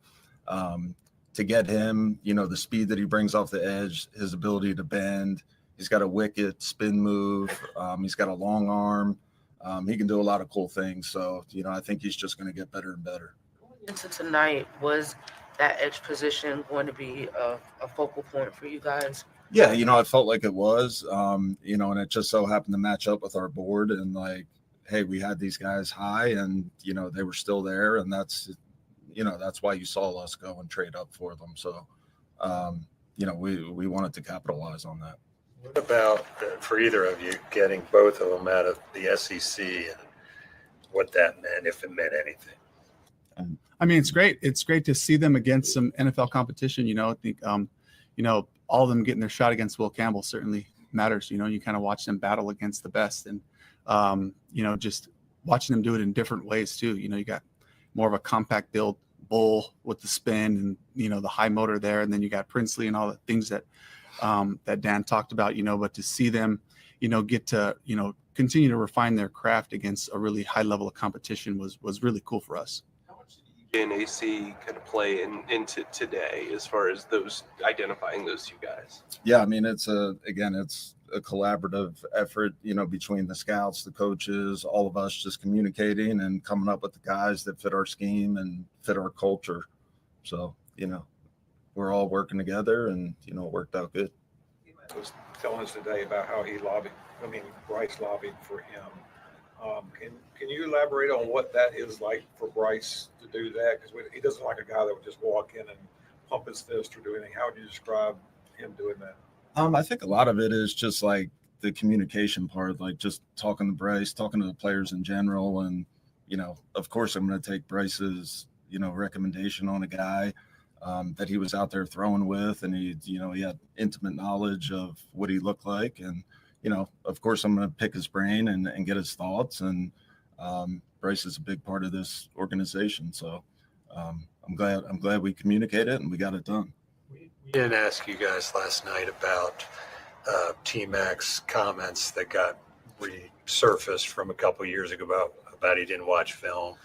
to get him, you know, the speed that he brings off the edge, his ability to bend, he's got a wicked spin move. He's got a long arm. He can do a lot of cool things. So, you know, I think he's just going to get better and better. Into tonight, was that edge position going to be a focal point for you guys? Yeah, you know, I felt like it was, you know, and it just so happened to match up with our board. And like, hey, we had these guys high and, you know, they were still there. And that's, you know, that's why you saw us go and trade up for them. So, you know, we wanted to capitalize on that. What about, for either of you, getting both of them out of the SEC and what that meant, if it meant anything? I mean, it's great. It's great to see them against some NFL competition. You know, I think, you know, all of them getting their shot against Will Campbell certainly matters. You know, you kind of watch them battle against the best, and, you know, just watching them do it in different ways too. You know, you got more of a compact build Bull with the spin and, you know, the high motor there. And then you got Princely and all the things that, that Dan talked about, you know, but to see them, you know, get to, you know, continue to refine their craft against a really high level of competition was really cool for us. And AC kind of play into today as far as those identifying those two guys? Yeah, I mean, it's a collaborative effort, you know, between the scouts, the coaches, all of us just communicating and coming up with the guys that fit our scheme and fit our culture. So, you know, we're all working together and, you know, it worked out good. He was telling us today about how Bryce lobbied for him. Can you elaborate on what that is like for Bryce to do that? Because he doesn't like a guy that would just walk in and pump his fist or do anything. How would you describe him doing that? I think a lot of it is just like the communication part, like just talking to Bryce, talking to the players in general. And, you know, of course, I'm going to take Bryce's, you know, recommendation on a guy that he was out there throwing with. And he had intimate knowledge of what he looked like. And, you know, of course, I'm going to pick his brain and get his thoughts. And Bryce is a big part of this organization. So I'm glad we communicated and we got it done. We didn't ask you guys last night about T-Mac's comments that got resurfaced from a couple of years ago about he didn't watch film.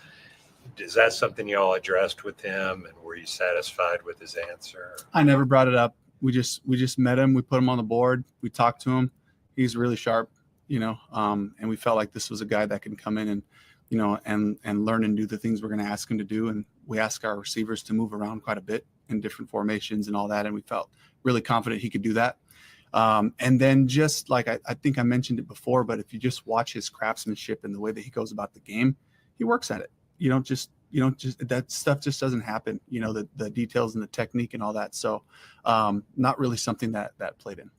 Is that something you all addressed with him, and were you satisfied with his answer? I never brought it up. We just met him. We put him on the board. We talked to him. He's really sharp, you know, and we felt like this was a guy that can come in and, you know, and learn and do the things we're going to ask him to do. And we ask our receivers to move around quite a bit in different formations and all that. And we felt really confident he could do that. And then just like, I think I mentioned it before, but if you just watch his craftsmanship and the way that he goes about the game, he works at it. You don't just just that stuff just doesn't happen. The details and the technique and all that. So not really something that played in.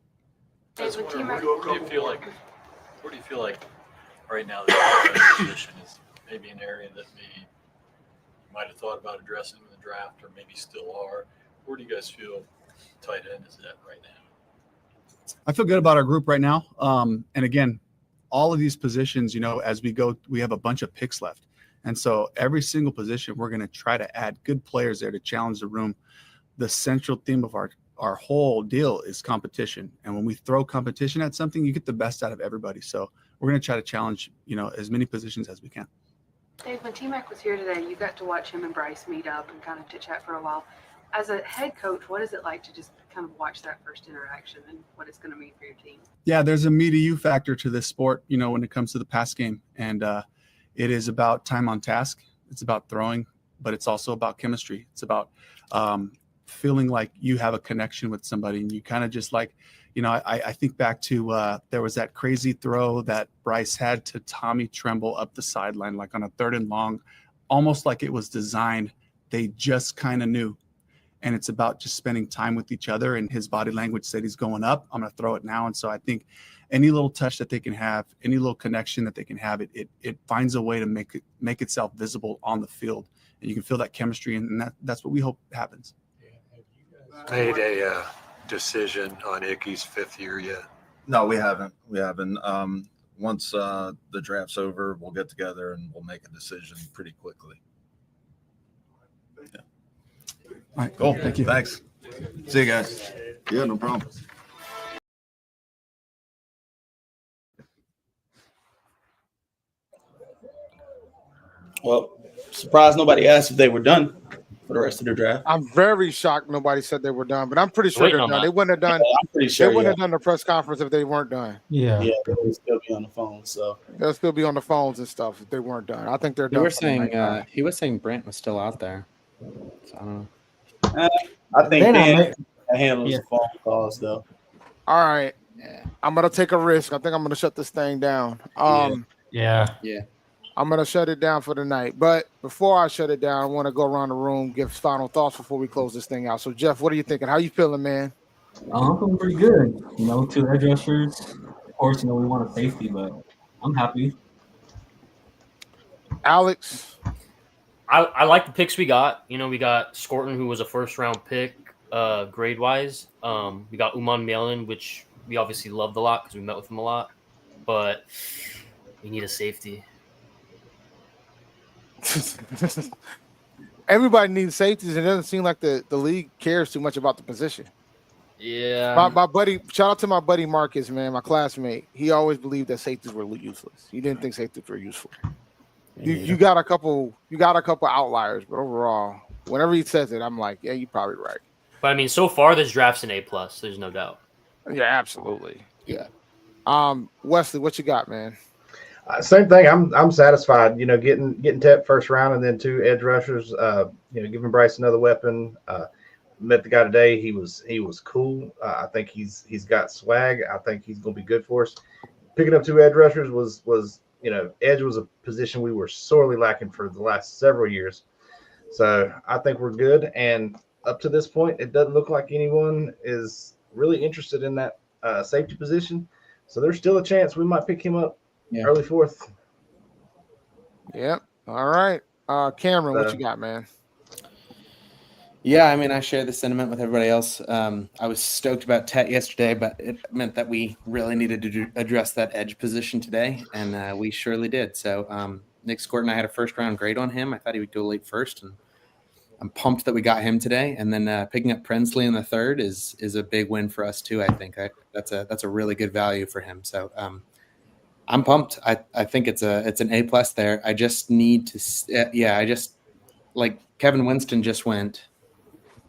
Where do you feel like right now the position is maybe an area that maybe you might have thought about addressing in the draft, or maybe still are? Where do you guys feel tight end is at right now? I feel good about our group right now. And again, all of these positions, as we go, we have a bunch of picks left. And so every single position, we're going to try to add good players there to challenge the room. The central theme of our whole deal is competition. And when we throw competition at something, you get the best out of everybody. So we're going to try to challenge, as many positions as we can. Dave, when T-Mac was here today, you got to watch him and Bryce meet up and kind of chit-chat for a while. As a head coach, what is it like to just kind of watch that first interaction and what it's going to mean for your team? Yeah, there's a me to you factor to this sport, when it comes to the pass game. And it is about time on task. It's about throwing, but it's also about chemistry. It's about feeling like you have a connection with somebody, and you kind of just like, I think back to there was that crazy throw that Bryce had to Tommy Tremble up the sideline, like on a 3rd and long, almost like it was designed. They just kind of knew. And it's about just spending time with each other, and his body language said he's going up. I'm going to throw it now. And so I think any little touch that they can have, any little connection that they can have, it finds a way to make itself visible on the field. And you can feel that chemistry, and that's what we hope happens. Made a decision on Icky's 5th year yet? No, we haven't. Once the draft's over, we'll get together and we'll make a decision pretty quickly. All right, cool. Thank you. Thanks. See you guys. Yeah, no problem. Well, surprised nobody asked if they were done for the rest of the draft. I'm very shocked nobody said they were done, but I'm pretty sure they're done. They wouldn't have done. I'm pretty sure they wouldn't have done the press conference if they weren't done. Yeah, they would still be on the phone. So they'll still be on the phones and stuff if they weren't done. I think they're done. He was saying Brent was still out there. So I don't know. I think Dan handles the phone calls though. All right, I'm gonna take a risk. I think I'm gonna shut this thing down. Yeah. I'm gonna shut it down for the night. But before I shut it down, I want to go around the room, give final thoughts before we close this thing out. So Jeff, what are you thinking? How you feeling, man? I'm feeling pretty good. 2 edge rushers. Of course, we want a safety, but I'm happy. Alex, I like the picks we got. We got Scorton, who was a 1st-round pick, grade wise. We got McMillan, which we obviously loved a lot because we met with him a lot, but we need a safety. Everybody needs safeties, and it doesn't seem like the league cares too much about the position. Yeah. My buddy, shout out to my buddy Marcus, man, my classmate. He always believed that safeties were useless. He didn't think safeties were useful. You got a couple outliers, but overall, whenever he says it, I'm like, yeah, you're probably right. But so far this draft's an A+. There's no doubt. Yeah, absolutely. Yeah. Wesley, what you got, man? Same thing. I'm satisfied. Getting Tet 1st round and then 2 edge rushers. Giving Bryce another weapon. Met the guy today. He was cool. I think he's got swag. I think he's gonna be good for us. Picking up 2 edge rushers was edge was a position we were sorely lacking for the last several years. So I think we're good. And up to this point, it doesn't look like anyone is really interested in that safety position. So there's still a chance we might pick him up early 4th. Yep. All right. Cameron, what you got, man? Yeah, I share the sentiment with everybody else. I was stoked about Tet yesterday, but it meant that we really needed to address that edge position today, and we surely did. So Nick Scorton, I had a 1st-round grade on him. I thought he would go late 1st, and I'm pumped that we got him today. And then picking up Prensley in the 3rd is a big win for us too. I think that's a really good value for him. So I'm pumped. I think it's an A+ there. I just need to like Kevin Winston just went.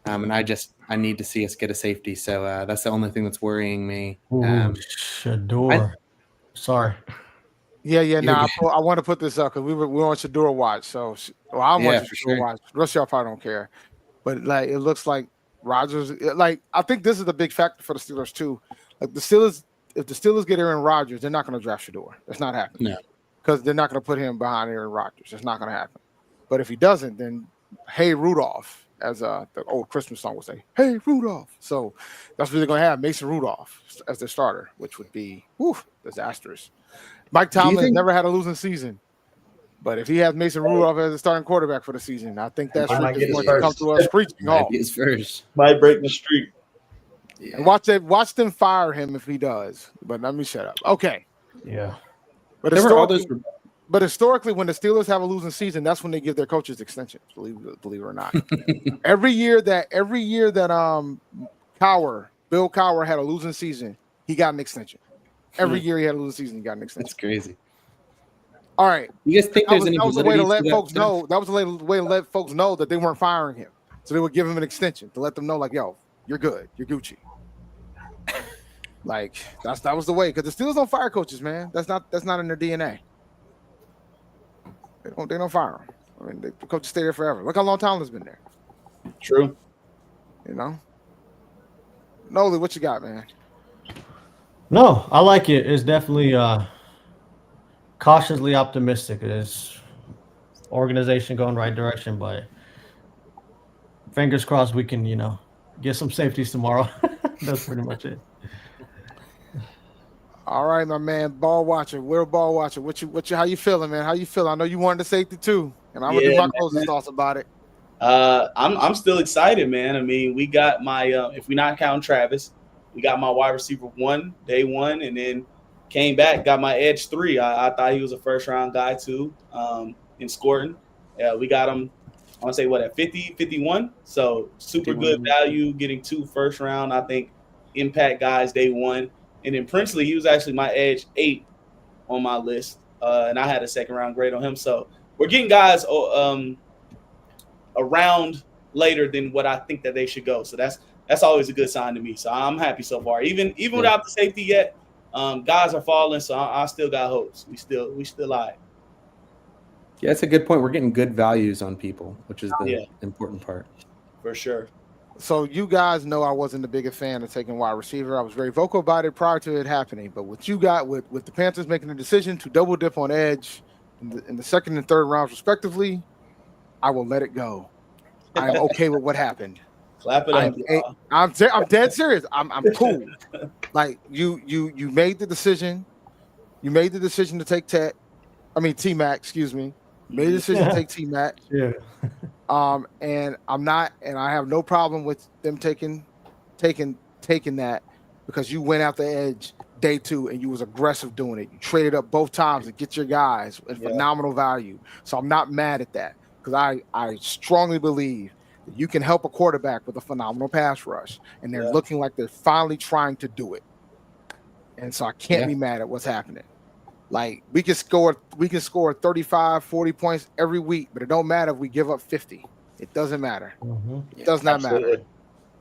And I need to see us get a safety. So that's the only thing that's worrying me. Shador. Sorry. Yeah. Now I want to put this up because we're on Shador watch. So I'm on Shador watch. The rest of y'all probably don't care. But it looks like Rodgers. I think this is the big factor for the Steelers too. Like the Steelers, if the Steelers get Aaron Rodgers, they're not going to draft Shador. That's not happening. No, because they're not going to put him behind Aaron Rodgers. It's not going to happen. But if he doesn't, then hey Rudolph, as the old Christmas song would say, hey Rudolph. So that's what they're going to have, Mason Rudolph as their starter, which would be disastrous. Mike Tomlin has never had a losing season. But if he has Mason Rudolph as a starting quarterback for the season, I think that streak is going to come to us screeching off. His first might break the streak. Yeah. Watch them fire him if he does. But let me shut up. Okay. Yeah. But historically, when the Steelers have a losing season, that's when they give their coaches extensions. Believe it or not. every year that Bill Cowher had a losing season, he got an extension. Every year he had a losing season, he got an extension. That's crazy. All right. You guys think there's any that was a way to let folks stuff? know. That was a way to let folks know that they weren't firing him. So they would give him an extension to let them know, like, yo, you're good. You're Gucci. Like, that was the way. Because the Steelers don't fire coaches, man. That's not in their DNA. They don't fire them. I mean, the coaches stay there forever. Look how long Tomlin's been there. True. You know? Noli, what you got, man? No, I like it. It's definitely cautiously optimistic. It's organization going right direction, but fingers crossed we can, get some safeties tomorrow. That's pretty much it. All right, my man, ball watcher. We're a ball watcher. How you feeling, man? How you feeling? I know you wanted the safety too, and I'm gonna do my closing thoughts about it. I'm still excited, man. I mean, we got my if we not count Travis, we got my wide receiver 1, day 1, and then came back, got my edge 3. I thought he was a first round guy too, in Scorton. Yeah, we got him, I want to say at 50, 51. So super 51. Good value, getting 2 first round, I think, impact guys day 1. And then Princely, he was actually my edge 8 on my list. And I had a second round grade on him. So we're getting guys around later than what I think that they should go. So that's always a good sign to me. So I'm happy so far. Even without the safety yet, guys are falling. So I still got hopes. We still live. Yeah, that's a good point. We're getting good values on people, which is the important part. For sure. So you guys know I wasn't the biggest fan of taking wide receiver. I was very vocal about it prior to it happening. But what you got with the Panthers making the decision to double dip on edge in the second and third rounds respectively, I will let it go. I'm okay with what happened. Clap it up. I'm dead serious. I'm cool. Like you made the decision. You made the decision to take T-Mac, excuse me. You made the decision to take T-Mac. Yeah. And I have no problem with them taking that because you went out the edge day 2 and you was aggressive doing it. You traded up both times to get your guys at phenomenal value. So I'm not mad at that because I strongly believe that you can help a quarterback with a phenomenal pass rush, and they're looking like they're finally trying to do it. And so I can't be mad at what's happening. Like we can score 35, 40 points every week, but it don't matter if we give up 50. It doesn't matter. Mm-hmm. It does not matter.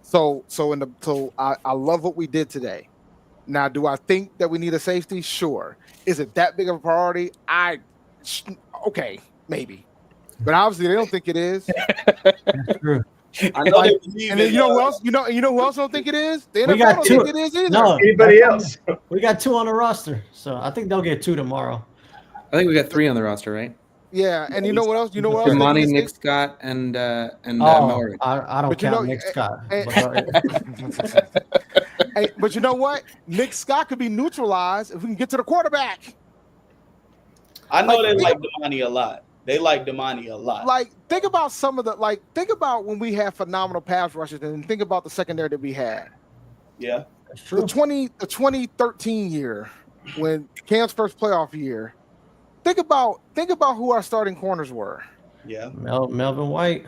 So I love what we did today. Now, do I think that we need a safety? Sure. Is it that big of a priority? Okay, maybe. But obviously they don't think it is. That's true. I know they believe and then you know who else? You know who else don't think it is? The NFL don't think it is either. No, anybody else? We got 2 on the roster, so I think they'll get 2 tomorrow. I think we got 3 on the roster, right? Yeah, and you know what else? You know what else? Damani, Nick Scott, and Maury. I don't count Nick Scott. But you know what? Nick Scott could be neutralized if we can get to the quarterback. I know they like Damani a lot. They like Damani a lot. Like, think about think about when we had phenomenal pass rushers, and think about the secondary that we had. Yeah, that's true. The 2013 year, when Cam's first playoff year. Think about who our starting corners were. Yeah, Melvin White.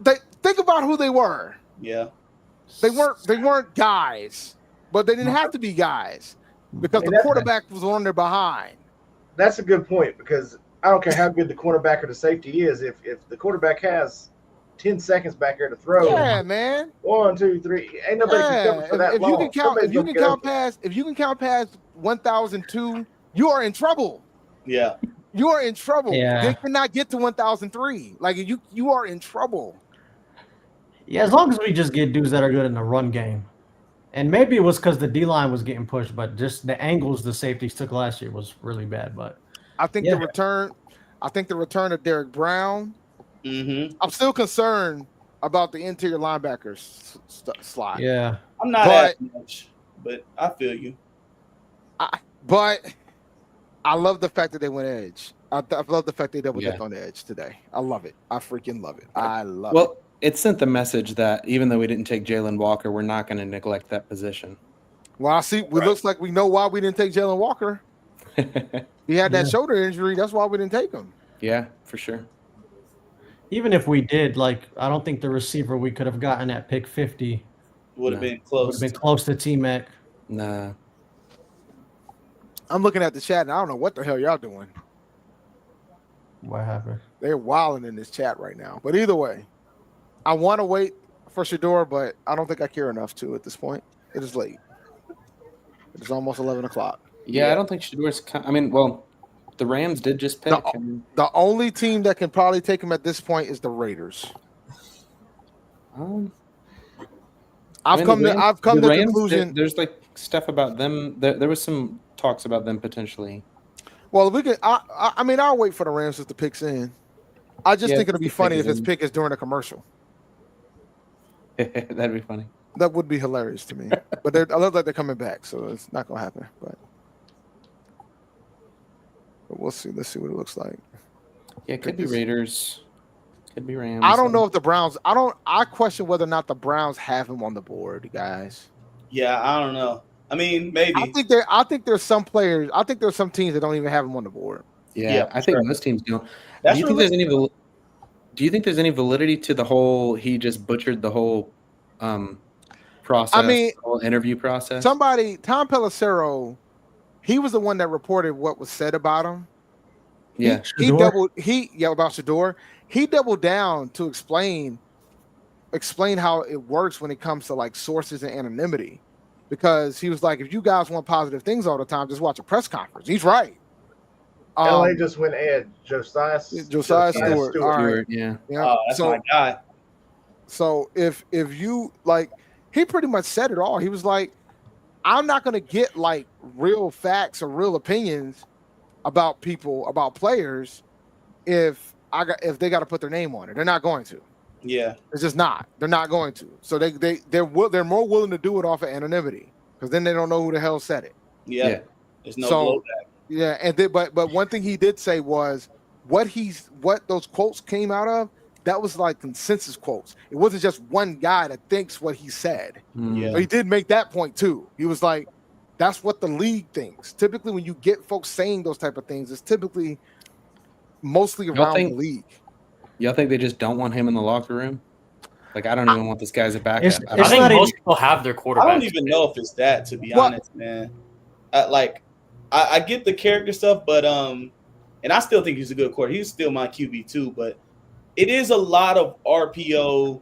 Think about who they were. Yeah, they weren't guys, but they didn't have to be guys because the quarterback was on their behind. That's a good point because I don't care how good the cornerback or the safety is. If the quarterback has 10 seconds back there to throw, man. 1, 2, 3, ain't nobody can cover for that long. If you can count past 1,002, you are in trouble. Yeah, you are in trouble. Yeah. They cannot get to 1,003. Like you are in trouble. Yeah, as long as we just get dudes that are good in the run game. And maybe it was because the D-line was getting pushed, but just the angles the safeties took last year was really bad. But I think the return I think the return of Derek Brown. Mm-hmm. I'm still concerned about the interior linebackers slot. Yeah. I'm not as much, but I feel you. But I love the fact that they went edge. I love the fact they double dipped on the edge today. I love it. I freaking love it. I love it. Well, it sent the message that even though we didn't take Jalen Walker, we're not going to neglect that position. Well, I see. It looks like we know why we didn't take Jalen Walker. He had that shoulder injury. That's why we didn't take him. Yeah, for sure. Even if we did, like, I don't think the receiver we could have gotten at pick 50 would have been close. Would have been close to T-Mac. Nah. I'm looking at the chat and I don't know what the hell y'all doing. What happened? They're wilding in this chat right now. But either way, I want to wait for Shador, but I don't think I care enough to at this point. It is late. It is almost 11 o'clock. Yeah, I don't think Shador's. I mean, well, the Rams did just pick. The only team that can probably take him at this point is the Raiders. I've come to the conclusion. There's like stuff about them. There was some talks about them potentially. Well, we could. I mean, I'll wait for the Rams if the pick's in. I just think it'll be funny if his pick is during a commercial. That'd be funny. That would be hilarious to me. But I look like they're coming back, so it's not gonna happen. But we'll see. Let's see what it looks like. Yeah, it could be Raiders. Could be Rams. I don't know if the Browns. I question whether or not the Browns have him on the board, guys. Yeah, I don't know. I mean, maybe. I think there's some players. I think there's some teams that don't even have him on the board. Yeah, I think most teams don't. That's Do you think there's any? Do you think there's any validity to the whole? He just butchered the whole process. I mean, the whole interview process. Tom Pelissero, he was the one that reported what was said about him. Yeah, about Shador. He doubled down to explain how it works when it comes to like sources and anonymity, because he was like, if you guys want positive things all the time, just watch a press conference. He's right. LA just went Ed Josiah Stewart. All right. Yeah. Oh, that's my guy. So if you like, he pretty much said it all. He was like, I'm not gonna get like real facts or real opinions about people, about players, if they got to put their name on it. They're not going to. Yeah, it's just not. They're not going to. So they're more willing to do it off of anonymity, because then they don't know who the hell said it. Yeah. There's no blowback. Yeah, and but one thing he did say was what those quotes came out of. That was like consensus quotes. It wasn't just one guy that thinks what he said. Yeah. So he did make that point too. He was like, that's what the league thinks. Typically, when you get folks saying those type of things, it's typically mostly around the league. Y'all think they just don't want him in the locker room? Like, I don't even want this guy as a backup. I think most people have their quarterback. I don't even know if it's that, to be honest, man. I get the character stuff, but and I still think he's a good quarterback. He's still my QB too, but it is a lot of RPO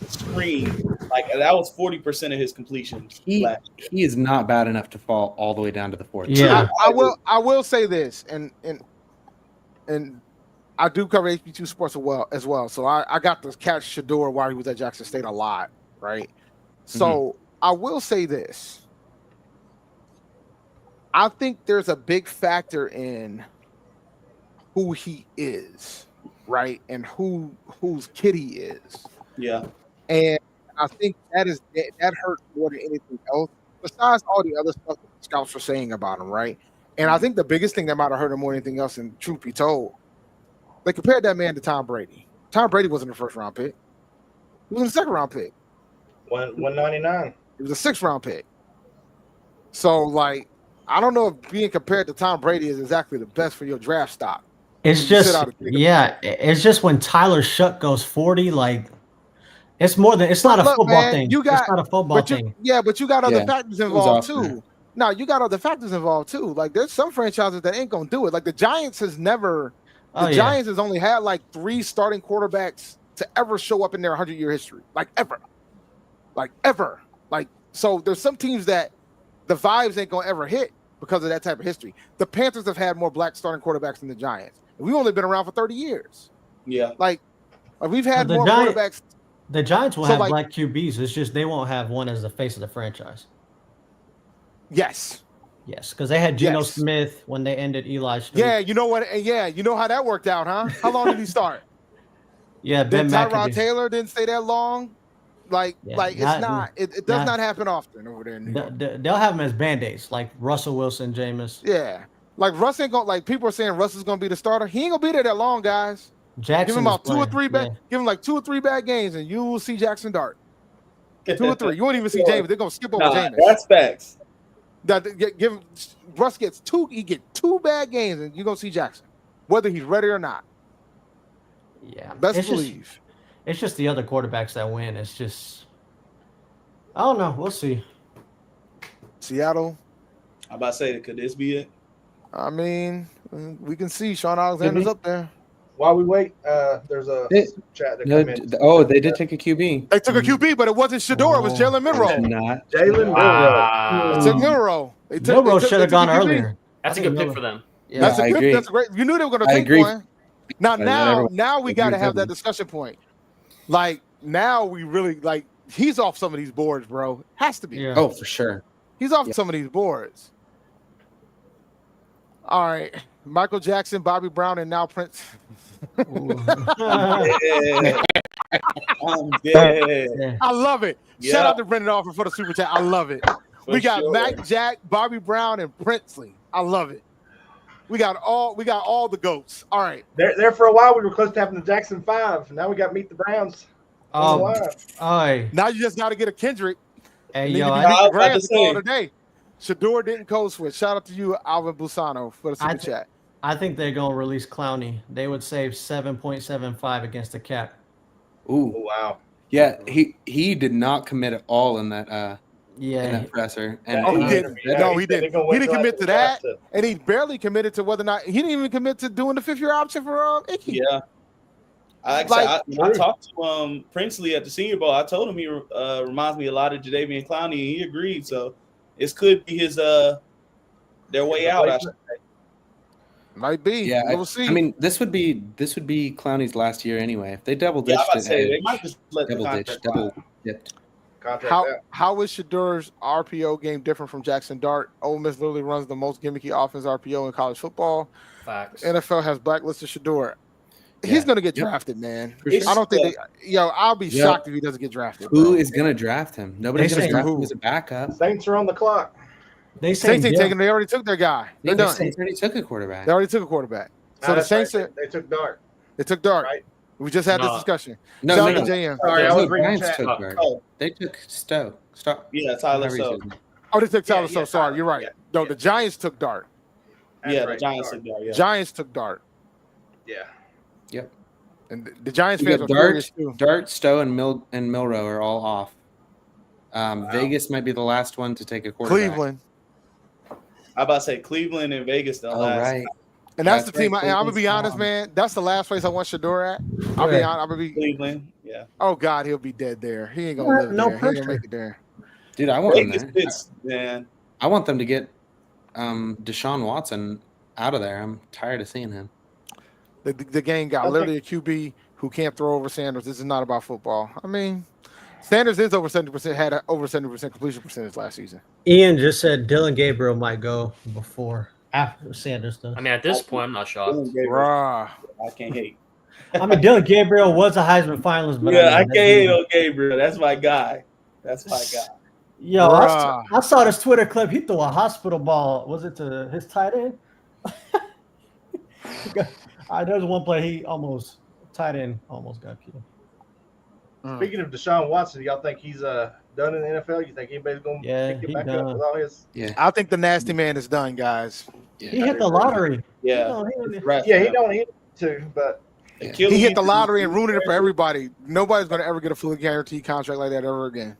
screen. Like, that was 40% of his completions. He is not bad enough to fall all the way down to the fourth. Yeah, I will say this, and I do cover HB2 Sports as well. So I got to catch Shador while he was at Jackson State a lot, right? So I will say this. I think there's a big factor in who he is, right? And whose kid he is. Yeah. And I think that hurts more than anything else, besides all the other stuff that the scouts were saying about him, right? And I think the biggest thing that might have hurt him more than anything else, and truth be told, they compared that man to Tom Brady. Tom Brady wasn't a first round pick. He was a second round pick. 199. He was a 6th round pick. So, like, I don't know if being compared to Tom Brady is exactly the best for your draft stock. It's just it's just when Tyler Shuck goes 40, like it's more than it's not a football thing. It's not a football thing. Yeah, but you got other factors involved too. No, you got other factors involved too. Like, there's some franchises that ain't gonna do it. Like the Giants has never. Giants has only had like 3 starting quarterbacks to ever show up in their 100-year history. Like ever. Like, so there's some teams that the vibes ain't gonna ever hit because of that type of history. The Panthers have had more black starting quarterbacks than the Giants. We've only been around for 30 years. Yeah. Like we've had more quarterbacks. The Giants will have black QBs. It's just they won't have one as the face of the franchise. Yes. Yes, because they had Geno Yes. Smith when they ended Eli's streak. Yeah, you know what? Yeah, you know how that worked out, huh? How long did he start? Yeah, Ben Then Tyrod McAdoo. Taylor didn't stay that long. Like it's not. It does not happen often over there in New York. They'll have him as Band-Aids, like Russell Wilson, Jameis. Yeah, like Russ ain't gonna like people are saying Russ is gonna be the starter. He ain't gonna be there that long, guys. Jackson Give him is about 2 or playing, 3 bad. yeah. Give him like 2 or 3 bad games, and you will see Jackson Dart. 2 or 3. You won't even see James. They're gonna skip over James. That's facts. Give him Russ gets 2. He get 2 bad games, and you're gonna see Jackson, whether he's ready or not. Yeah, best believe. It's just the other quarterbacks that win. It's just, I don't know. We'll see. Seattle. I'm about to say, could this be it? I mean, we can see Sean Alexander's up there. While we wait, there's a chat that No, come in. they did take a QB. They took a QB, but it wasn't Shador. It was Jalen Milroe. It's not. Jalen Milroe. They took Milroe. Milroe should have gone earlier. That's a good pick for them. Yeah, That's a I good. agree. That's great. You knew they were going to I take agree. one. Now we agree got to with have that everyone. discussion point. Like now we really like he's off some of these boards, bro. Has to be. Yeah. Oh, for sure. He's off some of these boards. All right, Michael Jackson, Bobby Brown, and now Prince. Yeah. I'm dead. I love it. Yeah. Shout out to Brendan Offer for the super chat. I love it. We got sure. Mac Jack, Bobby Brown, and Princely. I love it. We got all the goats. All right. There for a while, we were close to having the Jackson 5. Now we got Meet the Browns. Now you just got to get a Kendrick. Hey, And then yo, you I can beat was the about Rams to to call say. it a day. Shador didn't code switch. Shout out to you, Alvin Busano, for the super chat. I think they're going to release Clowney. They would save 7.75 against the cap. Ooh. Oh, wow. Yeah, he did not commit at all in that in Yeah. that presser. And Oh, he he- didn't. Yeah, No, he he said they're didn't. gonna He wait didn't till commit after to the that, draft and he barely committed to whether or not he didn't even commit to doing the 5th-year option for Icky. Yeah. When I talked to Princely at the Senior Bowl, I told him he reminds me a lot of Jadeveon Clowney, and he agreed. So this could be his their way out. I should say. Might be. Yeah, We'll see. I mean, this would be Clowney's last year anyway. If they double Yeah, ditched I was about to say, they it, might just let the contract double dipped. How is Shador's RPO game different from Jackson Dart? Ole Miss literally runs the most gimmicky offense RPO in college football. Facts. NFL has blacklisted Shador. He's going to get drafted, man. For sure. I don't think I'll be Yeah. shocked if he doesn't get drafted. Who bro. is going to draft him? Nobody's They going to say draft who? him as a backup. Saints are on the clock. They Saints ain't taking. They already took their guy. They're The done. Saints already took a quarterback. They already took a quarterback. So Nah, the that's Saints right. They took Dart. They took Dart. Right. We just had this No. discussion. No, Shout no, out no. to JM. Sorry, I was The reading Giants chat. took Dart. They took Stowe. Stop. Yeah, Tyler Whatever he Stowe. says. Oh, they took Tyler. Yeah, So sorry, you're right. yeah, No, the Giants took Dart. That's Yeah, the right, Giants Dart. took Dart. Yeah. Giants took Dart, Yeah. Yep. and the Giants You fans got were furious too. Dart, Stowe, and Milroe are all off. Vegas might be the last one to take a quarterback. Cleveland, I about to say Cleveland and Vegas. The Oh, last. right. and that's That's the team. right, I'm gonna be Cleveland's honest, gone. man. That's the last place I want Shador at. I'll be Right. honest. I'm gonna be. Cleveland. Yeah. Oh God, he'll be dead there. He ain't gonna Well, live no there. He ain't gonna pressure. make it there. Dude, I want him Vegas there. fits, man. I want them to get Deshaun Watson out of there. I'm tired of seeing him. The game got literally a QB who can't throw over Sanders. This is not about football. I mean, Sanders is over 70%. Had a over 70% completion percentage last season. Ian just said Dylan Gabriel might go after Sanders does. I mean, at this point, I'm not shocked. Bruh. I can't hate. I mean, Dylan Gabriel was a Heisman finalist, but Yeah, I mean, can't hate on Gabriel. That's my guy. That's my guy. Yo, Bruh. I saw this Twitter clip. He threw a hospital ball. Was it to his tight end? There's one play he tight end almost got killed. Speaking of Deshaun Watson, do y'all think he's done in the NFL? You think anybody's going to pick he him back done. up with all his? Yeah. I think the nasty man is done, guys. He hit the lottery. Yeah. Yeah, he don't hit to, but He hit the lottery and ruined it for everybody. Nobody's gonna ever get a fully guaranteed contract like that ever again.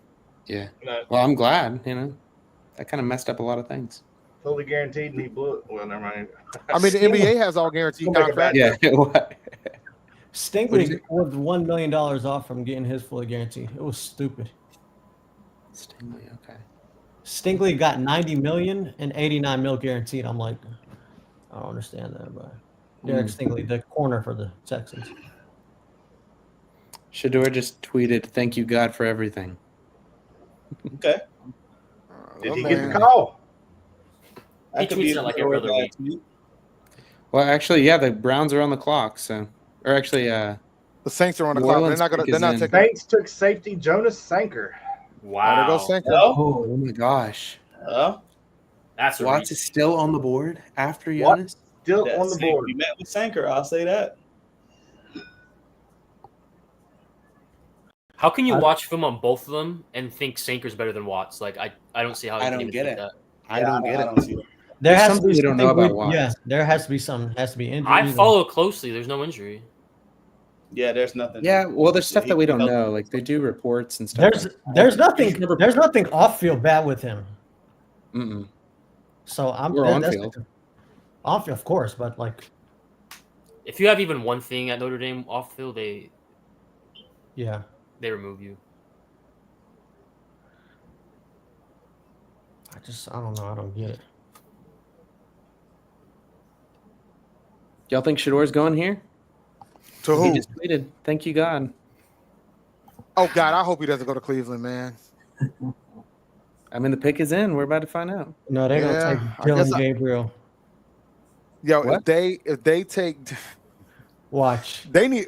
Yeah. No. Well, I'm glad. That kind of messed up a lot of things. fully guaranteed, and he blew it. Well, never mind. I mean, the NBA has all guaranteed contracts. Yeah. Stingley was $1 million off from getting his fully guaranteed. It was stupid. Stingley, okay. Stingley got 90 million and 89 mil guaranteed. I'm like, I don't understand that, but Derek Stingley, the corner for the Texans. Shador just tweeted, "Thank you, God, for everything." Okay. Did he get the call? He tweets it like every other week. Well, actually, yeah, the Browns are on the clock. So, or actually, the Saints are on the New clock. Orleans They're not gonna. pick They're is not in. taking. Saints took safety Jonas Sanker. Oh, there goes Sanker. Oh my gosh. That's a Watts reach. is still on the board after What? Jonas. Still That on the Sanker- board. You met with Sanker, I'll say that. How can you watch film on both of them and think Sanker's better than Watts? Like I don't see how you I can don't even get think it. that. I don't get I it. don't see that. There There's has to something be we don't know something about Watts. Yeah, there has to be some. Has to be injury. I follow closely. There's no injury. Yeah, there's nothing. Yeah, well, there's stuff He that we can don't help. know. Like they do reports and stuff. There's nothing off field bad with him. Mm-mm. So I'm We're on that's field. off field, of course, but like If you have even one thing at Notre Dame off field, they remove you. I don't know. I don't get it. Y'all think Shador's going here? To He who? just tweeted, "Thank you, God." Oh God, I hope he doesn't go to Cleveland, man. I mean, the pick is in. We're about to find out. No, they're gonna take I guess Dylan Gabriel. Yo, What? if they take, Watch. they need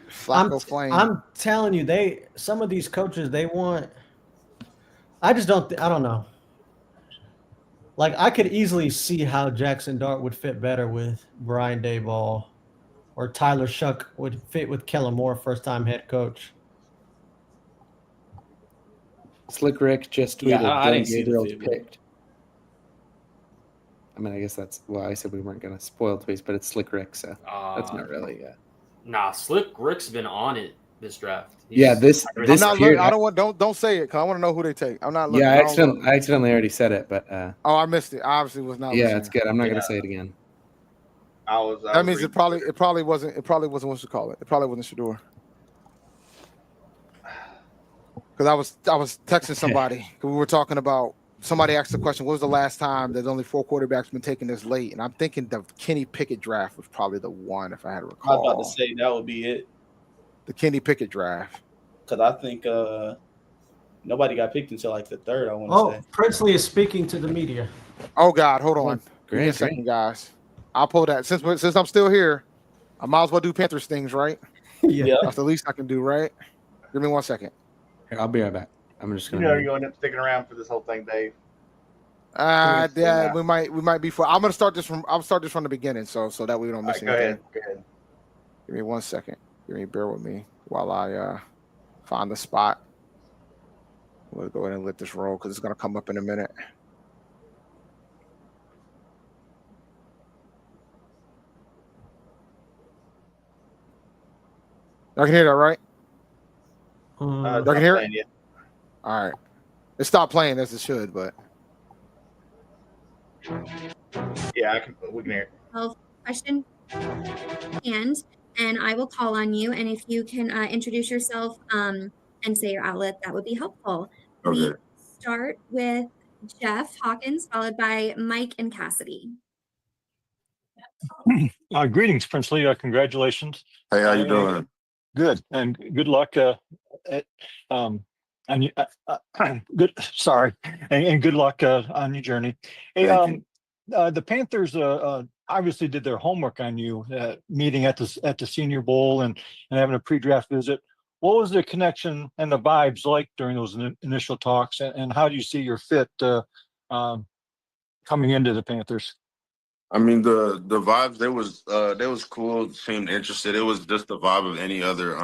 Flacco Flame. I'm telling you, some of these coaches they want. I just don't. I don't know. Like I could easily see how Jackson Dart would fit better with Brian Daboll, or Tyler Shuck would fit with Kellen Moore, first-time head coach. Slick Rick just tweeted, Yeah, I Dylan didn't see the Gabriel's fit. picked. I mean, I guess that's I said we weren't going to spoil tweets, but it's Slick Rick, so that's not really. Nah, Slick Rick's been on it this draft. Yeah, this I'm not period, looking, I don't want. Don't say it because I want to know who they take. I'm not looking. Yeah, I don't look. I accidentally already said it, but Oh, I missed it. I obviously was not. yeah, listening. it's good. I'm not going to say it again. That means it probably wasn't what you call it. It probably wasn't Shador. Because I was texting somebody. We were talking about somebody asked the question, "What was the last time there's only 4 quarterbacks been taken this late?" And I'm thinking the Kenny Pickett draft was probably the one, if I had to I was recall. about to say that would be it. The Kenny Pickett draft. Because I think nobody got picked until like the third, I want to Oh, say. Princely is speaking to the media. Oh God, hold on. Give me a great, second, guys. I'll pull that. Since I'm still here, I might as well do Panthers things, right? Yeah. That's the least I can do, right? Give me 1 second. Here, I'll be right back. I'm just You going know to. you're going to end up sticking around for this whole thing, Dave. Yeah, we might be for. I'm gonna start this from. I'll start this from the beginning, so that we don't miss All right, anything. go ahead. Give me 1 second. Bear with me while I find the spot. We'll go ahead and let this roll because it's gonna come up in a minute. I can hear that, right? I can hear it. All right, it stopped playing as it should, but Yeah, we can hear it. Question and I will call on you. And if you can introduce yourself and say your outlet, that would be helpful. We Okay. start with Jeff Hawkins, followed by Mike and Cassidy. Greetings, Princely. Congratulations. Hey, how you doing? Good, and good luck. And good. Sorry, and good luck on your journey. Hey, Thank the Panthers obviously did their homework on you, meeting at the Senior Bowl and having a pre-draft visit. What was the connection and the vibes like during those initial talks, and how do you see your fit coming into the Panthers? I mean, the vibes, they was cool, seemed interested. It was just the vibe of any other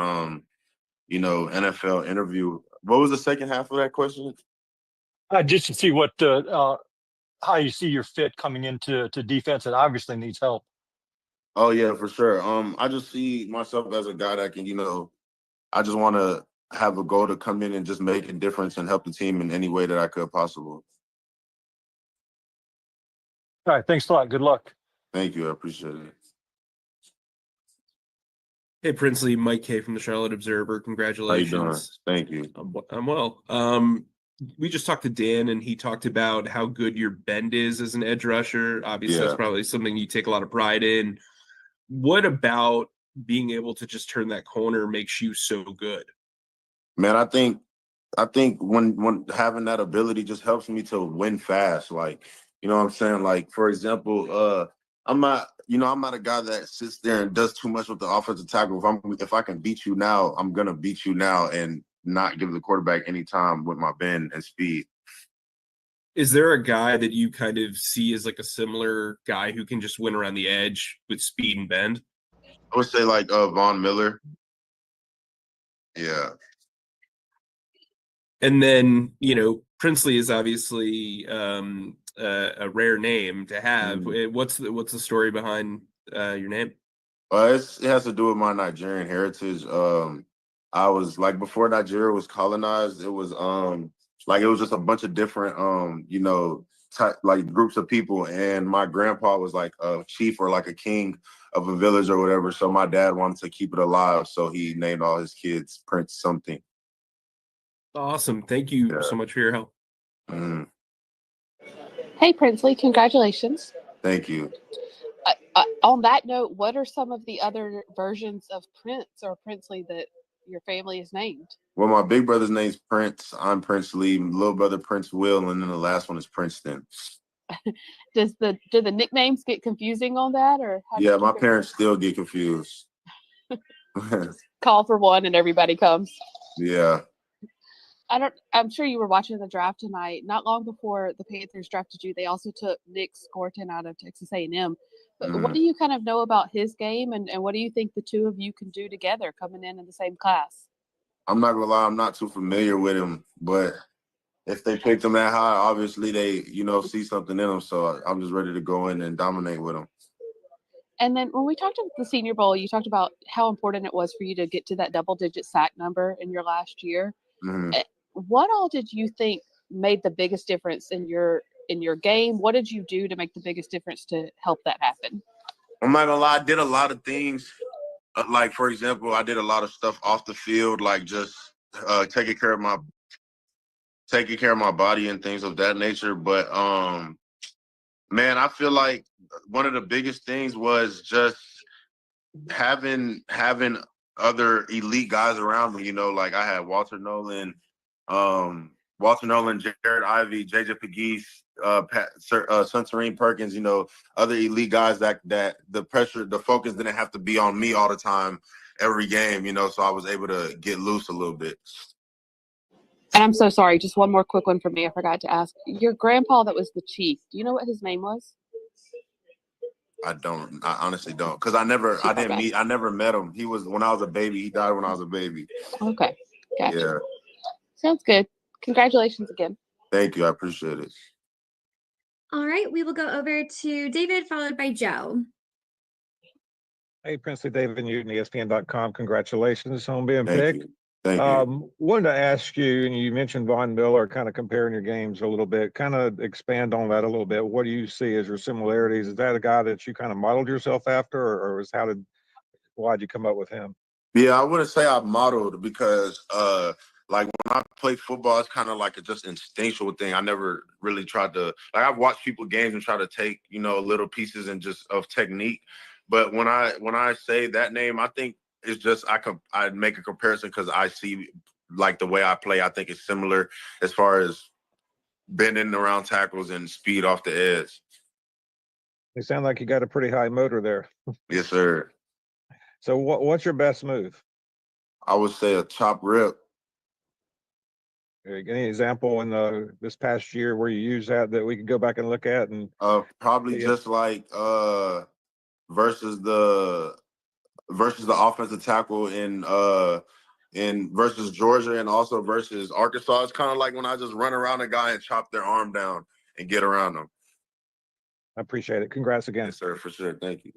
NFL interview. What was the second half of that question? Just to see what how you see your fit coming into defense that obviously needs help. Oh yeah, for sure. I just see myself as a guy that can, I just want to have a goal to come in and just make a difference and help the team in any way that I could possible. All right, thanks a lot. Good luck. Thank you. I appreciate it. Hey, Princely, Mike K from the Charlotte Observer. Congratulations. How you doing? Thank you. I'm well. We just talked to Dan, and he talked about how good your bend is as an edge rusher. Obviously, that's Yeah. probably something you take a lot of pride in. What about being able to just turn that corner makes you so good? Man, I think when having that ability just helps me to win fast. Like, You know what I'm saying? Like, for example, I'm not a guy that sits there and does too much with the offensive tackle. If I can beat you now, I'm gonna beat you now and not give the quarterback any time with my bend and speed. Is there a guy that you kind of see as like a similar guy who can just win around the edge with speed and bend? I would say like Von Miller. Yeah. And then, Princely is obviously a rare name to have. What's the story behind your name? It has to do with my Nigerian heritage. I was like, before Nigeria was colonized, it was it was just a bunch of different groups of people, and my grandpa was like a chief or like a king of a village or whatever. So my dad wanted to keep it alive, so he named all his kids Prince something. Awesome. Thank you so much for your help. Hey, Princely, congratulations. Thank you. On that note, what are some of the other versions of Prince or Princely that your family is named? Well, my big brother's name's Prince. I'm Prince Lee. My little brother Prince Will, and then the last one is Princeton. Do the nicknames get confusing on that, or Yeah, my parents still get confused. Call for one and everybody comes? Yeah. I'm sure you were watching the draft tonight. Not long before the Panthers drafted you, they also took Nick Scorton out of Texas A&M. But what do you kind of know about his game, and what do you think the two of you can do together coming in the same class? I'm not gonna lie, I'm not too familiar with him, but if they picked him that high, obviously they, see something in him. So I'm just ready to go in and dominate with him. And then when we talked about the Senior Bowl, you talked about how important it was for you to get to that double-digit sack number in your last year. What all did you think made the biggest difference in your game? What did you do to make the biggest difference to help that happen? I'm not gonna lie, I did a lot of things. Like, for example, I did a lot of stuff off the field, like just taking care of my body and things of that nature. But man, I feel like one of the biggest things was just having other elite guys around me. Like I had Walter Nolan, Jared Ivey, JJ Pegues, Suntarine Perkins, other elite guys that the focus didn't have to be on me all the time, every game, so I was able to get loose a little bit. And I'm so sorry, just one more quick one for me. I forgot to ask. Your grandpa that was the chief, do you know what his name was? I honestly don't, because I never met him. He was, when I was a baby, he died when I was a baby. Okay, gotcha. Yeah. Sounds good. Congratulations again. Thank you. I appreciate it. All right, we will go over to David, followed by Joe. Hey, Princely, David Newton, ESPN.com. Congratulations on being picked. Thank you. Wanted to ask you, and you mentioned Von Miller, kind of comparing your games a little bit. Kind of expand on that a little bit. What do you see as your similarities? Is that a guy that you kind of modeled yourself after, or why'd you come up with him? Yeah, I wouldn't say I modeled, because like when I play football, it's kind of like a just instinctual thing. I never really tried to, like, I've watched people games and try to take, little pieces and just of technique. But when I say that name, I think it's just, I'd make a comparison because I see, like, the way I play, I think it's similar as far as bending around tackles and speed off the edge. You sound like you got a pretty high motor there. Yes, sir. So what's your best move? I would say a chop rip. Any example in this past year where you use that we could go back and look at? And probably just like versus the offensive tackle in versus Georgia, and also versus Arkansas. It's kind of like when I just run around a guy and chop their arm down and get around them. I appreciate it. Congrats again. Yes, sir, for sure. Thank you.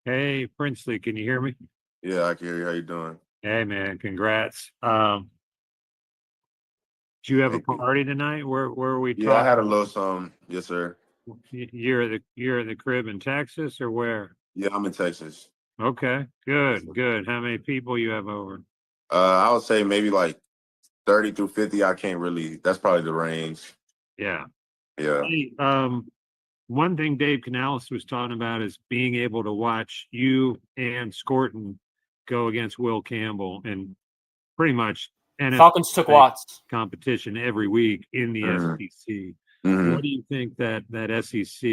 Hey, Princely, can you hear me? Yeah, I can hear you. How you doing? Hey, man, congrats. Do you have a party tonight? Where are we talking? Yeah, I had a little something. Yes, sir. You're at the crib in Texas, or where? Yeah, I'm in Texas. Okay, good. How many people you have over? I would say maybe like 30 through 50. I can't really. That's probably the range. Yeah. Yeah. Hey, one thing Dave Canales was talking about is being able to watch you and Scorton go against Will Campbell, and pretty much NFL Falcons took Watts competition every week in the SEC. What do you think that SEC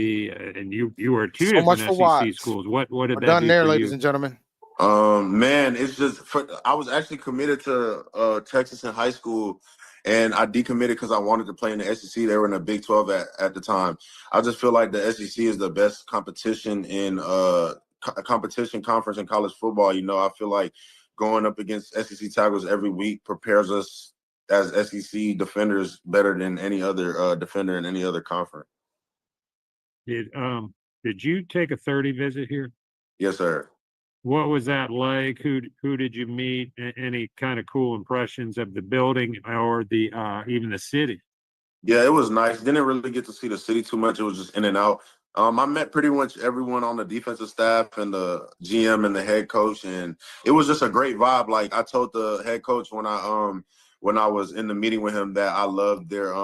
and you were at two So much different for SEC Watts. schools? What did We're that done do there, for ladies you? and gentlemen. Man, it's just I was actually committed to Texas in high school, and I decommitted because I wanted to play in the SEC. They were in the Big 12 at the time. I just feel like the SEC is the best competition in conference in college football. You know, I feel like going up against SEC tackles every week prepares us as SEC defenders better than any other defender in any other conference. Did you take a 30 visit here? Yes, sir. What was that like? Who did you meet? Any kind of cool impressions of the building or the even the city? Yeah, it was nice. Didn't really get to see the city too much. It was just in and out. I met pretty much everyone on the defensive staff and the GM and the head coach, and it was just a great vibe. Like I told the head coach when I was in the meeting with him that I loved their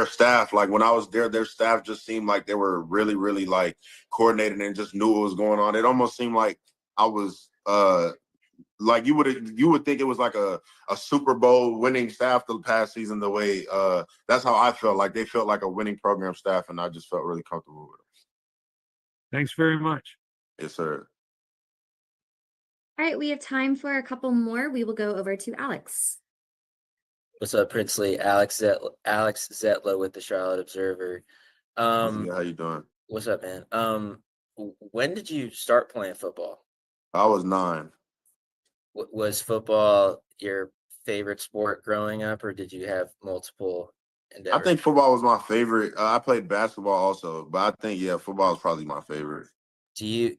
staff. Like when I was there, their staff just seemed like they were really, really like coordinated and just knew what was going on. It almost seemed like I was like you would think it was like a Super Bowl winning staff the past season. The way that's how I felt. Like they felt like a winning program staff, and I just felt really comfortable with them. Thanks very much. Yes, sir. All right, we have time for a couple more. We will go over to Alex. What's up, Princely? Alex Zetlow with the Charlotte Observer. How you doing? What's up, man? When did you start playing football? I was 9. Was football your favorite sport growing up, or did you have multiple endeavors? I think football was my favorite. I played basketball also, but I think football is probably my favorite. Do you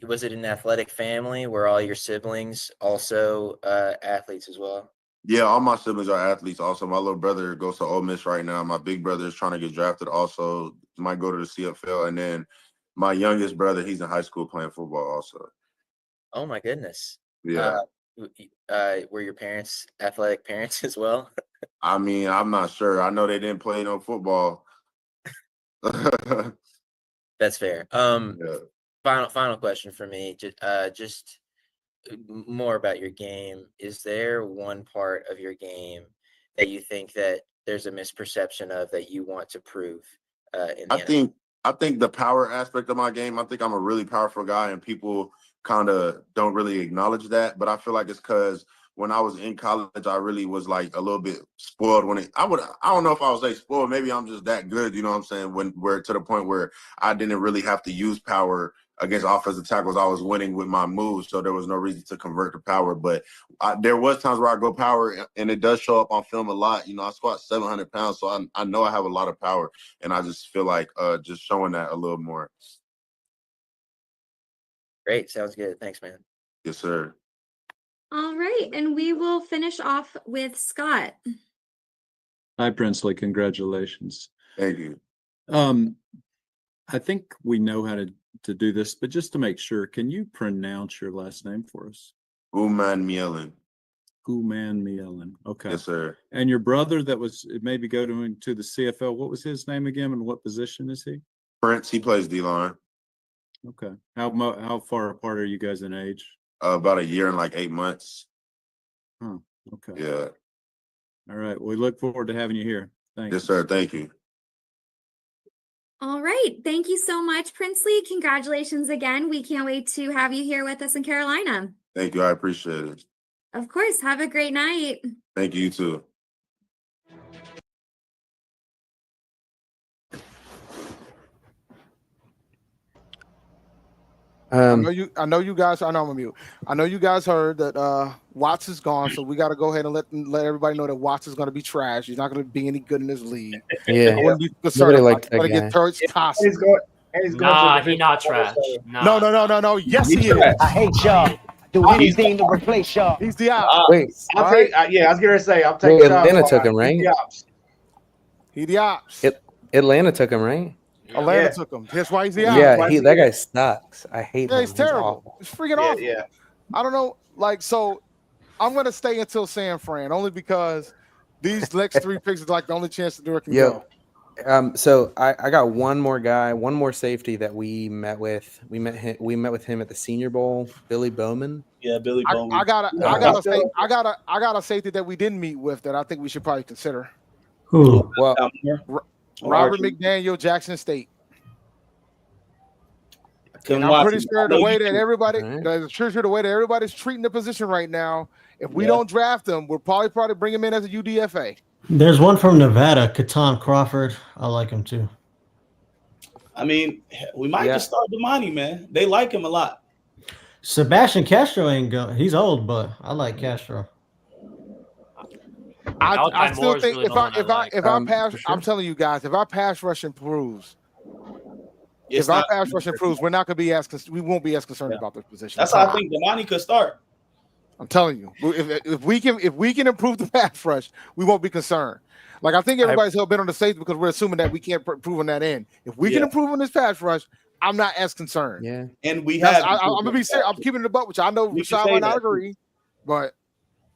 was it an athletic family? Were all your siblings also athletes as well? Yeah, all my siblings are athletes. Also, my little brother goes to Ole Miss right now. My big brother is trying to get drafted. Also, might go to the CFL, and then my youngest brother, he's in high school playing football. Also. Oh my goodness. Yeah. Were your parents athletic parents as well? I mean, I'm not sure. I know they didn't play no football. That's fair. Yeah. Final question for me. Just more about your game. Is there one part of your game that you think that there's a misperception of that you want to prove in the NFL? I think the power aspect of my game, I think I'm a really powerful guy, and people kind of don't really acknowledge that. But I feel like it's because when I was in college, I really was like a little bit spoiled I don't know if I was like spoiled. Maybe I'm just that good, you know what I'm saying? When we're to the point where I didn't really have to use power against offensive tackles. I was winning with my moves, so there was no reason to convert to power. But there was times where I go power, and it does show up on film a lot. You know, I squat 700 pounds, so I know I have a lot of power, and I just feel like just showing that a little more. Great. Sounds good. Thanks, man. Yes, sir. All right, and we will finish off with Scott. Hi, Princely. Congratulations. Thank you. I think we know how to do this, but just to make sure, can you pronounce your last name for us? McMillan. McMillan. Okay. Yes, sir. And your brother that was maybe going to the CFL, what was his name again, and what position is he? Prince. He plays D-line. Okay. How far apart are you guys in age? About a year and like 8 months. Huh. Okay. Yeah. All right. We look forward to having you here. Thanks. Yes, sir. Thank you. All right. Thank you so much, Princely. Congratulations again. We can't wait to have you here with us in Carolina. Thank you. I appreciate it. Of course. Have a great night. Thank you. You too. I know you guys. I know I'm on mute. I know you guys heard that Watts is gone, so we got to go ahead and let everybody know that Watts is going to be trash. He's not going to be any good in this league. Yeah, I wouldn't be concerned about it. Get Terrence Costa. He's not trash. No. Yes, he is. I hate y'all. Do anything to replace y'all. He's the ops. Wait, I'll take. I was gonna say I'll take. Atlanta took him, right? He the ops. Atlanta took him, right? Atlanta took him. That's why he's the ops. Yeah, that guy sucks. I hate him. He's terrible. Awful. It's freaking awful. Yeah. I don't know. So I'm gonna stay until San Fran only because these next 3 picks is like the only chance to do it can go. So I got one more guy, one more safety that we met with. We met with him at the Senior Bowl. Billy Bowman. Yeah, Billy Bowman. I got a safety that we didn't meet with that I think we should probably consider. Who? Well, Robert McDaniel, Jackson State. Couldn't And I'm watch pretty him. sure I know the way you that do. everybody, All right. the way that everybody's treating the position right now, if we Yeah. don't draft him, we'll probably bring him in as a UDFA. There's one from Nevada, Katan Crawford. I like him too. I mean, we might just start Damani, man. They like him a lot. Sebastian Castro ain't go. He's old, but I like Castro. I still Moore's think really the one I like. if our pass, for sure. I'm telling you guys, if our pass rush improves, It's if our not- pass rush improves, we're not going to be we won't be as concerned about this position. That's how I think Damani could start. I'm telling you, if we can improve the pass rush, we won't be concerned. Like I think everybody's hell bent on the safety because we're assuming that we can't improve on that end. If we can improve on this pass rush, I'm not as concerned. Yeah, and we That's- have. I'm gonna be serious. I'm keeping it above, which I know We can Rashad say might not that. agree, but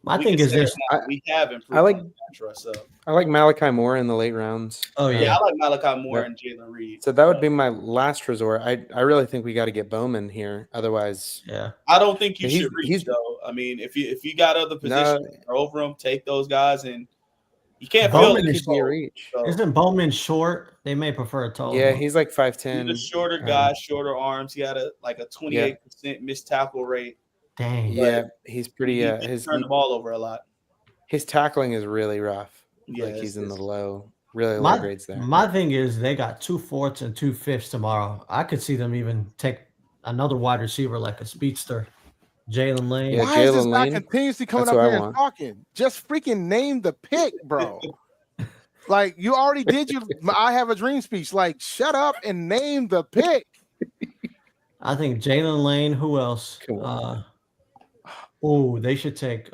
My we thing can is say this. that we have improved. I like- on the pass rush, so. I like Malachi Moore in the late rounds. Oh Yeah, yeah. I like Malachi Moore Yeah. and Jalen Reed. So that would be my last resort. I really think we got to get Bowman here. Otherwise, Yeah. I don't think you He's- should reach he's- though. I mean, if you got other No. positions that are over them, take those guys, and you can't Bowman fill Bowman it. could be a reach. So, Isn't Bowman short? They may prefer a tall. Yeah, one. he's like 5'10". he's a shorter guy, shorter arms. He had a 28% missed tackle rate. Dang. Yeah, he's pretty. He turned the ball over a lot. His tackling is really rough. Yeah, Like he's in the it's- really low My, grades there. my thing is they got 2 fourths and 2 fifths tomorrow. I could see them even take another wide receiver like a speedster, Jalen Lane. Yeah, why is this Jalen guy Lane, continuously coming that's up who I here and want. talking? Just freaking name the pick, bro. Like you already did your I have a dream speech. Like shut up and name the pick. I think Jalen Lane. Who else? They should take.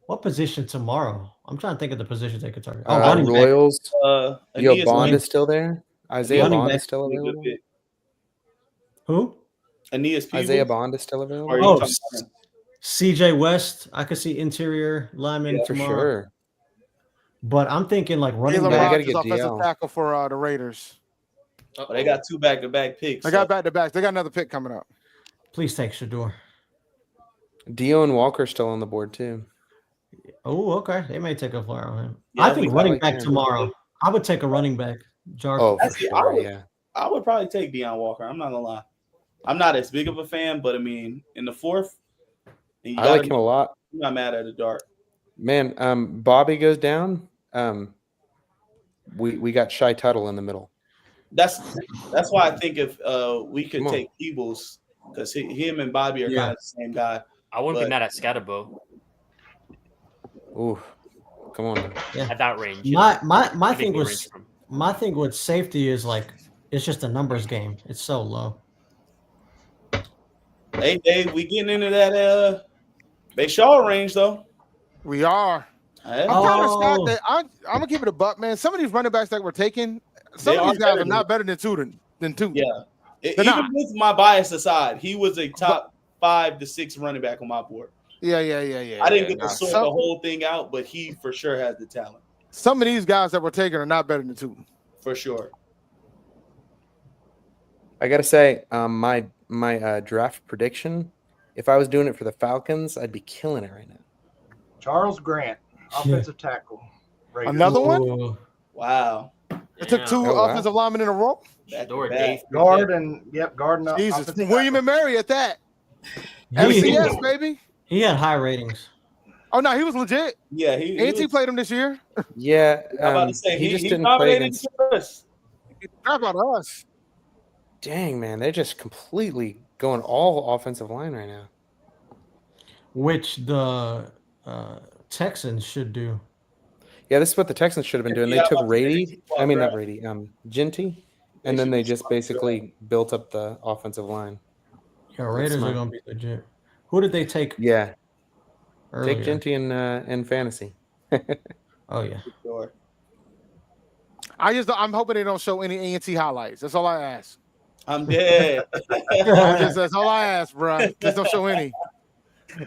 What position tomorrow? I'm trying to think of the positions they could target. Oh, running back. Royals. Yo, Aeneas Bond Williams. is still there. Isaiah Running Bond back. is still Really good available. pick. Who? Aeneas Peebles. Isaiah Bond is still available. Or are you Oh, talking about him? CJ West. I could see interior lineman Yeah, for tomorrow. sure. But I'm thinking like running Jalen Yeah, back. gotta Rogers, get offensive DL. tackle for the Raiders. Oh, they got 2 back-to-back picks. They got back to back. They got another pick coming up. Please take Shador. Dio and Walker still on the board too. Oh, okay. They may take a flyer on him. Yeah, I think we running like back him. tomorrow. I would take a running back. Jar. Oh, for Actually, sure. I would probably take Deion Walker. I'm not gonna lie. I'm not as big of a fan, but I mean, in the 4th, and you I like gotta- him a lot. I'm not mad at the dart. Man, Bobby goes down. We got Shy Tuttle in the middle. That's why I think if we could Come on. take Peebles, because him and Bobby are Yeah. kind of the same guy. I wouldn't But- be mad at Scatterbo Ooh, come on. at that range. you My know. my I think thing we was range from- my thing with safety is like it's just a numbers game. It's so low. Hey, Dave, we getting into that they Shaw range though. We are. Hey, I'm kind of Oh. shocked that I'm gonna keep it a buck, man. Some of these running backs that we're taking, some They of are these guys better are not better than two. Yeah. They're Even not. with my bias aside, he was a top 5 to 6 running back on my board. Yeah. I didn't get to sort Some, the whole thing out, but he for sure has the talent. some of these guys that we're taking are not better than two. For sure. I gotta say, my draft prediction. If I was doing it for the Falcons, I'd be killing it right now. Charles Grant, offensive tackle. Raiders. Another one? Ooh. Wow. It took 2 Oh, wow. offensive linemen in a row. Shador, Back. Dave. Guard and guard and Jesus, offensive William tackle. and Mary at that. He, FCS, baby. he had high ratings. Oh no, he was legit. Yeah, he A&T was, played him this year. Yeah, I'm about to say he just he didn't play dominated against. us. How about us? Dang, man, they're just completely going all offensive line right now. Which the Texans should do. Yeah, this is what the Texans should have been doing. They Yeah, took I'm about to say, Rady. they I mean, not should Rady. Ginty, and They then they should just swap basically built up the offensive line. Yeah, Raiders are smart. gonna be legit. Who did they take Yeah, earlier? take Ginty in fantasy. Oh yeah. Sure. I'm hoping they don't show any A&T highlights. That's all I ask. I'm dead. That's all I ask, bro. Just don't show any. All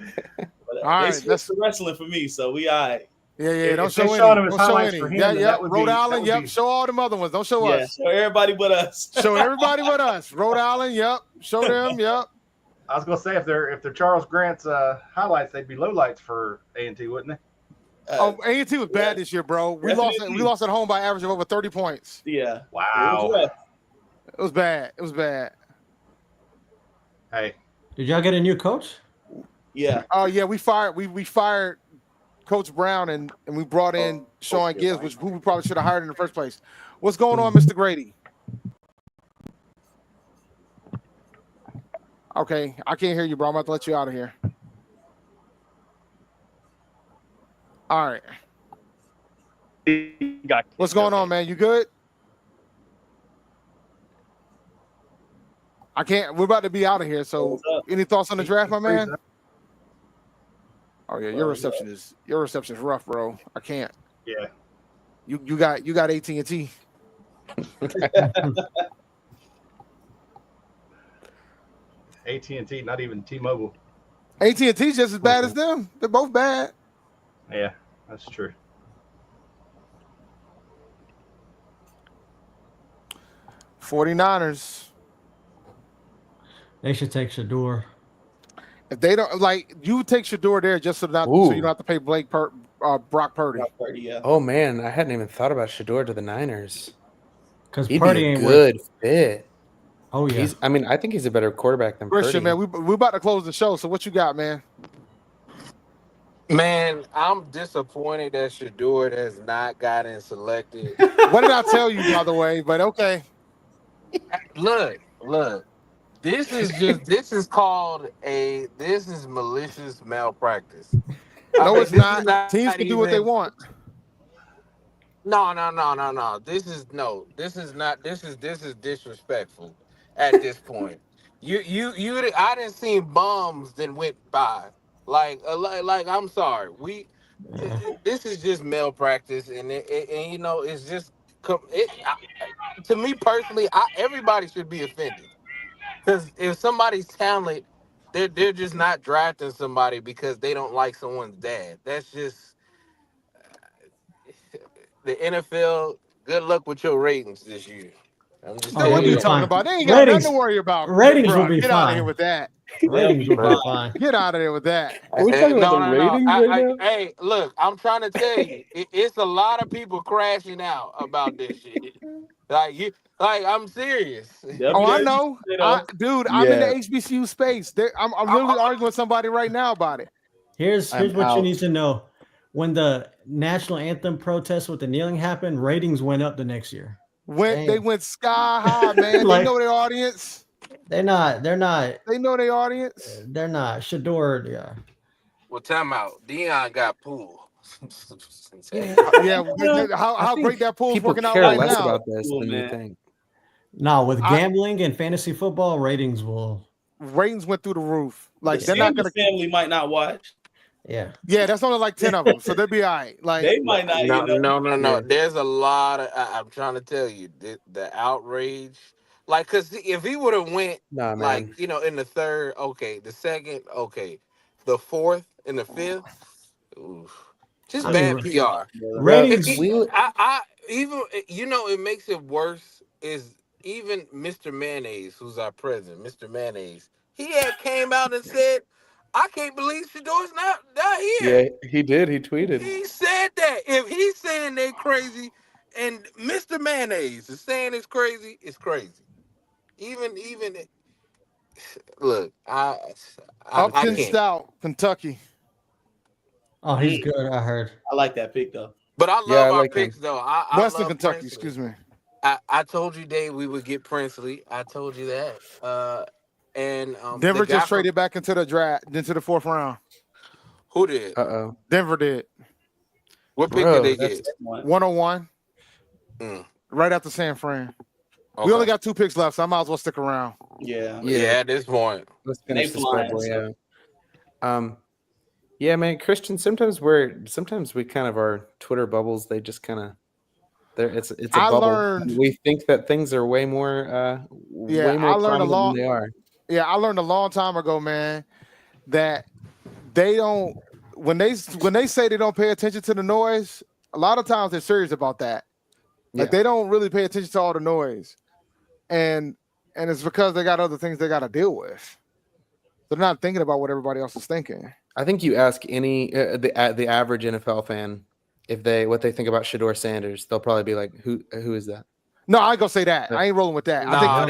right, They switched to wrestling for me, so we all right. Yeah. Don't If they show showed any. him his Don't show highlights any. for him, Yeah, then yeah. that would Rhode be- that Island. would Yep. be- Show all them other ones. Don't show Yeah, us. so everybody but us. Show everybody but us. Rhode Island. Yep. Show them. Yep. I was gonna say if they're Charles Grant's highlights, they'd be lowlights for A&T, wouldn't they? A&T was bad this year, bro. We lost at home by average of over 30 points. Yeah. Wow. It was bad. It was bad. Hey. Did y'all get a new coach? Yeah. Oh yeah, we fired Coach Brown and we brought in Sean Gibbs, who we probably should have hired in the first place. What's going on, Mr. Grady? Okay, I can't hear you, bro. I'm about to let you out of here. All right. What's going on, man? You good? I can't. We're about to be out of here. So, any thoughts on the draft, my man? Oh yeah, your reception is rough, bro. I can't. Yeah. You got AT&T. AT&T, not even T-Mobile. AT&T's just as bad as them. They're both bad. Yeah, that's true. '49ers. They should take Shador. If they don't you take Shador there just so you don't have to pay Brock Purdy. Oh man, I hadn't even thought about Shador to the Niners. Because He'd Purdy be a ain't good fit. Oh yeah. I think he's a better quarterback than Christian, Purdy. man, we're about to close the show. So what you got, man? Man, I'm disappointed that Shador has not gotten selected. What did I tell you, by the way? But okay. Look. This is malicious malpractice. No, it's this not. is not Teams can do what they even- want. No. This is disrespectful at this point. I didn't see bums that went by. Like I'm sorry. This is just malpractice, and it's just to me personally. Everybody should be offended because if somebody's talent, they're just not drafting somebody because they don't like someone's dad. That's just the NFL. Good luck with your ratings this year. I'm just What are you talking about? They ain't got nothing to worry about. Ratings Bro, will be get out of fine. here with that. Ratings will be fine. Get out of there with that. Are we talking about the ratings right now? Hey, look, I'm trying to tell you, it's a lot of people crashing out about this shit. I'm serious. Oh, I know, dude. I'm in the HBCU space. I'm literally arguing with somebody right now about it. Here's I'm what out. you need to know. When the national anthem protest with the kneeling happened, ratings went up the next year. They went sky high, man. Like- they know their audience. They're not. They know their audience. They're not. Shador, yeah. Well, time out. Dion got pulled. Yeah, how great that pool's People working out care right less now. about this than you think. No, with gambling and fantasy football, ratings will. Ratings went through the roof. Like The they're not Sanders gonna. family might not watch. Yeah. Yeah, that's only like 10 of them, so they'll be all right. Like They might not. No. There's a lot of. I'm trying to tell you the outrage. Like, cause if he would have went Nah, man. like in the third, okay, the second, okay, the fourth and the fifth, oof. Just I bad mean, PR. ratings- I even it makes it worse is even Mr. Mayonnaise, who's our president, Mr. Mayonnaise, he had came out and said, I can't believe Shador's not here. Yeah, he did. He tweeted. He said that. If he's saying they're crazy and Mr. Mayonnaise is saying it's crazy, Even look, I Upton can't. Stout, Kentucky. Oh, he's good. I heard. I like that pick though. But I love our picks though. I Western love Kentucky, Princely. excuse me. I told you, Dave, we would get Princely. I told you that. And Denver the guy just traded back into the draft, into the fourth round. Who did? Denver did. What pick did they get? 101. Right after San Fran. We only got 2 picks left, so I might as well stick around. Yeah, at this point. Let's They finish this flying, bad boy so. out. Yeah, man, Christian. Sometimes we kind of our Twitter bubbles. They just kind of it's a I bubble. learned- We think that things are way more way more I learned a prominent lot. than they are. Yeah, I learned a long time ago, man, that they don't when they say they don't pay attention to the noise, a lot of times they're serious about that. Like they don't really pay attention to all the noise, and it's because they got other things they got to deal with. They're not thinking about what everybody else is thinking. I think you ask any the average NFL fan what they think about Shedeur Sanders, they'll probably be like, who is that? No, I ain't gonna say that. I ain't rolling with that. I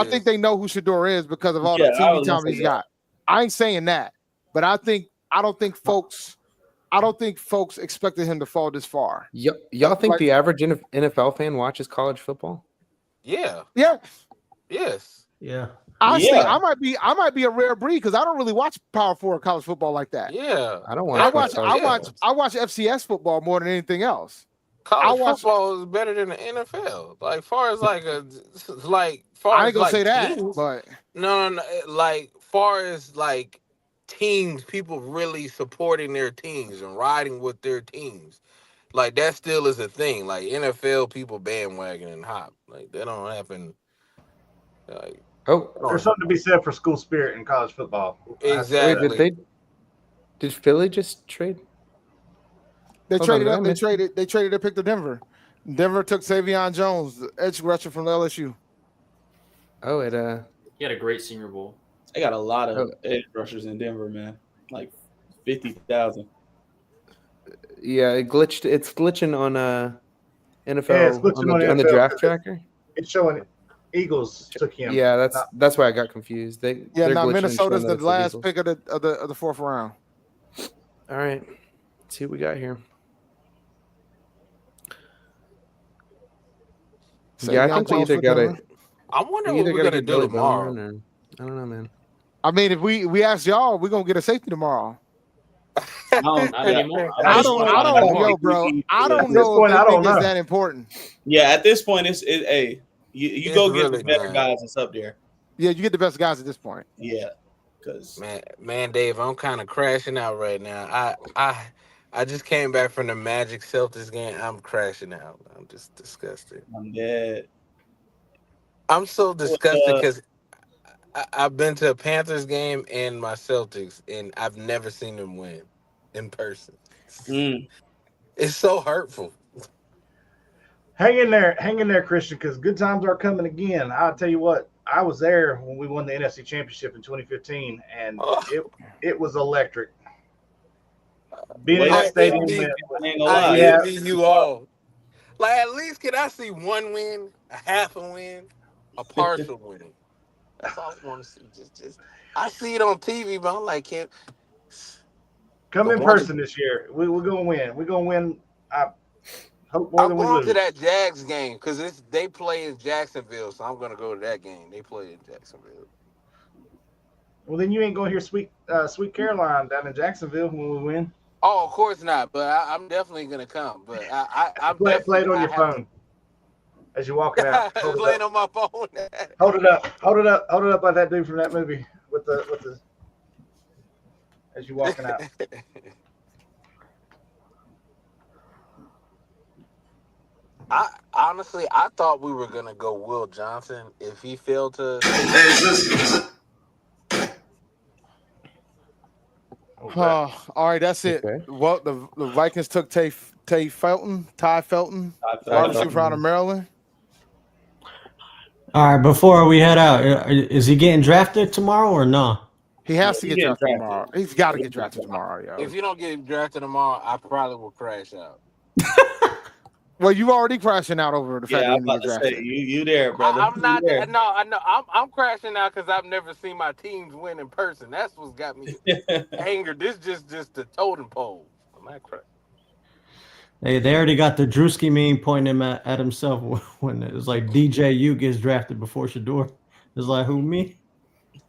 think they know who Shedeur is because of all the TV time he's got. I ain't saying that, but I don't think folks expected him to fall this far. Y'all think the average NFL fan watches college football? Yeah. Yeah. Yes. Yeah. I might be a rare breed because I don't really watch Power 4 college football like that. Yeah. I don't watch. I watch FCS football more than anything else. College football is better than the NFL. Like far as I ain't gonna say that, teams, but no. Like far as like teams, people really supporting their teams and riding with their teams. Like that still is a thing. Like NFL people bandwagon and hop. Like that don't happen. Like there's something to be said for school spirit in college football. Exactly. Did Philly just trade? They traded up. They traded their pick to Denver. Denver took Savion Jones, the edge rusher from LSU. Oh, he had a great Senior Bowl. They got a lot of edge rushers in Denver, man. Like 50,000. Yeah, it's glitching on NFL Yeah, it's glitching on the NFL draft tracker. It's showing Eagles took him. Yeah, that's why I got confused. Minnesota's the last pick of the fourth round. All right, let's see what we got here. Yeah, I think we either got it. I wonder what we're gonna do tomorrow. I don't know, man. I mean, if we ask y'all, we're gonna get a safety tomorrow. Not anymore. I don't know, bro. I don't know if they think it's that important. Yeah, at this point, you go get the better guys that's up there. Yeah, you get the best guys at this point. Yeah, because man, Dave, I'm kind of crashing out right now. I just came back from the Magic Celtics game. I'm crashing out. I'm just disgusted. I'm dead. I'm so disgusted because I've been to a Panthers game and my Celtics, and I've never seen them win in person. It's so hurtful. Hang in there, Christian, because good times are coming again. I'll tell you what, I was there when we won the NFC Championship in 2015, and it was electric. Being in that stadium, I envy you all. Like, at least can I see one win, a half a win, a partial win? That's all I want to see. Just I see it on TV, but I'm like, come in person this year. We're gonna win. We're gonna win. I hope more I'm than we going lose. to that Jags game because they play in Jacksonville, so I'm gonna go to that game. They play in Jacksonville. Well, then you ain't gonna hear Sweet Caroline down in Jacksonville when we win. Oh, of course not. But I'm definitely gonna come. But I'm play it on your phone as you're walking out. Play it on my phone. Hold it up like that dude from that movie with the as you're walking out. I thought we were gonna go Will Johnson if he failed to. All right, that's it. Okay. Well, the Vikings took Ty Felton, wide receiver out of Maryland. All right, before we head out, is he getting drafted tomorrow or no? He has to get drafted tomorrow. He's got to get drafted tomorrow, yo. If you don't get drafted tomorrow, I probably will crash out. Well, you already crashing out over the fact that I'm about to say you there, brother. I'm not there. No, I know. I'm crashing out because I've never seen my teams win in person. That's what's got me angered. This just the totem pole. I'm not crashing. Hey, they already got the Drewski meme pointing him at himself when it was like DJU gets drafted before Shedeur. It's like, who, me?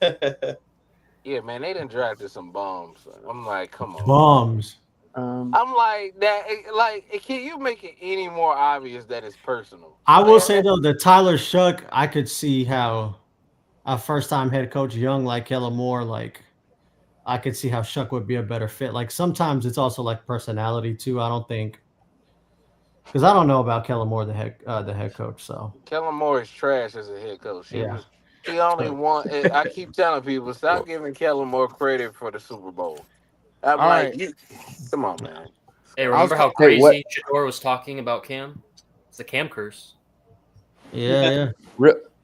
Yeah, man, they done drafted some bombs. I'm like, come on. Bombs. I'm like that. Like, can you make it any more obvious that it's personal? I will say though, the Tyler Shuck, I could see how a first-time head coach young like Kellen Moore, like I could see how Shuck would be a better fit. Like sometimes it's also like personality too. I don't think because I don't know about Kellen Moore, the head coach. So Kellen Moore is trash as a head coach. Yeah. He only won. I keep telling people, stop giving Kellen Moore credit for the Super Bowl. I'm All like, right. you, come on, man. Hey, remember how Hey, what- crazy Shador was talking about Cam? It's the Cam curse. Yeah.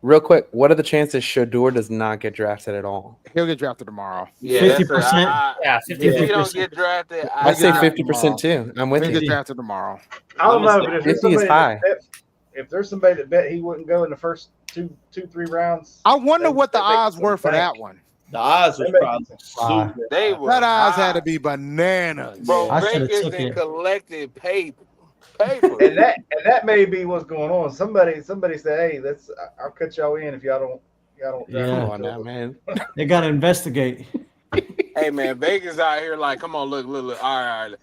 Real quick, what are the chances Shador does not get drafted at all? He'll get drafted tomorrow. Yeah, 50%. Yeah, If he 50%. don't get drafted, I say get 50% tomorrow. too. I'm with He'll you. get drafted tomorrow. I don't know, but if there's 50 is somebody high. if there's somebody that bet he wouldn't go in the first two, 3 rounds, I wonder they- what the they make odds some were for bank. that one. The odds was They make- probably super. they high. were That odds had high. to be bananas. Bro, I shoulda Vegas took and it. collected paper. And that may be what's going on. Somebody said, "Hey, I'll cut y'all in if y'all don't draft Yeah. Come me on till now, man. They got to investigate. Hey man, Vegas out here like, come on, look. All right.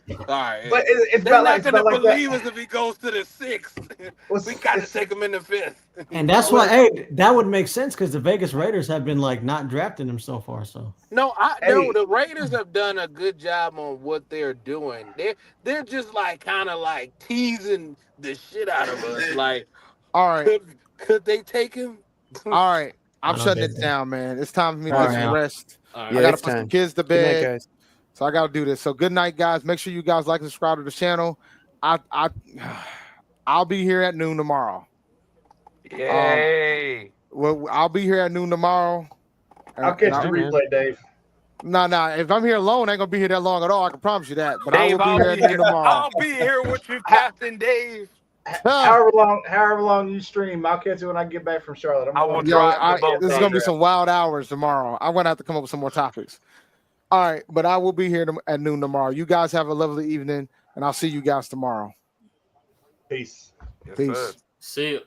But it's They're about not like, gonna that. believe us if he goes to the 6th. We gotta take him in the 5th. And that's why, hey, that would make sense because the Vegas Raiders have been like not drafting him so far. So No, the Raiders have done a good job on what they're doing. They're just like kind of like teasing the shit out of us. Like, All right. could they take him? All right. I'm I don't shutting get it that. down, man. It's time for me to All get some right. rest. All I right. Yeah, gotta it's put some time. kids to Good night, bed. guys. So I gotta do this. So good night, guys. Make sure you guys like and subscribe to the channel. I'll be here at noon tomorrow. Yay! Well, I'll be here at noon tomorrow. I'll catch the Hey, man. replay, Dave. No. If I'm here alone, I ain't gonna be here that long at all. I can promise you that. But Dave, I will be here at noon tomorrow. I'll be here with you, Captain Dave. However long you stream, I'll catch it when I get back from Charlotte. I will Yo, drive the boat. this is gonna be some wild hours tomorrow. I'm gonna have to come up with some more topics. All right, but I will be here at noon tomorrow. You guys have a lovely evening, and I'll see you guys tomorrow. Peace. Yes, Peace. sir. See you.